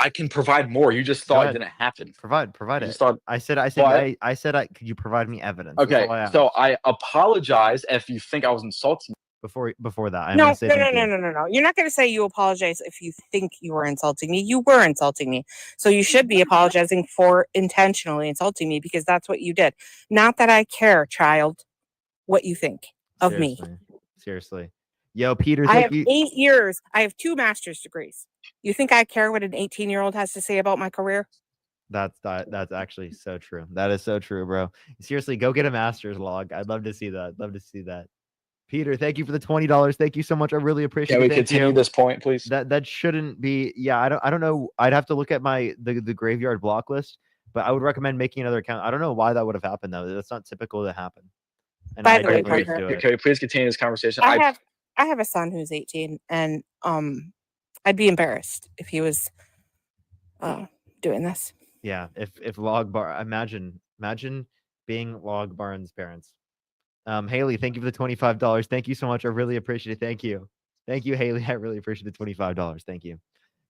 I can provide more. You just thought it ahead. didn't happen. Provide You it. just thought. I said. Could you provide me evidence? That's Okay, all I so asked. I apologize if you think I was insulting. Before that, I'm No, gonna say thank you. no. You're not going to say you apologize if you think you were insulting me. You were insulting me. So you should be apologizing for intentionally insulting me because that's what you did. Not that I care, child, what you think of me. Seriously. Yo, Peter, I thank have you. 8 years. I have 2 master's degrees. You think I care what an 18-year-old has to say about my career? That's actually so true. That is so true, bro. Seriously, go get a master's, Log. I'd love to see that. Peter, thank you for the $20. Thank you so much. I really appreciate Can it. we Thank continue you. this point, please? That shouldn't be. Yeah, I don't know. I'd have to look at the graveyard block list, but I would recommend making another account. I don't know why that would have happened though. That's not typical to happen. And By I the way, definitely Parker, do it. Can we please continue this conversation? I have a son who's 18, and I'd be embarrassed if he was doing this. Yeah, if Log Bar, imagine being Log Barnes' parents. Haley, thank you for the $25. Thank you so much. I really appreciate it. Thank you, Haley. I really appreciate the $25. Thank you.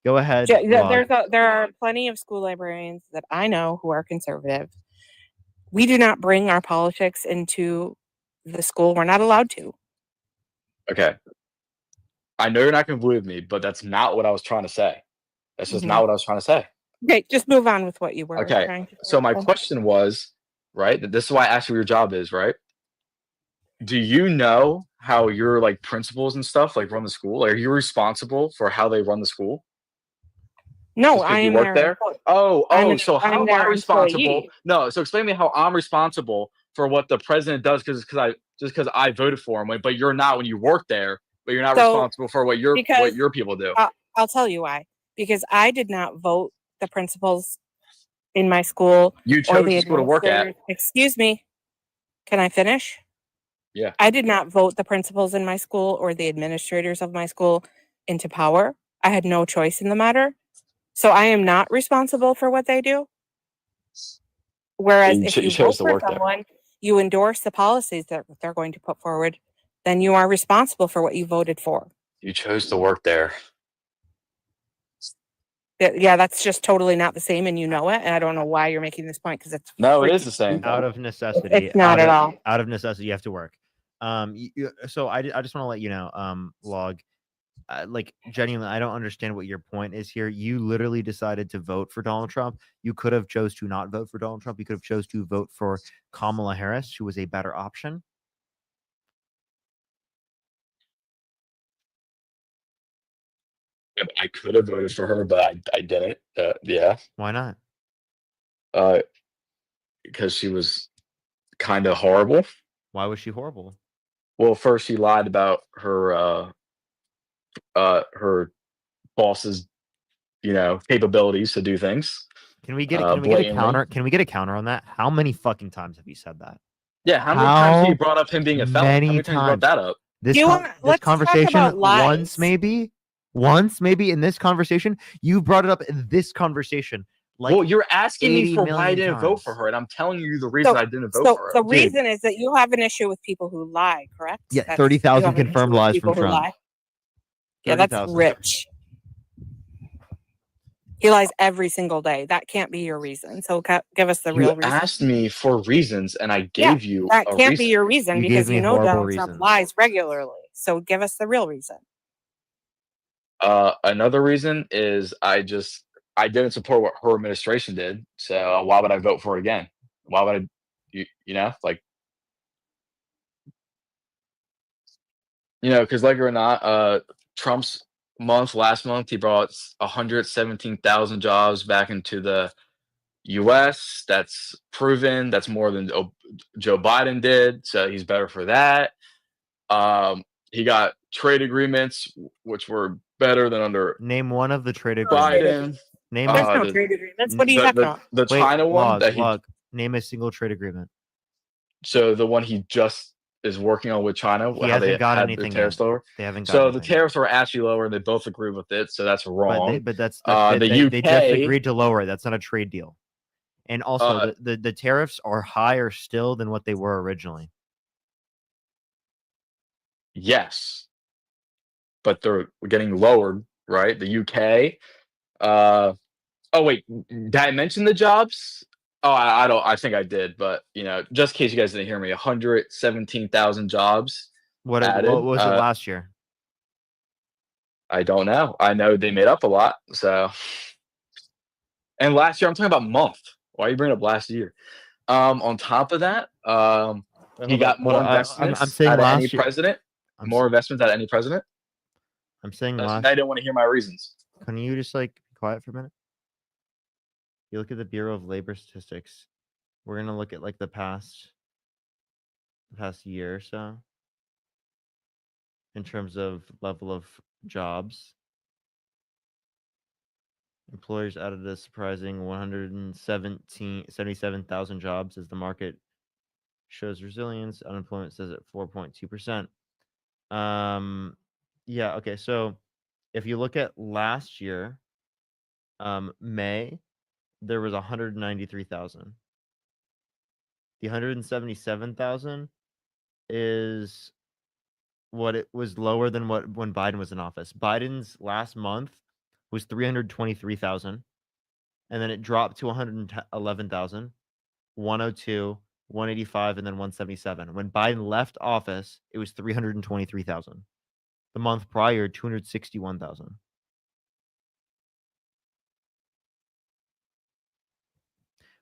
Go ahead. Log. There are plenty of school librarians that I know who are conservative. We do not bring our politics into the school. We're not allowed to. Okay. I know you're not going to believe me, but that's not what I was trying to say. That's just not what I was trying to say. Okay, just move on with what you were Okay. trying to So my say. question was, right? This is why I asked you what your job is, right? Do you know how your like principals and stuff like run the school? Are you responsible for how they run the school? No, Just 'cause I you am work their there. employee. So how I'm am their I responsible? employee. No, so explain to me how I'm responsible for what the president does because I voted for him, but you're not when you work there, but you're not So, responsible for what your because people do. I'll tell you why. Because I did not vote the principals in my school You or chose the the school to work at. administrators. Excuse me. Can I finish? Yeah. I did not vote the principals in my school or the administrators of my school into power. I had no choice in the matter. So I am not responsible for what they do. Whereas You if cho- you you chose vote to for work there. someone, you endorse the policies that they're going to put forward, then you are responsible for what you voted for. You chose to work there. Yeah, that's just totally not the same, and you know it. And I don't know why you're making this point because it's No, it is freaking the same. Out of necessity. It's not at all. Out of necessity, you have to work. So I just want to let you know, Log. Like genuinely, I don't understand what your point is here. You literally decided to vote for Donald Trump. You could have chose to not vote for Donald Trump. You could have chose to vote for Kamala Harris, who was a better option. I could have voted for her, but I didn't. Yeah. Why not? Because she was kind of horrible. Why was she horrible? Well, first she lied about her boss's, capabilities to do things. Can we get a blatantly. counter? Can we get a counter on that? How many fucking times have you said that? Yeah, how many times have you brought up him being a felon? How many many times you brought that up? This, Do you con- wanna- this let's talk conversation about lies. once maybe in this conversation, you brought it up in this conversation. Like, Well, you're asking me 80 for why I million didn't vote for times. her, and I'm telling you the reason I didn't vote So for her. the Dude. reason is that you have an issue with people who lie, correct? Yeah, That's- 30,000 you have an confirmed issue with lies people from who Trump. lie. Yeah, that's 30,000. rich. He lies every single day. That can't be your reason. So give us the real You reason. asked me for reasons, and I Yeah, gave you that a can't reason. be your reason You because gave me you know horrible Donald Trump reasons. lies regularly. So give us the real reason. Another reason is I didn't support what her administration did. So why would I vote for it again? Why would I? Because like it or not, Trump's last month, he brought 117,000 jobs back into the U.S. That's proven. That's more than Joe Biden did. So he's better for that. He got trade agreements, which were better than under Name one of the trade agreements. Biden. Name There's a, no The, trade agreements. What are you talking about? the wait, China one log, that he log. Name a single trade agreement. so the one he just is working on with China, He how hasn't they got had the anything tariffs yet. lower. They haven't got So the anything. tariffs were actually lower, and they both agree with it. So that's But wrong. that's The they just UK agreed to lower it. That's not a trade deal. And also, the tariffs are higher still than what they were originally. Yes, but they're getting lowered, right? The UK. Oh wait, did I mention the jobs? Oh, I don't. I think I did, but just in case you guys didn't hear me, 117,000 jobs What added. was it last year? I don't know. I know they made up a lot. So, and last year, I'm talking about month. Why are you bringing up last year? On top of that, he got more investments I'm saying out of any last year. president. More investments out of any president. I'm saying So last. now you don't want to hear my reasons. Can you just be quiet for a minute? You look at the Bureau of Labor Statistics. We're gonna look at the past year or so in terms of level of jobs. Employers added a surprising 177,000 jobs as the market shows resilience. Unemployment says at 4.2%. Yeah, okay. So if you look at last year, May, there was 193,000. The 177,000 is what it was lower than when Biden was in office. Biden's last month was 323,000, and then it dropped to 111,000, 102, 185, and then 177. When Biden left office, it was 323,000. The month prior, 261,000.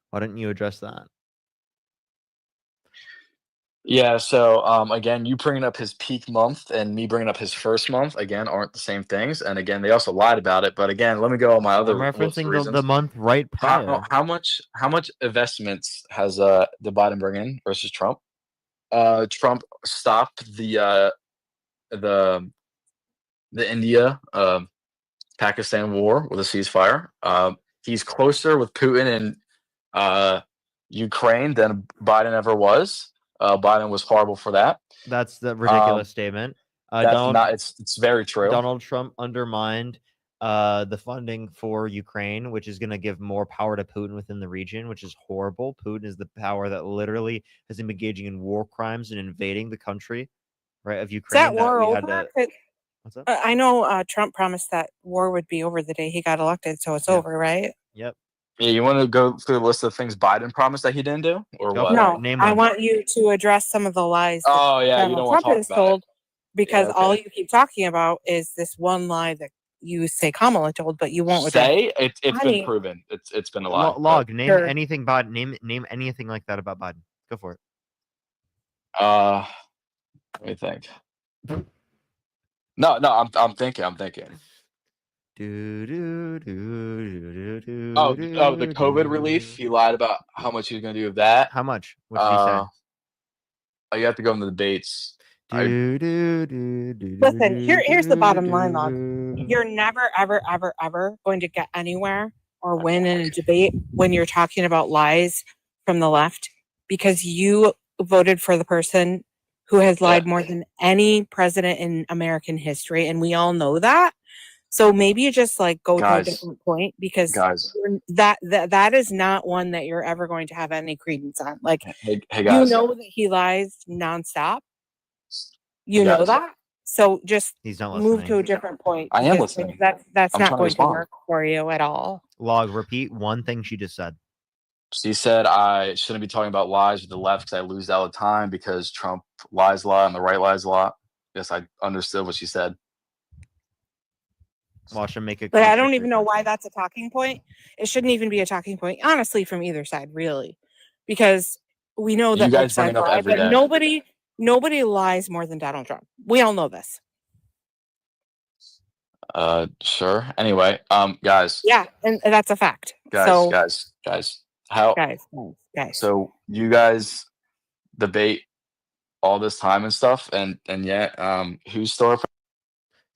Why didn't you address that? Yeah, so again, you bringing up his peak month and me bringing up his first month again aren't the same things. And again, they also lied about it. But again, let me go on my other I'm list of referencing reasons. the month right prior. How much investments has the Biden bring in versus Trump? Trump stopped the India Pakistan war with a ceasefire. He's closer with Putin and Ukraine than Biden ever was. Biden was horrible for that. That's the ridiculous statement. That's not. It's very true. Donald Trump undermined the funding for Ukraine, which is going to give more power to Putin within the region, which is horrible. Putin is the power that literally has been engaging in war crimes and invading the country, right, of Ukraine. Is that war we over? had to, what's up? I know Trump promised that war would be over the day he got elected, so it's over, right? Yep. Yeah, you want to go through the list of things Biden promised that he didn't do, or Go what? for it. No, Name I one. want you to address some of the lies that Oh yeah, you Donald don't want Trump to has talk about told, because Yeah, all okay. you keep talking about is this one lie that you say Kamala told, but you it. won't address. Say it's Honey. been proven. It's been a lie. but, Log. Name Sure. anything Biden. Name anything like that about Biden. Go for it. let me think. No, I'm thinking. Oh, the COVID relief. He lied about how much he was going to do with that. How much? What did he say? You have to go in the debates. Listen, here's the bottom line, Log. You're never, ever, ever, ever going to get anywhere or win in a debate when you're talking about lies from the left, because you voted for the person who has lied more than any president in American history, and we all know that. So maybe you just go to a different point, because that is not one that you're ever going to have any credence on. Hey You guys. know that he lies nonstop. You know that. So just He's not move listening. to a different point. I am because listening. That's I'm not trying to going to respond. work for you at all. Log. Repeat one thing she just said. She said I shouldn't be talking about lies with the left because I lose all the time because Trump lies a lot and the right lies a lot. Yes, I understood what she said. Watch him make it. But I don't even know why that's a talking point. It shouldn't even be a talking point, honestly, from either side, really, because we know that You guys both bring sides it up lie, every but day. nobody lies more than Donald Trump. We all know this. Sure. Anyway, guys, Yeah, and that's a fact. guys, So, guys. How? guys. So you guys debate all this time and stuff, and yet, who's still our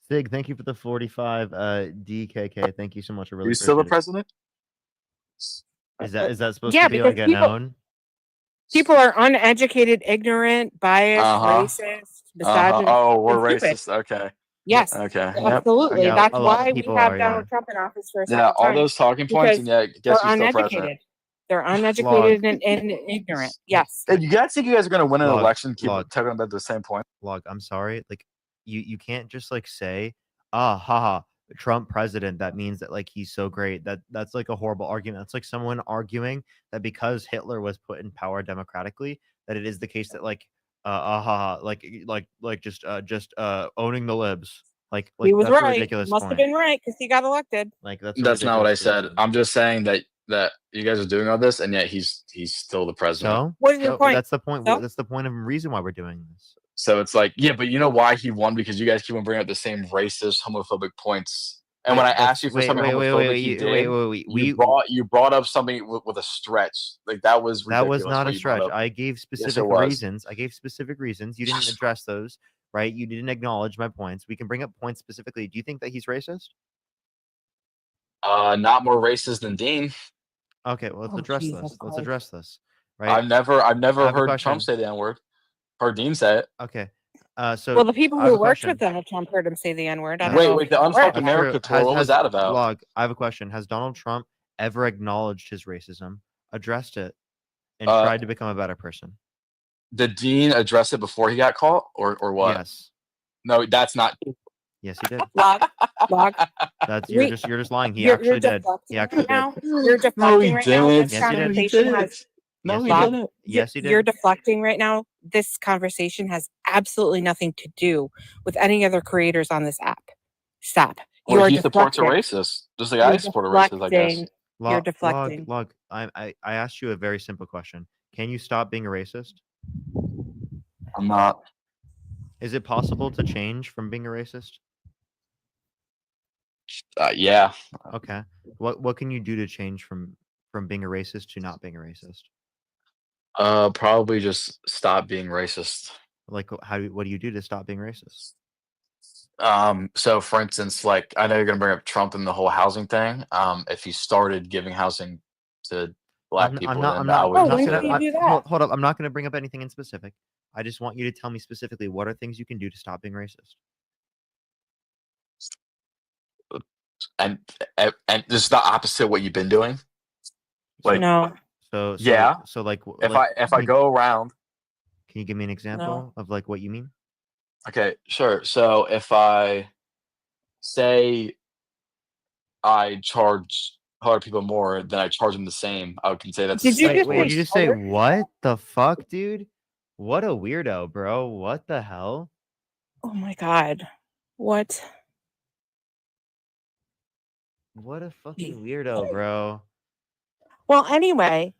Sig, thank you for the 45 DKK. Thank you so much. I really who's still the appreciate president? it. Is that supposed Yeah, to be like because a people- known? People are uneducated, ignorant, biased, Uh-huh. racist, misogynist. Oh, we're and stupid. racist. Okay. Yes, Okay. Yep. absolutely. Yeah, That's a lot of why we people have are, Donald yeah. Trump in office for a Yeah, second all time. those talking points, and because yet, guess They're who's still president? uneducated. They're uneducated and ignorant. Yes. Hey, you guys think you guys are gonna win an Log, election? Keep log. talking about the same point. Log, I'm sorry. Like, you can't just like say, haha, Trump president. That means that like he's so great. That's like a horrible argument. That's like someone arguing that because Hitler was put in power democratically, that it is the case that like, just owning the libs. Like He was that's a right. ridiculous Must have point. been right because he got elected. Like that's a That's not what I ridiculous said. position. I'm just saying that you guys are doing all this, and yet he's still the president. So What is your point? That's the point. So? That's the point of reason why we're doing this. So it's like, yeah, but you know why he won? Because you guys keep on bringing up the same racist, homophobic points. And when I asked you for something homophobic, you brought up something with a stretch. Like that was That ridiculous was not what a you brought stretch. up. I gave Yes, specific it was. reasons. I gave specific reasons. You didn't address those, right? You didn't acknowledge my points. We can bring up points specifically. Do you think that he's racist? Not more racist than Dean. Okay, well, let's address this. Let's address this, right? I've never I have a heard question. Trump say the N-word. Heard Dean say it. Okay. So Well, the people I have who a worked question. with Donald Trump heard him say the N-word. I don't Wait, know wait, if the you're aware Unfuck of that. America tour. What was that about? Log, I have a question. Has Donald Trump ever acknowledged his racism, addressed it, and tried to become a better person? Did Dean address it before he got caught, or what? Yes. No, that's not. Yes, he did. Log. That's We- you're just lying. He You're actually did. deflecting He actually right now. did. You're deflecting No, he right now. didn't. This Yes, he did. conversation has No, Yes, he he did. didn't. Yes, he did. You're deflecting right now. This conversation has absolutely nothing to do with any other creators on this app. Stop. You Well, are he supports a deflecting. racist, just like I You're support a racist, I guess. deflecting. You're deflecting. Log. I asked you a very simple question. Can you stop being a racist? I'm not. Is it possible to change from being a racist? Yeah. Okay. What can you do to change from being a racist to not being a racist? Probably just stop being racist. Like what do you do to stop being racist? So for instance, like I know you're gonna bring up Trump and the whole housing thing. If he started giving housing to black people, then I would. Oh, when did he do that? Hold up. I'm not going to bring up anything in specific. I just want you to tell me specifically what are things you can do to stop being racist. And this is the opposite of what you've been doing. Like No. So yeah. So like If I go around, can you give me an example of like what you mean? okay, sure. So if I say I charge other people more than I charge them the same, I can say that's. Did you just Wait, did you just say what the fuck, dude? What a weirdo, bro. What the hell? Oh my God. What? What a fucking weirdo, bro. Well, anyway,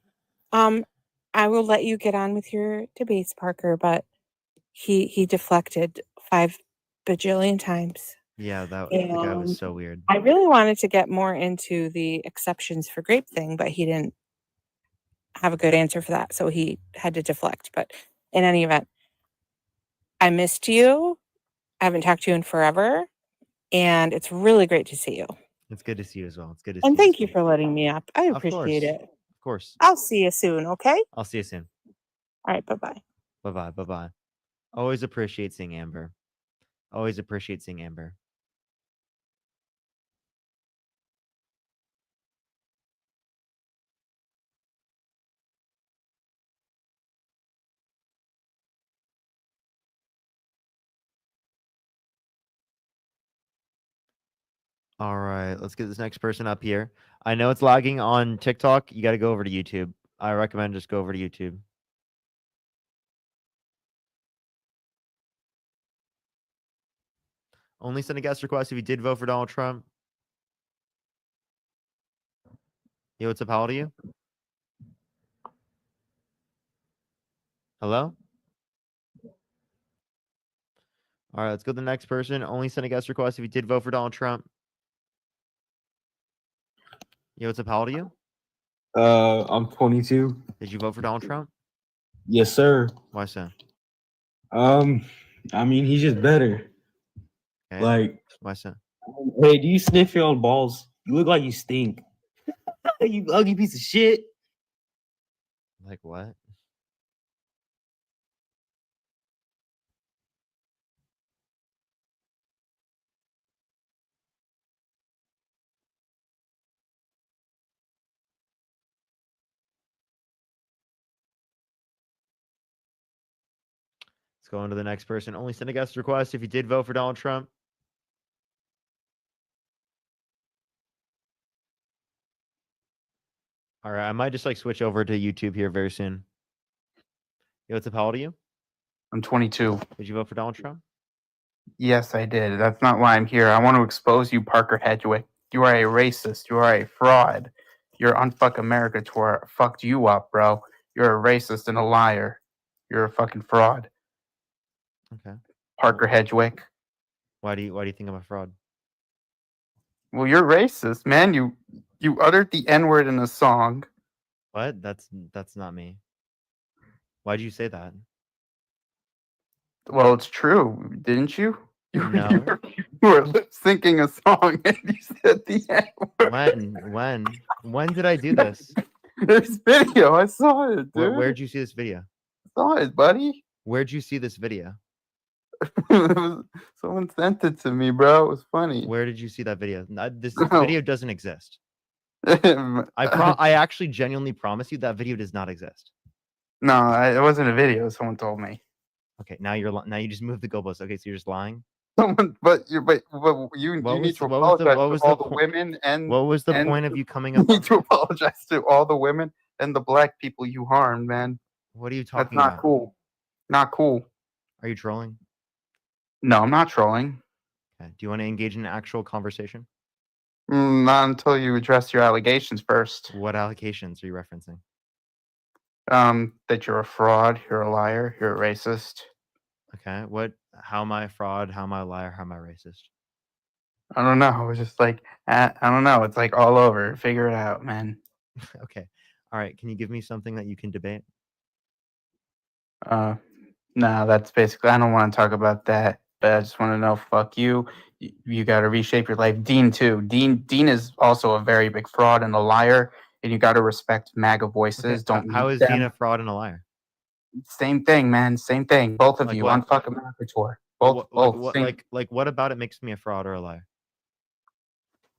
I will let you get on with your debates, Parker, but he deflected 5 bajillion times. Yeah, the guy was And so weird. I really wanted to get more into the exceptions for grape thing, but he didn't have a good answer for that, so he had to deflect. But in any event, I missed you. I haven't talked to you in forever, and it's really great to see you. It's good to see you as well. It's good to see And you. thank you for letting me up. I Of appreciate course. it. Of course. I'll see you soon, okay? I'll see you soon. All right, bye-bye. Bye-bye. Bye-bye. Always appreciate seeing Amber. Always appreciate seeing Amber. All right, let's get this next person up here. I know it's lagging on TikTok. You got to go over to YouTube. I recommend just go over to YouTube. Only send a guest request if you did vote for Donald Trump. Yo, what's up? How old are you? Hello? All right, let's go to the next person. Only send a guest request if you did vote for Donald Trump. Yo, what's up? How old are you? I'm 22. Did you vote for Donald Trump? Yes, sir. Why so? I mean, he's just better. Okay. Like, Why so? hey, do you sniff your own balls? You look like you stink. You ugly piece of shit. Like what? Let's go on to the next person. Only send a guest request if you did vote for Donald Trump. All right, I might just like switch over to YouTube here very soon. Yo, what's up? How old are you? I'm 22. Did you vote for Donald Trump? Yes, I did. That's not why I'm here. I want to expose you, Parker Hedgewick. You are a racist. You are a fraud. Your Unfuck America tour fucked you up, bro. You're a racist and a liar. You're a fucking fraud. Okay. Parker Hedgewick. Why do you think I'm a fraud? Well, you're racist, man. You uttered the N-word in a song. What? That's not me. Why'd you say that? Well, it's true, didn't you? No. You were lip syncing a song and you said the N-word. When did I do this? There's video. I saw it, dude. Where'd you see this video? Saw it, buddy. Where'd you see this video? Someone sent it to me, bro. It was funny. Where did you see that video? This No. video doesn't exist. I actually genuinely promise you that video does not exist. No, it wasn't a video. Someone told me. Okay, now you just moved the goalpost. Okay, so you're just lying. Someone, but you need to apologize to all the women and what was the and point of you coming you up? need to apologize to all the women and the black people you harmed, man. What are you That's talking not about? cool. Not cool. Are you trolling? No, I'm not trolling. Okay. Do you want to engage in an actual conversation? Not until you address your allegations first. What allegations are you referencing? That you're a fraud, you're a liar, you're a racist. Okay. How am I a fraud? How am I a liar? How am I racist? I don't know. It's just like I don't know. It's like all over. Figure it out, man. Okay. All right. Can you give me something that you can debate? No, that's basically. I don't want to talk about that. But I just want to know. Fuck you. You got to reshape your life. Dean too. Dean is also a very big fraud and a liar. And you got to respect MAGA voices. Okay. Don't. How mute is them. Dean a fraud and a liar? Same thing, man. Same thing. Both of Like you what? on Fuck America tour. Both. Same- What about it makes me a fraud or a liar?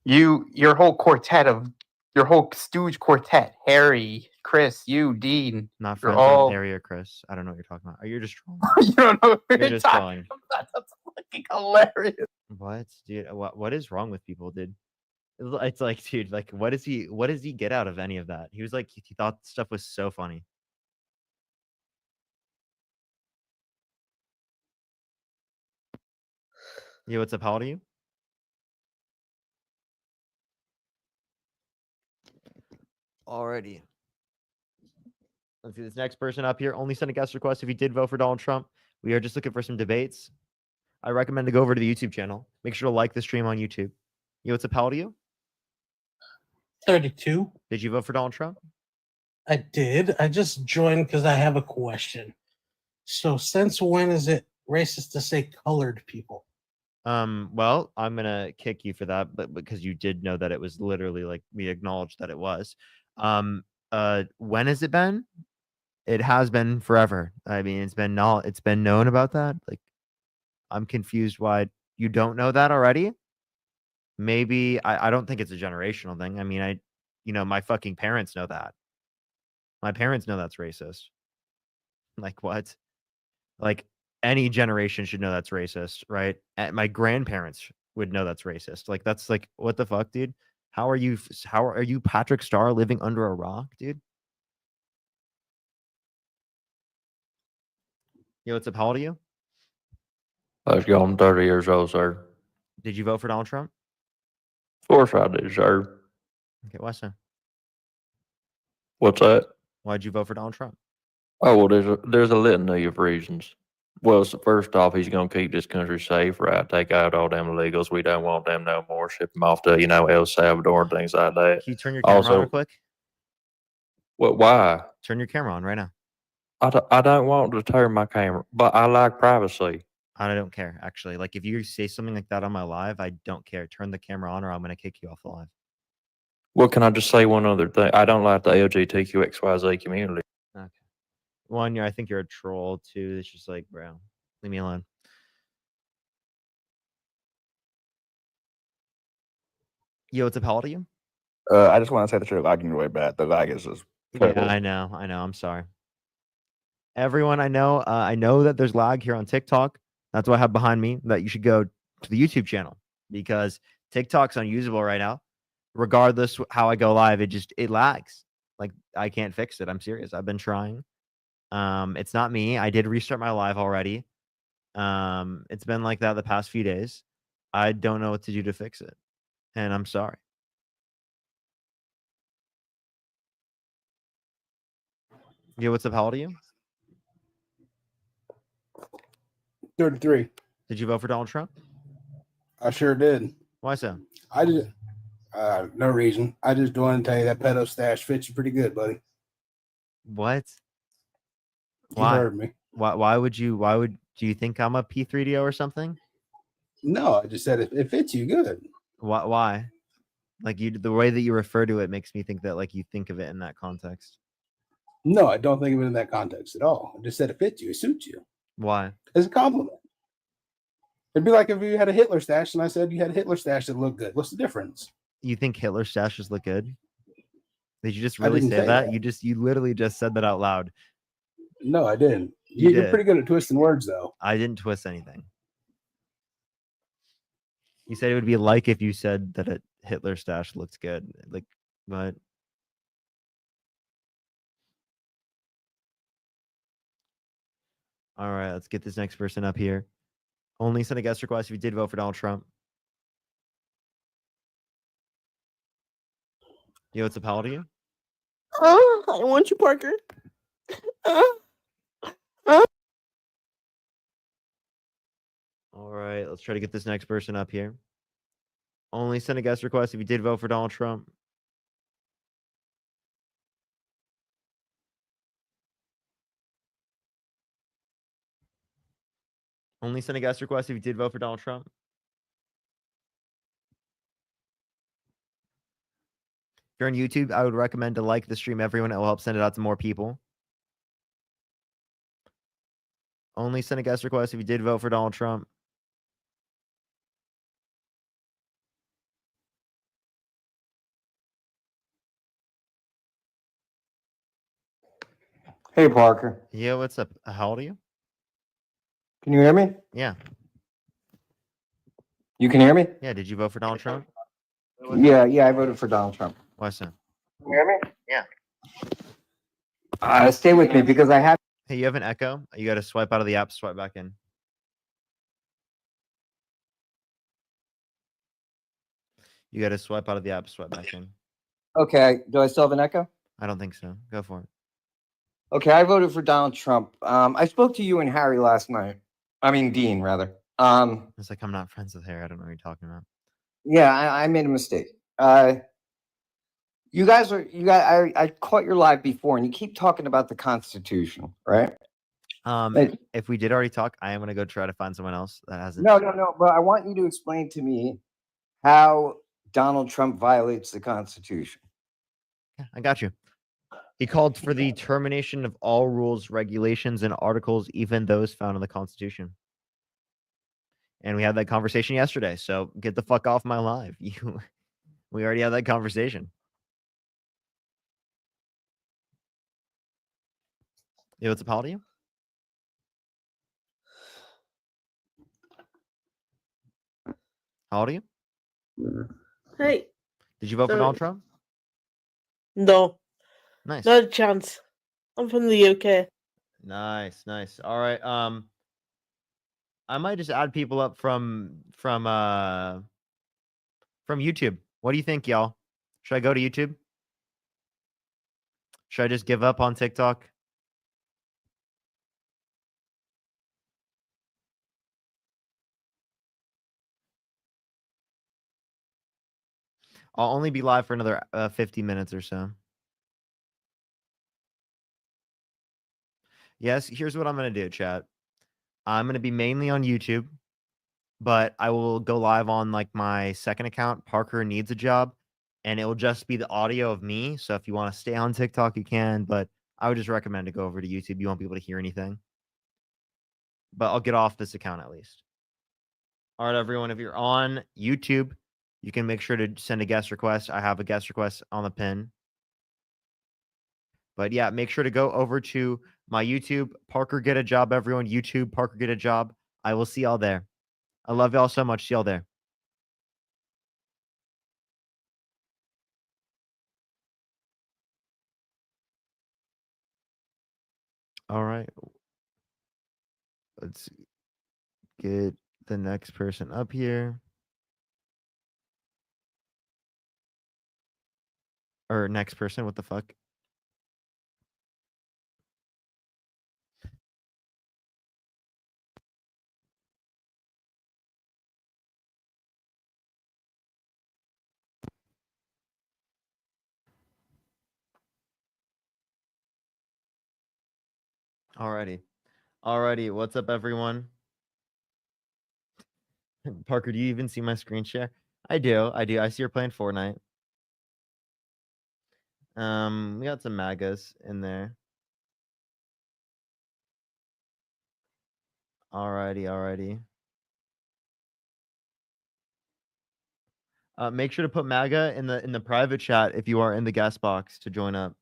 your whole stooge quartet, Harry, Chris, you, Dean. Not You're friends all with Harry or Chris. I don't know what you're talking about. You're just trolling. you don't know what You're you're just talking trolling. about. That's fucking hilarious. What, dude? What is wrong with people, dude? It's like, dude, like, what does he get out of any of that? He was like, he thought stuff was so funny. Yo, what's up? How old are you? Alrighty. Let's see this next person up here. Only send a guest request if you did vote for Donald Trump. We are just looking for some debates. I recommend to go over to the YouTube channel. Make sure to like the stream on YouTube. Yo, what's up? How old are you? 32. Did you vote for Donald Trump? I did. I just joined because I have a question. So, since when is it racist to say colored people? Well, I'm gonna kick you for that, but because you did know that it was literally like we acknowledged that it was. When has it been? It has been forever. I mean, it's been known about that. Like, I'm confused why you don't know that already. Maybe I don't think it's a generational thing. I mean, my fucking parents know that. My parents know that's racist. Like what? Like any generation should know that's racist, right? And my grandparents would know that's racist. Like that's like what the fuck, dude? How are you Patrick Starr living under a rock, dude? Yo, what's up? How old are you? Let's go. I'm 30 years old, sir. Did you vote for Donald Trump? Of course I did, sir. Okay, why so? What's that? Why'd you vote for Donald Trump? Oh, well, there's a litany of reasons. Well, so first off, he's gonna keep this country safe, right? Take out all them illegals. We don't want them no more. Ship them off to, El Salvador and things like that. Can you turn your camera on real Also, quick? what? Why? Turn your camera on right now. I don't want to turn my camera, but I like privacy. I don't care, actually. Like, if you say something like that on my live, I don't care. Turn the camera on or I'm going to kick you off the live. Well, can I just say one other thing? I don't like the LGBTQXYZ community. Okay. One, I think you're a troll. Two, it's just like, bro, leave me alone. Yo, what's up? How old are you? I just want to say that you're lagging way bad. The lag is just terrible. Yeah, I know. I'm sorry. Everyone, I know that there's lag here on TikTok. That's what I have behind me, that you should go to the YouTube channel because TikTok's unusable right now. Regardless how I go live, it lags. Like, I can't fix it. I'm serious. I've been trying. It's not me. I did restart my live already. It's been like that the past few days. I don't know what to do to fix it. And I'm sorry. Yeah, what's up? How old are you? 33. Did you vote for Donald Trump? I sure did. Why so? I just no reason. I just want to tell you that pedo stash fits you pretty good, buddy. What? You Why? heard me. Why would do you think I'm a P3DO or something? No, I just said it fits you good. Why? Like, the way that you refer to it makes me think that, like, you think of it in that context. No, I don't think of it in that context at all. I just said it fits you. It suits you. Why? It's a compliment. It'd be like if you had a Hitler stash and I said you had a Hitler stash that looked good. What's the difference? You think Hitler stashes look good? Did you just I really didn't say say that? that. You literally just said that out loud. No, I didn't. You You're did. pretty good at twisting words, though. I didn't twist anything. You said it would be like if you said that a Hitler stash looked good. Like, but all right, let's get this next person up here. Only send a guest request if you did vote for Donald Trump. Yo, what's up? How old are you? I want you, Parker. All right, let's try to get this next person up here. Only send a guest request if you did vote for Donald Trump. Only send a guest request if you did vote for Donald Trump. If you're on YouTube, I would recommend to like the stream, everyone. It will help send it out to more people. Only send a guest request if you did vote for Donald Trump. Hey, Parker. Yeah, what's up? How old are you? Can you hear me? Yeah. You can hear me? Yeah, did you vote for Donald Trump? Yeah, I voted for Donald Trump. Why so? Can you hear me? Yeah. Stay with me because I have. Hey, you have an echo? You got to swipe out of the app, swipe back in. You got to swipe out of the app, swipe back in. Okay, do I still have an echo? I don't think so. Go for it. Okay, I voted for Donald Trump. I spoke to you and Harry last night. I mean, Dean, rather. It's like I'm not friends with Harry. I don't know what you're talking about. Yeah, I made a mistake. You guys, I caught your live before, and you keep talking about the Constitution, right? If we did already talk, I am gonna go try to find someone else that hasn't. No. But I want you to explain to me how Donald Trump violates the Constitution. Yeah, I got you. He called for the termination of all rules, regulations, and articles, even those found in the Constitution. And we had that conversation yesterday. So get the fuck off my live. We already had that conversation. Yeah, what's up? How old are you? How old are you? Hey. Did you vote for Donald Trump? No. Nice. Not a chance. I'm from the UK. Nice. All right. I might just add people up from YouTube. What do you think, y'all? Should I go to YouTube? Should I just give up on TikTok? I'll only be live for another 50 minutes or so. Yes, here's what I'm going to do, chat. I'm going to be mainly on YouTube, but I will go live on like my second account, Parker Needs a Job, and it will just be the audio of me. So if you want to stay on TikTok, you can, but I would just recommend to go over to YouTube. You won't be able to hear anything. But I'll get off this account at least. All right, everyone, if you're on YouTube, you can make sure to send a guest request. I have a guest request on the pin. But yeah, make sure to go over to my YouTube, Parker Get a Job, everyone. YouTube, Parker Get a Job. I will see y'all there. I love y'all so much. See y'all there. All right. Let's get the next person up here. Or next person, what the fuck? Alrighty. What's up, everyone? Parker, do you even see my screen share? I do. I see you're playing Fortnite. We got some MAGAs in there. Alrighty. Make sure to put MAGA in the private chat if you are in the guest box to join up.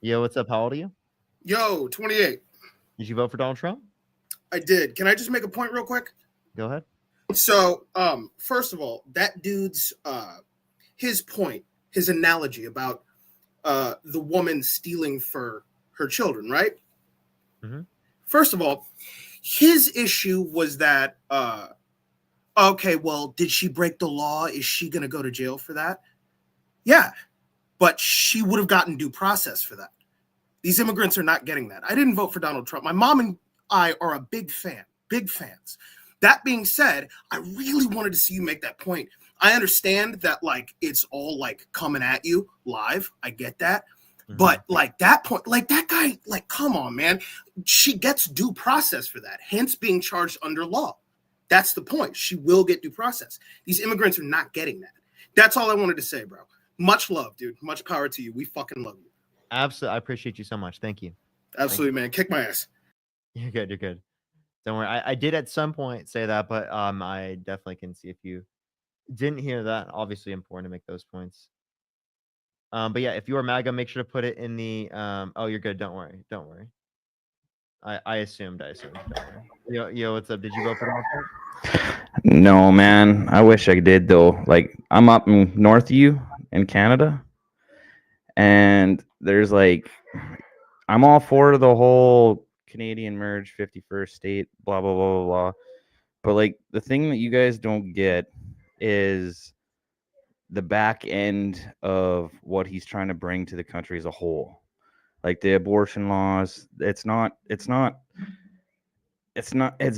Yo, what's up? How old are you? Yo, 28. Did you vote for Donald Trump? I did. Can I just make a point real quick? Go ahead. So, first of all, that dude's his point, his analogy about the woman stealing for her children, right? Mm-hmm. First of all, his issue was that okay, well, did she break the law? Is she going to go to jail for that? Yeah, but she would have gotten due process for that. These immigrants are not getting that. I didn't vote for Donald Trump. My mom and I are a big fans. That being said, I really wanted to see you make that point. I understand that, like, it's all like coming at you live. I get that. Mm-hmm. But like that point, like that guy, like, come on, man. She gets due process for that, hence being charged under law. That's the point. She will get due process. These immigrants are not getting that. That's all I wanted to say, bro. Much love, dude. Much power to you. We fucking love you. Absolutely. I appreciate you so much. Thank you. Absolutely, man. Kick my ass. You're good. Don't worry. I did at some point say that, but I definitely can see if you didn't hear that. Obviously important to make those points. But yeah, if you are MAGA, make sure to put it in the oh, you're good. Don't worry. I assumed. Don't worry. Yo, what's up? Did you vote for Donald Trump? No, man. I wish I did though. Like I'm up in north of you in Canada, and there's like I'm all for the whole Canadian merge, 51st state, blah blah blah blah blah. But like the thing that you guys don't get is the back end of what he's trying to bring to the country as a whole. Like the abortion laws, it's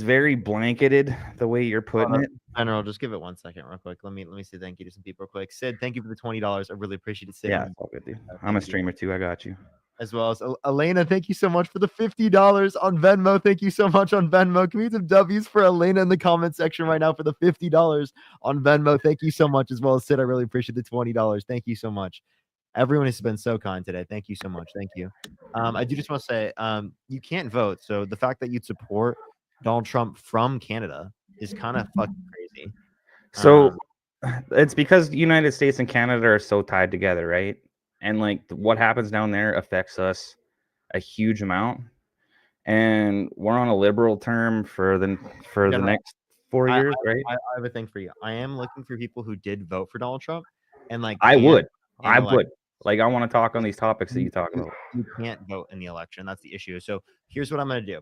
very blanketed the way you're putting it. General, just give it 1 second real quick. Let me say thank you to some people real quick. Sid, thank you for the $20. I really appreciate it, Sid. Yeah, it's all good, dude. I'm a streamer too. I got you. As well as Elena, thank you so much for the $50 on Venmo. Thank you so much on Venmo. Can we get some W's for Elena in the comment section right now for the $50 on Venmo? Thank you so much, as well as Sid. I really appreciate the $20. Thank you so much. Everyone has been so kind today. Thank you so much. Thank you. I do just want to say you can't vote. So the fact that you'd support Donald Trump from Canada is kind of fucking crazy. So it's because the United States and Canada are so tied together, right? And like what happens down there affects us a huge amount. And we're on a liberal term for the next 4 years, right? I have a thing for you. I am looking for people who did vote for Donald Trump, and like I would. elect- Like I want to talk on these topics that you talk about. You can't vote in the election. That's the issue. So here's what I'm going to do.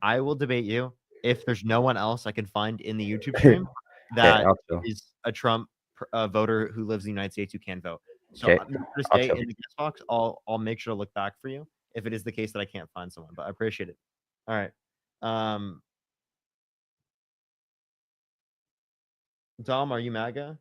I will debate you if there's no one else I can find in the YouTube stream that is a Trump voter who lives in the United States who can vote. So I'm going to stay in the guest box. I'll make sure to look back for you if it is the case that I can't find someone. But I appreciate it. All right. Dom, are you MAGA?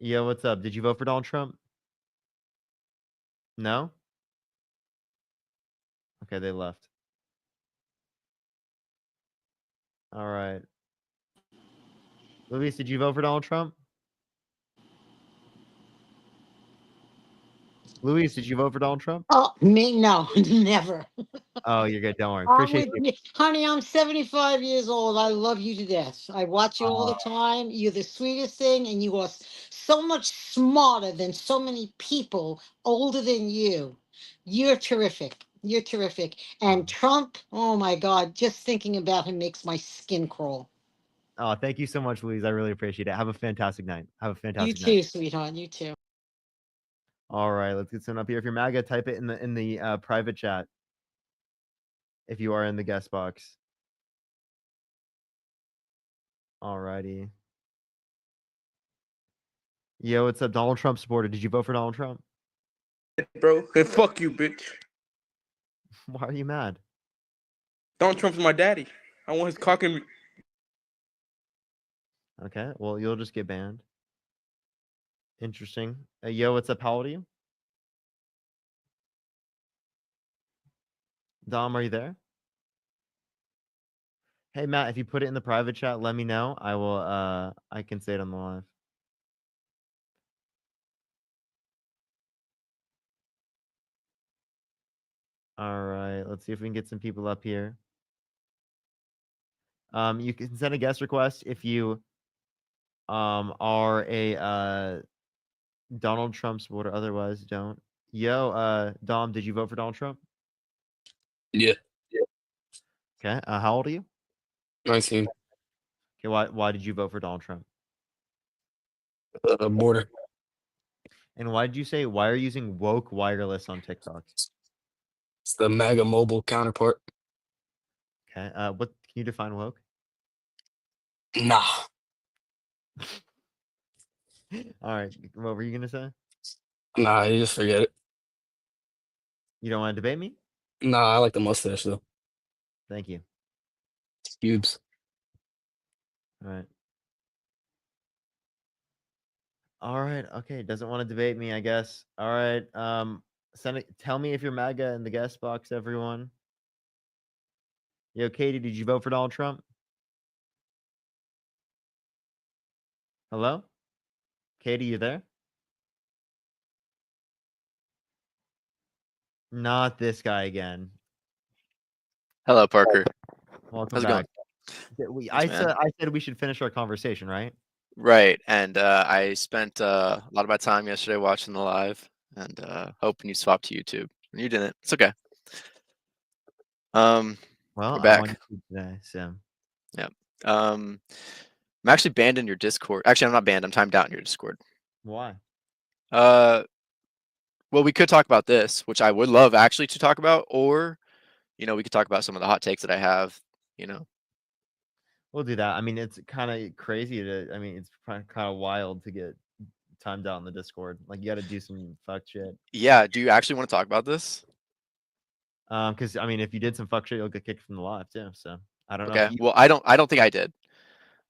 Yo, what's up? Did you vote for Donald Trump? No? Okay, they left. All right. Luis, did you vote for Donald Trump? Luis, did you vote for Donald Trump? Oh, me? No, never. Oh, you're good. Don't worry. I'm Appreciate with you. you. Honey, I'm 75 years old. I love you to death. I watch you all the time. You're the sweetest thing, and you are so much smarter than so many people older than you. You're terrific. You're terrific. And Trump, oh my God, just thinking about him makes my skin crawl. Oh, thank you so much, Louise. I really appreciate it. Have a fantastic night. Have a You fantastic too, night. sweetheart. You too. All right, let's get someone up here. If you're MAGA, type it in the private chat. If you are in the guest box. All righty. Yo, what's up, Donald Trump supporter? Did you vote for Donald Trump? Bro, hey, fuck you, bitch. Why are you mad? Donald Trump's my daddy. I want his cock in me. Okay, well, you'll just get banned. Interesting. Yo, what's up? How old are you? Dom, are you there? Hey, Matt, if you put it in the private chat, let me know. I will, I can say it on the live. All right, let's see if we can get some people up here. You can send a guest request if you are a Donald Trump supporter. Otherwise, don't. Yo, Dom, did you vote for Donald Trump? Yeah. Okay. How old are you? 19. Okay. Why did you vote for Donald Trump? Border. And why did you say why are you using woke wireless on TikTok? It's the MAGA mobile counterpart. Okay. What can you define woke? Nah. All right. What were you gonna say? Nah, you just forget it. You don't want to debate me? Nah, I like the mustache though. Thank you. Pubes. All right. All right. Okay. Doesn't want to debate me, I guess. All right. Send it. Tell me if you're MAGA in the guest box, everyone. Yo, Katie, did you vote for Donald Trump? Hello? Katie, you there? Not this guy again. Hello, Parker. Welcome How's it back. going? I Thanks, man. said we should finish our conversation, right? Right, and I spent a lot of my time yesterday watching the live and hoping you swapped to YouTube. And you didn't. It's okay. Well, we're I'm on back. YouTube today, so Yep. I'm actually banned in your Discord. Actually, I'm not banned. I'm timed out in your Discord. why? Well, we could talk about this, which I would love actually to talk about, or we could talk about some of the hot takes that I have. We'll do that. I mean, it's kind of crazy it's kind of wild to get timed out in the Discord. Like, you got to do some fuck shit. Yeah. Do you actually want to talk about this? Because I mean, if you did some fuck shit, you'll get kicked from the live too. So I don't know. Okay. Well, I don't think I did.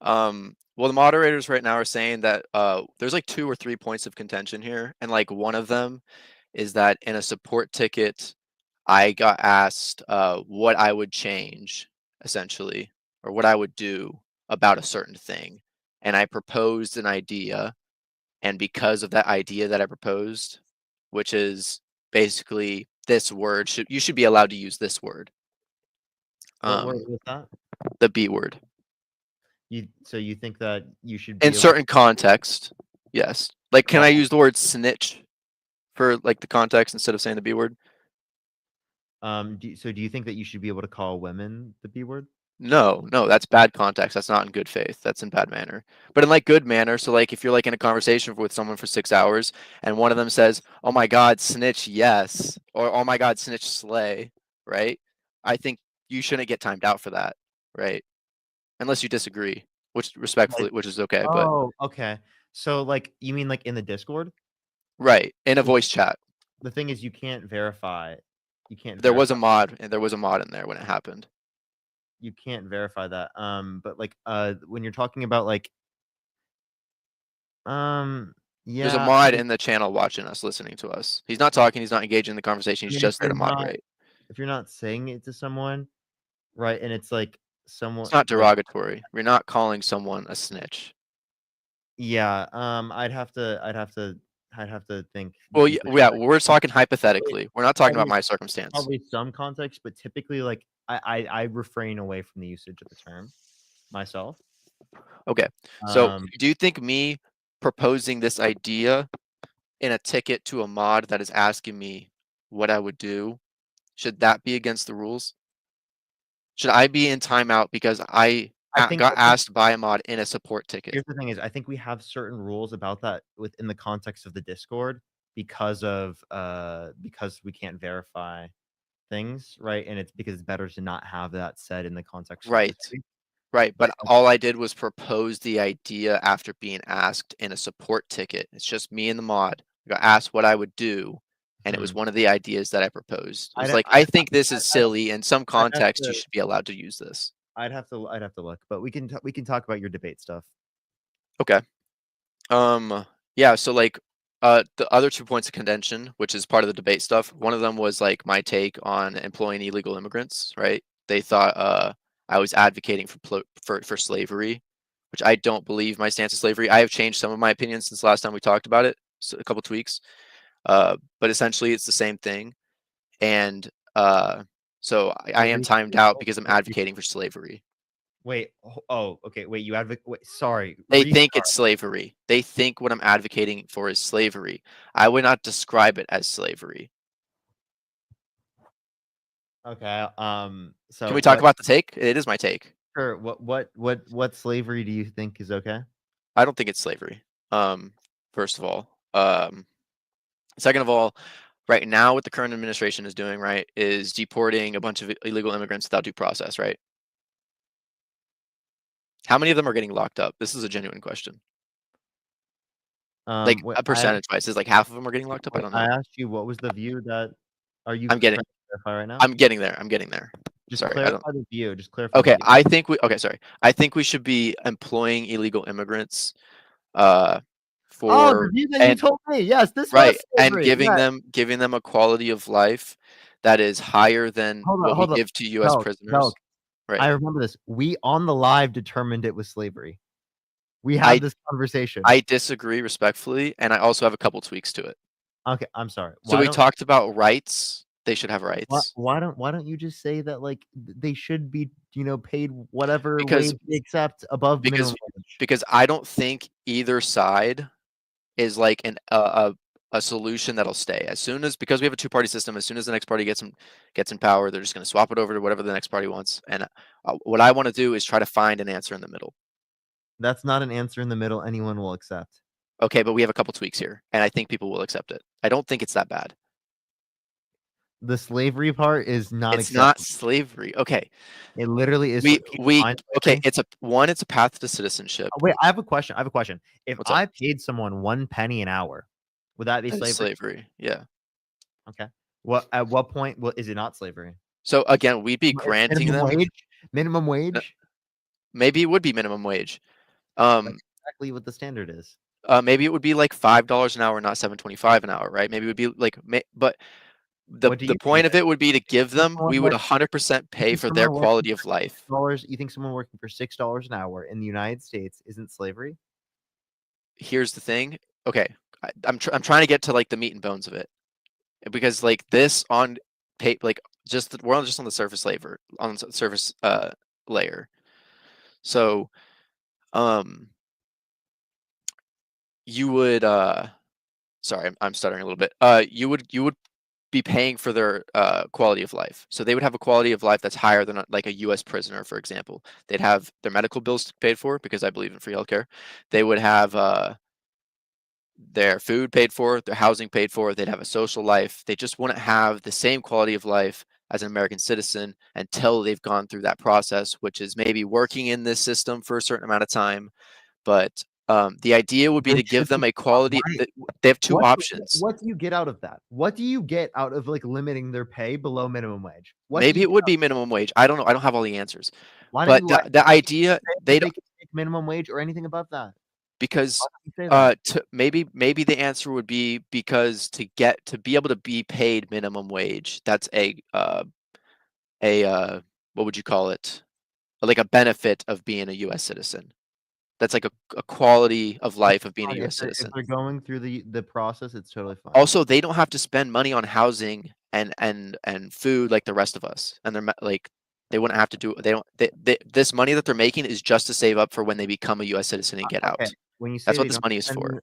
Well, the moderators right now are saying that there's like 2 or 3 points of contention here, and like one of them is that in a support ticket, I got asked what I would change essentially, or what I would do about a certain thing, and I proposed an idea, and because of that idea that I proposed, which is basically this word, you should be allowed to use this word. What word was that? The B word. So you think that you should be In certain context, yes. Like, can I use the word snitch for like the context instead of saying the B word? So do you think that you should be able to call women the B word? No, that's bad context. That's not in good faith. That's in bad manner. But in like good manner, so like if you're like in a conversation with someone for 6 hours and one of them says, "Oh my God, snitch, yes," or "Oh my God, snitch, slay," right? I think you shouldn't get timed out for that, right? Unless you disagree, which respectfully, which is okay. But Oh, okay. So like, you mean like in the Discord? Right. In a voice chat. The thing is, you can't verify. You can't. There was a verify- mod, and there was a mod in there when it happened. You can't verify that. But like, when you're talking about like, yeah. There's a mod in the channel watching us, listening to us. He's not talking. He's not engaging in the conversation. I He's mean, just if there to you're not- moderate. If you're not saying it to someone, right, and it's like someone. It's not like- derogatory. We're not calling someone a snitch. Yeah. I'd have to think. Well, deeply yeah, about it. we're talking hypothetically. We're not talking about Probably- my circumstance. Probably some context, but typically, like, I refrain away from the usage of the term myself. Okay. So, Um, do you think me proposing this idea in a ticket to a mod that is asking me what I would do, should that be against the rules? Should I be in timeout because I think- got asked by a mod in a support ticket? Here's the thing: is I think we have certain rules about that within the context of the Discord because we can't verify things, right? And it's because it's better to not have that said in the context. of the Right. Discord. Right, but all I did was propose the idea after being asked in a support ticket. It's just me and the mod. I got asked what I would do, and it was one of the ideas that I proposed. It was I'd- like, I think this is silly. In some have context, you to- should be allowed to use this. I'd have to look, but we can talk about your debate stuff. Okay. Yeah, so like the other 2 points of contention, which is part of the debate stuff, one of them was like my take on employing illegal immigrants, right? They thought I was advocating for slavery, which I don't believe my stance is slavery. I have changed some of my opinions since the last time we talked about it, so a couple tweaks. But essentially it's the same thing. And so I am timed out because I'm advocating for slavery. Wait. Oh, okay. Wait. You advocate. Wait. Sorry. They think it's slavery. They think what I'm advocating for is slavery. I would not describe it as slavery. Okay. So Can we talk what- about the take? It is my take. Sure. What slavery do you think is okay? I don't think it's slavery. First of all. Second of all, right now what the current administration is doing, right, is deporting a bunch of illegal immigrants without due process, right? How many of them are getting locked up? This is a genuine question. Like wait, a percentage wise, is like half of them are getting locked up. I don't know. I asked you what was the view that. Are you? I'm getting. trying to clarify right now. I'm getting there. I'm getting there. Just Sorry, I don't. clarify the view. Just clarify. Okay, the view. I think we. Okay, sorry. I think we should be employing illegal immigrants, for the view that you and- told me. Yes, this was right, and slavery, giving them a quality of life that is higher than what we give to U.S. Belk, prisoners. Belk, Right. I remember this. We on the live determined it was slavery. We had I- this conversation. I disagree respectfully, and I also have a couple tweaks to it. Okay, I'm sorry. So Why we don't- talked about rights. They should have rights. Why don't you just say that like they should be paid whatever Because- wage they accept above minimum wage? Because I don't think either side is like a solution that'll stay. Because we have a two-party system, as soon as the next party gets in power, they're just going to swap it over to whatever the next party wants. And what I want to do is try to find an answer in the middle. That's not an answer in the middle anyone will accept. Okay, but we have a couple tweaks here, and I think people will accept it. I don't think it's that bad. The slavery part is not. It's not acceptable. slavery. Okay. It literally is. We people we find okay. slavery. It's a path to citizenship. Wait, I have a question. If What's up? I paid someone 1 penny an hour, would that be That is slavery? slavery. Yeah. Okay. At what point is it not slavery? So again, we'd be It's granting minimum them. wage. Minimum wage. Maybe it would be minimum wage. Exactly what the standard is. Maybe it would be like $5 an hour, not $7.25 an hour, right? Maybe it would be like, but the What do the you point think? of it would be to give them. someone We would works- 100% pay think for their someone working quality for of life. You think someone working for $6 an hour in the United States isn't slavery? Here's the thing. Okay, I'm trying to get to like the meat and bones of it, because like this on tape, like we're just on the surface surface layer. So, you would sorry, I'm stuttering a little bit. You would be paying for their quality of life. So they would have a quality of life that's higher than like a U.S. prisoner, for example. They'd have their medical bills paid for because I believe in free healthcare. They would have their food paid for, their housing paid for. They'd have a social life. They just wouldn't have the same quality of life as an American citizen until they've gone through that process, which is maybe working in this system for a certain amount of time, but The idea would be There to give should them be a quality. why- They have two what, options. What do you get out of that? What do you get out of like limiting their pay below minimum wage? What do Maybe you it would be minimum wage. I don't know. I don't have all the answers. Why But don't you? the idea they don't can make minimum wage or anything above that? because Why don't you say that? maybe the answer would be because to be able to be paid minimum wage, that's a what would you call it? Like a benefit of being a U.S. citizen. That's like a quality of life of being a Fine, U.S. if citizen. they're going through the process, it's totally fine. Also, they don't have to spend money on housing and food like the rest of us, and they're like they wouldn't have to do. They don't. This money that they're making is just to save up for when they become a U.S. citizen and get out. Okay, when you say That's what they this don't money is spend- for.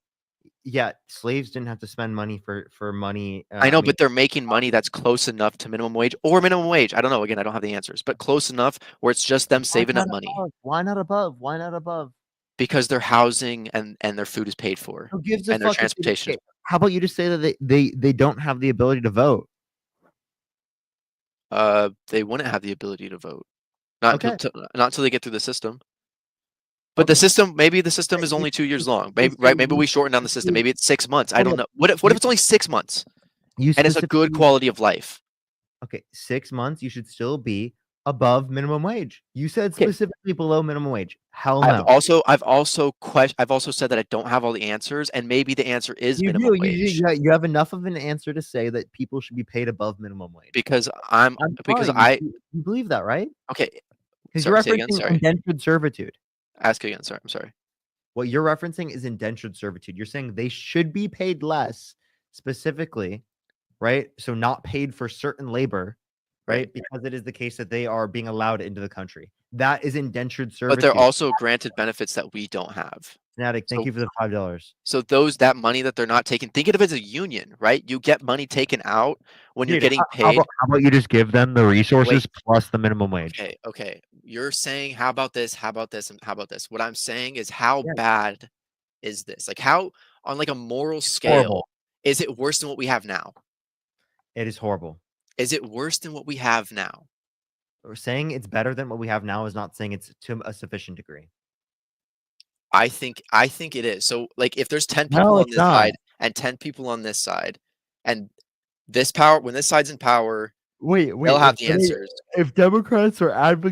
Yeah, slaves didn't have to spend money for money. I know, mean, but they're making money that's close enough to minimum wage or minimum wage. I don't know. Again, I don't have the answers, but close enough where it's just them why saving up not money above? Why not above? Why not above? because their housing and their food is paid for Who gives a and their fuck if they- transportation. okay, how about you just say that they don't have the ability to vote? They wouldn't have the ability to vote. Not Okay. until they get through the system. But the system, maybe the system is only 2 years long. Maybe right? Maybe we shorten down the system. Maybe it's 6 months. I Hold don't on. know. What if it's only 6 months You and it's a good specifically- quality of life? Okay, 6 months. You should still be above minimum wage. You said specifically below minimum wage. Hell no. I've also said that I don't have all the answers, and maybe the answer is You minimum do. wage. You have enough of an answer to say that people should be paid above minimum wage. Because you believe that, right? Okay. Because you're Sorry, say again, referencing sorry. indentured servitude. Ask again. Sorry, I'm sorry. What you're referencing is indentured servitude. You're saying they should be paid less, specifically, right? So not paid for certain labor, right? Because it is the case that they are being allowed into the country. That is indentured servitude. But they're also granted benefits that we don't have. Fanatic, thank you for the $5. So that money that they're not taking, think of it as a union, right? You get money taken out when you're Dude, getting how paid. how about you just give them the resources plus the minimum wage? Okay. You're saying, how about this? How about this? And how about this? What I'm saying is, how bad is this? Like, how on like a moral scale Horrible. is it worse than what we have now? It is horrible. Is it worse than what we have now? We're saying it's better than what we have now is not saying it's to a sufficient degree. I think it is. So like if there's 10 people No, on it's this not. side and 10 people on this side, and this power when this side's in power, Wait. they'll have the answers. If Democrats are I want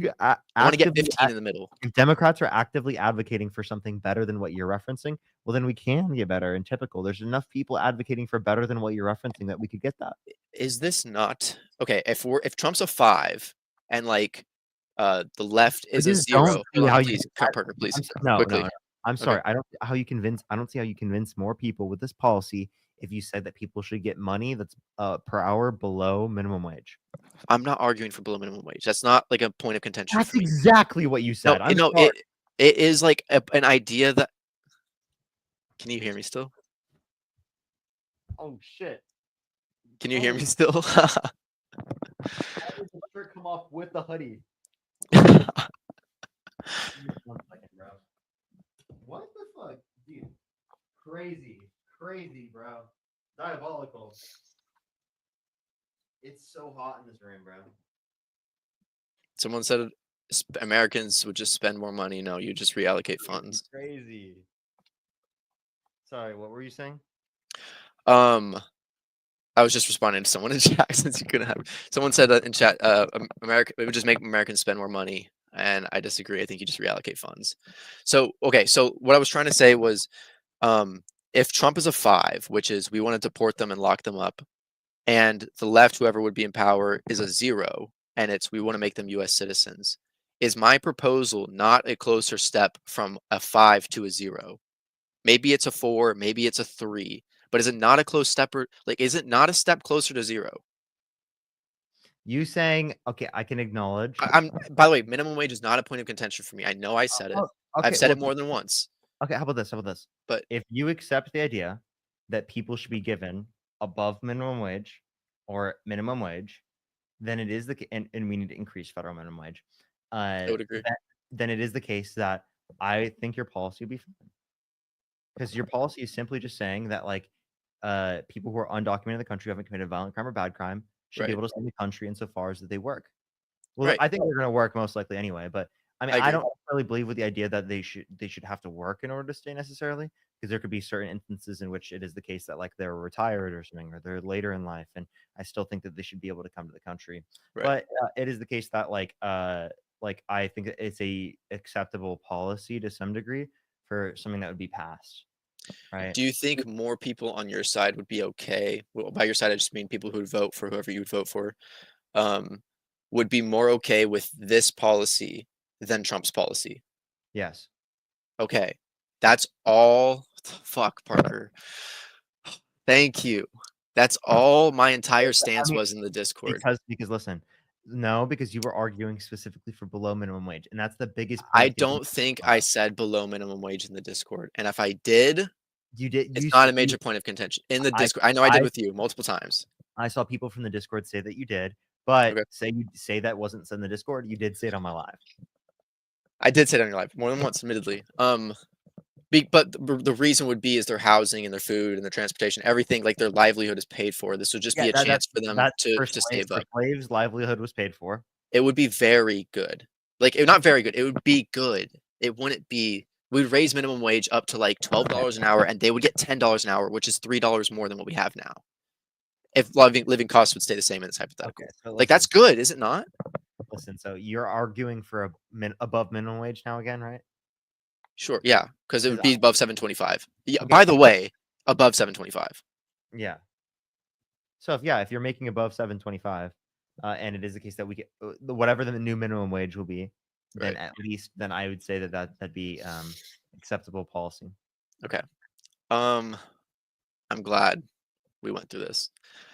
to get 15 in the middle. If Democrats are actively advocating for something better than what you're referencing, well, then we can get better. And typical, there's enough people advocating for better than what you're referencing that we could get that. Is this not okay? If Trump's a 5 and like the left is a just 0, don't see how you- please, Parker, please, No, quickly. no. I'm Okay. sorry. I don't see how you convince more people with this policy if you said that people should get money that's per hour below minimum wage. I'm not arguing for below minimum wage. That's not like a point of contention. That's for me. exactly what you said. I'm No, sorry. it is like an idea that. Can you hear me still? Oh shit. Can you hear me still? How did the shirt come off with the hoodie? What the fuck, dude? Crazy, bro. Diabolical. It's so hot in this room, bro. Someone said Americans would just spend more money. No, you just reallocate funds. Crazy. Sorry, what were you saying? I was just responding to someone in chat since you couldn't have. Someone said that in chat. America, it would just make Americans spend more money, and I disagree. I think you just reallocate funds. So okay, so what I was trying to say was, if Trump is a 5, which is we want to deport them and lock them up, and the left, whoever would be in power, is a 0, and it's we want to make them U.S. citizens. Is my proposal not a closer step from a 5 to a 0? Maybe it's a 4, maybe it's a 3, but is it not a close step? Is it not a step closer to 0? You saying okay? I can acknowledge. I'm. By the way, minimum wage is not a point of contention for me. I know I said it. I've said it more than once. Okay, how about this? But if you accept the idea that people should be given above minimum wage or minimum wage, then it is and we need to increase federal minimum wage. I would agree. Then it is the case that I think your policy would be fine. Because your policy is simply just saying that like people who are undocumented in the country, who haven't committed a violent crime or bad crime, should be able to stay in the country insofar as that they work. Well, I think they're going to work most likely anyway, but I mean, I I agree. don't necessarily believe with the idea that they should have to work in order to stay necessarily, because there could be certain instances in which it is the case that like they're retired or something, or they're later in life, and I still think that they should be able to come to the country. Right. But it is the case that like I think that it's a acceptable policy to some degree for something that would be passed, right? Do you think more people on your side would be okay? Well, by your side, I just mean people who would vote for whoever you would vote for, would be more okay with this policy than Trump's policy. Yes. Okay, that's all. Fuck, Parker. Thank you. That's all my entire stance was in the Discord. Because listen, no, because you were arguing specifically for below minimum wage, and that's the biggest. I point that you- don't think I said below minimum wage in the Discord, and if I did, you did. it's You not said a major you- point of contention in the Discord. I know I did with you multiple times. I saw people from the Discord say that you did, but Okay. say that wasn't said in the Discord. You did say it on my live. I did say it on your live more than once, admittedly. But the reason would be is their housing and their food and their transportation, everything, like their livelihood is paid for. This would just be a chance for them to save up. Slaves' livelihood was paid for. It would be very good. Like, not very good. It would be good. It wouldn't be. We'd raise minimum wage up to like $12 an hour, and they would get $10 an hour, which is $3 more than what we have now. If living costs would stay the same in this hypothetical, so like that's good, is it not? Listen, so you're arguing for a above minimum wage now again, right? Sure, yeah, because it would be above 725. Yeah. By the way, above 725. Yeah. So if you're making above 725, and it is the case that we get whatever the new minimum wage will be, then at least I would say that'd be acceptable policy. Okay. I'm glad we went through this.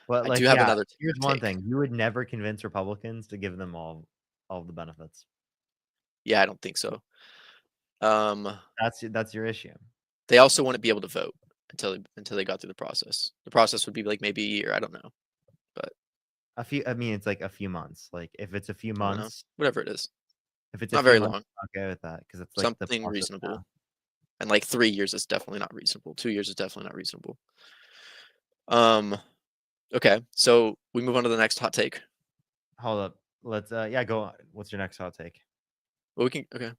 But I do have another. Here's one thing: you would never convince Republicans to give them all the benefits. Yeah, I don't think so. That's your issue. They also wouldn't be able to vote until they got through the process. The process would be like maybe a year. I don't know, but I mean, it's like a few months. Like if it's a few I don't know. months, Whatever it is. if it's not a few very months, long. I'm okay with that because it's like the Something process reasonable. now. And like 3 years is definitely not reasonable. 2 years is definitely not reasonable. Okay, so we move on to the next hot take. Hold up. Let's go on. What's your next hot take? Well, we can okay.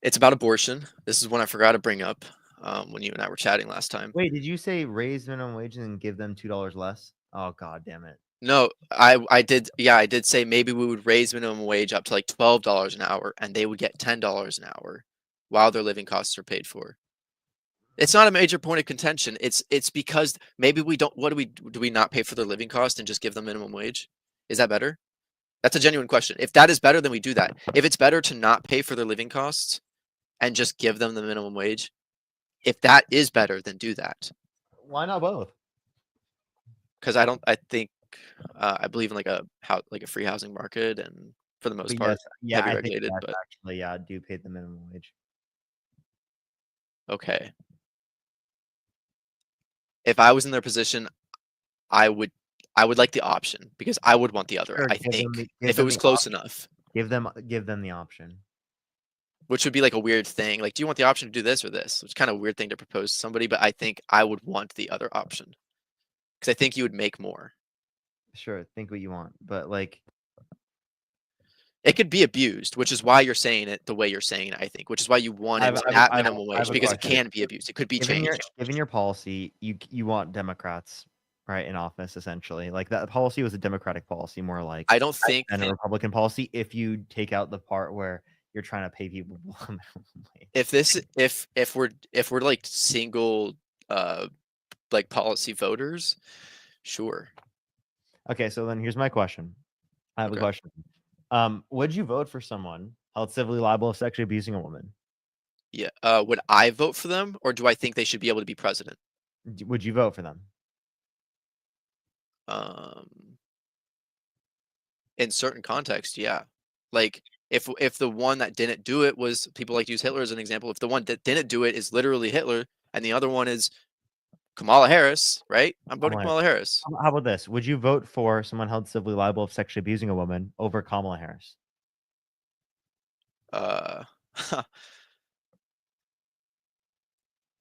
It's about abortion. This is one I forgot to bring up when you and I were chatting last time. Wait, did you say raise minimum wage and give them $2 less? Oh god damn it. No, I did. Yeah, I did say maybe we would raise minimum wage up to like $12 an hour, and they would get $10 an hour, while their living costs are paid for. It's not a major point of contention. It's because maybe we don't. What do we not pay for their living cost and just give them minimum wage? Is that better? That's a genuine question. If that is better, then we do that. If it's better to not pay for their living costs and just give them the minimum wage, if that is better, then do that. Why not both? Because I believe in like a free housing market, and for the most But part, yes, heavy I think regulated. that's But actually, I do pay the minimum wage. okay, if I was in their position, I would like the option because I would want the other. Sure, I give them think the- give if it them was the close option. enough, Give them the option. which would be like a weird thing. Like, do you want the option to do this or this? It's kind of a weird thing to propose to somebody, but I think I would want the other option because I think you would make more. Sure, think what you want, but like It could be abused, which is why you're saying it the way you're saying it, I think, which is why you want it at minimum I have wage a because it question. can be abused. It could be given changed. given your policy, you want Democrats right in office essentially. Like that policy was a Democratic policy, more like I don't think than a Republican policy. If you take out the part where you're trying to pay people below minimum wage. if we're like single like policy voters, sure. Okay, so then here's my question. I have a question. Would you vote for someone held civilly liable of sexually abusing a woman? Yeah. Would I vote for them, or do I think they should be able to be president? Would you vote for them? In certain contexts, yeah. Like if the one that didn't do it was, people like to use Hitler as an example. If the one that didn't do it is literally Hitler, and the other one is Kamala Harris, right? I'm voting Kamala Harris. How about this? Would you vote for someone held civilly liable of sexually abusing a woman over Kamala Harris?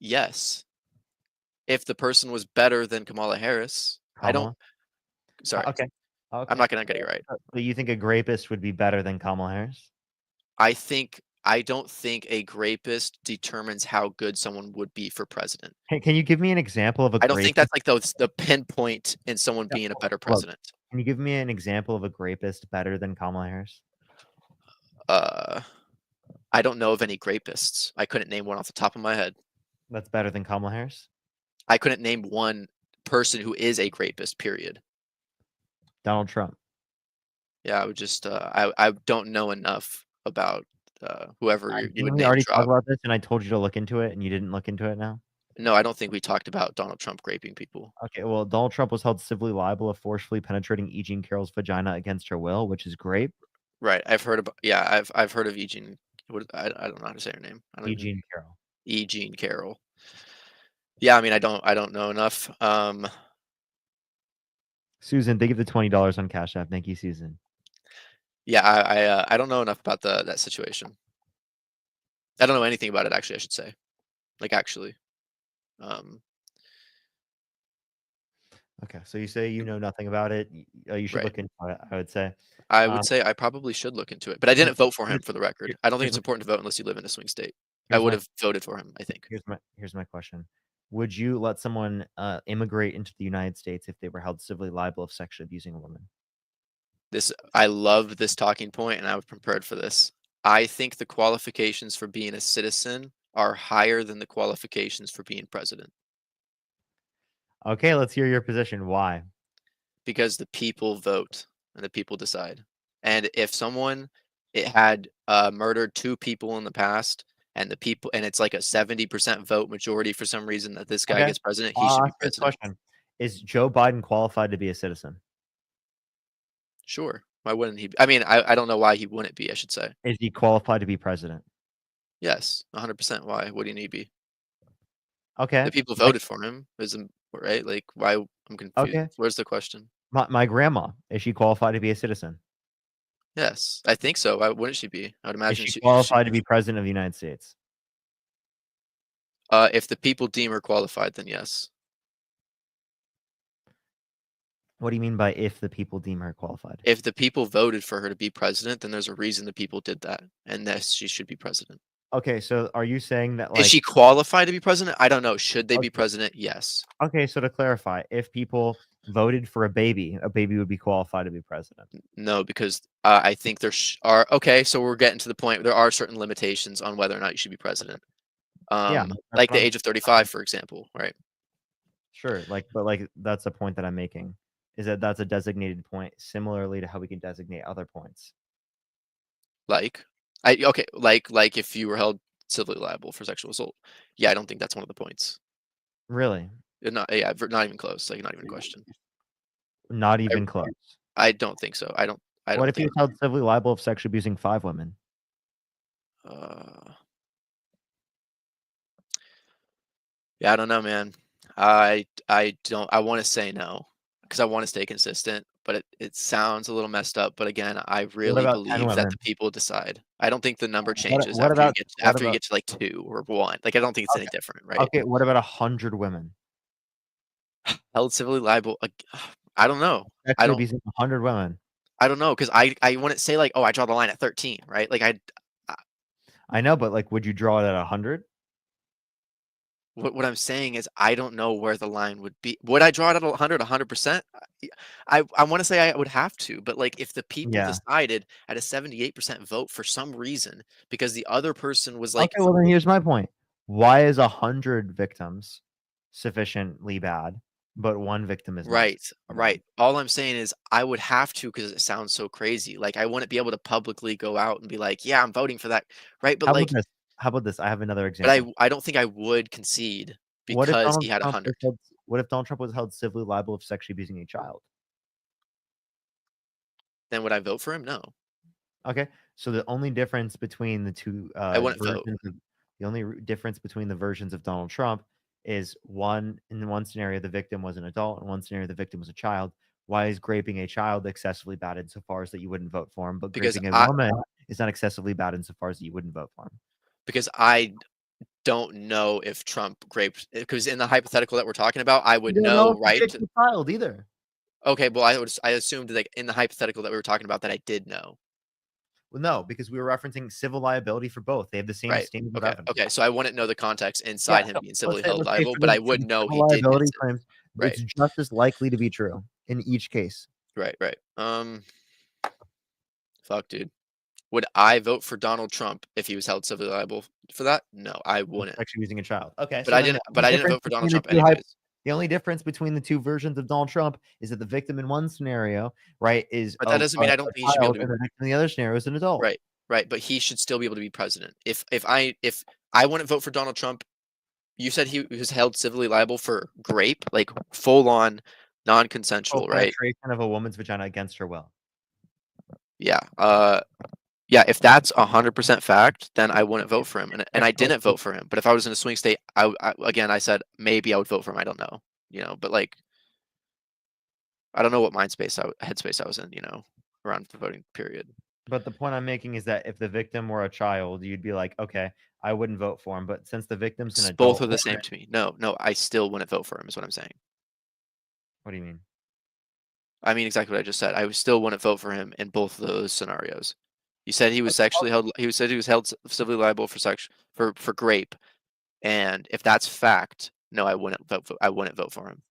Yes. If the person was better than Kamala Harris. I don't. Kamala? Sorry. Okay. Okay. I'm not gonna get it right. But you think a grapist would be better than Kamala Harris? I don't think a grapist determines how good someone would be for president. Can you give me an example of a I don't think grapist? that's like the pinpoint in someone being a better Look, president. can you give me an example of a grapist better than Kamala Harris? I don't know of any grapists. I couldn't name one off the top of my head. That's better than Kamala Harris? I couldn't name one person who is a grapist, period. Donald Trump. Yeah, I would just I don't know enough about whoever you would Didn't we name already drop. talk about this and I told you to look into it and you didn't look into it now? No, I don't think we talked about Donald Trump raping people. Okay, well, Donald Trump was held civilly liable of forcefully penetrating E. Jean Carroll's vagina against her will, which is great. Right. I've heard about I've heard of E. Jean. I don't know how to say her name. I don't E. even- Jean Carroll. E. Jean Carroll. Yeah, I mean I don't know enough. Susan, thank you for the $20 on Cash App. Thank you, Susan. Yeah, I don't know enough about that situation. I don't know anything about it actually, I should say. Like actually. Okay, so you say you know nothing about it. You should Right. look into it, I would say. I would say I probably should look into it, but I didn't vote for him here's- for the record. here- I don't think here's it's important to vote unless you live in a swing state. I here's would my- have voted for him, I think. Here's my question. Would you let someone immigrate into the United States if they were held civilly liable of sexually abusing a woman? I love this talking point, and I was prepared for this. I think the qualifications for being a citizen are higher than the qualifications for being president Okay, let's hear your position. Why? because the people vote and the people decide. And if someone had murdered 2 people in the past, and it's like a 70% vote majority for some reason that this guy Okay, gets president, he should I'll be ask this president. question. Is Joe Biden qualified to be a citizen? Sure. Why wouldn't he? I mean, I don't know why he wouldn't be, I should say. Is he qualified to be president? Yes, 100%. Why wouldn't he be? Okay. The people voted for him, right? Like, why? I'm confused. Okay. Where's the question? My grandma, is she qualified to be a citizen? Yes, I think so. Why wouldn't she be? I would Is imagine she qualified to be president of the United States? If the people deem her qualified, then yes. What do you mean by if the people deem her qualified? If the people voted for her to be president, then there's a reason the people did that, and yes, she should be president. Okay, so are you saying that like Is she qualified to be president? I don't know. Should they be president? Yes. Okay, so to clarify, if people voted for a baby would be qualified to be president. No, because I think there are okay. So we're getting to the point. There are certain limitations on whether or not you should be president. that's Like what the I'm- age of 35, for example, right? Sure, but that's the point that I'm making. Is that that's a designated point, similarly to how we can designate other points. Like if you were held civilly liable for sexual assault. Yeah, I don't think that's one of the points. Really? Not even close. Like not even a question. Not even close. I don't think so. I don't What if he think. was held civilly liable of sexually abusing 5 women? Yeah, I don't know, man. I don't. I want to say no because I want to stay consistent, but it sounds a little messed up. But again, I really about 10 believe that women? the people decide. I don't think the number changes what after about- you get what after you about- get to like 2 or 1. Like I don't think it's any Okay. different, right? Okay, what about 100 women? Held civilly liable. I don't know. I Sexually don't. abusing 100 women. I don't know because I wouldn't say like, oh, I draw the line at 13, right? Like I know, but like, would you draw it at 100? what I'm saying is I don't know where the line would be. Would I draw it at 100%? I want to say I would have to, but like if the people Yeah. decided at a 78% vote for some reason because the other person was like, Okay, well then here's my point. Why is 100 victims sufficiently bad, but 1 victim is not? right. All I'm saying is I would have to because it sounds so crazy. Like I wouldn't be able to publicly go out and be like, yeah, I'm voting for that, right? But How like, about this? How about this? I have another but example. I don't think I would concede What if because Donald he had Trump 100. what if Donald Trump was held civilly liable of sexually abusing a child? Then would I vote for him? No. Okay, so the only difference between the two I wouldn't vote. the only difference between the versions of Donald Trump is in one scenario the victim was an adult, in one scenario the victim was a child. Why is raping a child excessively bad insofar as that you wouldn't vote for him, but Because raping a woman is not excessively bad insofar as that you wouldn't vote for him? Because I don't know if Trump raped. Because in the hypothetical that we're talking about, I would You don't know, if he right? raped a child either. Okay, well, I assumed like in the hypothetical that we were talking about that I did know. Well, no, because we were referencing civil liability for both. They have the same Right. standard of Okay. evidence. Okay. So I wouldn't know the context inside him so being civilly let's say held liable, for but the I would for know civil he did. liability Get claims, right. it's just as likely to be true in each case. Right. Right. Fuck, dude. Would I vote for Donald Trump if he was held civilly liable for that? No, I wouldn't. Actually using a child. Okay, But so I then didn't. the But I didn't difference vote for Donald between Trump the two hyp- anyways. The only difference between the two versions of Donald Trump is that the victim in one scenario, right, is But that doesn't mean I don't think he should be able child, to and the victim in the other scenario is an adult. Right. Right. But he should still be able to be president. If I wouldn't vote for Donald Trump, you said he was held civilly liable for grape, like full on non-consensual, right? Penetration of a woman's vagina against her will. Yeah. Yeah. If that's 100% fact, then I wouldn't vote for him, and I didn't vote for him. But if I was in a swing state, I said maybe I would vote for him. I don't know, but like, I don't know what headspace I was in, around the voting period. But the point I'm making is that if the victim were a child, you'd be like, okay, I wouldn't vote for him. But since the victim's an adult, Both are the same to me. No, I still wouldn't vote for him. Is what I'm saying. What do you mean? I mean exactly what I just said. I still wouldn't vote for him in both of those scenarios. You said he was sexually held. He said he was held civilly liable for grape, and if that's fact, no, I wouldn't vote for him.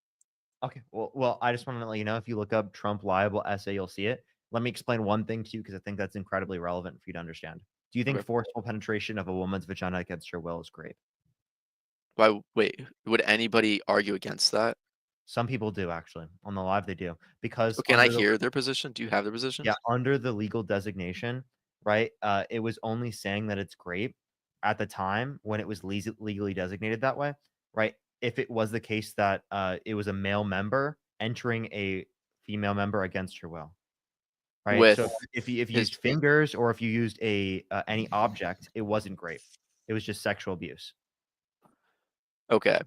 Okay. Well, I just want to let you know, if you look up Trump liable essay, you'll see it. Let me explain one thing to you, because I think that's incredibly relevant for you to understand. Do you think Okay. forceful penetration of a woman's vagina against her will is grape? Why? Wait, would anybody argue against that? Some people do, actually. On the live, they do. Because So can I under the- hear their position? Do you have their position? Yeah, under the legal designation, right? It was only saying that it's grape at the time when it was legally designated that way, right? If it was the case that it was a male member entering a female member against her will, right? So With if you his- used fingers, or if you used any object, it wasn't grape. It was just sexual abuse. Okay.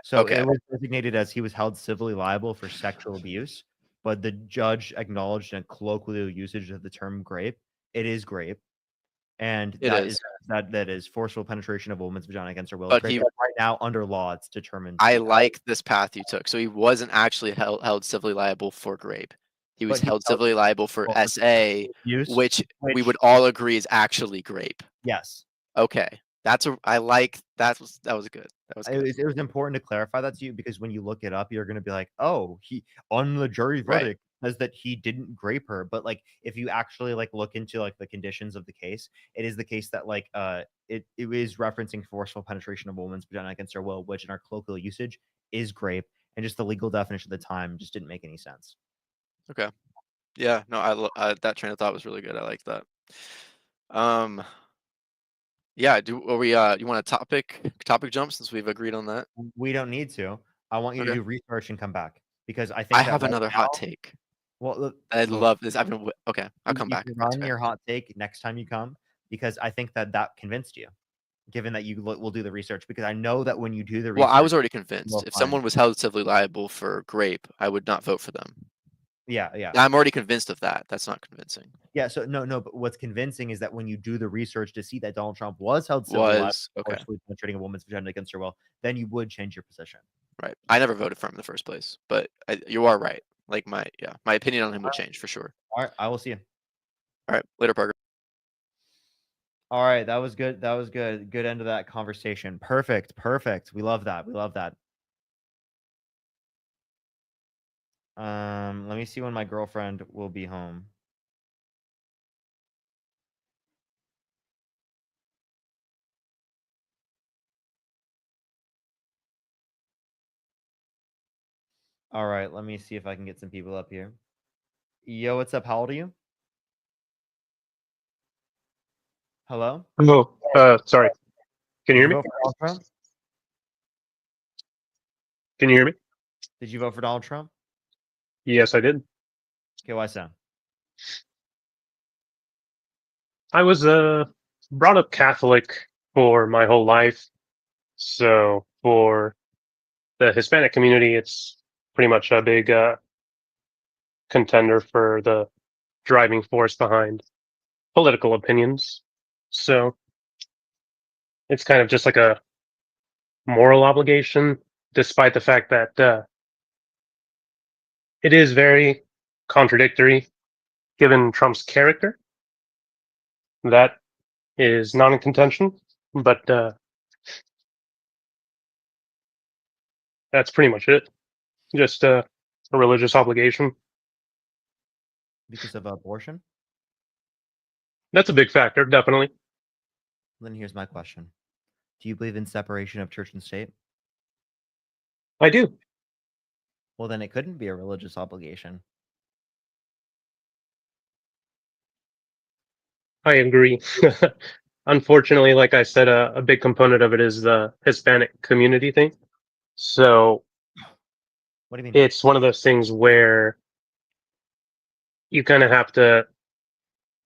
So Okay. it was designated as he was held civilly liable for sexual abuse, but the judge acknowledged in colloquial usage of the term grape. It is grape, and It that is. that is forceful penetration of a woman's vagina against her will. But Grape. he- Right now, under law, it's determined. I like this path you took. So he wasn't actually held civilly liable for grape. He was But he held was held civilly liable for for SA, abuse, which we which- would all agree is actually grape. Yes. Okay. I like that was good. That was It good. was important to clarify that to you, because when you look it up, you're going to be like, oh, he on the jury Right. verdict says that he didn't grape her. But like, if you actually like look into like the conditions of the case, it is the case that like it is referencing forceful penetration of a woman's vagina against her will, which in our colloquial usage is grape, and just the legal definition at the time just didn't make any sense. Okay. Yeah, no, that train of thought was really good. I like that. Yeah, you want a topic jump since we've agreed on that? We don't need to. I want you to Okay. do research and come back, because I think I that have right another hot now- take. Well, look, I look, love this. Okay, I'll you- come you back. can That's Run fair. your hot take next time you come, because I think that convinced you, given that you will do the research. Because I know that when you do the research, Well, I was already you'll convinced. If find- someone was held civilly liable for grape, I would not vote for them. yeah. I'm already convinced of that. That's not convincing. Yeah, so no, but what's convincing is that when you do the research to see that Donald Trump was held civilly liable for Okay. forcefully penetrating a woman's vagina against her will, then you would change your position. Right. I never voted for him in the first place, but you are right. Like my opinion on him would change for sure. All right, I will see you. All right, later, Parker. All right, that was good. That was good. Good end of that conversation. Perfect. We love that. Let me see when my girlfriend will be home. All right, let me see if I can get some people up here. Yo, what's up? How old are you? Hello? Oh, sorry. Can you hear Did me? vote for Donald Trump? Can you hear me? Did you vote for Donald Trump? Yes, I did. Okay, why so? I was brought up Catholic for my whole life. So for the Hispanic community, it's pretty much a big contender for the driving force behind political opinions. So it's kind of just like a moral obligation, despite the fact that it is very contradictory given Trump's character. That is not in contention, but that's pretty much it. Just a religious obligation. Because of abortion? That's a big factor, definitely. Then here's my question. Do you believe in separation of church and state? I do. Well, then it couldn't be a religious obligation. I agree. Unfortunately, like I said, a big component of it is the Hispanic community thing. So What do you mean? it's one of those things where you kind of have to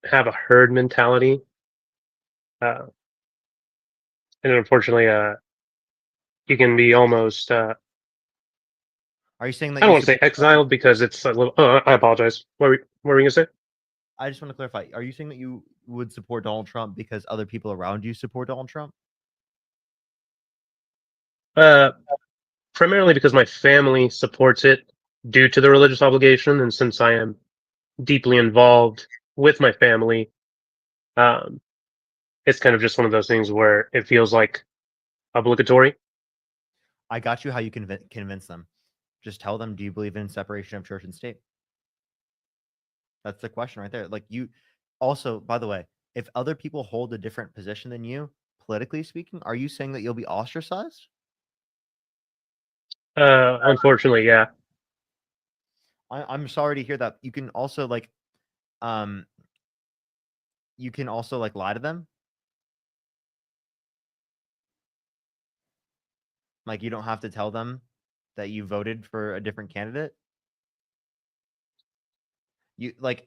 have a herd mentality. And unfortunately, you can be almost, Are you saying that I don't you want to say support- exiled because it's a little, I apologize. What were you going to say? I just want to clarify. Are you saying that you would support Donald Trump because other people around you support Donald Trump? Primarily because my family supports it due to the religious obligation, and since I am deeply involved with my family, it's kind of just one of those things where it feels like obligatory. I got you how you convince them. Just tell them, do you believe in separation of church and state? That's the question right there. Like you also, by the way, if other people hold a different position than you, politically speaking, are you saying that you'll be ostracized? Unfortunately, yeah. I'm sorry to hear that. You can also like lie to them. Like you don't have to tell them that you voted for a different candidate.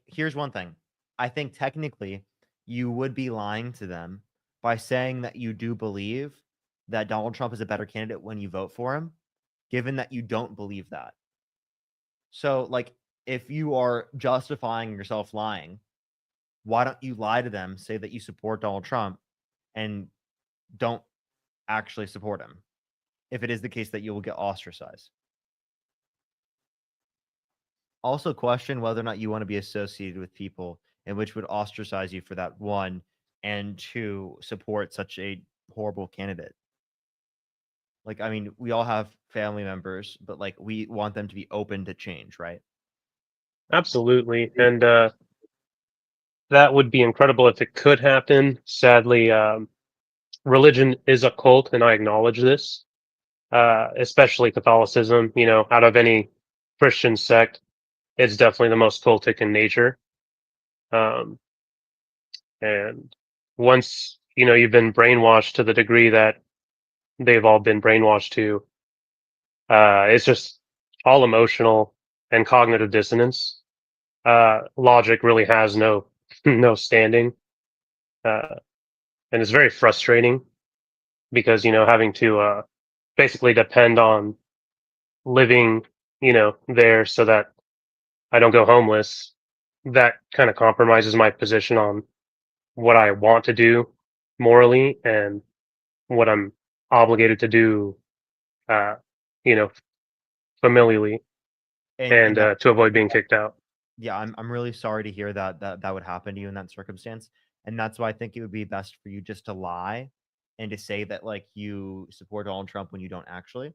Here's one thing. I think technically you would be lying to them by saying that you do believe that Donald Trump is a better candidate when you vote for him, given that you don't believe that. So, like, if you are justifying yourself lying, why don't you lie to them, say that you support Donald Trump, and don't actually support him, if it is the case that you will get ostracized? Also question whether or not you want to be associated with people in which would ostracize you for that, one, and two, support such a horrible candidate. Like, I mean, we all have family members, but like we want them to be open to change, right? Absolutely. And that would be incredible if it could happen. Sadly, religion is a cult, and I acknowledge this, especially Catholicism. You know, out of any Christian sect, it's definitely the most cultic in nature. And once, you know, you've been brainwashed to the degree that they've all been brainwashed to, it's just all emotional and cognitive dissonance. Logic really has no standing, and it's very frustrating because, you know, having to basically depend on living, you know, there so that I don't go homeless. That kind of compromises my position on what I want to do morally and what I'm obligated to do, you know, familially, and to avoid being kicked out. Yeah, I'm really sorry to hear that would happen to you in that circumstance, and that's why I think it would be best for you just to lie and to say that like you support Donald Trump when you don't actually,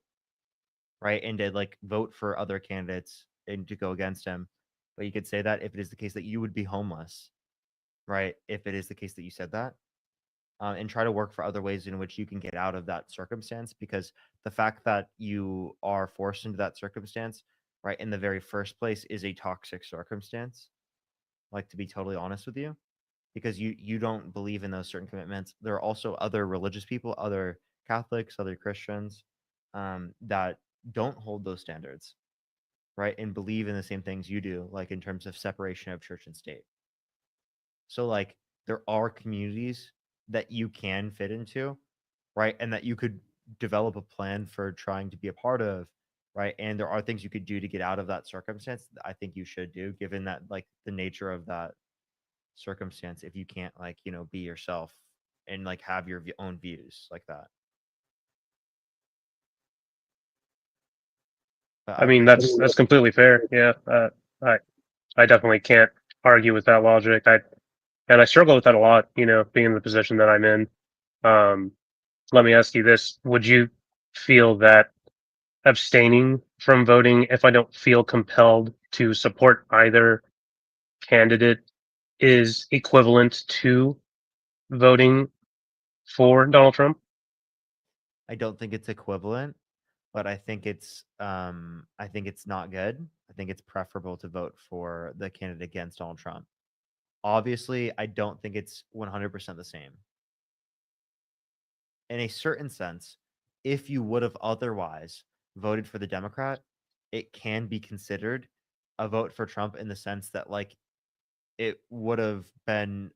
right? And to like vote for other candidates and to go against him. But you could say that if it is the case that you would be homeless, right? If it is the case that you said that, and try to work for other ways in which you can get out of that circumstance, because the fact that you are forced into that circumstance, right, in the very first place is a toxic circumstance. Like, to be totally honest with you, because you don't believe in those certain commitments. There are also other religious people, other Catholics, other Christians, that don't hold those standards, right, and believe in the same things you do, like in terms of separation of church and state. So like there are communities that you can fit into, right? And that you could develop a plan for trying to be a part of, right? And there are things you could do to get out of that circumstance that I think you should do, given that like the nature of that circumstance, if you can't like, you know, be yourself and like have your own views like that. I mean, that's completely fair. Yeah, I definitely can't argue with that logic. I struggle with that a lot. You know, being in the position that I'm in. Let me ask you this: would you feel that abstaining from voting, if I don't feel compelled to support either candidate, is equivalent to voting for Donald Trump? I don't think it's equivalent, but I think it's not good. I think it's preferable to vote for the candidate against Donald Trump. Obviously, I don't think it's 100% the same. In a certain sense, if you would have otherwise voted for the Democrat, it can be considered a vote for Trump in the sense that like it would have been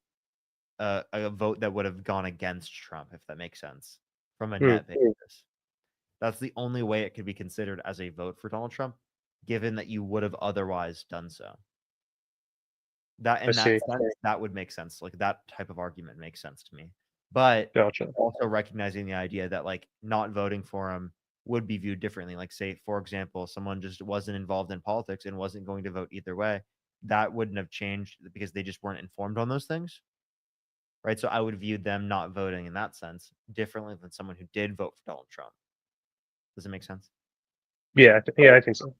a vote that would have gone against Trump, if that makes sense, from a net basis. That's the only way it could be considered as a vote for Donald Trump, given that you would have otherwise done so. That in that sense, that would make sense. Like that type of argument makes sense to me. But also recognizing the idea that like not voting for him would be viewed differently. Like say, for example, someone just wasn't involved in politics and wasn't going to vote either way. That wouldn't have changed because they just weren't informed on those things. Right. So I would view them not voting in that sense differently than someone who did vote for Donald Trump. Does it make sense? Yeah, I think so.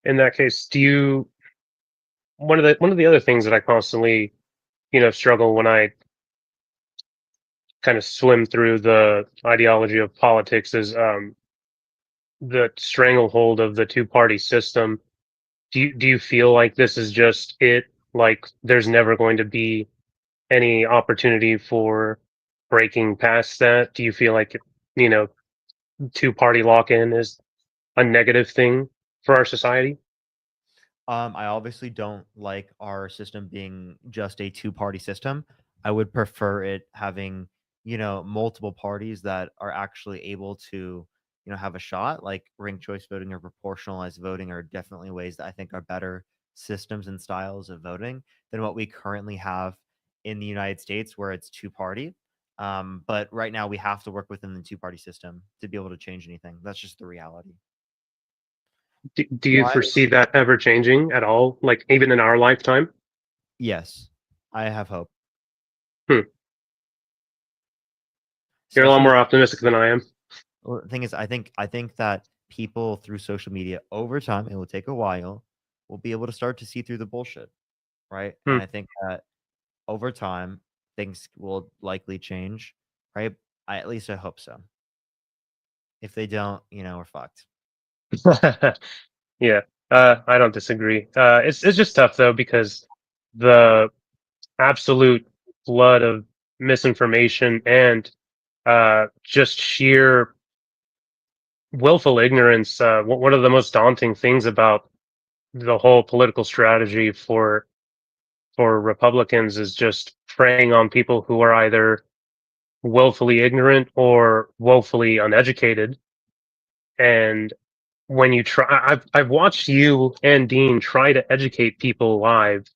In that case, do you one of the other things that I constantly, struggle when I kind of swim through the ideology of politics is the stranglehold of the two-party system. Do you feel like this is just it? Like there's never going to be any opportunity for breaking past that? Do you feel like two-party lock-in is a negative thing for our society? I obviously don't like our system being just a two-party system. I would prefer it having, multiple parties that are actually able to, have a shot. Like ranked choice voting or proportionalized voting are definitely ways that I think are better systems and styles of voting than what we currently have in the United States, where it's two-party. But right now we have to work within the two-party system to be able to change anything. That's just the reality. Do you foresee that ever changing at all? Like even in our lifetime? Yes, I have hope. You're a lot more optimistic than I am. Well, the thing is, I think that people through social media over time, it will take a while, will be able to start to see through the bullshit, right? And I think that over time, things will likely change, right? At least I hope so. If they don't, we're fucked. Yeah, I don't disagree. It's just tough though because the absolute flood of misinformation and just sheer willful ignorance. One of the most daunting things about the whole political strategy for Republicans is just preying on people who are either willfully ignorant or woefully uneducated. And when you try, I've watched you and Dean try to educate people live,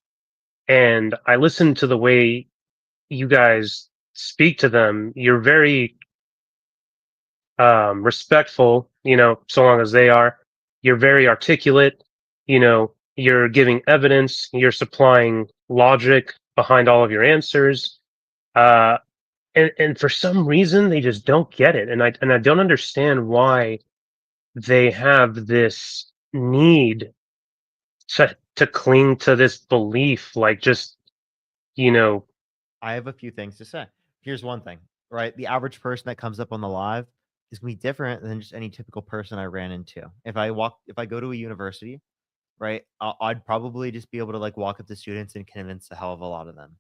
and I listen to the way you guys speak to them. You're very respectful, so long as they are. You're very articulate, you're giving evidence, you're supplying logic behind all of your answers. And for some reason they just don't get it. And I don't understand why they have this need to cling to this belief, like just, I have a few things to say. Here's one thing, right? The average person that comes up on the live is gonna be different than just any typical person I ran into. If I go to a university, right, I'd probably just be able to like walk up to students and convince a hell of a lot of them.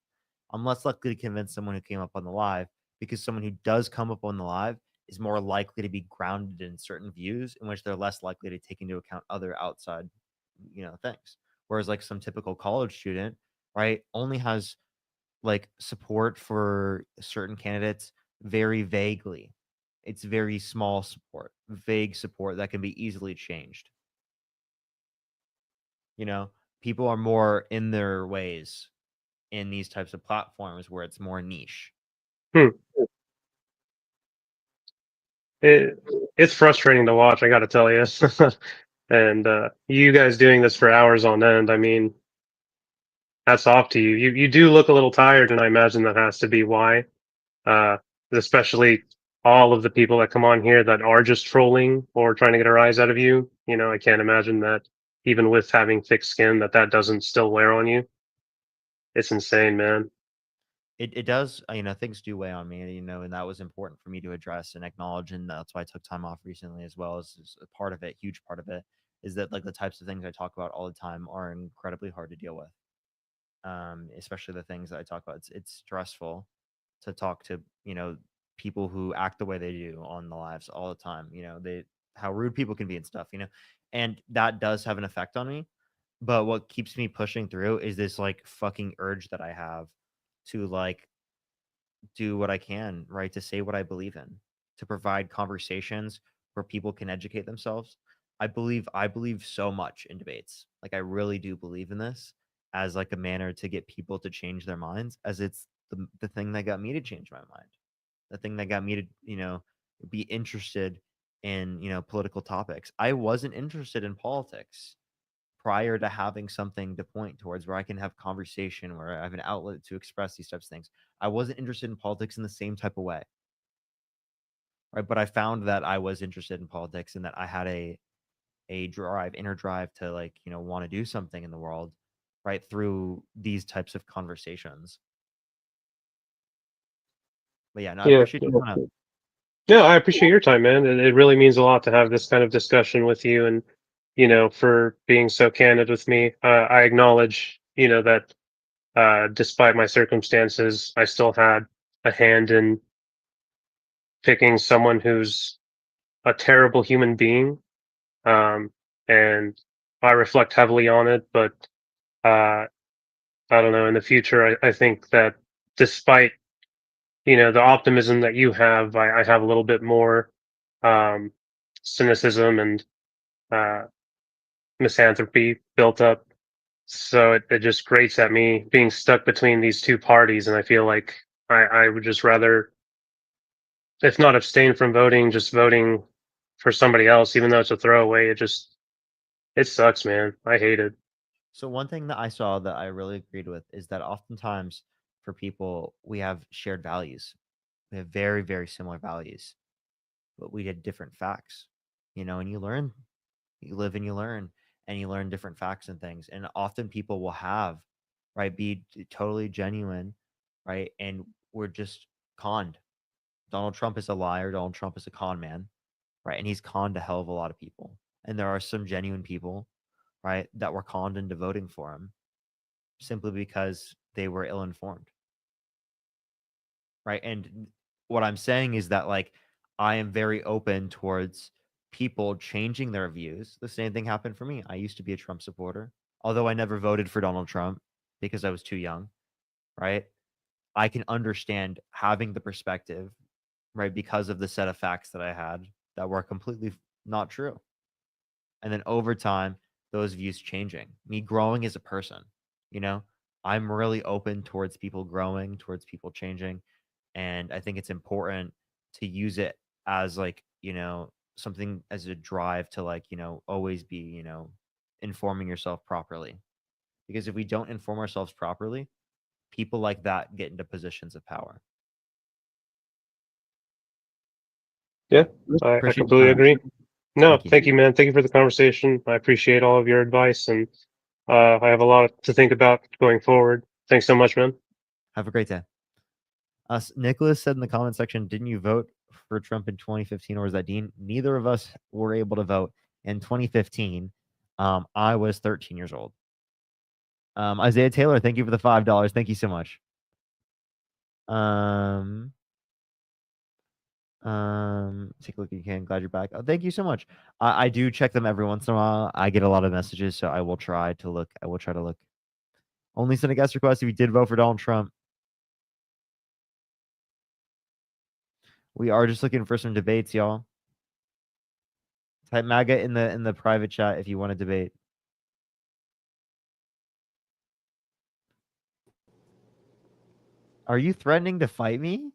I'm less likely to convince someone who came up on the live because someone who does come up on the live is more likely to be grounded in certain views in which they're less likely to take into account other outside, things. Whereas like some typical college student, right, only has like support for certain candidates very vaguely. It's very small support, vague support that can be easily changed. People are more in their ways in these types of platforms where it's more niche. it's frustrating to watch, I got to tell you. And you guys doing this for hours on end, I mean, hats off to you. You do look a little tired, and I imagine that has to be why. Especially all of the people that come on here that are just trolling or trying to get a rise out of you. You know, I can't imagine that even with having thick skin, that doesn't still wear on you. It's insane, man. It does, you know, things do weigh on me, you know, and that was important for me to address and acknowledge, and that's why I took time off recently as well. As a part of it, huge part of it, is that like the types of things I talk about all the time are incredibly hard to deal with. Especially the things that I talk about. It's stressful to talk to, you know, people who act the way they do on the lives all the time. You know, how rude people can be and stuff, you know, and that does have an effect on me. But what keeps me pushing through is this like fucking urge that I have to like do what I can, right? To say what I believe in, to provide conversations where people can educate themselves. I believe so much in debates. Like I really do believe in this as like a manner to get people to change their minds, as it's the thing that got me to change my mind. The thing that got me to, you know, be interested in, you know, political topics. I wasn't interested in politics prior to having something to point towards where I can have conversation, where I have an outlet to express these types of things. I wasn't interested in politics in the same type of way. Right. But I found that I was interested in politics and that I had a inner drive to like, you know, want to do something in the world, right, through these types of conversations. But yeah, no, I Yeah. appreciate you coming up. Yeah, I appreciate your time, man. It really means a lot to have this kind of discussion with you, and you know, for being so candid with me. I acknowledge, you know, that despite my circumstances, I still had a hand in picking someone who's a terrible human being, and I reflect heavily on it. But I don't know. In the future, I think that despite, you know, the optimism that you have, I have a little bit more um, cynicism and uh, misanthropy built up. So it just grates at me being stuck between these two parties, and I feel like I would just rather, if not abstain from voting, just voting for somebody else, even though it's a throwaway. It sucks, man. I hate it. So one thing that I saw that I really agreed with is that oftentimes for people we have shared values. We have very, very similar values, but we had different facts, you know, and you live and you learn different facts and things. And often people will have, right, be totally genuine, right? And we're just conned. Donald Trump is a liar. Donald Trump is a con man, right? And he's conned a hell of a lot of people. And there are some genuine people, right, that were conned into voting for him simply because they were ill informed, right? And what I'm saying is that like I am very open towards people changing their views. The same thing happened for me. I used to be a Trump supporter, although I never voted for Donald Trump because I was too young, right? I can understand having the perspective, right, because of the set of facts that I had that were completely not true. And then over time, those views changing, me growing as a person, you know, I'm really open towards people growing, towards people changing. And I think it's important to use it as like, you know, something as a drive to like, you know, always be, you know, informing yourself properly. Because if we don't inform ourselves properly, people like that get into positions of power. Yeah, I Appreciate your completely time. agree. No, Thank you. thank you, man. Thank you for the conversation. I appreciate all of your advice, and I have a lot to think about going forward. Thanks so much, man. Have a great day. Nicholas said in the comment section, didn't you vote for Trump in 2015, or was that Dean? Neither of us were able to vote in 2015. I was 13 years old. Isaiah Taylor, thank you for the $5. Thank you so much. Take a look if you can. Glad you're back. Oh, thank you so much. I do check them every once in a while. I get a lot of messages, so I will try to look. Only send a guest request if you did vote for Donald Trump. We are just looking for some debates, y'all. Type MAGA in the private chat if you want to debate. Are you threatening to fight me?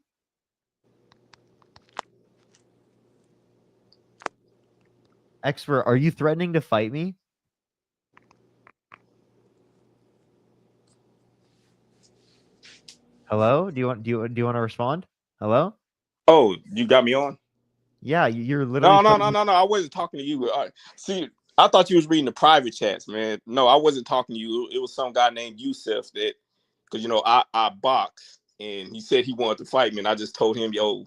Expert, are you threatening to fight me? Hello? Do you want to respond? Hello? Oh, you got me on? Yeah, you're literally No. I wasn't talking to you. See, I thought you was reading the private chats, man. No, I wasn't talking to you. It was some guy named Yusuf that, because you know I box, and he said he wanted to fight me, and I just told him, yo,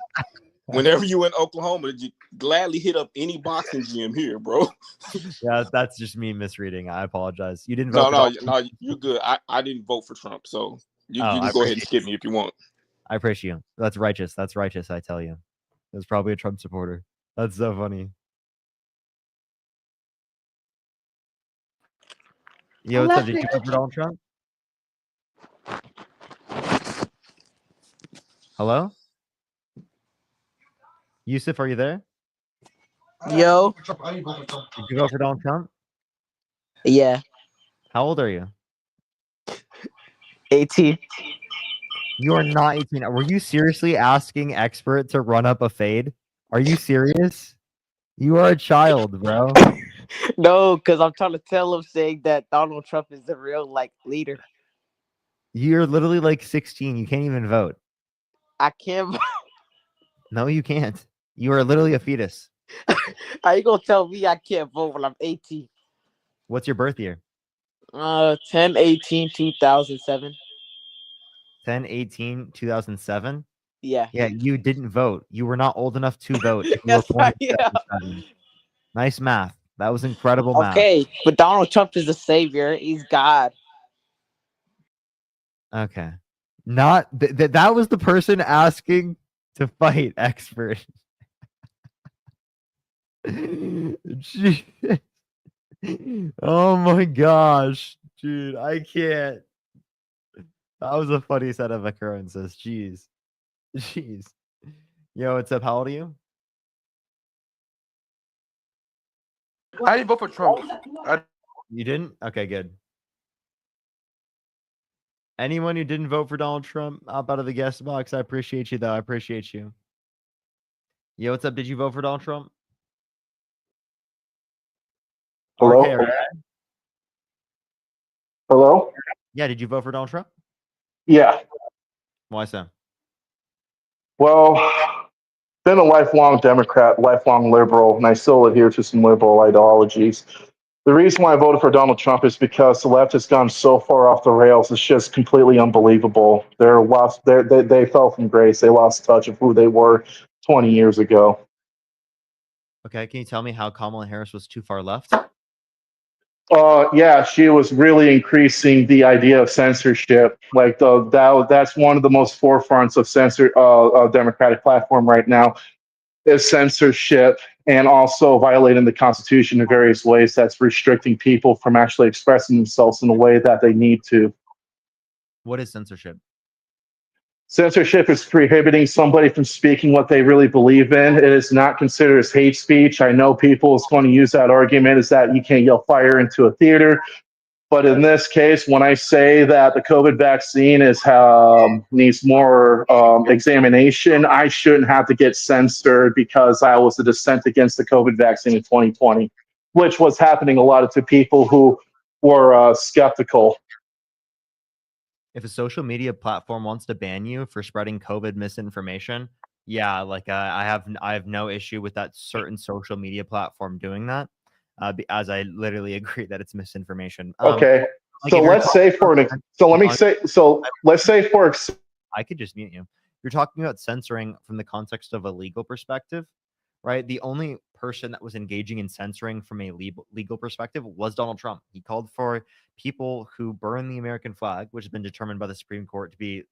whenever you in Oklahoma, you gladly hit up any boxing gym here, bro. Yeah, that's just me misreading. I apologize. You didn't vote. No, you're good. I didn't vote for Trump, so you I can go ahead appreciate and skip me if you want. I appreciate you. That's righteous. That's righteous. I tell you, that's probably a Trump supporter. That's so funny. Yo, what's up? Did you vote for Donald Trump? Hello? Yusuf, are you there? Yo. Did you vote for Donald Trump? Yeah. How old are you? 18. You are not 18. Were you seriously asking Expert to run up a fade? Are you serious? You are a child, bro. No, because I'm trying to tell him saying that Donald Trump is the real leader. You're literally like 16. You can't even vote. I can't. No, you can't. You are literally a fetus. How you gonna tell me I can't vote when I'm 18? What's your birth year? 10/18/2007. 10/18/2007. Yeah. Yeah, you didn't vote. You were not old enough to vote. You were Yes, born in I am. 77. Nice math. That was incredible math. Okay, but Donald Trump is the savior. He's God. Okay. Not that was the person asking to fight Expert. Jeez. Oh my gosh, dude, I can't. That was a funny set of occurrences. Jeez. Yo, what's up? How old are you? I didn't vote for Trump. You didn't? Okay, good. Anyone who didn't vote for Donald Trump, up out of the guest box, I appreciate you, though. I appreciate you. Yo, what's up? Did you vote for Donald Trump? Hello? RK, right? Hello? Yeah, did you vote for Donald Trump? Yeah. Why so? Well, been a lifelong Democrat, lifelong liberal, and I still adhere to some liberal ideologies. The reason why I voted for Donald Trump is because the left has gone so far off the rails. It's just completely unbelievable. They fell from grace. They lost touch of who they were 20 years ago. Okay, can you tell me how Kamala Harris was too far left? Yeah, she was really increasing the idea of censorship. Like that's one of the most forefronts of Democratic platform right now is censorship, and also violating the Constitution in various ways. That's restricting people from actually expressing themselves in the way that they need to. What is censorship? Censorship is prohibiting somebody from speaking what they really believe in. It is not considered as hate speech. I know people is going to use that argument is that you can't yell fire into a theater. But in this case, when I say that the COVID vaccine needs more examination, I shouldn't have to get censored because I was a dissent against the COVID vaccine in 2020, which was happening a lot to people who were skeptical. If a social media platform wants to ban you for spreading COVID misinformation, yeah, like I have no issue with that certain social media platform doing that, as I literally agree that it's misinformation. Okay, like so if you're let's say I could just mute you. You're talking about censoring from the context of a legal perspective, right? The only person that was engaging in censoring from a legal perspective was Donald Trump. He called for people who burn the American flag, which has been determined by the Supreme Court to be,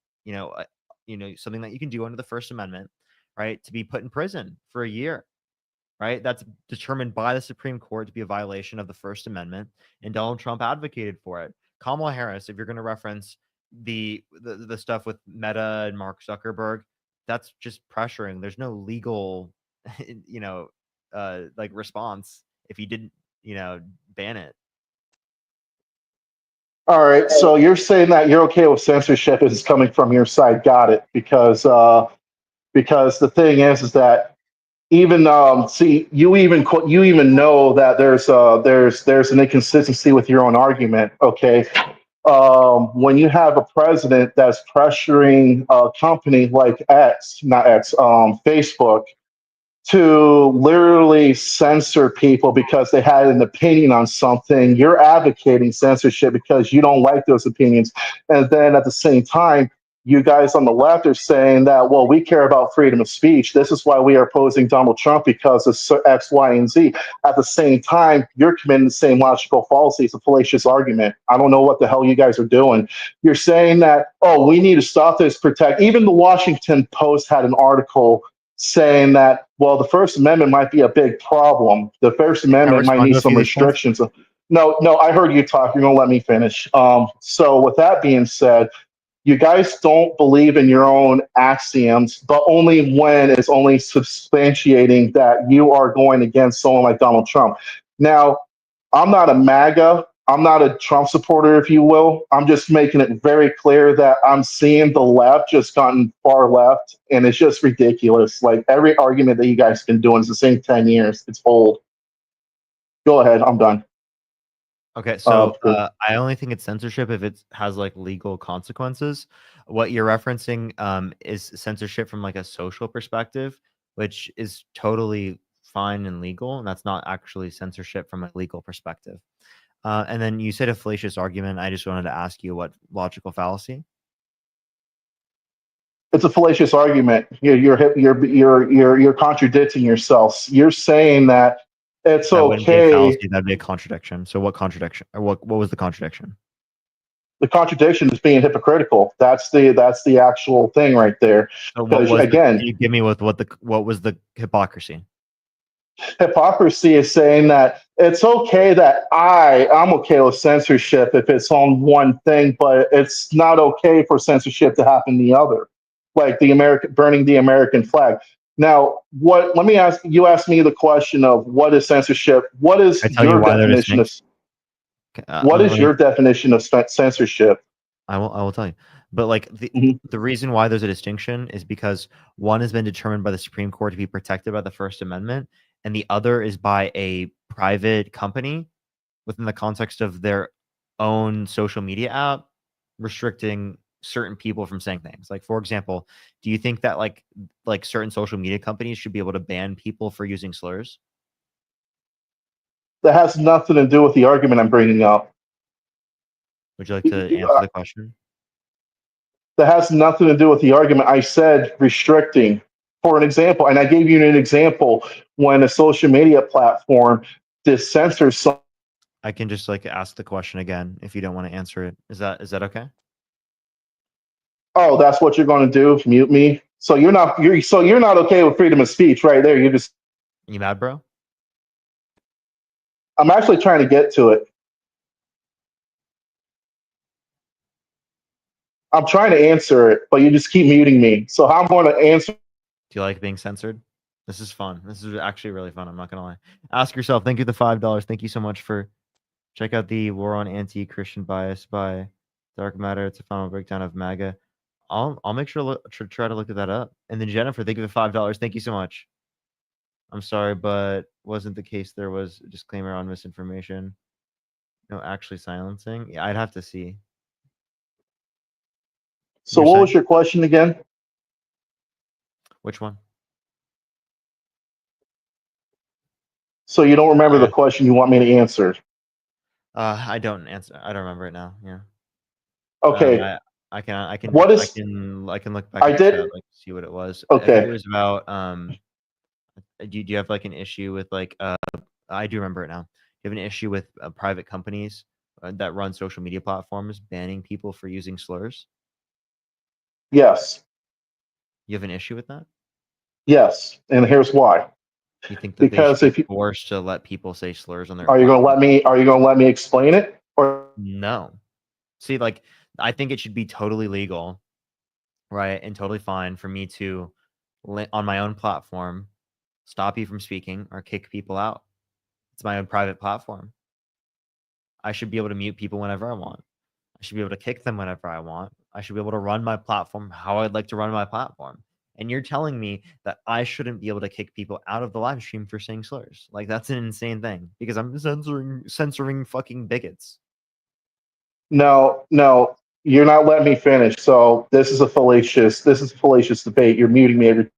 something that you can do under the First Amendment, right? To be put in prison for a year, right? That's determined by the Supreme Court to be a violation of the First Amendment, and Donald Trump advocated for it. Kamala Harris, if you're going to reference the stuff with Meta and Mark Zuckerberg, that's just pressuring. There's no legal, response if he didn't, ban it. All right, so you're saying that you're okay with censorship is coming from your side. Got it. Because the thing is that even see you even know that there's an inconsistency with your own argument. Okay, when you have a president that's pressuring a company like Facebook to literally censor people because they had an opinion on something, you're advocating censorship because you don't like those opinions. And then at the same time, you guys on the left are saying that, well, we care about freedom of speech. This is why we are opposing Donald Trump because of X, Y, and Z. At the same time, you're committing the same logical fallacy. It's a fallacious argument. I don't know what the hell you guys are doing. You're saying that, oh, we need to stop this, protect. Even the Washington Post had an article saying that, well, the First Amendment might be a big problem. The First Amendment might respond need to a some few of these points? restrictions. No, I heard you talk. You're going to let me finish. So with that being said, you guys don't believe in your own axioms, but only when it's only substantiating that you are going against someone like Donald Trump. Now, I'm not a MAGA. I'm not a Trump supporter, if you will. I'm just making it very clear that I'm seeing the left just gotten far left, and it's just ridiculous. Like every argument that you guys have been doing is the same 10 years. It's old. Go ahead. I'm done. Okay, so good. I only think it's censorship if it has like legal consequences. What you're referencing is censorship from like a social perspective, which is totally fine and legal, and that's not actually censorship from a legal perspective. And then you said a fallacious argument. I just wanted to ask you what logical fallacy. It's a fallacious argument. You're contradicting yourselves. You're saying that it's That wouldn't be a okay. fallacy. That'd be a contradiction. So what contradiction, or what was the contradiction? The contradiction is being hypocritical. That's the actual thing right there. So what Because was again, can you give me with what was the hypocrisy? hypocrisy is saying that it's okay that I'm okay with censorship if it's on one thing, but it's not okay for censorship to happen the other, like the American burning the American flag. Now, let me ask you. Ask me the question of what is censorship? What is I tell you your why they're definition of distinct. what is Let your me. definition of censorship? I will tell you. But like the reason why there's a distinction is because one has been determined by the Supreme Court to be protected by the First Amendment, and the other is by a private company within the context of their own social media app restricting certain people from saying things. Like, for example, do you think that like certain social media companies should be able to ban people for using slurs? That has nothing to do with the argument I'm bringing up. Would you like to answer the question? That has nothing to do with the argument. I said restricting, for an example, and I gave you an example when a social media platform censors some. I can just like ask the question again if you don't want to answer it. Is that okay? Oh, that's what you're going to do? Mute me? So you're not okay with freedom of speech, right there? You mad, bro? I'm actually trying to get to it. I'm trying to answer it, but you just keep muting me. So how I'm going to answer? Do you like being censored? This is fun. This is actually really fun. I'm not gonna lie. Ask yourself. Thank you for the $5. Thank you so much for. Check out the War on Anti-Christian Bias by Dark Matter. It's a final breakdown of MAGA. I'll make sure to try to look at that up. And then Jennifer, thank you for $5. Thank you so much. I'm sorry, but wasn't the case. There was a disclaimer on misinformation. No, actually silencing. Yeah, I'd have to see. So what was your question again? Which one? So you don't remember the question you want me to answer? I don't answer. I don't remember it now. Yeah. Okay. I can. What is? I can look back. I at did. Chat, like, see what it was. Okay. I think it was about. Do you have like an issue with like? I do remember it now. You have an issue with private companies that run social media platforms banning people for using slurs? Yes. You have an issue with that? Yes, and here's why. You think that because they if should be forced to let people say slurs on their are you going to platform? let me explain it? Or No. See, like, I think it should be totally legal, right, and totally fine for me to, on my own platform, stop you from speaking or kick people out. It's my own private platform. I should be able to mute people whenever I want. I should be able to kick them whenever I want. I should be able to run my platform how I'd like to run my platform. and you're telling me that I shouldn't be able to kick people out of the live stream for saying slurs. Like, that's an insane thing because I'm censoring fucking bigots. No, you're not letting me finish. So this is a fallacious debate. You're muting me every.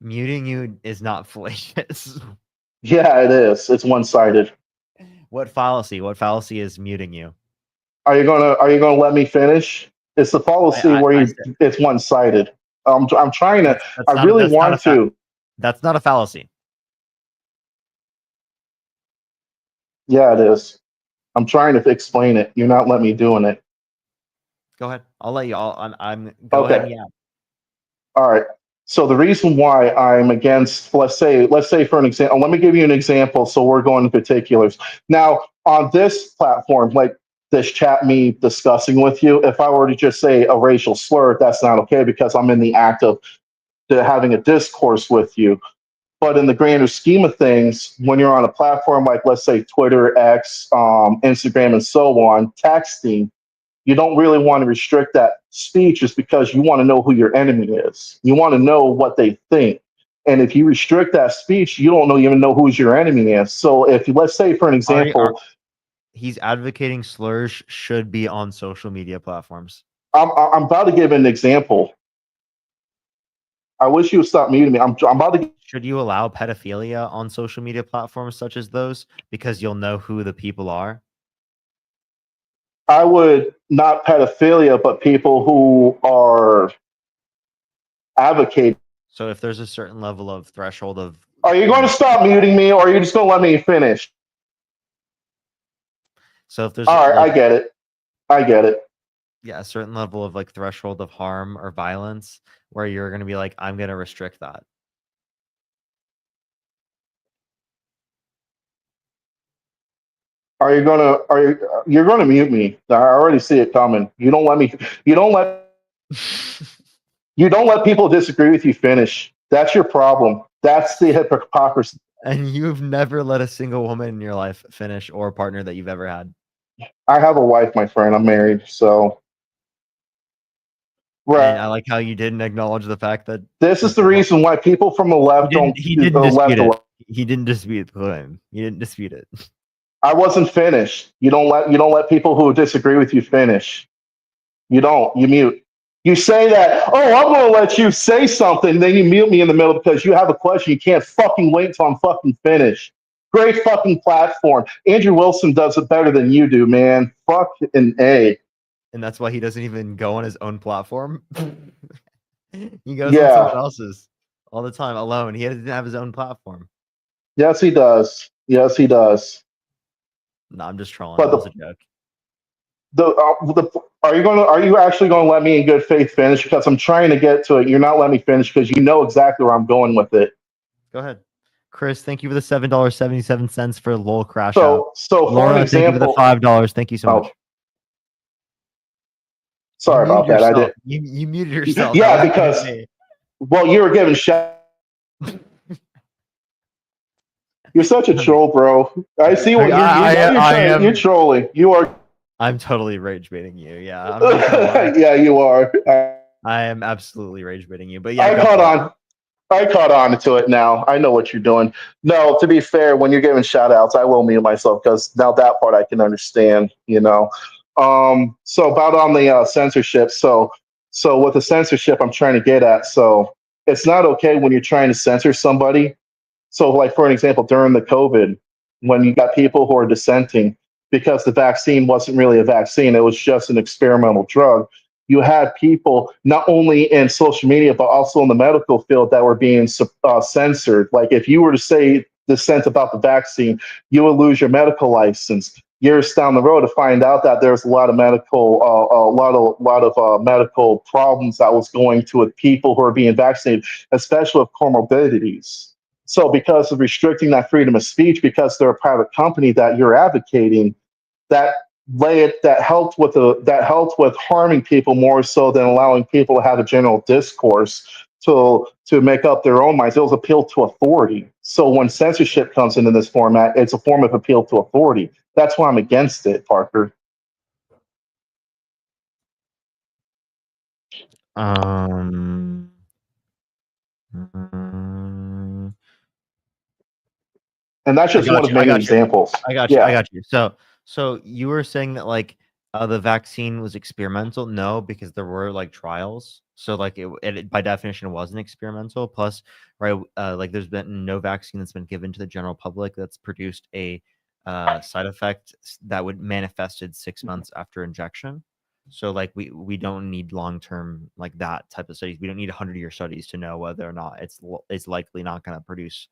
Muting you is not fallacious. Yeah, it is. It's one-sided. What fallacy? What fallacy is muting you? Are you gonna let me finish? It's the fallacy where it's one-sided. I'm trying to. I really want to. That's not a fallacy. Yeah, it is. I'm trying to explain it. You're not letting me doing it. Go ahead. I'll let you. I'm. Go ahead. Yeah. All right. So the reason why I'm against, let's say for an example, let me give you an example. So we're going to particulars. Now on this platform, like this chat, me discussing with you, if I were to just say a racial slur, that's not okay because I'm in the act of having a discourse with you. But in the grander scheme of things, when you're on a platform like, let's say, Twitter, X, Instagram, and so on, texting, you don't really want to restrict that speech just because you want to know who your enemy is. You want to know what they think. And if you restrict that speech, you don't even know who your enemy is. So if, let's say, for an example, he's advocating slurs should be on social media platforms. I'm about to give an example. I wish you would stop muting me. I'm about to. Should you allow pedophilia on social media platforms such as those because you'll know who the people are? I would not pedophilia, but people who are advocating. So if there's a certain level of threshold of. Are you going to stop muting me, or are you just going to let me finish? So if there's. All right, I get it. Yeah, a certain level of like threshold of harm or violence where you're going to be like, I'm going to restrict that. You're gonna mute me. I already see it coming. You don't let people disagree with you finish. That's your problem. That's the hypocrisy. And you've never let a single woman in your life finish or a partner that you've ever had. I have a wife, my friend. I'm married, so. Right. And I like how you didn't acknowledge the fact that this is the reason why people from the left don't. He didn't dispute it. He didn't dispute the claim. He didn't dispute it. I wasn't finished. You don't let people who disagree with you finish. You don't. You mute. You say that, oh, I'm going to let you say something, then you mute me in the middle because you have a question. You can't fucking wait till I'm fucking finished. Great fucking platform. Andrew Wilson does it better than you do, man. Fuck an A. And that's why he doesn't even go on his own platform. He goes on someone else's all the time alone. He doesn't have his own platform. Yes, he does. Yes, he does. No, I'm just trolling. But That was a joke. Are you actually going to let me in good faith finish? Because I'm trying to get to it. You're not letting me finish because you know exactly where I'm going with it. Go ahead. Chris, thank you for the $7.77 for LOL crash out. So Laura, for an example, thank you for the $5. Thank you so much. Sorry about that. I did. You muted yourself. Yeah, because you were giving shit. You're such a troll, bro. I see what you're trolling. You are. I'm totally rage baiting you. Yeah. Yeah, you are. I am absolutely rage baiting you. But yeah, I caught on to it now. I know what you're doing. No, to be fair, when you're giving shout outs, I will mute myself because now that part I can understand, you know. So about on the censorship. So with the censorship, I'm trying to get at. So it's not okay when you're trying to censor somebody. So like, for an example, during the COVID, when you got people who are dissenting because the vaccine wasn't really a vaccine, it was just an experimental drug. You had people not only in social media, but also in the medical field that were being censored. Like if you were to say dissent about the vaccine, you would lose your medical license. Years down the road to find out that there's a lot of medical medical problems that was going to with people who are being vaccinated, especially with comorbidities. So because of restricting that freedom of speech, because they're a private company that you're advocating, that helped with harming people more so than allowing people to have a general discourse to make up their own minds. It was appeal to authority. So when censorship comes into this format, it's a form of appeal to authority. That's why I'm against it, Parker. Mm, And that's just one of many examples. I got you. I got you. So you were saying that like the vaccine was experimental? No, because there were like trials. So like it by definition wasn't experimental. Plus, right, like there's been no vaccine that's been given to the general public that's produced a side effect that would manifested 6 months after injection. So like we don't need long-term like that type of studies. We don't need 100-year studies to know whether or not it's likely not going to produce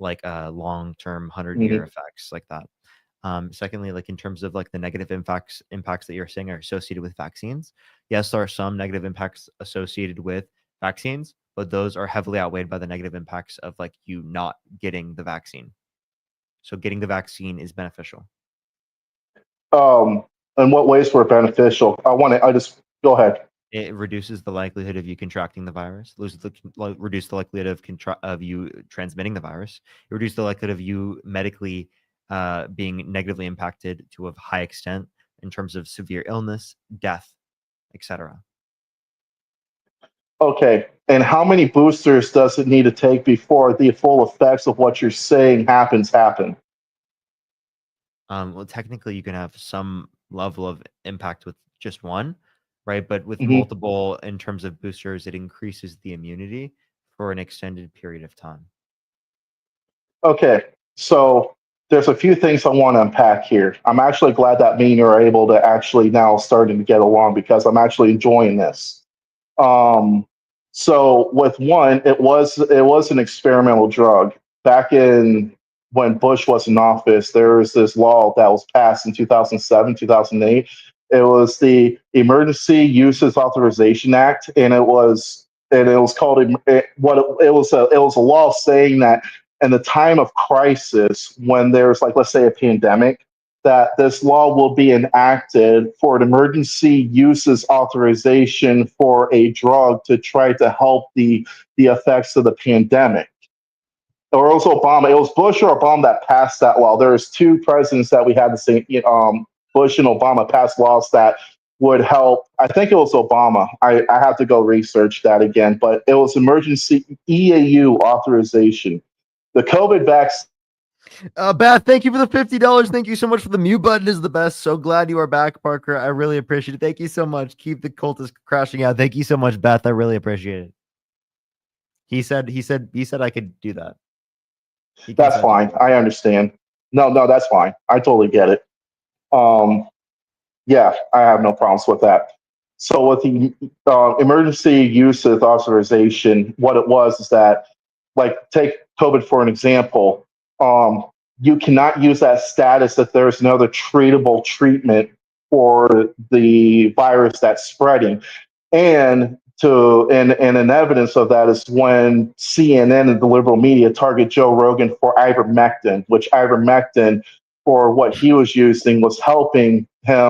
like long-term 100-year effects like that. Secondly, like in terms of like the negative impacts that you're saying are associated with vaccines, yes, there are some negative impacts associated with vaccines, but those are heavily outweighed by the negative impacts of like you not getting the vaccine. So getting the vaccine is beneficial. In what ways were it beneficial? I just go ahead. It reduces the likelihood of you contracting the virus, reduce the likelihood of you transmitting the virus, reduce the likelihood of you medically being negatively impacted to a high extent in terms of severe illness, death, etc. Okay, and how many boosters does it need to take before the full effects of what you're saying happen? Well, technically, you can have some level of impact with just one, right? But with Mhm. multiple, in terms of boosters, it increases the immunity for an extended period of time. Okay, so there's a few things I want to unpack here. I'm actually glad that me and you are able to actually now starting to get along because I'm actually enjoying this. So with one, it was an experimental drug. Back in when Bush was in office, there was this law that was passed in 2007, 2008. It was the Emergency Uses Authorization Act, and it was called it was a law saying that in the time of crisis, when there's like let's say a pandemic, that this law will be enacted for an emergency uses authorization for a drug to try to help the effects of the pandemic. Or it was Obama. It was Bush or Obama that passed that law. There's two presidents that we had the same. Bush and Obama passed laws that would help. I think it was Obama. I have to go research that again, but it was emergency EAU authorization. The COVID vaccine. Beth, thank you for the $50. Thank you so much for the mute button is the best. So glad you are back, Parker. I really appreciate it. Thank you so much. Keep the cultist crashing out. Thank you so much, Beth. I really appreciate it. He said I could do that. That's fine. I understand. No, that's fine. I totally get it. Yeah, I have no problems with that. So with the emergency uses authorization, what it was is that, like, take COVID for an example. You cannot use that status if there's no other treatable treatment for the virus that's spreading. And an evidence of that is when CNN and the liberal media target Joe Rogan for ivermectin, which ivermectin for what he was using was helping him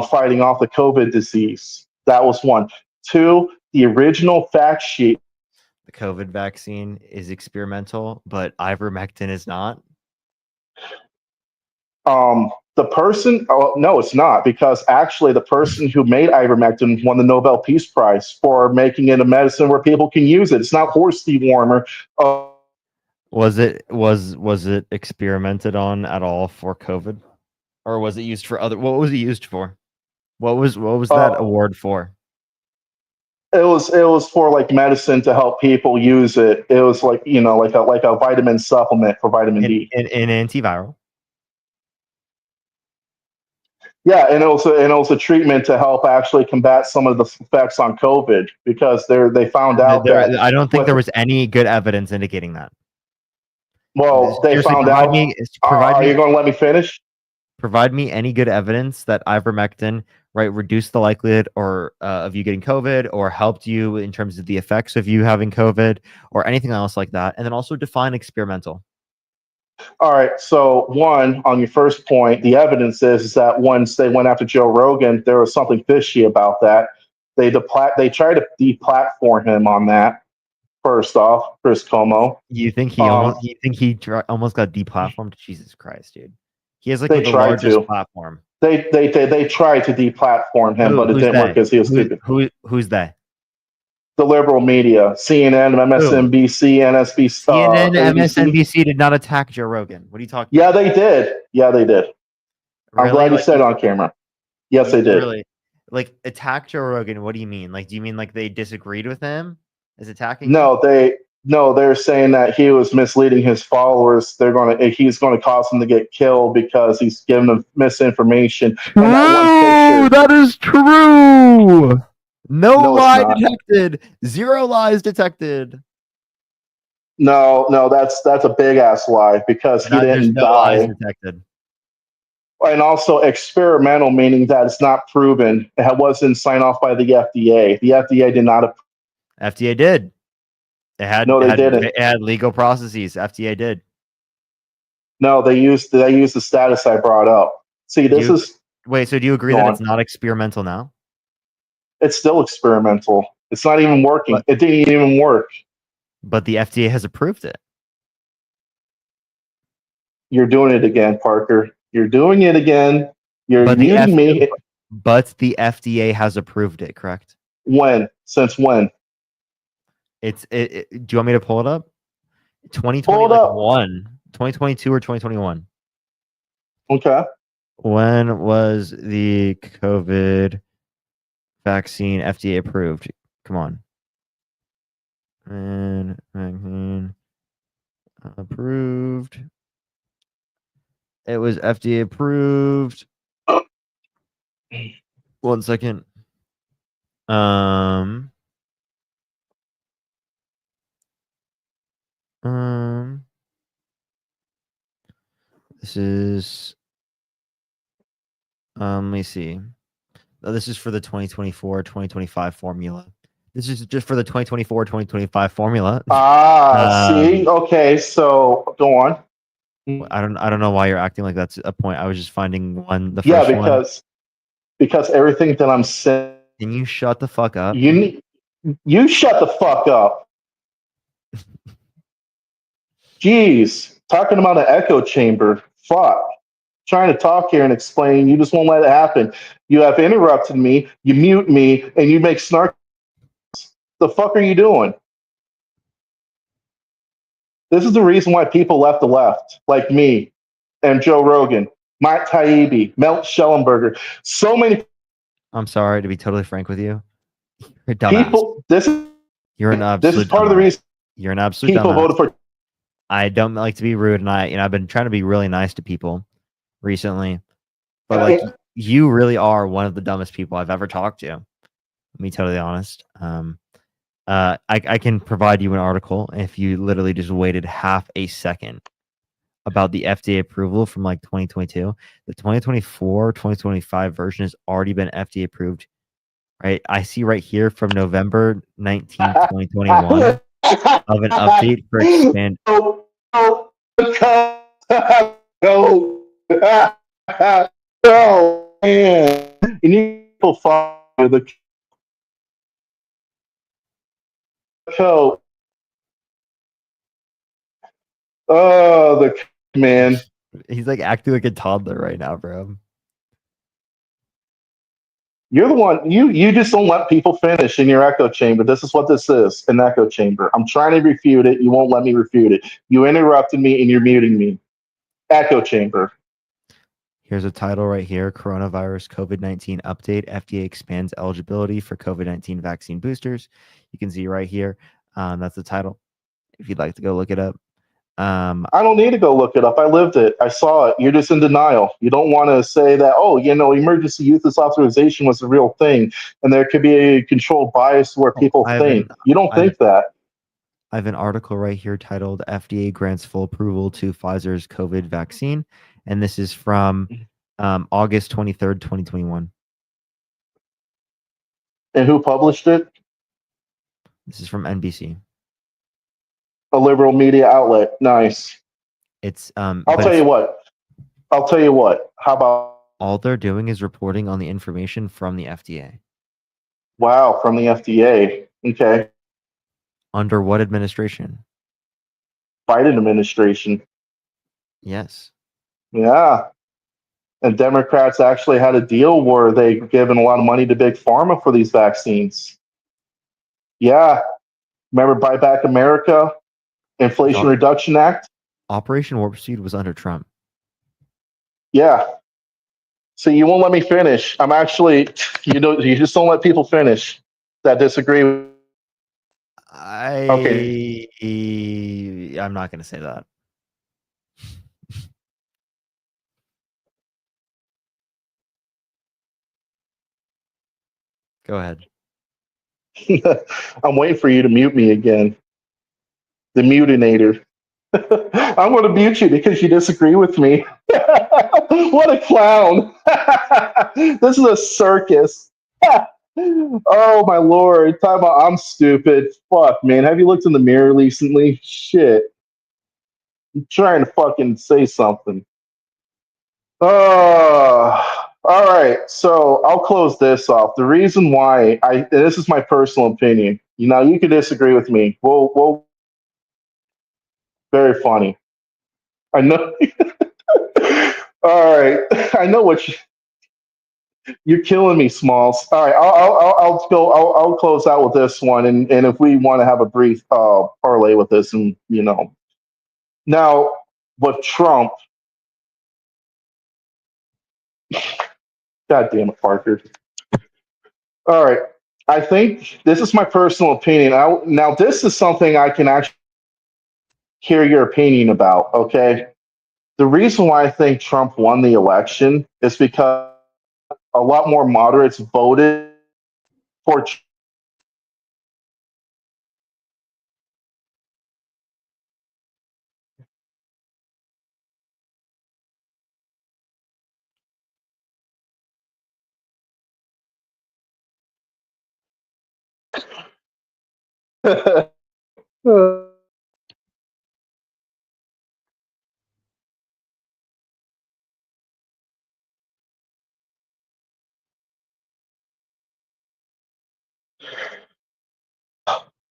fighting off the COVID disease. That was one. Two, the original fact sheet. The COVID vaccine is experimental, but ivermectin is not. The person, no, it's not, because actually the person who made ivermectin won the Nobel Peace Prize for making it a medicine where people can use it. It's not horse dewormer. Was it experimented on at all for COVID, or was it used for other? What was it used for? What was that award for? It was for like medicine to help people use it. It was like like a vitamin supplement for vitamin D. An antiviral. Yeah, and it was a treatment to help actually combat some of the effects on COVID because they found out that I don't think there was any good evidence indicating that. Well, they found out. Are you going to let me finish? Provide me any good evidence that ivermectin, right, reduced the likelihood of you getting COVID or helped you in terms of the effects of you having COVID or anything else like that, and then also define experimental. All right. So one, on your first point, the evidence is that once they went after Joe Rogan, there was something fishy about that. They tried to deplatform him on that. First off, Chris Cuomo. You think he almost got deplatformed? Jesus Christ, dude. He has like the largest platform. They tried to deplatform him, but it didn't work because he was stupid. Who's they? The liberal media, CNN, MSNBC, NSBC, CNN, ABC. MSNBC did not attack Joe Rogan. What are you talking Yeah, they did. Yeah, they did. I'm Really? glad you Like, said it on camera. Yes, they did. Really? Like, attack Joe Rogan, what do you mean? Like, do you mean like they disagreed with him? Is attacking him? They're saying that he was misleading his followers. He's gonna cause them to get killed because he's giving them misinformation. And that one picture, That is true. No No, it's lie not. detected. 0 lies detected. no, that's a big ass lie because he There's didn't no lies die. detected. And also experimental, meaning that it's not proven. It wasn't signed off by the FDA. The FDA did not. FDA did. No, they didn't. It had legal processes. FDA did. No, they used the status I brought up. See, this is Wait, so do you agree Go that on. it's not experimental now? it's still experimental. It's not even working. It didn't even work. But the FDA has approved it. You're doing it again, Parker. You're doing it again. You're But the muting me. But the FDA has approved it, correct? When? Since when? Do you want me to pull it up? Pull it up. 2022 or 2021? Okay. When was the COVID vaccine FDA approved? Come on. And vaccine approved. It was FDA approved. 1 second. This is let me see. This is for the 2024-2025 formula. This is just for the 2024-2025 formula. See? Okay, so go on. I don't know why you're acting like that's a point. I was just finding one. The Yeah, first one. because everything that I'm saying. Can you shut the fuck up? You shut the fuck up. Jeez, talking about an echo chamber. Fuck. Trying to talk here and explain. You just won't let it happen. You have interrupted me. You mute me, and you make snark. The fuck are you doing? This is the reason why people left the left, like me and Joe Rogan, Mike Taibbi, Melt Schellenberger. So many I'm sorry to be totally frank with you. You're a dumbass. people. You're an absolute. This is part of the reason you're an absolute people dumbass. voted for. I don't like to be rude, and I've been trying to be really nice to people recently, but like you really are one of the dumbest people I've ever talked to. To be totally honest. I can provide you an article if you literally just waited half a second about the FDA approval from like 2022. The 2024-2025 version has already been FDA approved. Right, I see right here from November 19th, 2021 of an update for expand. No, man. You need to follow the code. Oh, the man. He's like acting like a toddler right now, bro. You're the one. You just don't let people finish in your echo chamber. This is what this is, an echo chamber. I'm trying to refute it. You won't let me refute it. You interrupted me and you're muting me. Echo chamber. Here's a title right here: Coronavirus COVID-19 update. FDA expands eligibility for COVID-19 vaccine boosters. You can see right here. That's the title. If you'd like to go look it up. I don't need to go look it up. I lived it. I saw it. You're just in denial. You don't want to say that, oh, emergency use authorization was a real thing, and there could be a controlled bias where people think. You don't think that. I have an article right here titled FDA grants full approval to Pfizer's COVID vaccine. And this is from August 23rd, 2021. And who published it? This is from NBC. A liberal media outlet. Nice. It's I'll tell you what. How about all they're doing is reporting on the information from the FDA. Wow, from the FDA. Okay. Under what administration? Biden administration. Yes. Yeah. And Democrats actually had a deal where they've given a lot of money to Big Pharma for these vaccines. Yeah. Remember Buy Back America, Inflation Reduction Act? Operation Warp Speed was under Trump. Yeah. So you won't let me finish. I'm actually, you just don't let people finish that disagree. Okay. I'm not going to say that. Go ahead. I'm waiting for you to mute me again. The mutinator. I'm going to mute you because you disagree with me. What a clown. This is a circus. Oh my lord. Talk about I'm stupid. Fuck, man. Have you looked in the mirror recently? Shit. I'm trying to fucking say something. All right. So I'll close this off. The reason why this is my personal opinion. You can disagree with me. We'll very funny. I know. All right. I know what you're killing me, Smalls. All right. I'll go. I'll close out with this one, and if we want to have a brief parlay with this, and now with Trump. God damn it, Parker. All right. I think this is my personal opinion. Now, this is something I can actually hear your opinion about, okay? The reason why I think Trump won the election is because a lot more moderates voted for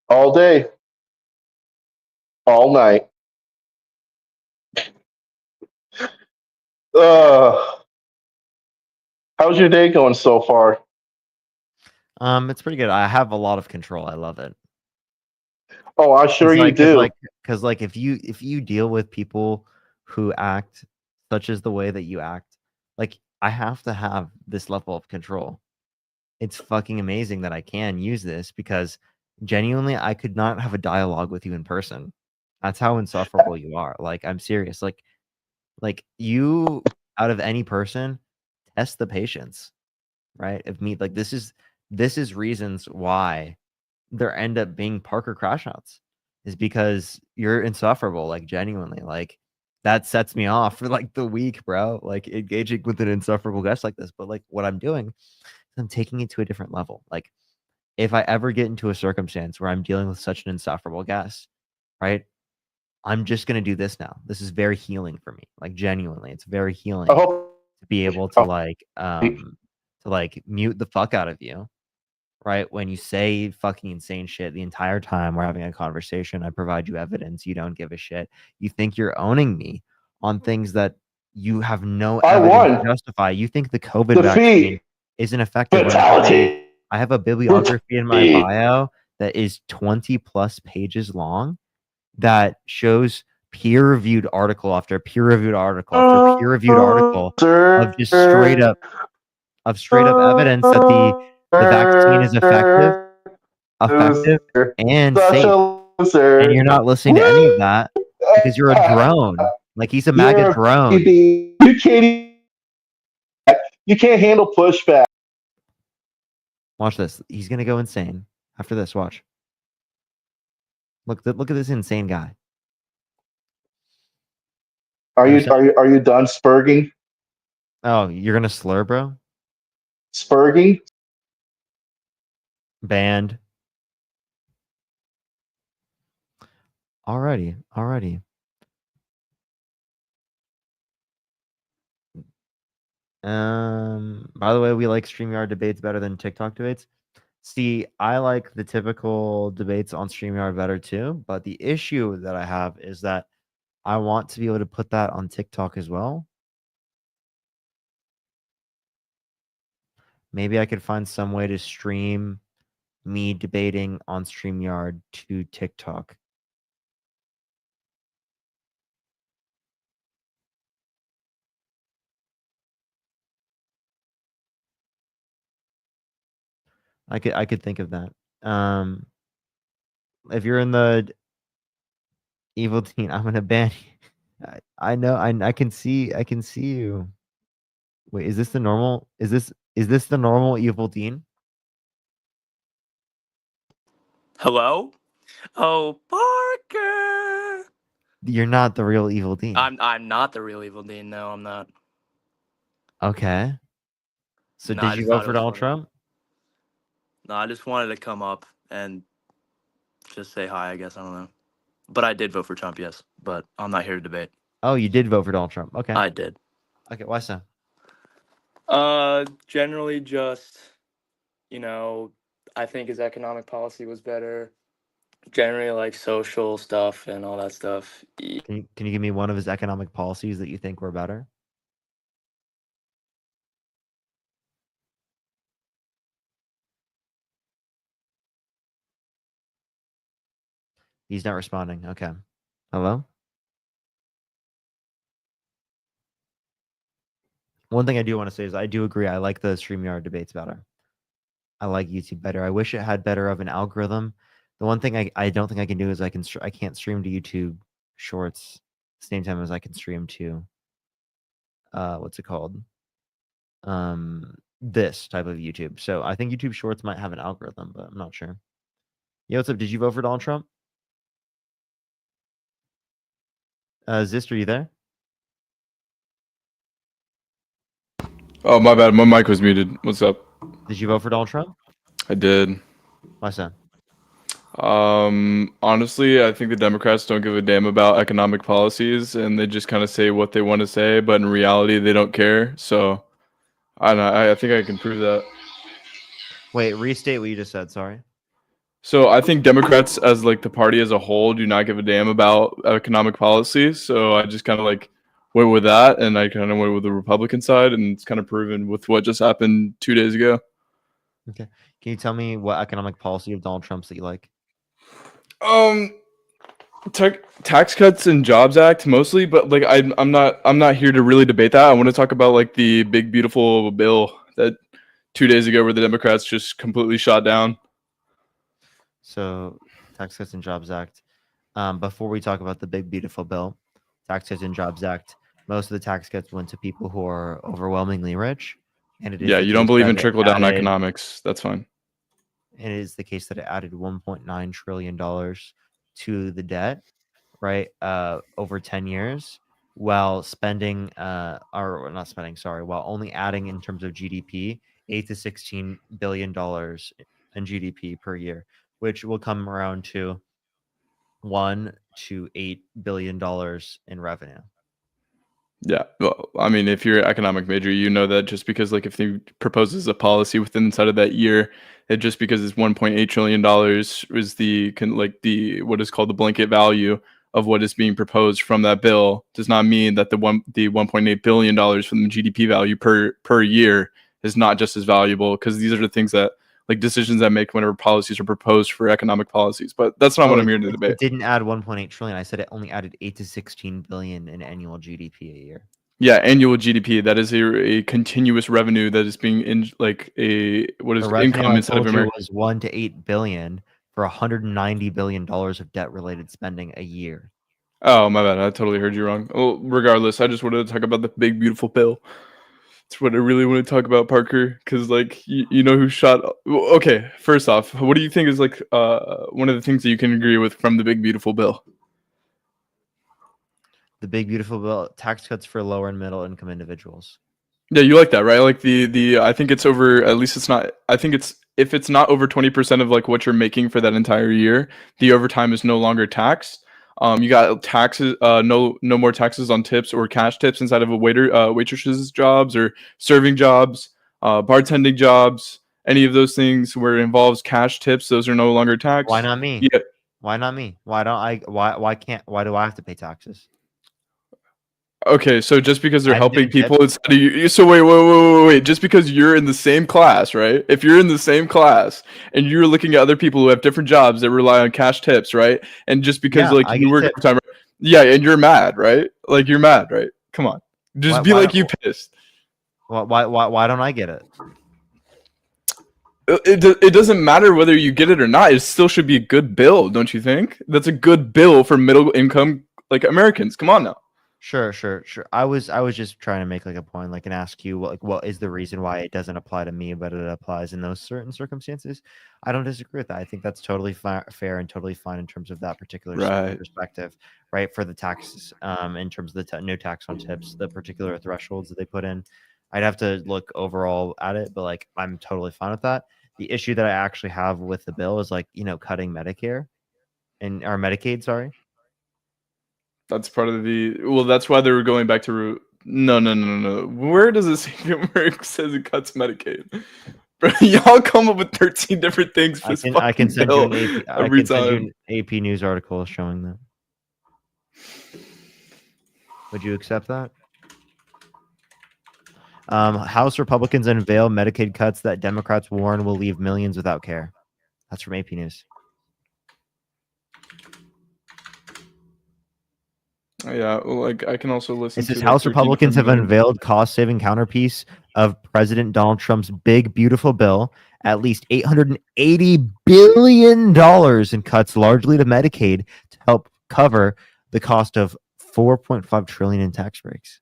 all day, all night. How's your day going so far? It's pretty good. I have a lot of control. I love it. Oh, I'm sure you do. Because if you deal with people who act such as the way that you act, like I have to have this level of control. It's fucking amazing that I can use this because genuinely I could not have a dialogue with you in person. That's how insufferable you are. Like I'm serious. Like you out of any person, test the patience, right? Of me. Like this is reasons why there end up being Parker crash outs is because you're insufferable, like genuinely. Like that sets me off for like the week, bro. Like engaging with an insufferable guest like this. But like what I'm doing is I'm taking it to a different level. Like if I ever get into a circumstance where I'm dealing with such an insufferable guest, right? I'm just gonna do this now. This is very healing for me. Like genuinely, it's very healing to be able to like mute the fuck out of you. Right? When you say fucking insane shit the entire time we're having a conversation, I provide you evidence. You don't give a shit. You think you're owning me on things that you have no evidence to justify. You think the COVID vaccine isn't effective. Fatality. I have a bibliography in my bio that is 20 plus pages long that shows peer-reviewed article after peer-reviewed article after peer-reviewed article of just straight up evidence that the vaccine is effective and safe. And you're not listening to any of that because you're a drone. Like he's a MAGA drone. You can't handle pushback. Watch this. He's gonna go insane after this. Watch. Look at this insane guy. Are you done spurging? Oh, you're gonna slur, bro? Spurging? Banned. Alrighty. By the way, we like StreamYard debates better than TikTok debates. See, I like the typical debates on StreamYard better too, but the issue that I have is that I want to be able to put that on TikTok as well. Maybe I could find some way to stream me debating on StreamYard to TikTok. I could think of that. If you're in the evil teen, I'm gonna ban you. I know. I can see. I can see you. Wait, is this the normal? Is this the normal evil teen? Hello? Oh, Parker. You're not the real evil teen. I'm not the real evil Dean. No, I'm not. Okay. So No, I did you just vote thought it for was Donald funny. Trump? No, I just wanted to come up and just say hi, I guess. I don't know. But I did vote for Trump, yes. But I'm not here to debate. Oh, you did vote for Donald Trump. Okay. I did. Okay. Why so? Generally just, I think his economic policy was better. Generally like social stuff and all that stuff. Can you give me one of his economic policies that you think were better? He's not responding. Okay. Hello? One thing I do want to say is I do agree. I like the StreamYard debates better. I like YouTube better. I wish it had better of an algorithm. The one thing I don't think I can do is I can't stream to YouTube Shorts the same time as I can stream to what's it called? This type of YouTube. So I think YouTube Shorts might have an algorithm, but I'm not sure. Yo, what's up? Did you vote for Donald Trump? Zist, are you there? Oh, my bad. My mic was muted. What's up? Did you vote for Donald Trump? I did. Why so? Honestly, I think the Democrats don't give a damn about economic policies, and they just kind of say what they want to say, but in reality, they don't care. So, I don't know. I think I can prove that. Wait, restate what you just said. Sorry. So I think Democrats, as like the party as a whole, do not give a damn about economic policies. So I just kind of like went with that, and I kind of went with the Republican side, and it's kind of proven with what just happened 2 days ago. Okay. Can you tell me what economic policy of Donald Trump's that you like? Tax cuts and Jobs Act mostly, but like I'm not here to really debate that. I want to talk about like the big beautiful bill that 2 days ago where the Democrats just completely shot down. So, Tax Cuts and Jobs Act. Before we talk about the big beautiful bill, Tax Cuts and Jobs Act, most of the tax cuts went to people who are overwhelmingly rich, and it is Yeah, the you don't case believe that in it trickle down added- economics. That's fine. It is the case that it added $1.9 trillion to the debt, right? Over 10 years, while spending, or not spending, sorry, while only adding in terms of GDP, $8 to $16 billion in GDP per year, which will come around to $1 to $8 billion in revenue. Yeah, well, I mean, if you're an economic major, you know that just because like if he proposes a policy within inside of that year, it just because it's $1.8 trillion is the what is called the blanket value of what is being proposed from that bill does not mean that the $1.8 billion from the GDP value per year is not just as valuable, because these are the things that like decisions that make whenever policies are proposed for economic policies. But that's not what I'm here to debate. It didn't add 1.8 trillion. I said it only added 8 to 16 billion in annual GDP a year. Yeah, annual GDP. That is a continuous revenue that is being in like a what is The revenue income I inside of told you America. was 1 to 8 billion for $190 billion of debt related spending a year. Oh, my bad. I totally heard you wrong. Well, regardless, I just wanted to talk about the big beautiful bill. It's what I really want to talk about, Parker, because like you know who shot. Okay, first off, what do you think is like one of the things that you can agree with from the big beautiful bill? The big beautiful bill, tax cuts for lower and middle income individuals. Yeah, you like that, right? Like the I think it's over. At least it's not. I think it's if it's not over 20% of like what you're making for that entire year, the overtime is no longer taxed. You got taxes, no more taxes on tips or cash tips inside of a waitresses jobs or serving jobs, bartending jobs, any of those things where it involves cash tips. Those are no longer taxed. Why not me? Yeah. Why not me? Why do I have to pay taxes? Okay, so just because they're I'm helping getting people tips. instead of you, so wait. Just because you're in the same class, right? If you're in the same class and you're looking at other people who have different jobs that rely on cash tips, right? And just because Yeah, like I you get work tips. overtime, yeah, and you're mad, right? Like you're mad, right? Come on, just Why be why like you don't pissed. why don't I get it? It doesn't matter whether you get it or not. It still should be a good bill, don't you think? That's a good bill for middle income like Americans. Come on now. Sure. I was just trying to make like a point, like, and ask you what is the reason why it doesn't apply to me, but it applies in those certain circumstances. I don't disagree with that. I think that's totally fair and totally fine in terms of that particular Right. perspective, right? For the taxes, in terms of the no tax on tips, the particular thresholds that they put in. I'd have to look overall at it, but like I'm totally fine with that. The issue that I actually have with the bill is like, cutting Medicare and or Medicaid, sorry. That's part of the well. That's why they were going back to no. Where does it say where it says it cuts Medicaid? Bro, y'all come up with 13 different things for this I can fucking send bill you an AP, I every can send you time. an AP news article showing that. Would you accept that? House Republicans unveil Medicaid cuts that Democrats warn will leave millions without care. That's from AP News. Yeah, well, like I can also listen It says to House 13 Republicans have different unveiled cost-saving counterpiece of President Donald Trump's big, beautiful bill, at least $880 billion in cuts, largely to Medicaid, to help cover the cost of $4.5 trillion in tax breaks.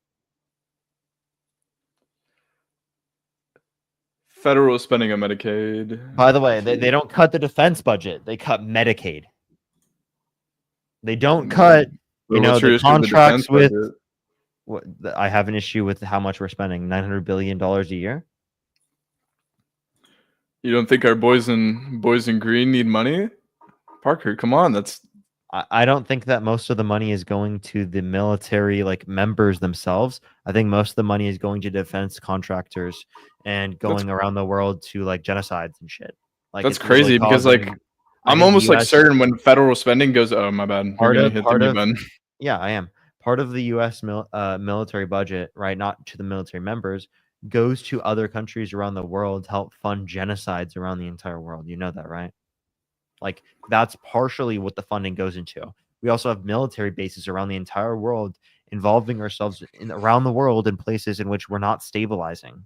federal spending on Medicaid. By the way, they don't cut the defense budget; they cut Medicaid. They don't cut, Well, what's your the issue with the contracts defense with. budget? I have an issue with how much we're spending. $900 billion a year. You don't think our boys in green need money? Parker, come on, that's I don't think that most of the money is going to the military like members themselves. I think most of the money is going to defense contractors and going around the world to like genocides and shit. Like that's it's literally crazy because like causing. I I'm think the almost like US certain when federal spending goes. Oh my bad, we're part gonna of hit the part mute of button. yeah, I am part of the U.S. military budget, right? Not to the military members, goes to other countries around the world to help fund genocides around the entire world. You know that, right? Like that's partially what the funding goes into. We also have military bases around the entire world, involving ourselves around the world in places in which we're not stabilizing.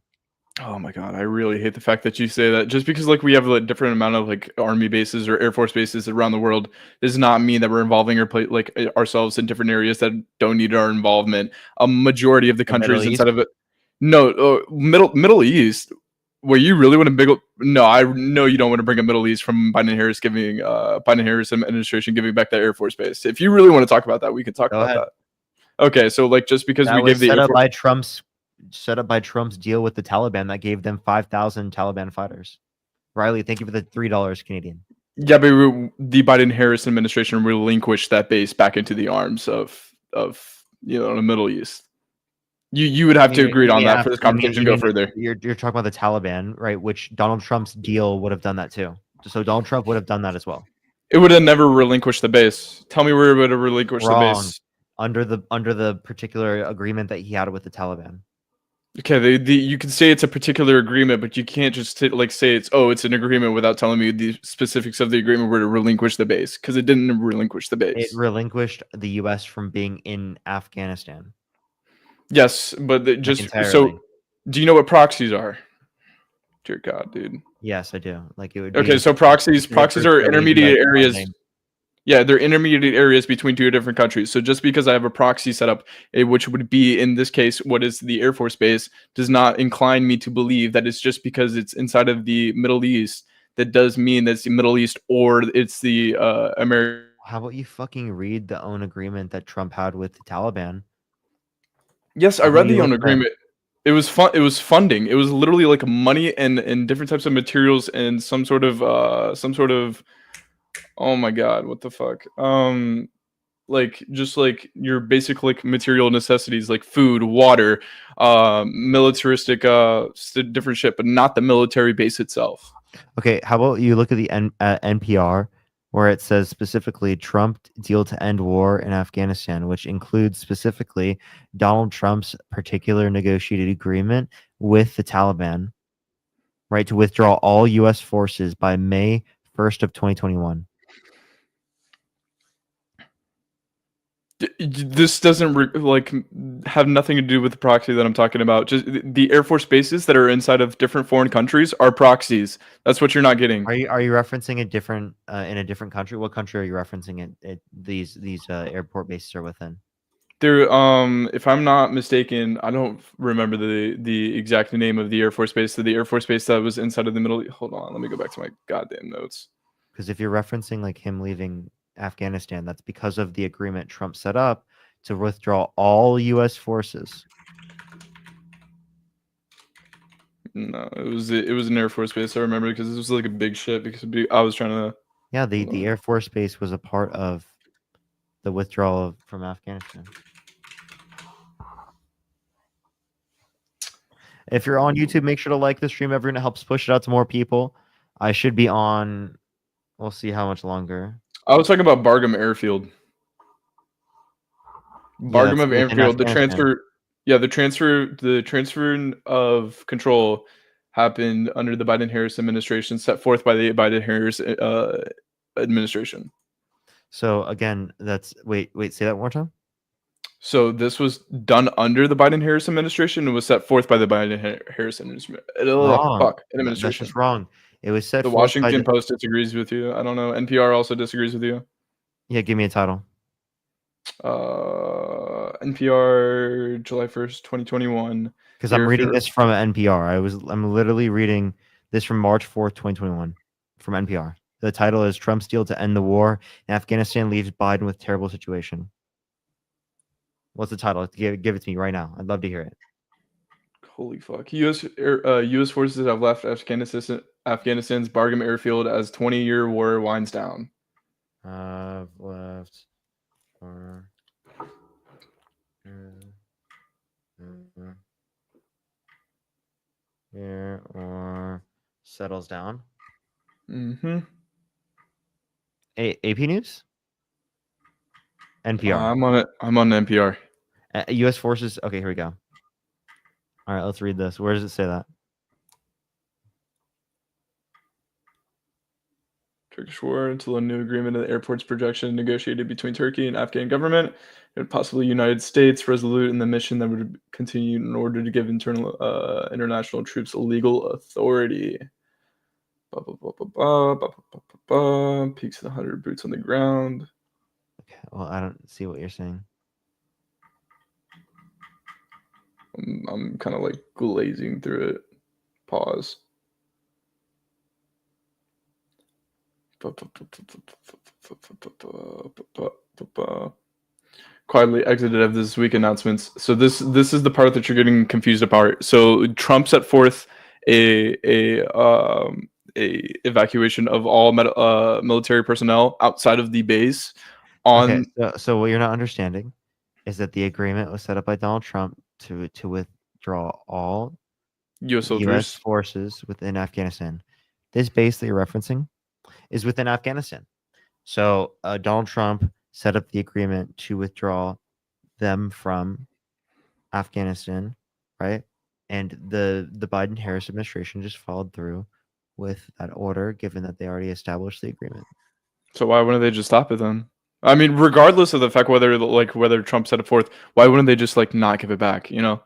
Oh my god, I really hate the fact that you say that. Just because like we have a different amount of like army bases or air force bases around the world does not mean that we're involving ourselves in different areas that don't need our involvement. A majority of the The Middle countries East? inside of it, no, Middle East. Where you really want to big? No, I know you don't want to bring a Middle East from Biden Harris giving Biden Harris administration giving back that Air Force base. If you really want to talk about that, we can talk Go about ahead. that. Okay, so like just because That we was give the set Air up Force, by Trump's deal with the Taliban that gave them 5,000 Taliban fighters. Riley, thank you for the $3 Canadian. yeah, but the Biden Harris administration relinquished that base back into the arms of the Middle East. You would have to agree on that for this conversation to go further. You're talking about the Taliban, right? Which Donald Trump's deal would have done that too. So Donald Trump would have done that as well. It would have never relinquished the base. Tell me where it would have relinquished the Wrong. base. Under the particular agreement that he had with the Taliban. Okay, you can say it's a particular agreement, but you can't just say it's an agreement without telling me the specifics of the agreement where to relinquish the base, because it didn't relinquish the base. It relinquished the U.S. from being in Afghanistan. Yes, but so entirely. do you know what proxies are? Dear God, dude. Yes, I do. Like it would. Okay, so proxies are intermediate areas. Yeah, they're intermediate areas between two different countries. So just because I have a proxy set up, which would be in this case what is the Air Force Base, does not incline me to believe that it's just because it's inside of the Middle East that does mean that it's the Middle East or it's the American. How about you fucking read the own agreement that Trump had with the Taliban? Yes, I read the own agreement. It was fun. It was funding. It was literally like money and different types of materials and some sort of. Oh my God! What the fuck? Like just like your basic like material necessities like food, water, militaristic different shit, but not the military base itself. Okay, how about you look at the NPR, where it says specifically Trump deal to end war in Afghanistan, which includes specifically Donald Trump's particular negotiated agreement with the Taliban, right, to withdraw all U.S. forces by May 1st of 2021. This doesn't have nothing to do with the proxy that I'm talking about. Just the Air Force bases that are inside of different foreign countries are proxies. That's what you're not getting. Are you referencing a different in a different country? What country are you referencing these airport bases are within? There, if I'm not mistaken, I don't remember the exact name of the Air Force base. So the Air Force base that was inside of the Middle. Hold on, let me go back to my goddamn notes. Because if you're referencing like him leaving Afghanistan, that's because of the agreement Trump set up to withdraw all U.S. forces. No, it was an Air Force base. I remember because this was like a big shit. Because I was trying to. Yeah, the Air Force base was a part of the withdrawal from Afghanistan. If you're on YouTube, make sure to like the stream. Everyone, it helps push it out to more people. I should be on. We'll see how much longer. I was talking about Bargham Airfield. Bargham of Airfield. The transfer. Yeah, the transfer of control happened under the Biden-Harris administration, set forth by the Biden-Harris administration. So again, that's wait, say that one more time. So this was done under the Biden-Harris administration and was set forth by the Biden-Harris administration. That's just wrong. It was set. The Washington Post disagrees with you. I don't know. NPR also disagrees with you. Yeah, give me a title. NPR, July 1st, 2021. Because I'm reading this from NPR. I'm literally reading this from March 4th, 2021, from NPR. The title is Trump's deal to end the war in Afghanistan leaves Biden with terrible situation. What's the title? Give it to me right now. I'd love to hear it. Holy fuck. U.S. forces have left Afghanistan's Bargham Airfield as 20-year war winds down. Left or here or settles down. Mm-hmm. AP News? NPR. I'm on NPR. U.S. forces. Okay, here we go. All right, let's read this. Where does it say that? Turkish war until a new agreement of the airport's projection negotiated between Turkey and Afghan government and possibly United States resolute in the mission that would continue in order to give international troops legal authority. Peaks of the 100 boots on the ground. Okay, well, I don't see what you're saying. I'm kind of like glazing through it. Pause. Quietly exited of this week announcements. So this is the part that you're getting confused about. So Trump set forth a evacuation of all military personnel outside of the base. Okay, so what you're not understanding is that the agreement was set up by Donald Trump to withdraw all U.S. soldiers, forces within Afghanistan. This base that you're referencing is within Afghanistan. So Donald Trump set up the agreement to withdraw them from Afghanistan, right? And the Biden-Harris administration just followed through with that order, given that they already established the agreement. So why wouldn't they just stop it then? I mean, regardless of the fact whether Trump set it forth, why wouldn't they just not give it back? You know,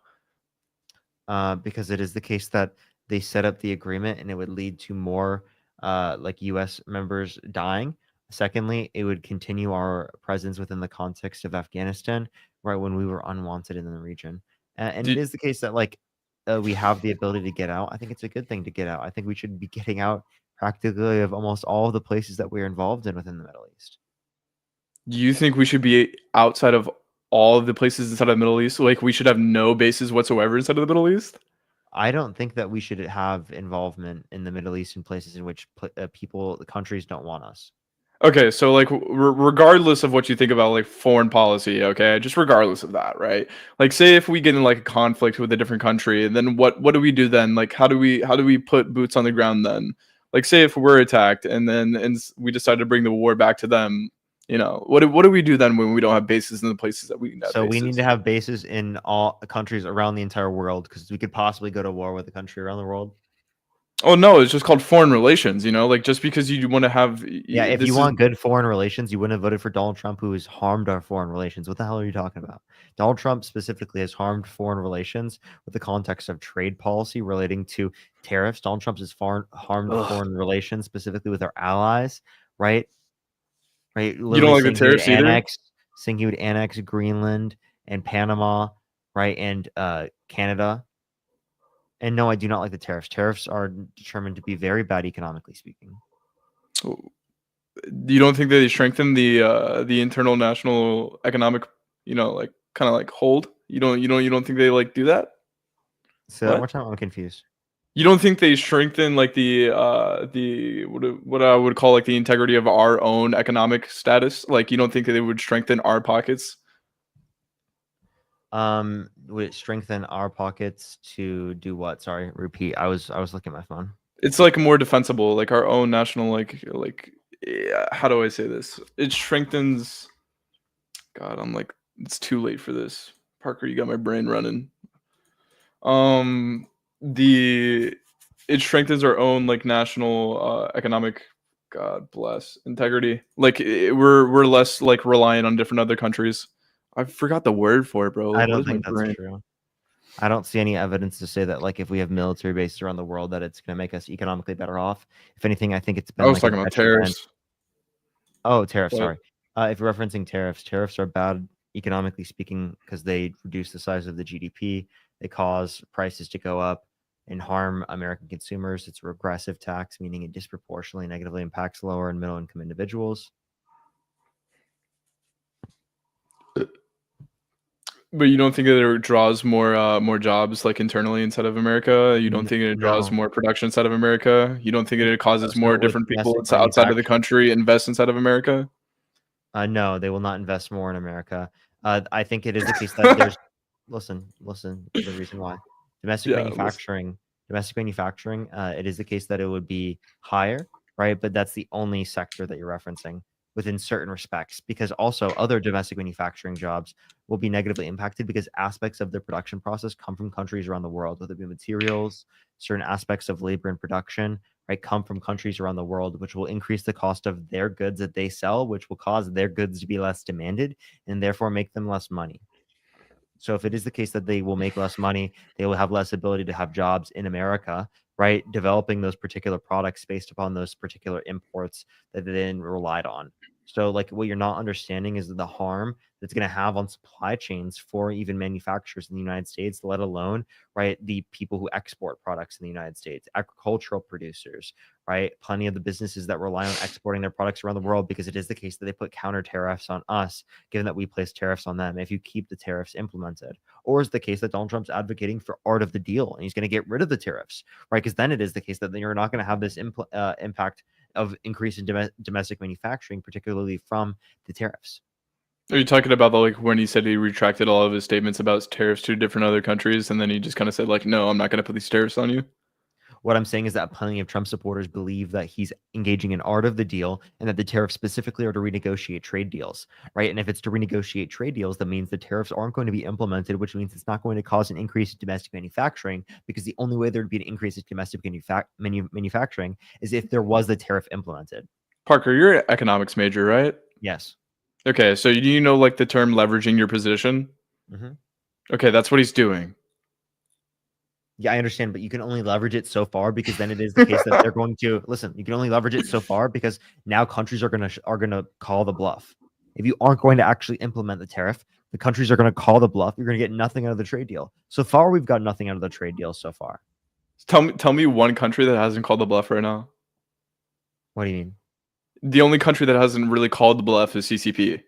because it is the case that they set up the agreement and it would lead to more U.S. members dying. Secondly, it would continue our presence within the context of Afghanistan, right when we were unwanted in the region. And it is the case that we have the ability to get out. I think it's a good thing to get out. I think we should be getting out practically of almost all of the places that we're involved in within the Middle East. Do you think we should be outside of all of the places inside of the Middle East? Like we should have no bases whatsoever inside of the Middle East? I don't think that we should have involvement in the Middle East in places in which countries don't want us. Okay, so regardless of what you think about foreign policy, okay, just regardless of that, right? Say if we get in a conflict with a different country, and then what do we do then? How do we put boots on the ground then? Like, say if we're attacked and then we decide to bring the war back to them, what do we do then when we don't have bases in the places that we need to have So we bases? need to have bases in all countries around the entire world because we could possibly go to war with a country around the world. Oh no, it's just called foreign relations. Like just because you want to have Yeah, if you want good foreign relations, you wouldn't have voted for Donald Trump, who has harmed our foreign relations. What the hell are you talking about? Donald Trump specifically has harmed foreign relations with the context of trade policy relating to tariffs. Donald Trump has harmed foreign relations specifically with our allies, right? Right. You don't like the tariffs either? Saying he would annex Greenland and Panama, right, and Canada. And no, I do not like the tariffs. Tariffs are determined to be very bad economically speaking. You don't think that they strengthen the internal national economic, like kind of like hold? You don't think they like do that? So that one more time, I'm confused. You don't think they strengthen like the what I would call like the integrity of our own economic status? Like you don't think that they would strengthen our pockets? Would it strengthen our pockets to do what? Sorry, repeat. I was looking at my phone. It's like more defensible, like our own national, how do I say this? It strengthens. God, I'm like, it's too late for this. Parker, you got my brain running. It strengthens our own like national economic, God bless, integrity. Like we're less like reliant on different other countries. I forgot the word for it, bro. I don't think that's true. I don't see any evidence to say that like if we have military bases around the world that it's going to make us economically better off. If anything, I think it's been. I was talking about tariffs. Oh, tariffs. Sorry. If you're referencing tariffs are bad economically speaking because they reduce the size of the GDP. They cause prices to go up and harm American consumers. It's a regressive tax, meaning it disproportionately negatively impacts lower and middle income individuals. But you don't think that it draws more jobs like internally inside of America? You don't think it draws more production inside of America? You don't think it causes more different people outside of the country invest inside of America? No, they will not invest more in America. I think it is the case that there's listen, the reason why domestic manufacturing, it is the case that it would be higher, right? But that's the only sector that you're referencing within certain respects, because also other domestic manufacturing jobs will be negatively impacted because aspects of their production process come from countries around the world, whether it be materials, certain aspects of labor and production, right, come from countries around the world, which will increase the cost of their goods that they sell, which will cause their goods to be less demanded and therefore make them less money. So if it is the case that they will make less money, they will have less ability to have jobs in America, right, developing those particular products based upon those particular imports that they then relied on. So like what you're not understanding is the harm that's going to have on supply chains for even manufacturers in the United States, let alone, right, the people who export products in the United States, agricultural producers, right? Plenty of the businesses that rely on exporting their products around the world, because it is the case that they put counter tariffs on us, given that we place tariffs on them if you keep the tariffs implemented. Or is the case that Donald Trump's advocating for art of the deal and he's going to get rid of the tariffs, right? Because then it is the case that you're not going to have this impact of increase in domestic manufacturing, particularly from the tariffs. Are you talking about like when he said he retracted all of his statements about tariffs to different other countries, and then he just kind of said like, no, I'm not going to put these tariffs on you? What I'm saying is that plenty of Trump supporters believe that he's engaging in art of the deal and that the tariffs specifically are to renegotiate trade deals, right? And if it's to renegotiate trade deals, that means the tariffs aren't going to be implemented, which means it's not going to cause an increase in domestic manufacturing, because the only way there'd be an increase in domestic manufacturing is if there was the tariff implemented. Parker, you're an economics major, right? Yes. Okay, so do you know like the term leveraging your position? Mm-hmm. Okay, that's what he's doing. Yeah, I understand, but you can only leverage it so far, because then it is the case that they're going to listen. You can only leverage it so far because now countries are gonna call the bluff. If you aren't going to actually implement the tariff, the countries are going to call the bluff. You're going to get nothing out of the trade deal. So far, we've got nothing out of the trade deal so far. Tell me one country that hasn't called the bluff right now. What do you mean? The only country that hasn't really called the bluff is CCP.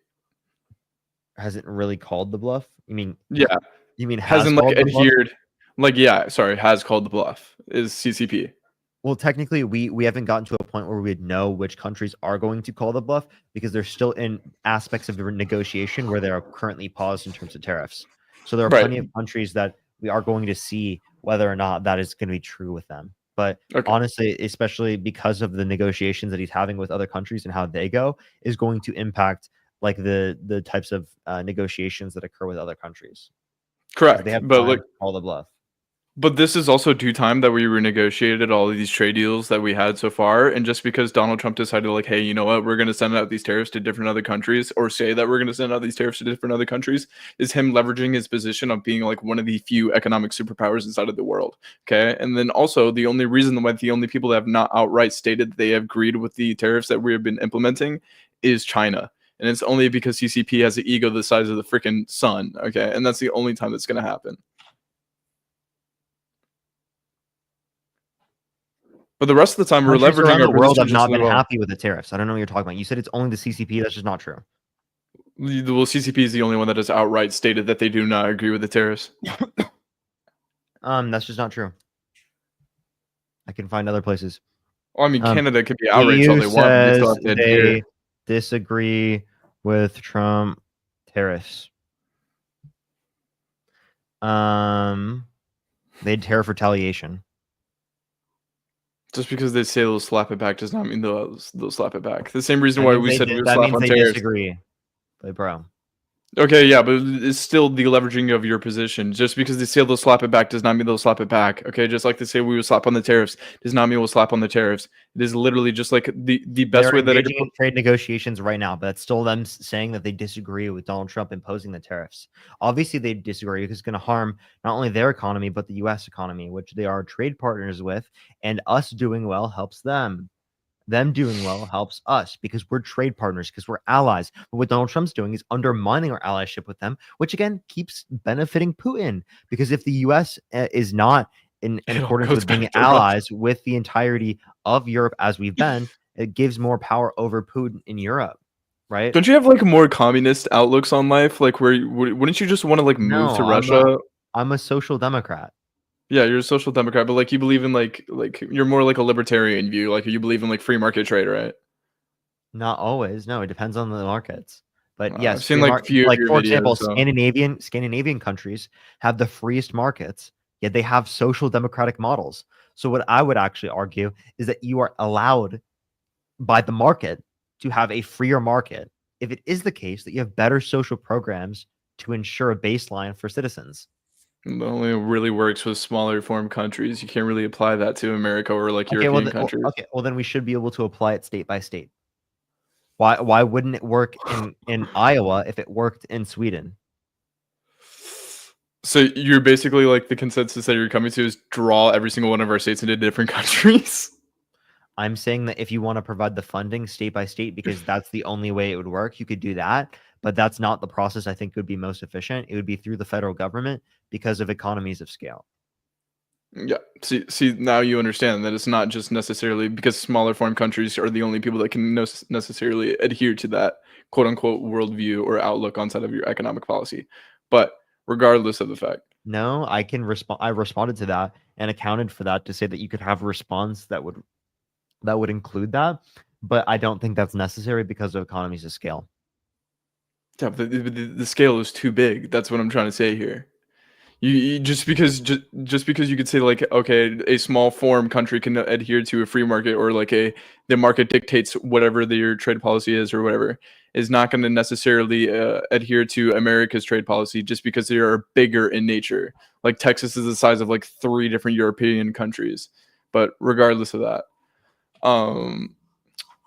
Hasn't really called the bluff? You mean? Yeah. You mean hasn't like adhered? Like, yeah, sorry, has called the bluff is CCP. Well, technically, we haven't gotten to a point where we'd know which countries are going to call the bluff, because they're still in aspects of the negotiation where they are currently paused in terms of tariffs. So there are plenty of countries that we are going to see whether or not that is going to be true with them. But Okay. honestly, especially because of the negotiations that he's having with other countries and how they go, is going to impact like the types of negotiations that occur with other countries. 'Cause Correct. they have But time like to call the bluff. But this is also due time that we renegotiated all of these trade deals that we had so far. And just because Donald Trump decided, like, hey, you know what, we're going to send out these tariffs to different other countries, or say that we're going to send out these tariffs to different other countries, is him leveraging his position of being like one of the few economic superpowers inside of the world. Okay. And then also, the only reason why the only people that have not outright stated that they have agreed with the tariffs that we have been implementing is China. And it's only because CCP has an ego the size of the freaking sun. Okay. And that's the only time that's going to happen. But the rest of the time, we're Countries leveraging around our the world position have not just as been well. happy with the tariffs. I don't know what you're talking about. You said it's only the CCP. That's just not true. Well, CCP is the only one that has outright stated that they do not agree with the tariffs. That's just not true. I can find other places. Well, I mean, Canada could be outraged all EU they want, but they still says have to adhere. they disagree with Trump tariffs. They tariff retaliation. Just because they say they'll slap it back does not mean they'll slap it back. The same reason That why means we they said di- we would that slap means on they tariffs. disagree. But bro, Okay, yeah, but it's still the leveraging of your position. Just because they say they'll slap it back does not mean they'll slap it back. Okay, just like they say we will slap on the tariffs does not mean we'll slap on the tariffs. It is literally just like the best they're way that I could engaging in trade negotiations right now, but that's still them saying that they disagree with Donald Trump imposing the tariffs. Obviously, they disagree because it's going to harm not only their economy but the U.S. economy, which they are trade partners with, and us doing well helps them. Them doing well helps us because we're trade partners, because we're allies. But what Donald Trump's doing is undermining our allyship with them, which again keeps benefiting Putin. Because if the U.S. Is not in It all accordance goes with being back to Russia. allies with the entirety of Europe as we've been, it gives more power over Putin in Europe, right? Don't you have like more communist outlooks on life? Like, wouldn't you just want to like move to No, Russia? I'm a social democrat. Yeah, you're a social democrat, but like you believe in like you're more like a libertarian view. Like you believe in like free market trade, right? Not always. No, it depends on the markets. But I've yes, seen free like mar- few of like your for example, videos. So. Scandinavian countries have the freest markets, yet they have social democratic models. So what I would actually argue is that you are allowed by the market to have a freer market if it is the case that you have better social programs to ensure a baseline for citizens. It only really works with smaller form countries. You can't really apply that to America or like Okay, European countries. well then we should be able to apply it state by state. Why wouldn't it work in Iowa if it worked in Sweden? So you're basically like the consensus that you're coming to is draw every single one of our states into different countries. I'm saying that if you want to provide the funding state by state, because that's the only way it would work, you could do that. But that's not the process I think would be most efficient. It would be through the federal government because of economies of scale. Yeah. See, now you understand that it's not just necessarily because smaller form countries are the only people that can necessarily adhere to that quote unquote worldview or outlook on side of your economic policy. But regardless of the fact. No, I can respond. I responded to that and accounted for that to say that you could have a response that would include that. But I don't think that's necessary because of economies of scale. Yeah, but the scale is too big. That's what I'm trying to say here. You just because you could say like, okay, a small form country can adhere to a free market or like the market dictates whatever your trade policy is or whatever, is not going to necessarily adhere to America's trade policy just because they are bigger in nature. Like Texas is the size of like 3 different European countries. But regardless of that,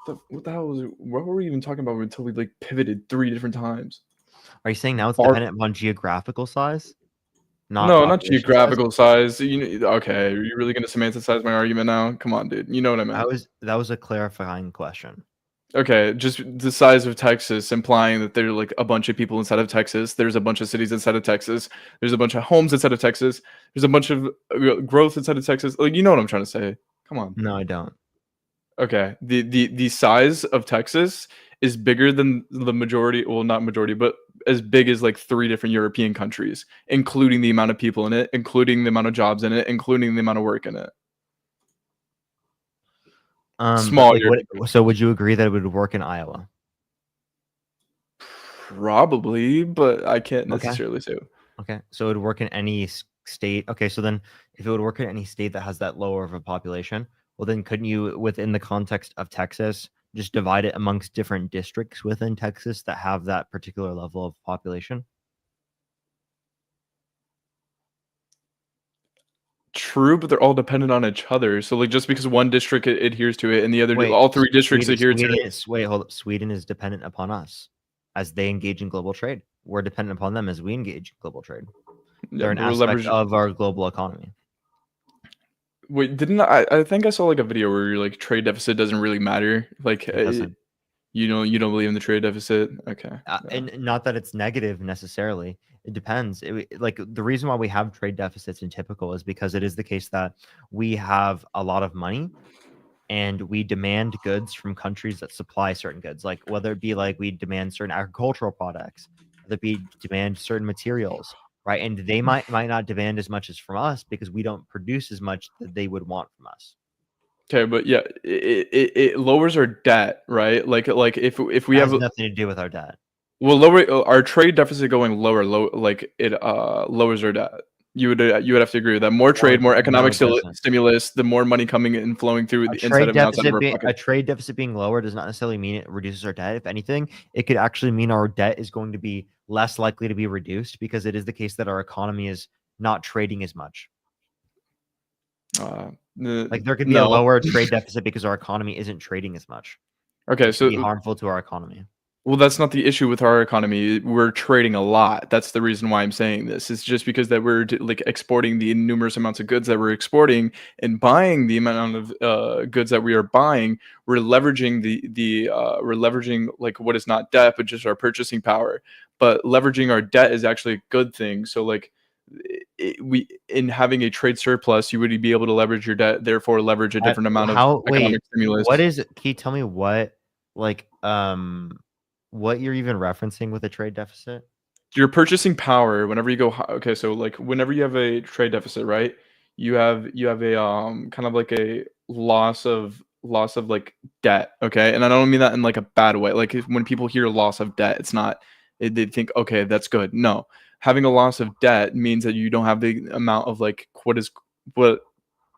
what the hell what were we even talking about until we like pivoted 3 different times? Are you saying now it's dependent on geographical size? No, not population geographical size. Okay, are you really going to semanticize my argument now? Come on, dude. You know what I meant. That was a clarifying question. Okay, just the size of Texas, implying that there are like a bunch of people inside of Texas. There's a bunch of cities inside of Texas. There's a bunch of homes inside of Texas. There's a bunch of growth inside of Texas. Like, you know what I'm trying to say. Come on. No, I don't. Okay, the size of Texas is bigger than the majority, well, not majority, but as big as like 3 different European countries, including the amount of people in it, including the amount of jobs in it, including the amount of work in it. Small. So would you agree that it would work in Iowa? Probably, but I can't necessarily say. Okay, so it would work in any state. Okay, so then if it would work in any state that has that lower of a population, well, then couldn't you, within the context of Texas, just divide it amongst different districts within Texas that have that particular level of population? True, but they're all dependent on each other. So like just because one district adheres to it and the other, Wait, all three districts adhere to Sweden it. wait, hold up. Sweden is dependent upon us as they engage in global trade. We're dependent upon them as we engage in global trade. They're an but we're aspect leveraging- of our global economy. Wait, didn't I think I saw like a video where you're like trade deficit doesn't really matter. Like doesn't. you don't believe in the trade deficit. Okay. And not that it's negative necessarily. It depends. Like the reason why we have trade deficits in typical is because it is the case that we have a lot of money and we demand goods from countries that supply certain goods, like whether it be like we demand certain agricultural products, whether it be demand certain materials, right? And they might not demand as much as from us because we don't produce as much that they would want from us. Okay, but yeah, it lowers our debt, right? Like if we It have has nothing to do with our debt. well, lower our trade deficit going lower, like it lowers our debt. You would have to agree with that. More trade, more economic no, it doesn't. stimulus, the more money coming in and flowing through the inside Trade of and outside of deficit our being, a pocket. trade deficit being lower does not necessarily mean it reduces our debt. If anything, it could actually mean our debt is going to be less likely to be reduced because it is the case that our economy is not trading as much. Like there could be a no. lower trade deficit because our economy isn't trading as much. Okay, Which so could be harmful to our economy. well, that's not the issue with our economy. We're trading a lot. That's the reason why I'm saying this. It's just because that we're like exporting the numerous amounts of goods that we're exporting and buying the amount of goods that we are buying. We're leveraging we're leveraging like what is not debt, but just our purchasing power. But leveraging our debt is actually a good thing. So like we in having a trade surplus, you would be able to leverage your debt, therefore leverage a different amount of economic stimulus. What is it? Can you tell me what what you're even referencing with a trade deficit? Your purchasing power whenever you go okay, so like whenever you have a trade deficit, right? You have a kind of like a loss of like debt, okay? And I don't mean that in like a bad way. Like when people hear loss of debt, it's not they think okay, that's good. No. Having a loss of debt means that you don't have the amount of like what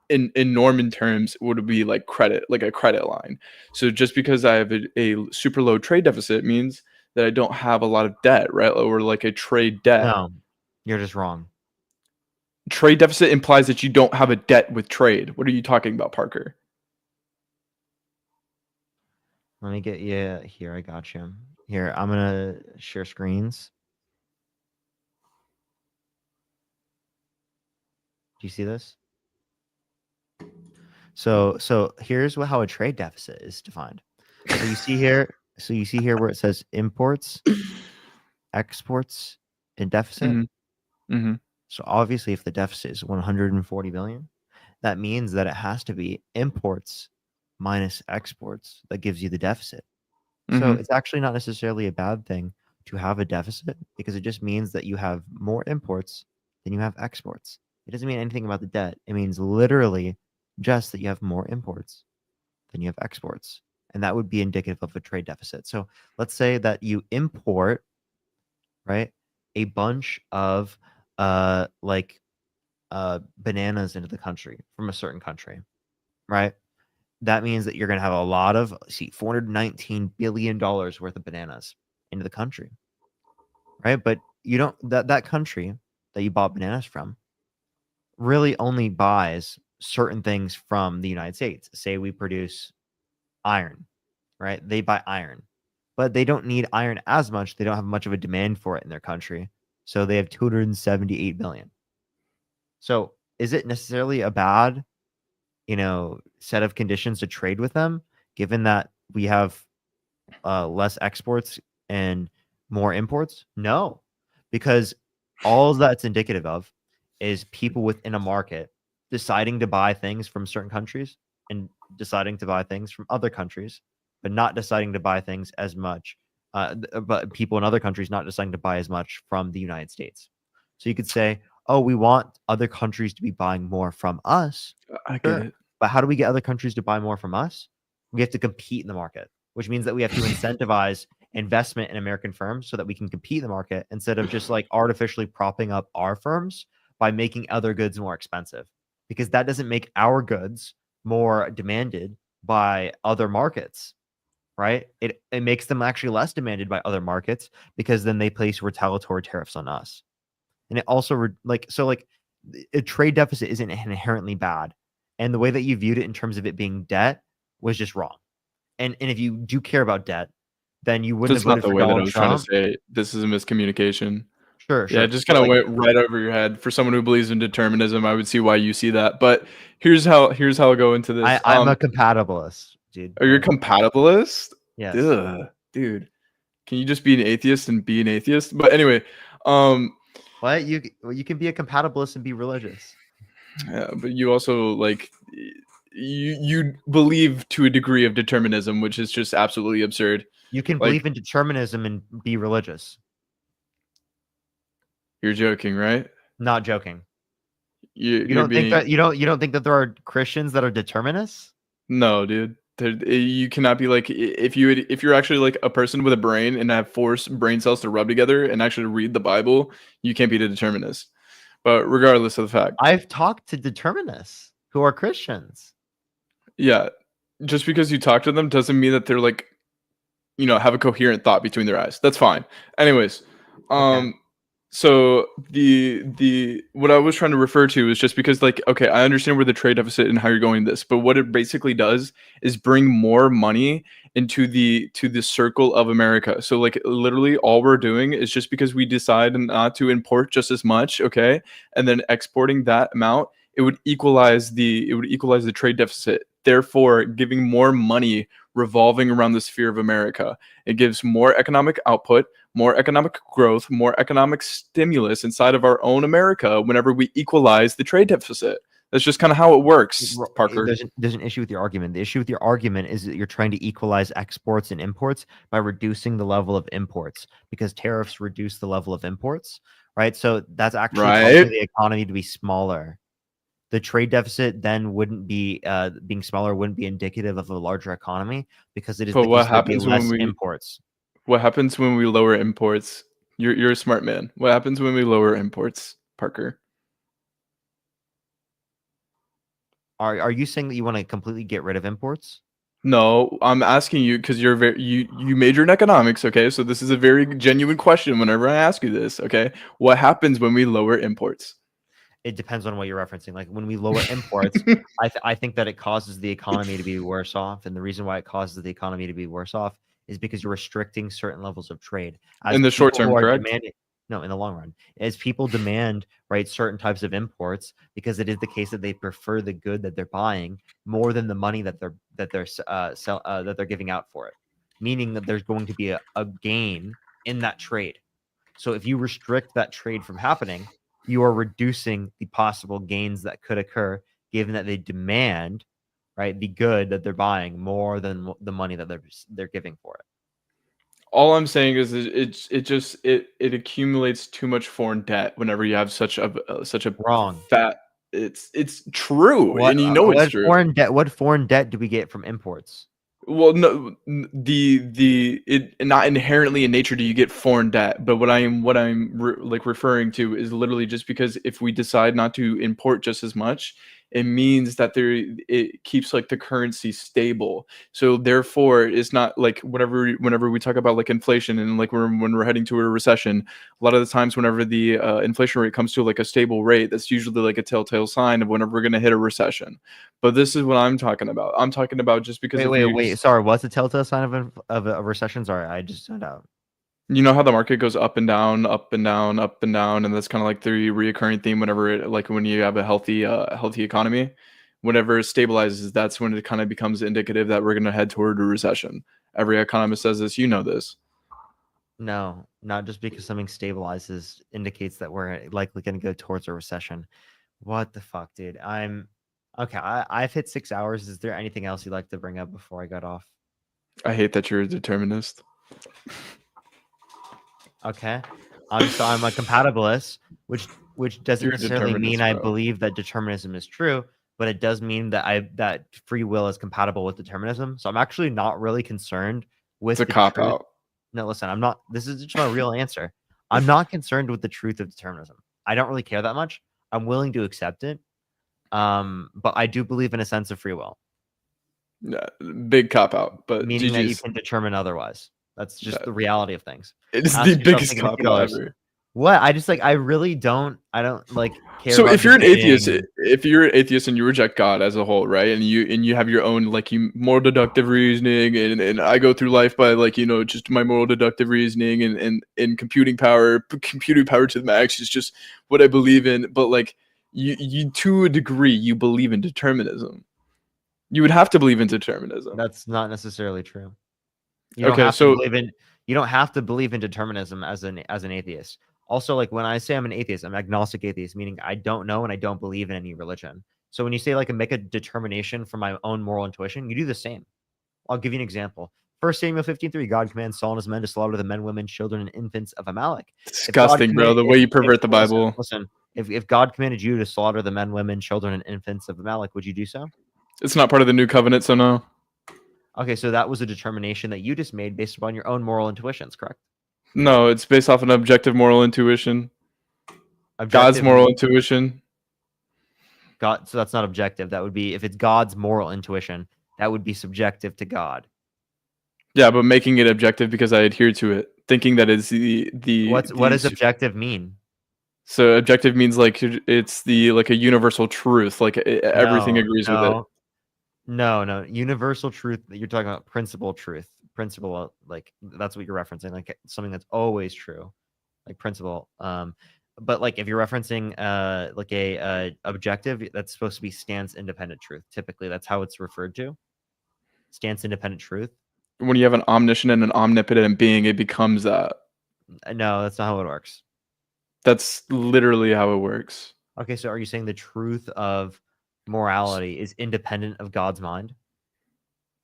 in Norman terms would be like credit, like a credit line. So just because I have a super low trade deficit means that I don't have a lot of debt, right? Or like a trade debt. No, you're just wrong. Trade deficit implies that you don't have a debt with trade. What are you talking about, Parker? Let me get you here. I got you. Here, I'm gonna share screens. Do you see this? So here's how a trade deficit is defined. So you see here where it says imports, exports, and deficit. Mm-hmm. So obviously, if the deficit is 140 billion, that means that it has to be imports minus exports that gives you the deficit. So Mhm. it's actually not necessarily a bad thing to have a deficit because it just means that you have more imports than you have exports. It doesn't mean anything about the debt. It means literally just that you have more imports than you have exports. And that would be indicative of a trade deficit. So let's say that you import, right, a bunch of bananas into the country from a certain country, right? That means that you're going to have a lot of $419 billion worth of bananas into the country, right? But you don't that country that you bought bananas from really only buys certain things from the United States. Say we produce iron, right? They buy iron, but they don't need iron as much. They don't have much of a demand for it in their country. So they have 278 billion. So is it necessarily a bad, set of conditions to trade with them, given that we have less exports and more imports? No, because all that's indicative of is people within a market deciding to buy things from certain countries and deciding to buy things from other countries, but not deciding to buy things as much. But people in other countries not deciding to buy as much from the United States. So you could say, oh, we want other countries to be buying more from us. I get it. But how do we get other countries to buy more from us? We have to compete in the market, which means that we have to incentivize investment in American firms so that we can compete in the market instead of just like artificially propping up our firms by making other goods more expensive. because that doesn't make our goods more demanded by other markets, right? It makes them actually less demanded by other markets because then they place retaliatory tariffs on us. And it also a trade deficit isn't inherently bad. And the way that you viewed it in terms of it being debt was just wrong. And if you do care about debt, then you wouldn't That's have not voted the for way that I Donald was trying to Trump. say it. This is a miscommunication. Sure. Yeah, it just kind of went right over your head. For someone who believes in determinism, I would see why you see that. But here's how I'll go into this. I'm a compatibilist, dude. Are you a compatibilist? Yes. Ugh, dude. Can you just be an atheist and be an atheist? But anyway, what you can be a compatibilist and be religious. yeah, but you also like you believe to a degree of determinism, which is just absolutely absurd. You can Like, believe in determinism and be religious. You're joking, right? Not joking. You You don't think that you don't think that there are Christians that are determinists? No, dude. You cannot be like if you're actually like a person with a brain and have 4 brain cells to rub together and actually read the Bible, you can't be a determinist. But regardless of the fact, I've talked to determinists who are Christians. yeah, just because you talk to them doesn't mean that they're like, have a coherent thought between their eyes. That's fine. Anyways, so the what I was trying to refer to is just because, like, okay, I understand where the trade deficit and how you're going this, but what it basically does is bring more money into the circle of America. So like literally all we're doing is just because we decide not to import just as much, okay, and then exporting that amount, it would equalize the trade deficit, therefore giving more money revolving around the sphere of America. It gives more economic output, more economic growth, more economic stimulus inside of our own America whenever we equalize the trade deficit. That's just kind of how it works, Parker. There's an issue with your argument. The issue with your argument is that you're trying to equalize exports and imports by reducing the level of imports, because tariffs reduce the level of imports, right? So that's actually causing the economy to be smaller. The trade deficit then wouldn't be being smaller wouldn't be indicative of a larger economy, because it is. But what there'd be happens less when we imports? What happens when we lower imports? You're a smart man. What happens when we lower imports, Parker? Are you saying that you want to completely get rid of imports? No, I'm asking you because you majored in economics, okay? So this is a very genuine question whenever I ask you this, okay? What happens when we lower imports? It depends on what you're referencing. Like when we lower imports, I think that it causes the economy to be worse off, and the reason why it causes the economy to be worse off is because you're restricting certain levels of trade. In the short term, correct? No, in the long run, as people demand, right, certain types of imports, because it is the case that they prefer the good that they're buying more than the money that they're giving out for it, meaning that there's going to be a gain in that trade. So if you restrict that trade from happening, you are reducing the possible gains that could occur, given that they demand, right, the good that they're buying more than the money that they're giving for it. All I'm saying is it accumulates too much foreign debt whenever you have such a wrong fat. It's true, and it's true. What foreign debt do we get from imports? Well, no, it not inherently in nature do you get foreign debt, but what I'm referring to is literally just because if we decide not to import just as much, it means that it keeps like the currency stable. So therefore, it's not like whenever we talk about like inflation and like when we're heading to a recession, a lot of the times whenever the inflation rate comes to like a stable rate, that's usually like a telltale sign of whenever we're going to hit a recession. But this is what I'm talking about. I'm talking about just because. Wait. Sorry, what's the telltale sign of a recession? Sorry, I just zoned out. You know how the market goes up and down, up and down, up and down, and that's kind of like the reoccurring theme whenever when you have a healthy economy, whenever it stabilizes, that's when it kind of becomes indicative that we're going to head toward a recession. Every economist says this. You know this. No, not just because something stabilizes indicates that we're likely going to go towards a recession. What the fuck, dude? Okay. I've hit 6 hours. Is there anything else you'd like to bring up before I got off? I hate that you're a determinist. Okay, I'm a compatibilist, which doesn't necessarily mean I believe that determinism is true, but it does mean that free will is compatible with determinism. So I'm actually not really concerned with the cop out. No, listen, I'm not. This is just my real answer. I'm not concerned with the truth of determinism. I don't really care that much. I'm willing to accept it, But I do believe in a sense of free will, Yeah, big cop out, but meaning that you GG's. can determine otherwise. That's just the reality of things. It's Ask the yourself, biggest take it in cop $2. out ever. What? I just like I really don't like care So about if you're an atheist, debating. if you're an atheist and you reject God as a whole, right, and you have your own like you more deductive reasoning, and I go through life by like just my moral deductive reasoning and computing power to the max is just what I believe in. But like you to a degree you believe in determinism. You would have to believe in determinism. That's not necessarily true. You don't Okay, have to so believe in determinism as an atheist. Also, like when I say I'm an atheist, I'm agnostic atheist, meaning I don't know and I don't believe in any religion. So when you say like make a determination from my own moral intuition, you do the same. I'll give you an example. 1 Samuel 15:3, God commands Saul and his men to slaughter the men, women, children, and infants of Amalek. disgusting, bro. The way you pervert the Bible. Listen, if God commanded you to slaughter the men, women, children, and infants of Amalek, would you do so? It's not part of the new covenant, so no. Okay, so that was a determination that you just made based upon your own moral intuitions, correct? No, it's based off an objective moral intuition. God's Objective moral means- intuition. God, so that's not objective. That would be if it's God's moral intuition, that would be subjective to God. Yeah, but making it objective because I adhere to it, thinking that it's the What does objective mean? So objective means like it's like a universal truth, like everything No, agrees with it. No. Universal truth. You're talking about principle truth. Principle, like that's what you're referencing, like something that's always true, like principle. But like if you're referencing like a objective, that's supposed to be stance independent truth. Typically, that's how it's referred to. Stance independent truth. When you have an omniscient and an omnipotent being, it becomes that. No, that's not how it works. That's literally how it works. Okay, so are you saying the truth of morality is independent of God's mind?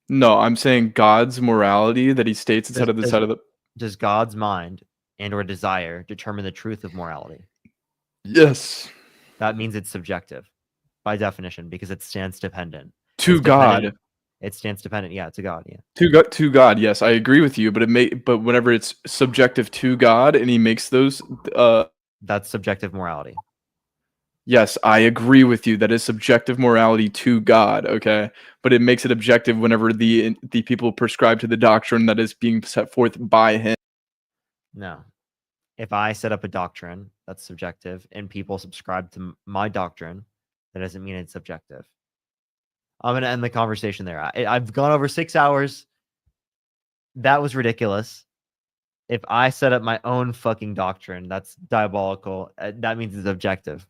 No, I'm saying God's morality that he states inside of the side of the. Does God's mind and or desire determine the truth of morality? Yes. That means it's subjective by definition because it's stance dependent. To It's dependent- God. It's stance dependent. Yeah, to God. Yeah. To God, yes, I agree with you, but but whenever it's subjective to God and he makes those that's subjective morality. Yes, I agree with you. That is subjective morality to God, okay? But it makes it objective whenever the people prescribe to the doctrine that is being set forth by him. No. If I set up a doctrine that's subjective and people subscribe to my doctrine, that doesn't mean it's subjective. I'm going to end the conversation there. I've gone over 6 hours. That was ridiculous. If I set up my own fucking doctrine, that's diabolical. That means it's objective.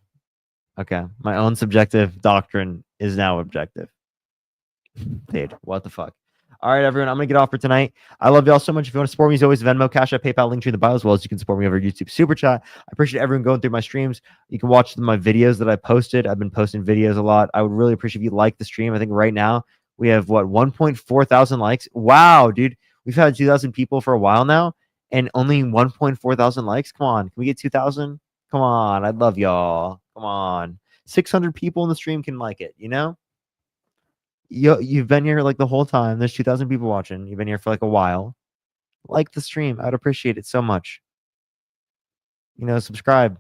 Okay. My own subjective doctrine is now objective. Dude, what the fuck? All right, everyone. I'm going to get off for tonight. I love y'all so much. If you want to support me, as always, Venmo, Cash App, PayPal, link to in the bio, as well as you can support me over YouTube Super Chat. I appreciate everyone going through my streams. You can watch my videos that I posted. I've been posting videos a lot. I would really appreciate if you like the stream. I think right now we have, 1.4 thousand likes. Wow, dude. We've had 2,000 people for a while now and only 1.4 thousand likes. Come on. Can we get 2,000? Come on. I'd love y'all. Come on. 600 people in the stream can like it, you know? You've been here like the whole time. There's 2,000 people watching. You've been here for like a while. Like the stream. I'd appreciate it so much. Subscribe.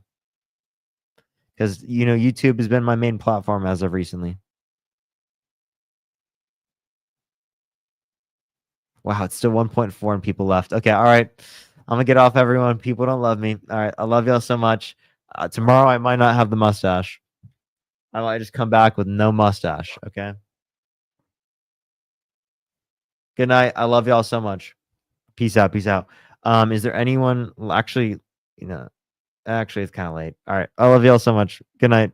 Because, YouTube has been my main platform as of recently. Wow, it's still 1.4 and people left. Okay, all right. I'm going to get off, everyone. People don't love me. All right, I love y'all so much. Tomorrow I might not have the mustache. I might just come back with no mustache, okay? Good night. I love y'all so much. Peace out. Peace out. Is there anyone actually, it's kind of late. All right. I love y'all so much. Good night.